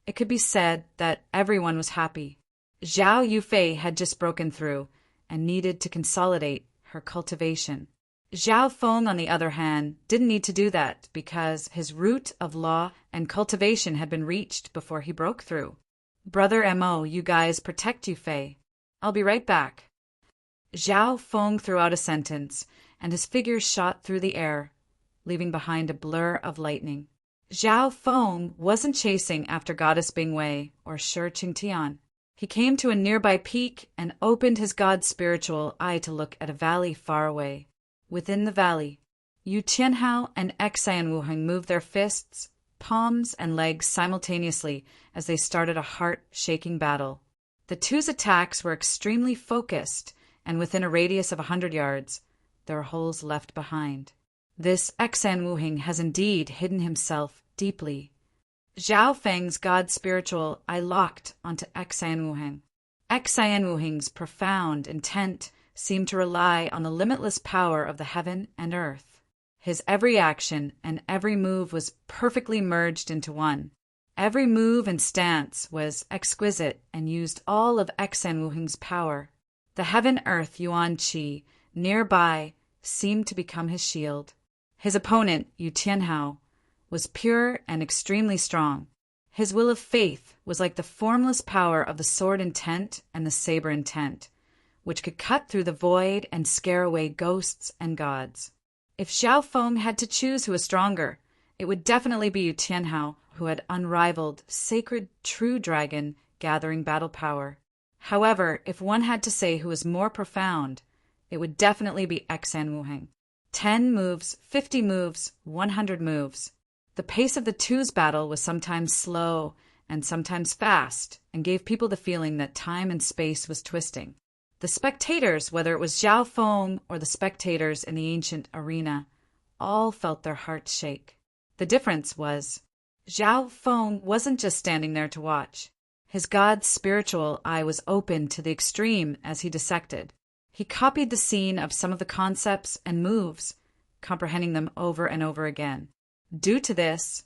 It could be said that everyone was happy. Zhao Yufei had just broken through and needed to consolidate her cultivation. Zhao Feng, on the other hand, didn't need to do that because his root of law and cultivation had been reached before he broke through. Brother Mo, you guys protect Yufei. I'll be right back. Zhao Feng threw out a sentence, and his figure shot through the air, leaving behind a blur of lightning. Zhao Feng wasn't chasing after Goddess Bing Wei or Shi Qingtian. He came to a nearby peak and opened his god's spiritual eye to look at a valley far away. Within the valley, Yu Tianhao and Xian Wuheng moved their fists, palms, and legs simultaneously as they started a heart-shaking battle. The two's attacks were extremely focused, and within a radius of 100 yards, there are holes left behind. This Xan Wuhing has indeed hidden himself deeply. Zhao Feng's god spiritual eye locked onto Xan Wuhing. Xan Wuhing's profound intent seemed to rely on the limitless power of the heaven and earth. His every action and every move was perfectly merged into one. Every move and stance was exquisite and used all of Xan Wuhing's power. The heaven-earth Yuan Qi nearby seemed to become his shield. His opponent, Yu Tianhao, was pure and extremely strong. His will of faith was like the formless power of the sword intent and the saber intent, which could cut through the void and scare away ghosts and gods. If Xiao Feng had to choose who was stronger, it would definitely be Yu Tianhao, who had unrivaled, sacred, true dragon gathering battle power. However, if one had to say who was more profound, it would definitely be Xan Wuhing. 10 moves, 50 moves, 100 moves. The pace of the two's battle was sometimes slow and sometimes fast, and gave people the feeling that time and space was twisting. The spectators, whether it was Xiao Feng or the spectators in the ancient arena, all felt their hearts shake. The difference was, Xiao Feng wasn't just standing there to watch. His god's spiritual eye was open to the extreme as he dissected. He copied the scene of some of the concepts and moves, comprehending them over and over again. Due to this,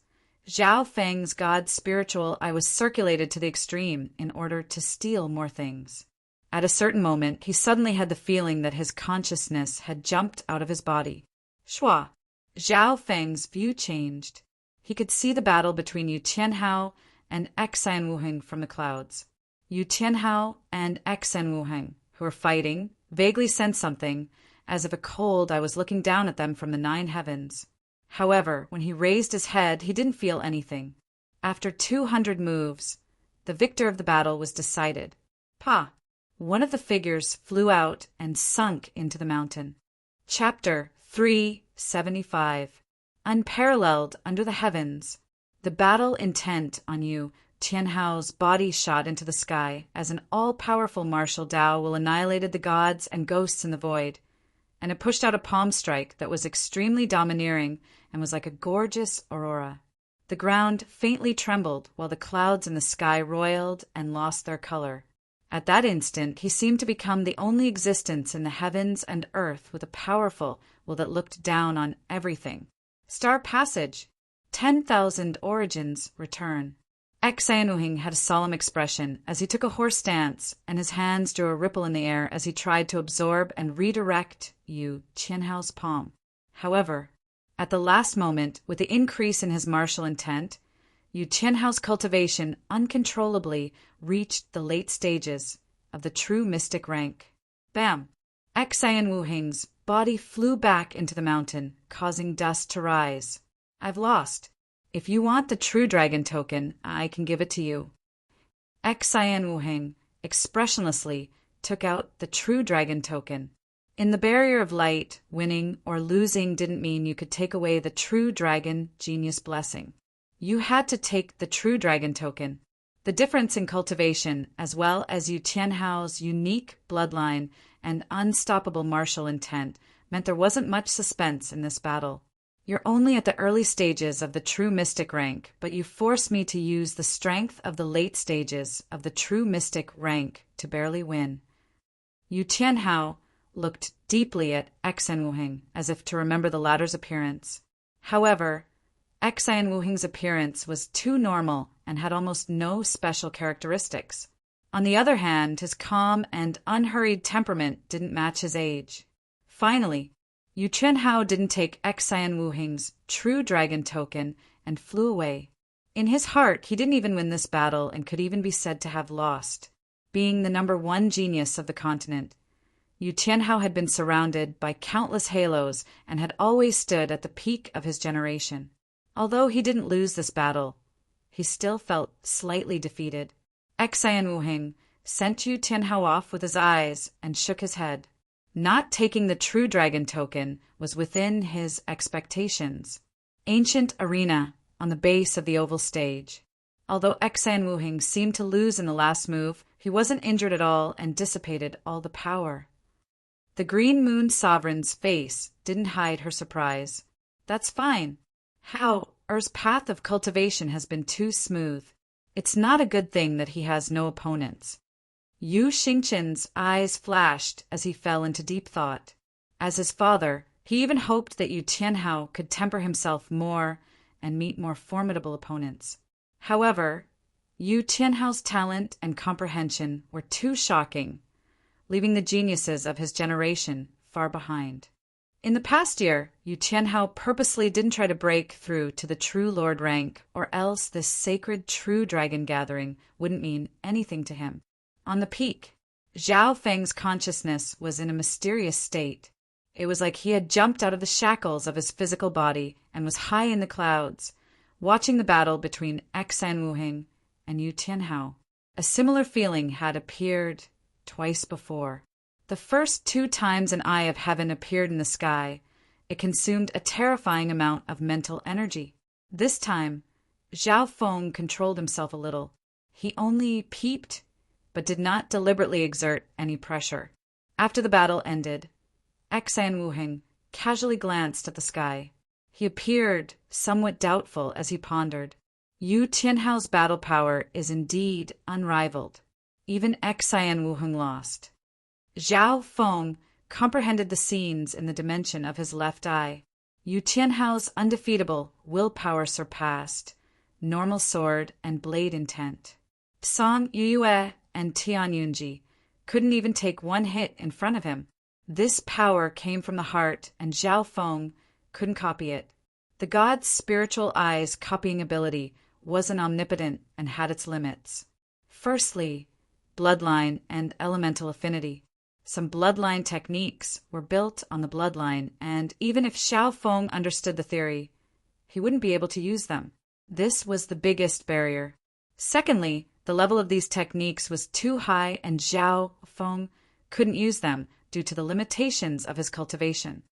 Zhao Feng's god's spiritual eye was circulated to the extreme in order to steal more things. At a certain moment, he suddenly had the feeling that his consciousness had jumped out of his body. Shua! Zhao Feng's view changed. He could see the battle between Yu Tianhao and Xan Wuhing from the clouds. Yu Tianhao and Xan Wuhing, who were fighting, vaguely sensed something, as if a cold eye was looking down at them from the 9 heavens. However, when he raised his head, he didn't feel anything. After 200 moves, the victor of the battle was decided. Pa! One of the figures flew out and sunk into the mountain. Chapter 375. Unparalleled under the heavens. The battle intent on Yu Tianhao's body shot into the sky as an all-powerful martial Tao will annihilated the gods and ghosts in the void, and it pushed out a palm strike that was extremely domineering and was like a gorgeous aurora. The ground faintly trembled while the clouds in the sky roiled and lost their color. At that instant, he seemed to become the only existence in the heavens and earth with a powerful will that looked down on everything. Star passage. 10,000 origins return. Xan Wuhing had a solemn expression as he took a horse stance, and his hands drew a ripple in the air as he tried to absorb and redirect Yu Tianhao's palm. However, at the last moment, with the increase in his martial intent, Yu Tianhao's cultivation uncontrollably reached the late stages of the true mystic rank. Bam! Xan Wuhing's body flew back into the mountain, causing dust to rise. I've lost. If you want the true dragon token, I can give it to you. Xan Wuhing expressionlessly took out the true dragon token. In the barrier of light, winning or losing didn't mean you could take away the true dragon genius blessing. You had to take the true dragon token. The difference in cultivation, as well as Yu Tianhao's unique bloodline and unstoppable martial intent, meant there wasn't much suspense in this battle. You're only at the early stages of the true mystic rank, but you forced me to use the strength of the late stages of the true mystic rank to barely win. Yu Tianhao looked deeply at Xan Wuhing, as if to remember the latter's appearance. However, Xan Wuhing's appearance was too normal and had almost no special characteristics. On the other hand, his calm and unhurried temperament didn't match his age. Finally, Yu Tianhao didn't take Xan Wuhing's true dragon token and flew away. In his heart, he didn't even win this battle and could even be said to have lost. Being the number 1 genius of the continent, Yu Tianhao had been surrounded by countless halos and had always stood at the peak of his generation. Although he didn't lose this battle, he still felt slightly defeated. Xan Wuhing sent Yu Tianhao off with his eyes and shook his head. Not taking the true dragon token was within his expectations. Ancient arena on the base of the oval stage. Although Xan Wuhing seemed to lose in the last move, he wasn't injured at all and dissipated all the power. The Green Moon Sovereign's face didn't hide her surprise. That's fine. How? Er's path of cultivation has been too smooth. It's not a good thing that he has no opponents. Yu Xingqian's eyes flashed as he fell into deep thought. As his father, he even hoped that Yu Tianhao could temper himself more and meet more formidable opponents. However, Yu Tianhao's talent and comprehension were too shocking, leaving the geniuses of his generation far behind. In the past year, Yu Tianhao purposely didn't try to break through to the true lord rank, or else this sacred true dragon gathering wouldn't mean anything to him. On the peak, Zhao Feng's consciousness was in a mysterious state. It was like he had jumped out of the shackles of his physical body and was high in the clouds, watching the battle between Xan Wuhing and Yu Tianhao. A similar feeling had appeared twice before. The first 2 times an eye of heaven appeared in the sky, it consumed a terrifying amount of mental energy. This time, Zhao Feng controlled himself a little. He only peeped, but did not deliberately exert any pressure. After the battle ended, Xan Wuhing casually glanced at the sky. He appeared somewhat doubtful as he pondered. Yu Tianhao's battle power is indeed unrivaled. Even Xan Wuhing lost. Zhao Feng comprehended the scenes in the dimension of his left eye. Yu Tianhao's undefeatable willpower surpassed normal sword and blade intent. Song Yuyue and Tian Yunji couldn't even take one hit in front of him. This power came from the heart, and Zhao Feng couldn't copy it. The god's spiritual eye's copying ability wasn't omnipotent and had its limits. Firstly, bloodline and elemental affinity. Some bloodline techniques were built on the bloodline, and even if Zhao Feng understood the theory, he wouldn't be able to use them. This was the biggest barrier. Secondly, the level of these techniques was too high, and Zhao Feng couldn't use them due to the limitations of his cultivation.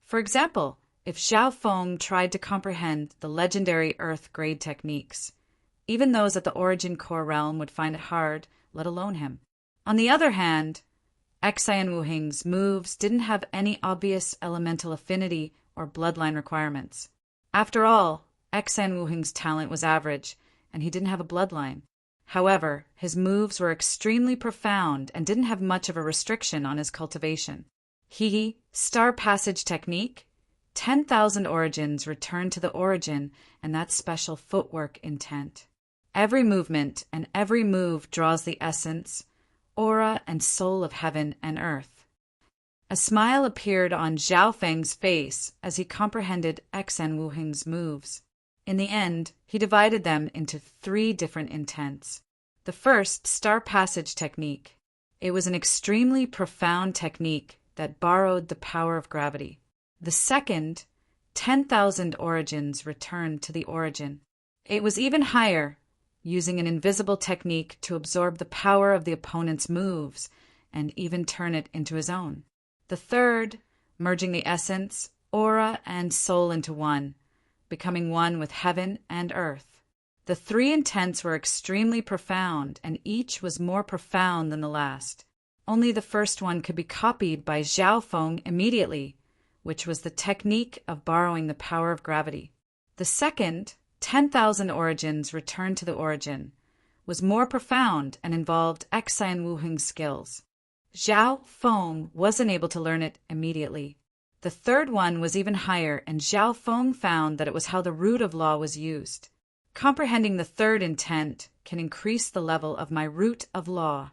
For example, if Zhao Feng tried to comprehend the legendary Earth grade techniques, even those at the Origin Core realm would find it hard, let alone him. On the other hand, Xan Wuhing's moves didn't have any obvious elemental affinity or bloodline requirements. After all, Xan Wuhing's talent was average, and he didn't have a bloodline. However, his moves were extremely profound and didn't have much of a restriction on his cultivation. Star Passage Technique, 10,000 origins return to the origin and that special footwork intent. Every movement and every move draws the essence, aura, and soul of heaven and earth. A smile appeared on Zhao Feng's face as he comprehended Xan Wuhing's moves. In the end, he divided them into 3 different intents. The first, Star Passage Technique. It was an extremely profound technique that borrowed the power of gravity. The second, 10,000 origins returned to the origin. It was even higher, using an invisible technique to absorb the power of the opponent's moves and even turn it into his own. The third, merging the essence, aura, and soul into one, becoming one with heaven and earth. The 3 intents were extremely profound, and each was more profound than the last. Only the first one could be copied by Zhao Feng immediately, which was the technique of borrowing the power of gravity. The second, 10,000 origins returned to the origin, was more profound and involved Xan Wuhing's skills. Zhao Feng wasn't able to learn it immediately. The third one was even higher, and Zhao Feng found that it was how the root of law was used. Comprehending the third intent can increase the level of my root of law.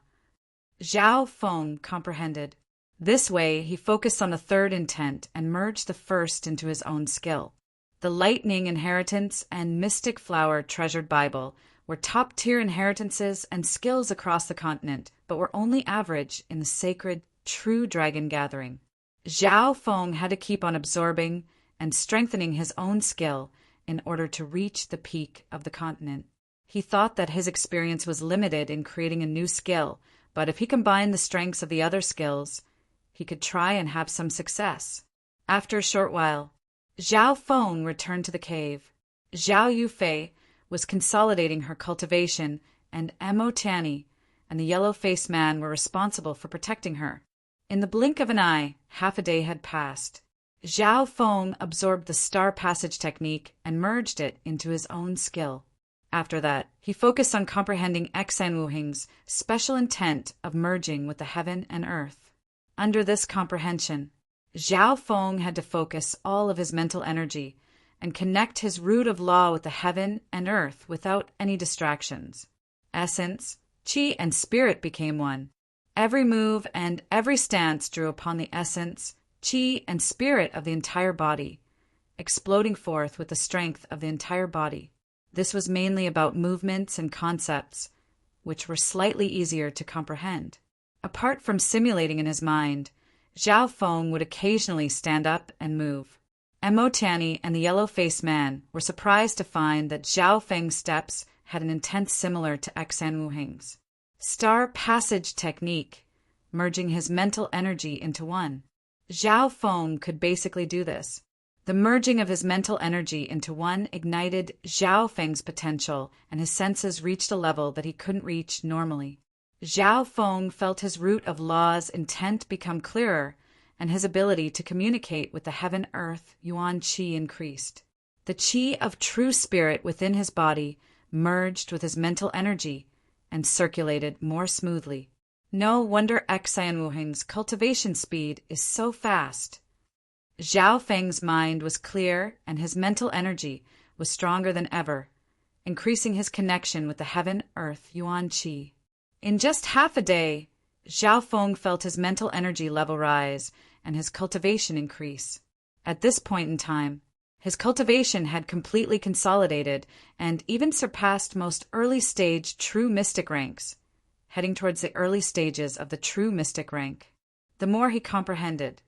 Zhao Feng comprehended. This way, he focused on the third intent and merged the first into his own skill. The Lightning Inheritance and Mystic Flower Treasured Bible were top-tier inheritances and skills across the continent, but were only average in the sacred True Dragon Gathering. Zhao Feng had to keep on absorbing and strengthening his own skill in order to reach the peak of the continent. He thought that his experience was limited in creating a new skill, but if he combined the strengths of the other skills, he could try and have some success. After a short while, Zhao Feng returned to the cave. Zhao Yufei was consolidating her cultivation, and Emo Tani and the yellow-faced man were responsible for protecting her. In the blink of an eye, half a day had passed. Zhao Feng absorbed the star passage technique and merged it into his own skill. After that, he focused on comprehending Xan Wuheng's special intent of merging with the heaven and earth. Under this comprehension, Zhao Feng had to focus all of his mental energy and connect his root of law with the heaven and earth without any distractions. Essence, qi, and spirit became one. Every move and every stance drew upon the essence, qi, and spirit of the entire body, exploding forth with the strength of the entire body. This was mainly about movements and concepts, which were slightly easier to comprehend. Apart from simulating in his mind, Zhao Feng would occasionally stand up and move. Emo Tani and the yellow-faced man were surprised to find that Zhao Feng's steps had an intent similar to Xan Wuheng's. Star passage technique, merging his mental energy into one. Zhao Feng could basically do this. The merging of his mental energy into one ignited Zhao Feng's potential, and his senses reached a level that he couldn't reach normally. Zhao Feng felt his root of law's intent become clearer, and his ability to communicate with the heaven-earth Yuan Qi increased. The Qi of true spirit within his body merged with his mental energy and circulated more smoothly. No wonder Xan Wuheng's cultivation speed is so fast. Zhao Feng's mind was clear and his mental energy was stronger than ever, increasing his connection with the heaven-earth Yuan Qi. In just half a day, Zhao Feng felt his mental energy level rise and his cultivation increase. At this point in time, his cultivation had completely consolidated and even surpassed most early-stage true mystic ranks, heading towards the early stages of the true mystic rank. The more he comprehended,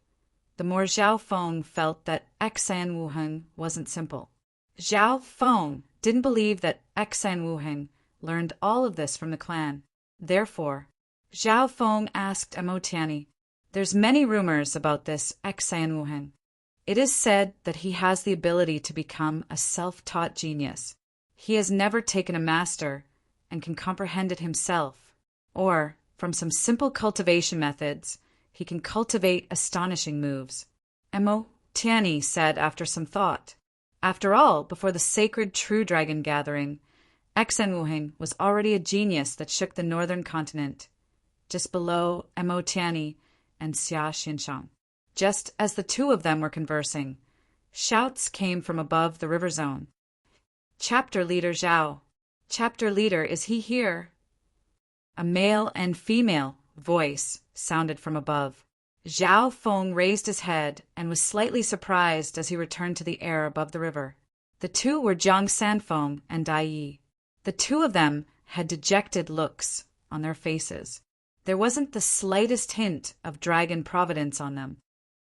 the more Zhao Feng felt that Xan Wuheng wasn't simple. Zhao Feng didn't believe that Xan Wuheng learned all of this from the clan. Therefore, Zhao Feng asked Emo Tani, "There's many rumors about this Xan Wuheng. It is said that he has the ability to become a self-taught genius. He has never taken a master and can comprehend it himself. Or, from some simple cultivation methods, he can cultivate astonishing moves." Emo Tani said after some thought. After all, before the sacred True Dragon gathering, Xan Wuheng was already a genius that shook the northern continent, just below Emo Tani and Xia Xinshang. Just as the two of them were conversing, shouts came from above the river zone. "Chapter Leader Zhao. Chapter Leader, is he here?" A male and female voice sounded from above. Zhao Feng raised his head and was slightly surprised as he returned to the air above the river. The two were Jiang Sanfeng and Dai Yi. The two of them had dejected looks on their faces. There wasn't the slightest hint of dragon providence on them.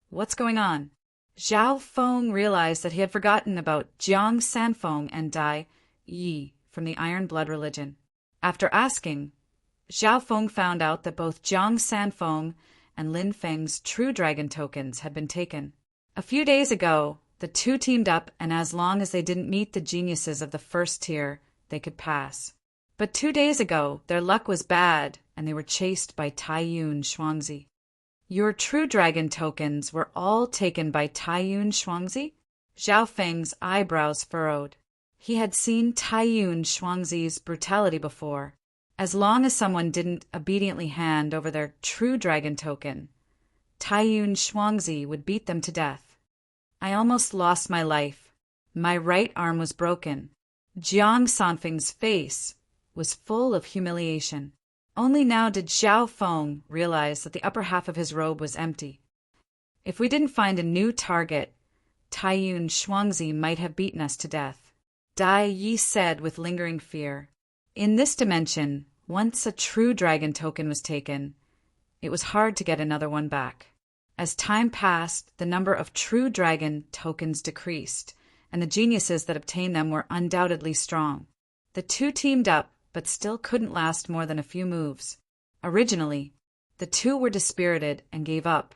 What's going on? Zhao Feng realized that he had forgotten about Jiang Sanfeng and Dai Yi from the Iron Blood religion. After asking, Zhao Feng found out that both Jiang Sanfeng and Lin Feng's True Dragon tokens had been taken. A few days ago, the two teamed up, and as long as they didn't meet the geniuses of the first tier, they could pass. But 2 days ago, their luck was bad, and they were chased by Taiyun Shuangzi. "Your True Dragon tokens were all taken by Taiyun Shuangzi?" Zhao Feng's eyebrows furrowed. He had seen Taiyun Shuangzi's brutality before. As long as someone didn't obediently hand over their True Dragon token, Taiyun Shuangzi would beat them to death. "I almost lost my life. My right arm was broken." Jiang Sanfeng's face was full of humiliation. Only now did Zhao Feng realize that the upper half of his robe was empty. "If we didn't find a new target, Taiyun Shuangzi might have beaten us to death," Dai Yi said with lingering fear. In this dimension, once a True Dragon token was taken, it was hard to get another one back. As time passed, the number of True Dragon tokens decreased, and the geniuses that obtained them were undoubtedly strong. The two teamed up, but still couldn't last more than a few moves. Originally, the two were dispirited and gave up.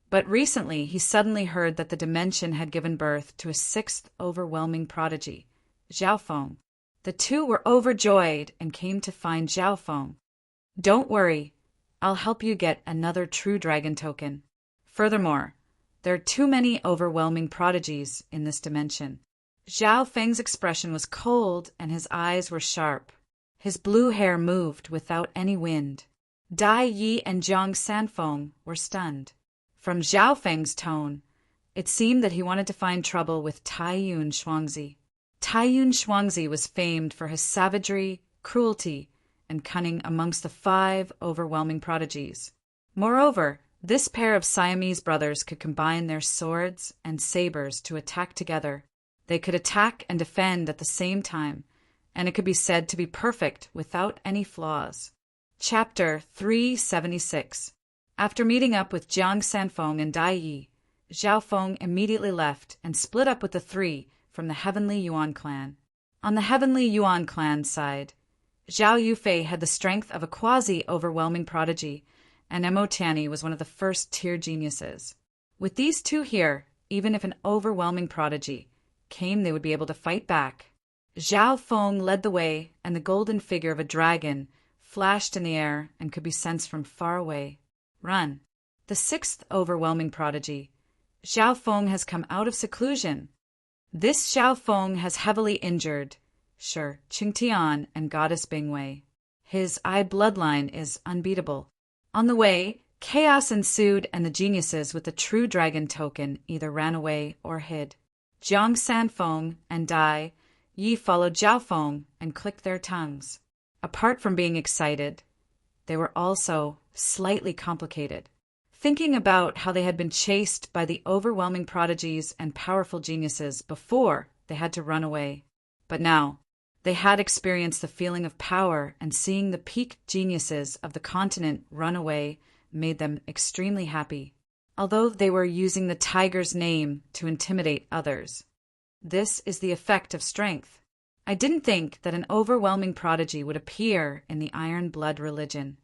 But recently, he suddenly heard that the dimension had given birth to a sixth overwhelming prodigy, Zhao Feng. The two were overjoyed and came to find Zhao Feng. "Don't worry, I'll help you get another true dragon token. Furthermore, there are too many overwhelming prodigies in this dimension." Zhao Feng's expression was cold and his eyes were sharp. His blue hair moved without any wind. Dai Yi and Zhang Sanfeng were stunned. From Zhao Feng's tone, it seemed that he wanted to find trouble with Taiyun Shuangzi. Taiyun Shuangzi was famed for his savagery, cruelty, and cunning amongst the 5 overwhelming prodigies. Moreover, this pair of Siamese brothers could combine their swords and sabers to attack together. They could attack and defend at the same time, and it could be said to be perfect without any flaws. Chapter 376. After meeting up with Jiang Sanfeng and Dai Yi, Zhao Feng immediately left and split up with the 3 from the Heavenly Yuan clan. On the Heavenly Yuan clan side, Zhao Yufei had the strength of a quasi-overwhelming prodigy, and Mo Tianyi was one of the first-tier geniuses. With these 2 here, even if an overwhelming prodigy came, they would be able to fight back. Zhao Feng led the way, and the golden figure of a dragon flashed in the air and could be sensed from far away. Run. The 6th overwhelming prodigy, Zhao Feng, has come out of seclusion. This Zhao Feng has heavily injured Shi Qingtian and Goddess Bingwei. His eye bloodline is unbeatable. On the way, chaos ensued and the geniuses with the true dragon token either ran away or hid. Jiang Sanfeng and Dai Yi followed Zhao Feng and clicked their tongues. Apart from being excited, they were also slightly complicated, thinking about how they had been chased by the overwhelming prodigies and powerful geniuses before they had to run away. But now, they had experienced the feeling of power, and seeing the peak geniuses of the continent run away made them extremely happy, although they were using the tiger's name to intimidate others. This is the effect of strength. I didn't think that an overwhelming prodigy would appear in the Iron Blood religion.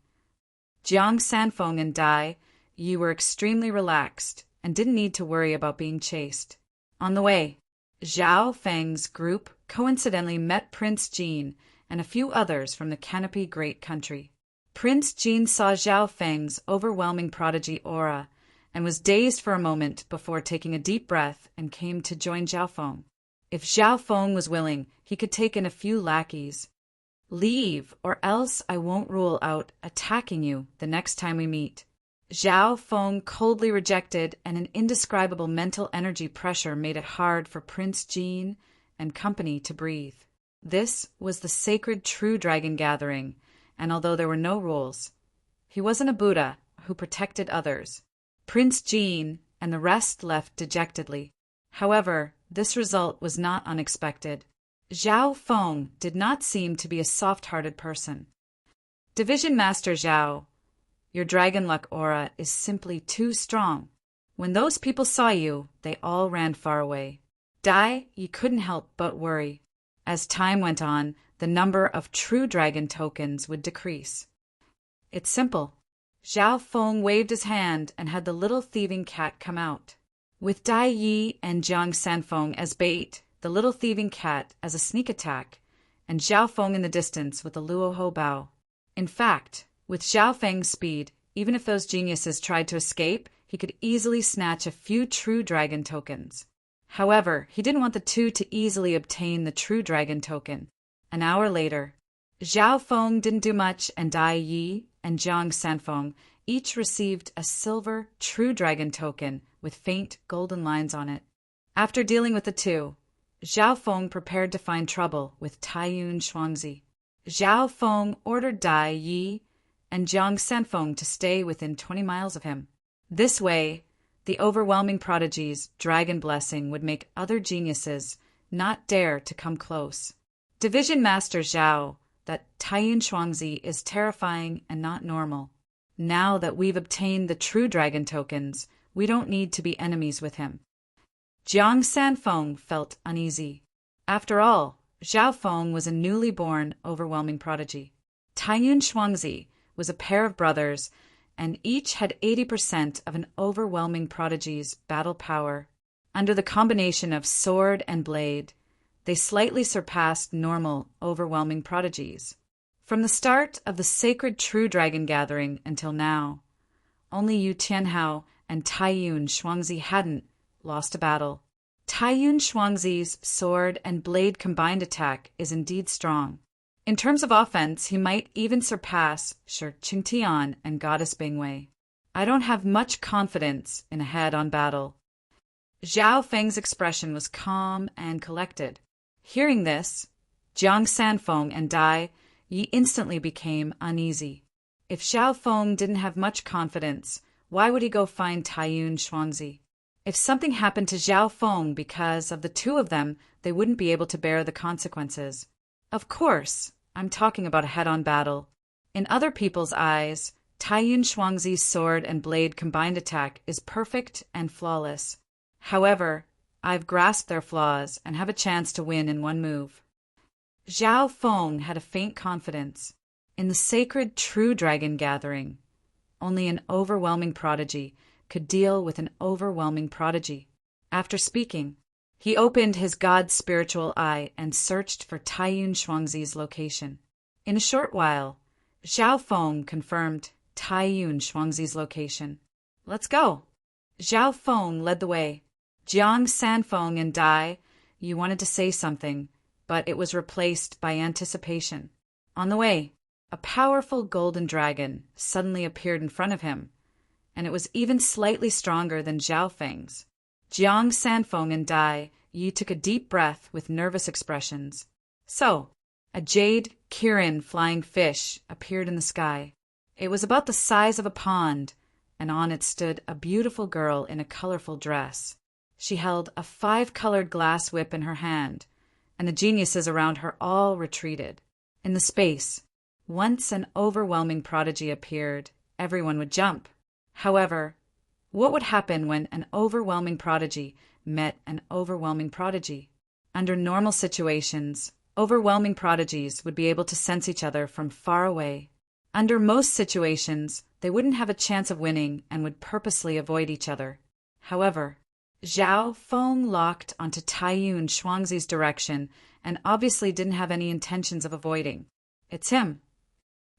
Jiang Sanfeng and Dai Yi were extremely relaxed and didn't need to worry about being chased. On the way, Zhao Feng's group coincidentally met Prince Jin and a few others from the Canopy Great Country. Prince Jin saw Zhao Feng's overwhelming prodigy aura and was dazed for a moment before taking a deep breath and came to join Zhao Feng. If Zhao Feng was willing, he could take in a few lackeys. "Leave, or else I won't rule out attacking you the next time we meet." Zhao Feng coldly rejected, and an indescribable mental energy pressure made it hard for Prince Jin and company to breathe. This was the sacred True Dragon gathering, and although there were no rules, he wasn't a Buddha who protected others. Prince Jin and the rest left dejectedly. However, this result was not unexpected. Zhao Feng did not seem to be a soft-hearted person. "Division Master Zhao, your dragon luck aura is simply too strong. When those people saw you, they all ran far away." Dai Yi couldn't help but worry. As time went on, the number of true dragon tokens would decrease. "It's simple." Zhao Feng waved his hand and had the little thieving cat come out. With Dai Yi and Jiang Sanfeng as bait, the little thieving cat as a sneak attack, and Zhao Feng in the distance with a luoho bao. In fact, with Zhao Feng's speed, even if those geniuses tried to escape, he could easily snatch a few true dragon tokens. However, he didn't want the 2 to easily obtain the true dragon token. An hour later, Zhao Feng didn't do much, and Dai Yi and Jiang Sanfeng each received a silver true dragon token with faint golden lines on it. After dealing with the 2, Zhao Feng prepared to find trouble with Taiyun Shuangzi. Zhao Feng ordered Dai Yi and Jiang Sanfeng to stay within 20 miles of him. This way, the overwhelming prodigy's dragon blessing would make other geniuses not dare to come close. Division Master Zhao, that Taiyun Shuangzi is terrifying and not normal. Now that we've obtained the true dragon tokens, we don't need to be enemies with him. Jiang Sanfeng felt uneasy. After all, Zhao Feng was a newly born, overwhelming prodigy. Taiyun Shuangzi was a pair of brothers, and each had 80% of an overwhelming prodigy's battle power. Under the combination of sword and blade, They slightly surpassed normal, overwhelming prodigies. From the start of the sacred True Dragon Gathering until now, only Yu Tianhao and Taiyun Shuangzi hadn't lost a battle. Taiyun Shuangzi's sword and blade combined attack is indeed strong. In terms of offense, he might even surpass Shi Qingtian and Goddess Bingwei. I don't have much confidence in a head-on battle. Zhao Feng's expression was calm and collected. Hearing this, Jiang Sanfeng and Dai Yi instantly became uneasy. If Zhao Feng didn't have much confidence, why would he go find Taiyun Shuangzi? If something happened to Zhao Feng because of the two of them, they wouldn't be able to bear the consequences. Of course, I'm talking about a head-on battle. In other people's eyes, Taiyun Shuangzi's sword and blade combined attack is perfect and flawless. However, I've grasped their flaws and have a chance to win in one move. Zhao Feng had a faint confidence. In the sacred True Dragon Gathering, only an overwhelming prodigy could deal with an overwhelming prodigy. After speaking, he opened his god's spiritual eye and searched for Taiyun Shuangzi's location. In a short while, Zhao Feng confirmed Taiyun Shuangzi's location. Let's go. Zhao Feng led the way. Jiang Sanfeng and Dai, you wanted to say something, but it was replaced by anticipation. On the way, a powerful golden dragon suddenly appeared in front of him, and it was even slightly stronger than Zhao Feng's. Jiang Sanfeng and Dai Yi took a deep breath with nervous expressions. So, a jade Kirin flying fish appeared in the sky. It was about the size of a pond, and on it stood a beautiful girl in a colorful dress. She held a 5-colored glass whip in her hand, and the geniuses around her all retreated. In the space, once an overwhelming prodigy appeared, everyone would jump. However, what would happen when an overwhelming prodigy met an overwhelming prodigy? Under normal situations, overwhelming prodigies would be able to sense each other from far away. Under most situations, they wouldn't have a chance of winning and would purposely avoid each other. However, Zhao Feng locked onto Taiyun Shuangzi's direction and obviously didn't have any intentions of avoiding. It's him.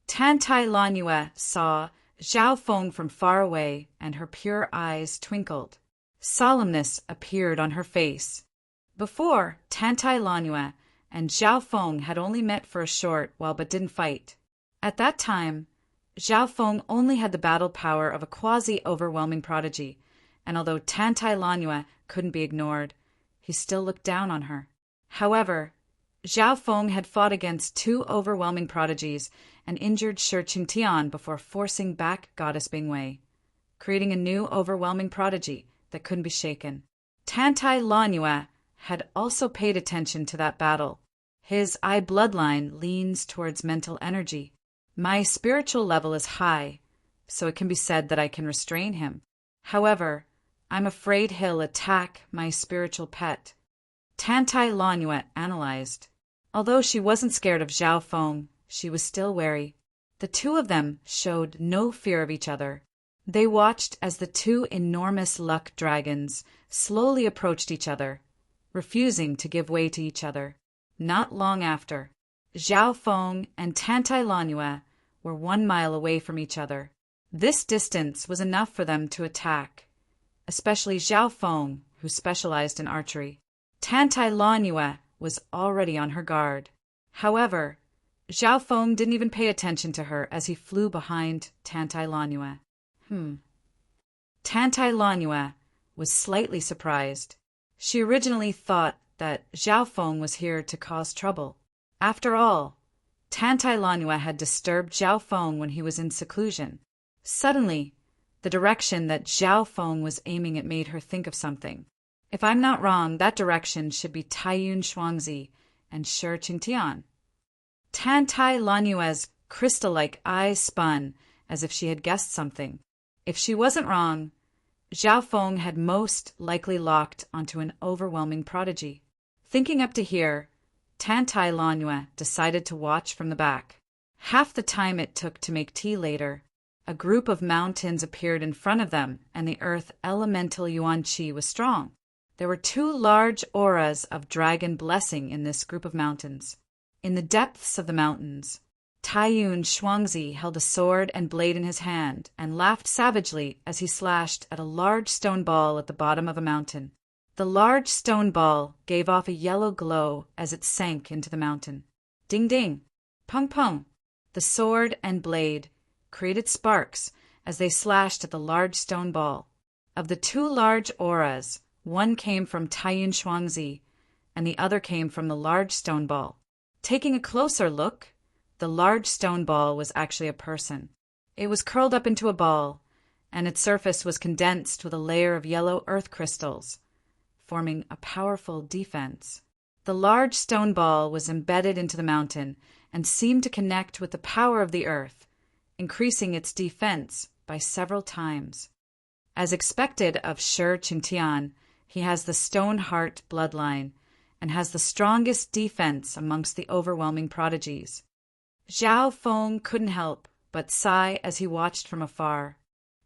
Tantai Lanyue saw Zhao Feng from far away, and her pure eyes twinkled. Solemnness appeared on her face. Before, Tantai Lanyue and Zhao Feng had only met for a short while but didn't fight. At that time, Zhao Feng only had the battle power of a quasi-overwhelming prodigy, and although Tantai Lanyue couldn't be ignored, he still looked down on her. However, Zhao Feng had fought against 2 overwhelming prodigies and injured Shi Qingtian before forcing back Goddess Bingwei, creating a new overwhelming prodigy that couldn't be shaken. Tantai Lanyue had also paid attention to that battle. His eye bloodline leans towards mental energy. My spiritual level is high, so it can be said that I can restrain him. However, I'm afraid he'll attack my spiritual pet. Tantai Lanyue analyzed. Although she wasn't scared of Zhao Feng, she was still wary. The two of them showed no fear of each other. They watched as the 2 enormous luck dragons slowly approached each other, refusing to give way to each other. Not long after, Zhao Feng and Tantai Lanyue were 1 mile away from each other. This distance was enough for them to attack, especially Zhao Feng, who specialized in archery. Tantai Lanyue was already on her guard. However, Zhao Feng didn't even pay attention to her as he flew behind Tantai Lanyue. Tantai Lanyue was slightly surprised. She originally thought that Zhao Feng was here to cause trouble. After all, Tantai Lanyue had disturbed Zhao Feng when he was in seclusion. Suddenly, the direction that Zhao Feng was aiming at made her think of something. If I'm not wrong, that direction should be Taiyun Shuangzi and Shi Qingtian. Tantai Lanyue's crystal-like eyes spun as if she had guessed something. If she wasn't wrong, Zhao Feng had most likely locked onto an overwhelming prodigy. Thinking up to here, Tantai Lanyue decided to watch from the back. Half the time it took to make tea later, a group of mountains appeared in front of them, and the earth elemental Yuan Qi was strong. There were two large auras of dragon blessing in this group of mountains. In the depths of the mountains, Taiyun Shuangzi held a sword and blade in his hand and laughed savagely as he slashed at a large stone ball at the bottom of a mountain. The large stone ball gave off a yellow glow as it sank into the mountain. Ding ding! Pong pong! The sword and blade created sparks as they slashed at the large stone ball. Of the two large auras, one came from Taiyun Shuangzi and the other came from the large stone ball. Taking a closer look, the large stone ball was actually a person. It was curled up into a ball, and its surface was condensed with a layer of yellow earth crystals, forming a powerful defense. The large stone ball was embedded into the mountain and seemed to connect with the power of the earth, increasing its defense by several times. As expected of Shi Qingtian, he has the Stone Heart bloodline and has the strongest defense amongst the overwhelming prodigies. Zhao Feng couldn't help but sigh as he watched from afar.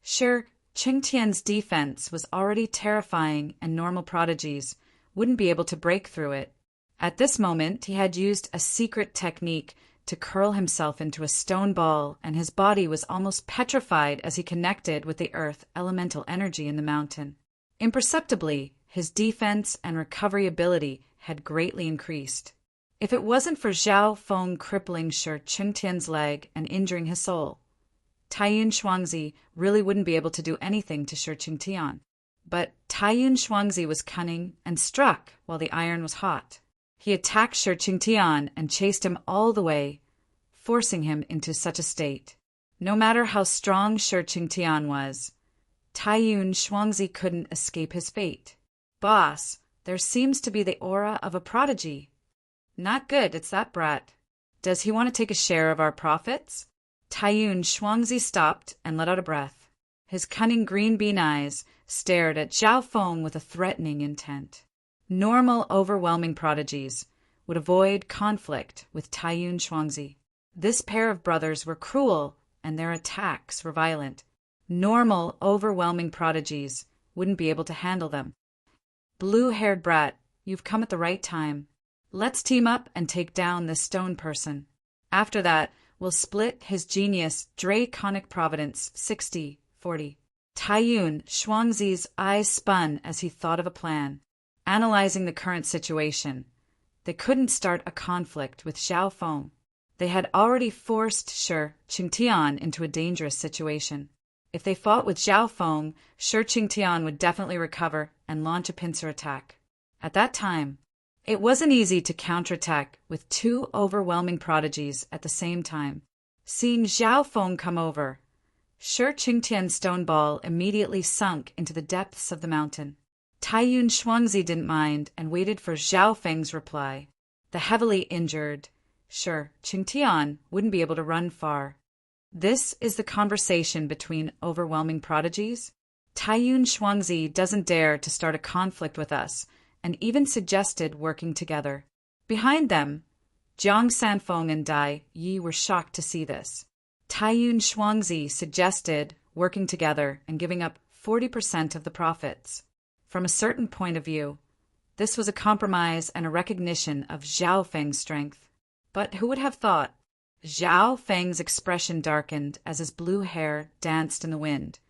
Shi Qingtian's defense was already terrifying and normal prodigies wouldn't be able to break through it. At this moment, he had used a secret technique to curl himself into a stone ball, and his body was almost petrified as he connected with the earth elemental energy in the mountain. Imperceptibly, his defense and recovery ability had greatly increased. If it wasn't for Zhao Feng crippling Shi Qingtian's leg and injuring his soul, Taiyun Shuangzi really wouldn't be able to do anything to Shi Qingtian. But Taiyun Shuangzi was cunning and struck while the iron was hot. He attacked Shi Qingtian and chased him all the way, forcing him into such a state. No matter how strong Shi Qingtian was, Taiyun Shuangzi couldn't escape his fate. Boss, there seems to be the aura of a prodigy. Not good, it's that brat. Does he want to take a share of our profits? Taiyun Shuangzi stopped and let out a breath. His cunning green bean eyes stared at Zhao Feng with a threatening intent. Normal, overwhelming prodigies would avoid conflict with Taiyun Shuangzi. This pair of brothers were cruel, and their attacks were violent. Normal, overwhelming prodigies wouldn't be able to handle them. Blue-haired brat, you've come at the right time. Let's team up and take down this stone person. After that, we'll split his genius draconic providence 60-40. Taiyun Shuangzi's eyes spun as he thought of a plan. Analyzing the current situation, they couldn't start a conflict with Zhao Feng. They had already forced Shi Qingtian into a dangerous situation. If they fought with Zhao Feng, Shi Qingtian would definitely recover and launch a pincer attack. At that time, it wasn't easy to counterattack with two overwhelming prodigies at the same time. Seeing Zhao Feng come over, Shi Qingtian's stone ball immediately sunk into the depths of the mountain. Taiyun Shuangzi didn't mind and waited for Zhao Feng's reply. The heavily injured Shi Qingtian wouldn't be able to run far. This is the conversation between overwhelming prodigies? Taiyun Shuangzi doesn't dare to start a conflict with us, and even suggested working together. Behind them, Jiang Sanfeng and Dai Yi were shocked to see this. Taiyun Shuangzi suggested working together and giving up 40% of the profits. From a certain point of view, this was a compromise and a recognition of Zhao Feng's strength. But who would have thought? Zhao Feng's expression darkened as his blue hair danced in the wind.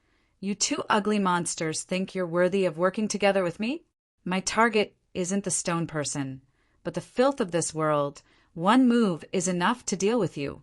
You two ugly monsters think you're worthy of working together with me? My target isn't the stone person, but the filth of this world. One move is enough to deal with you.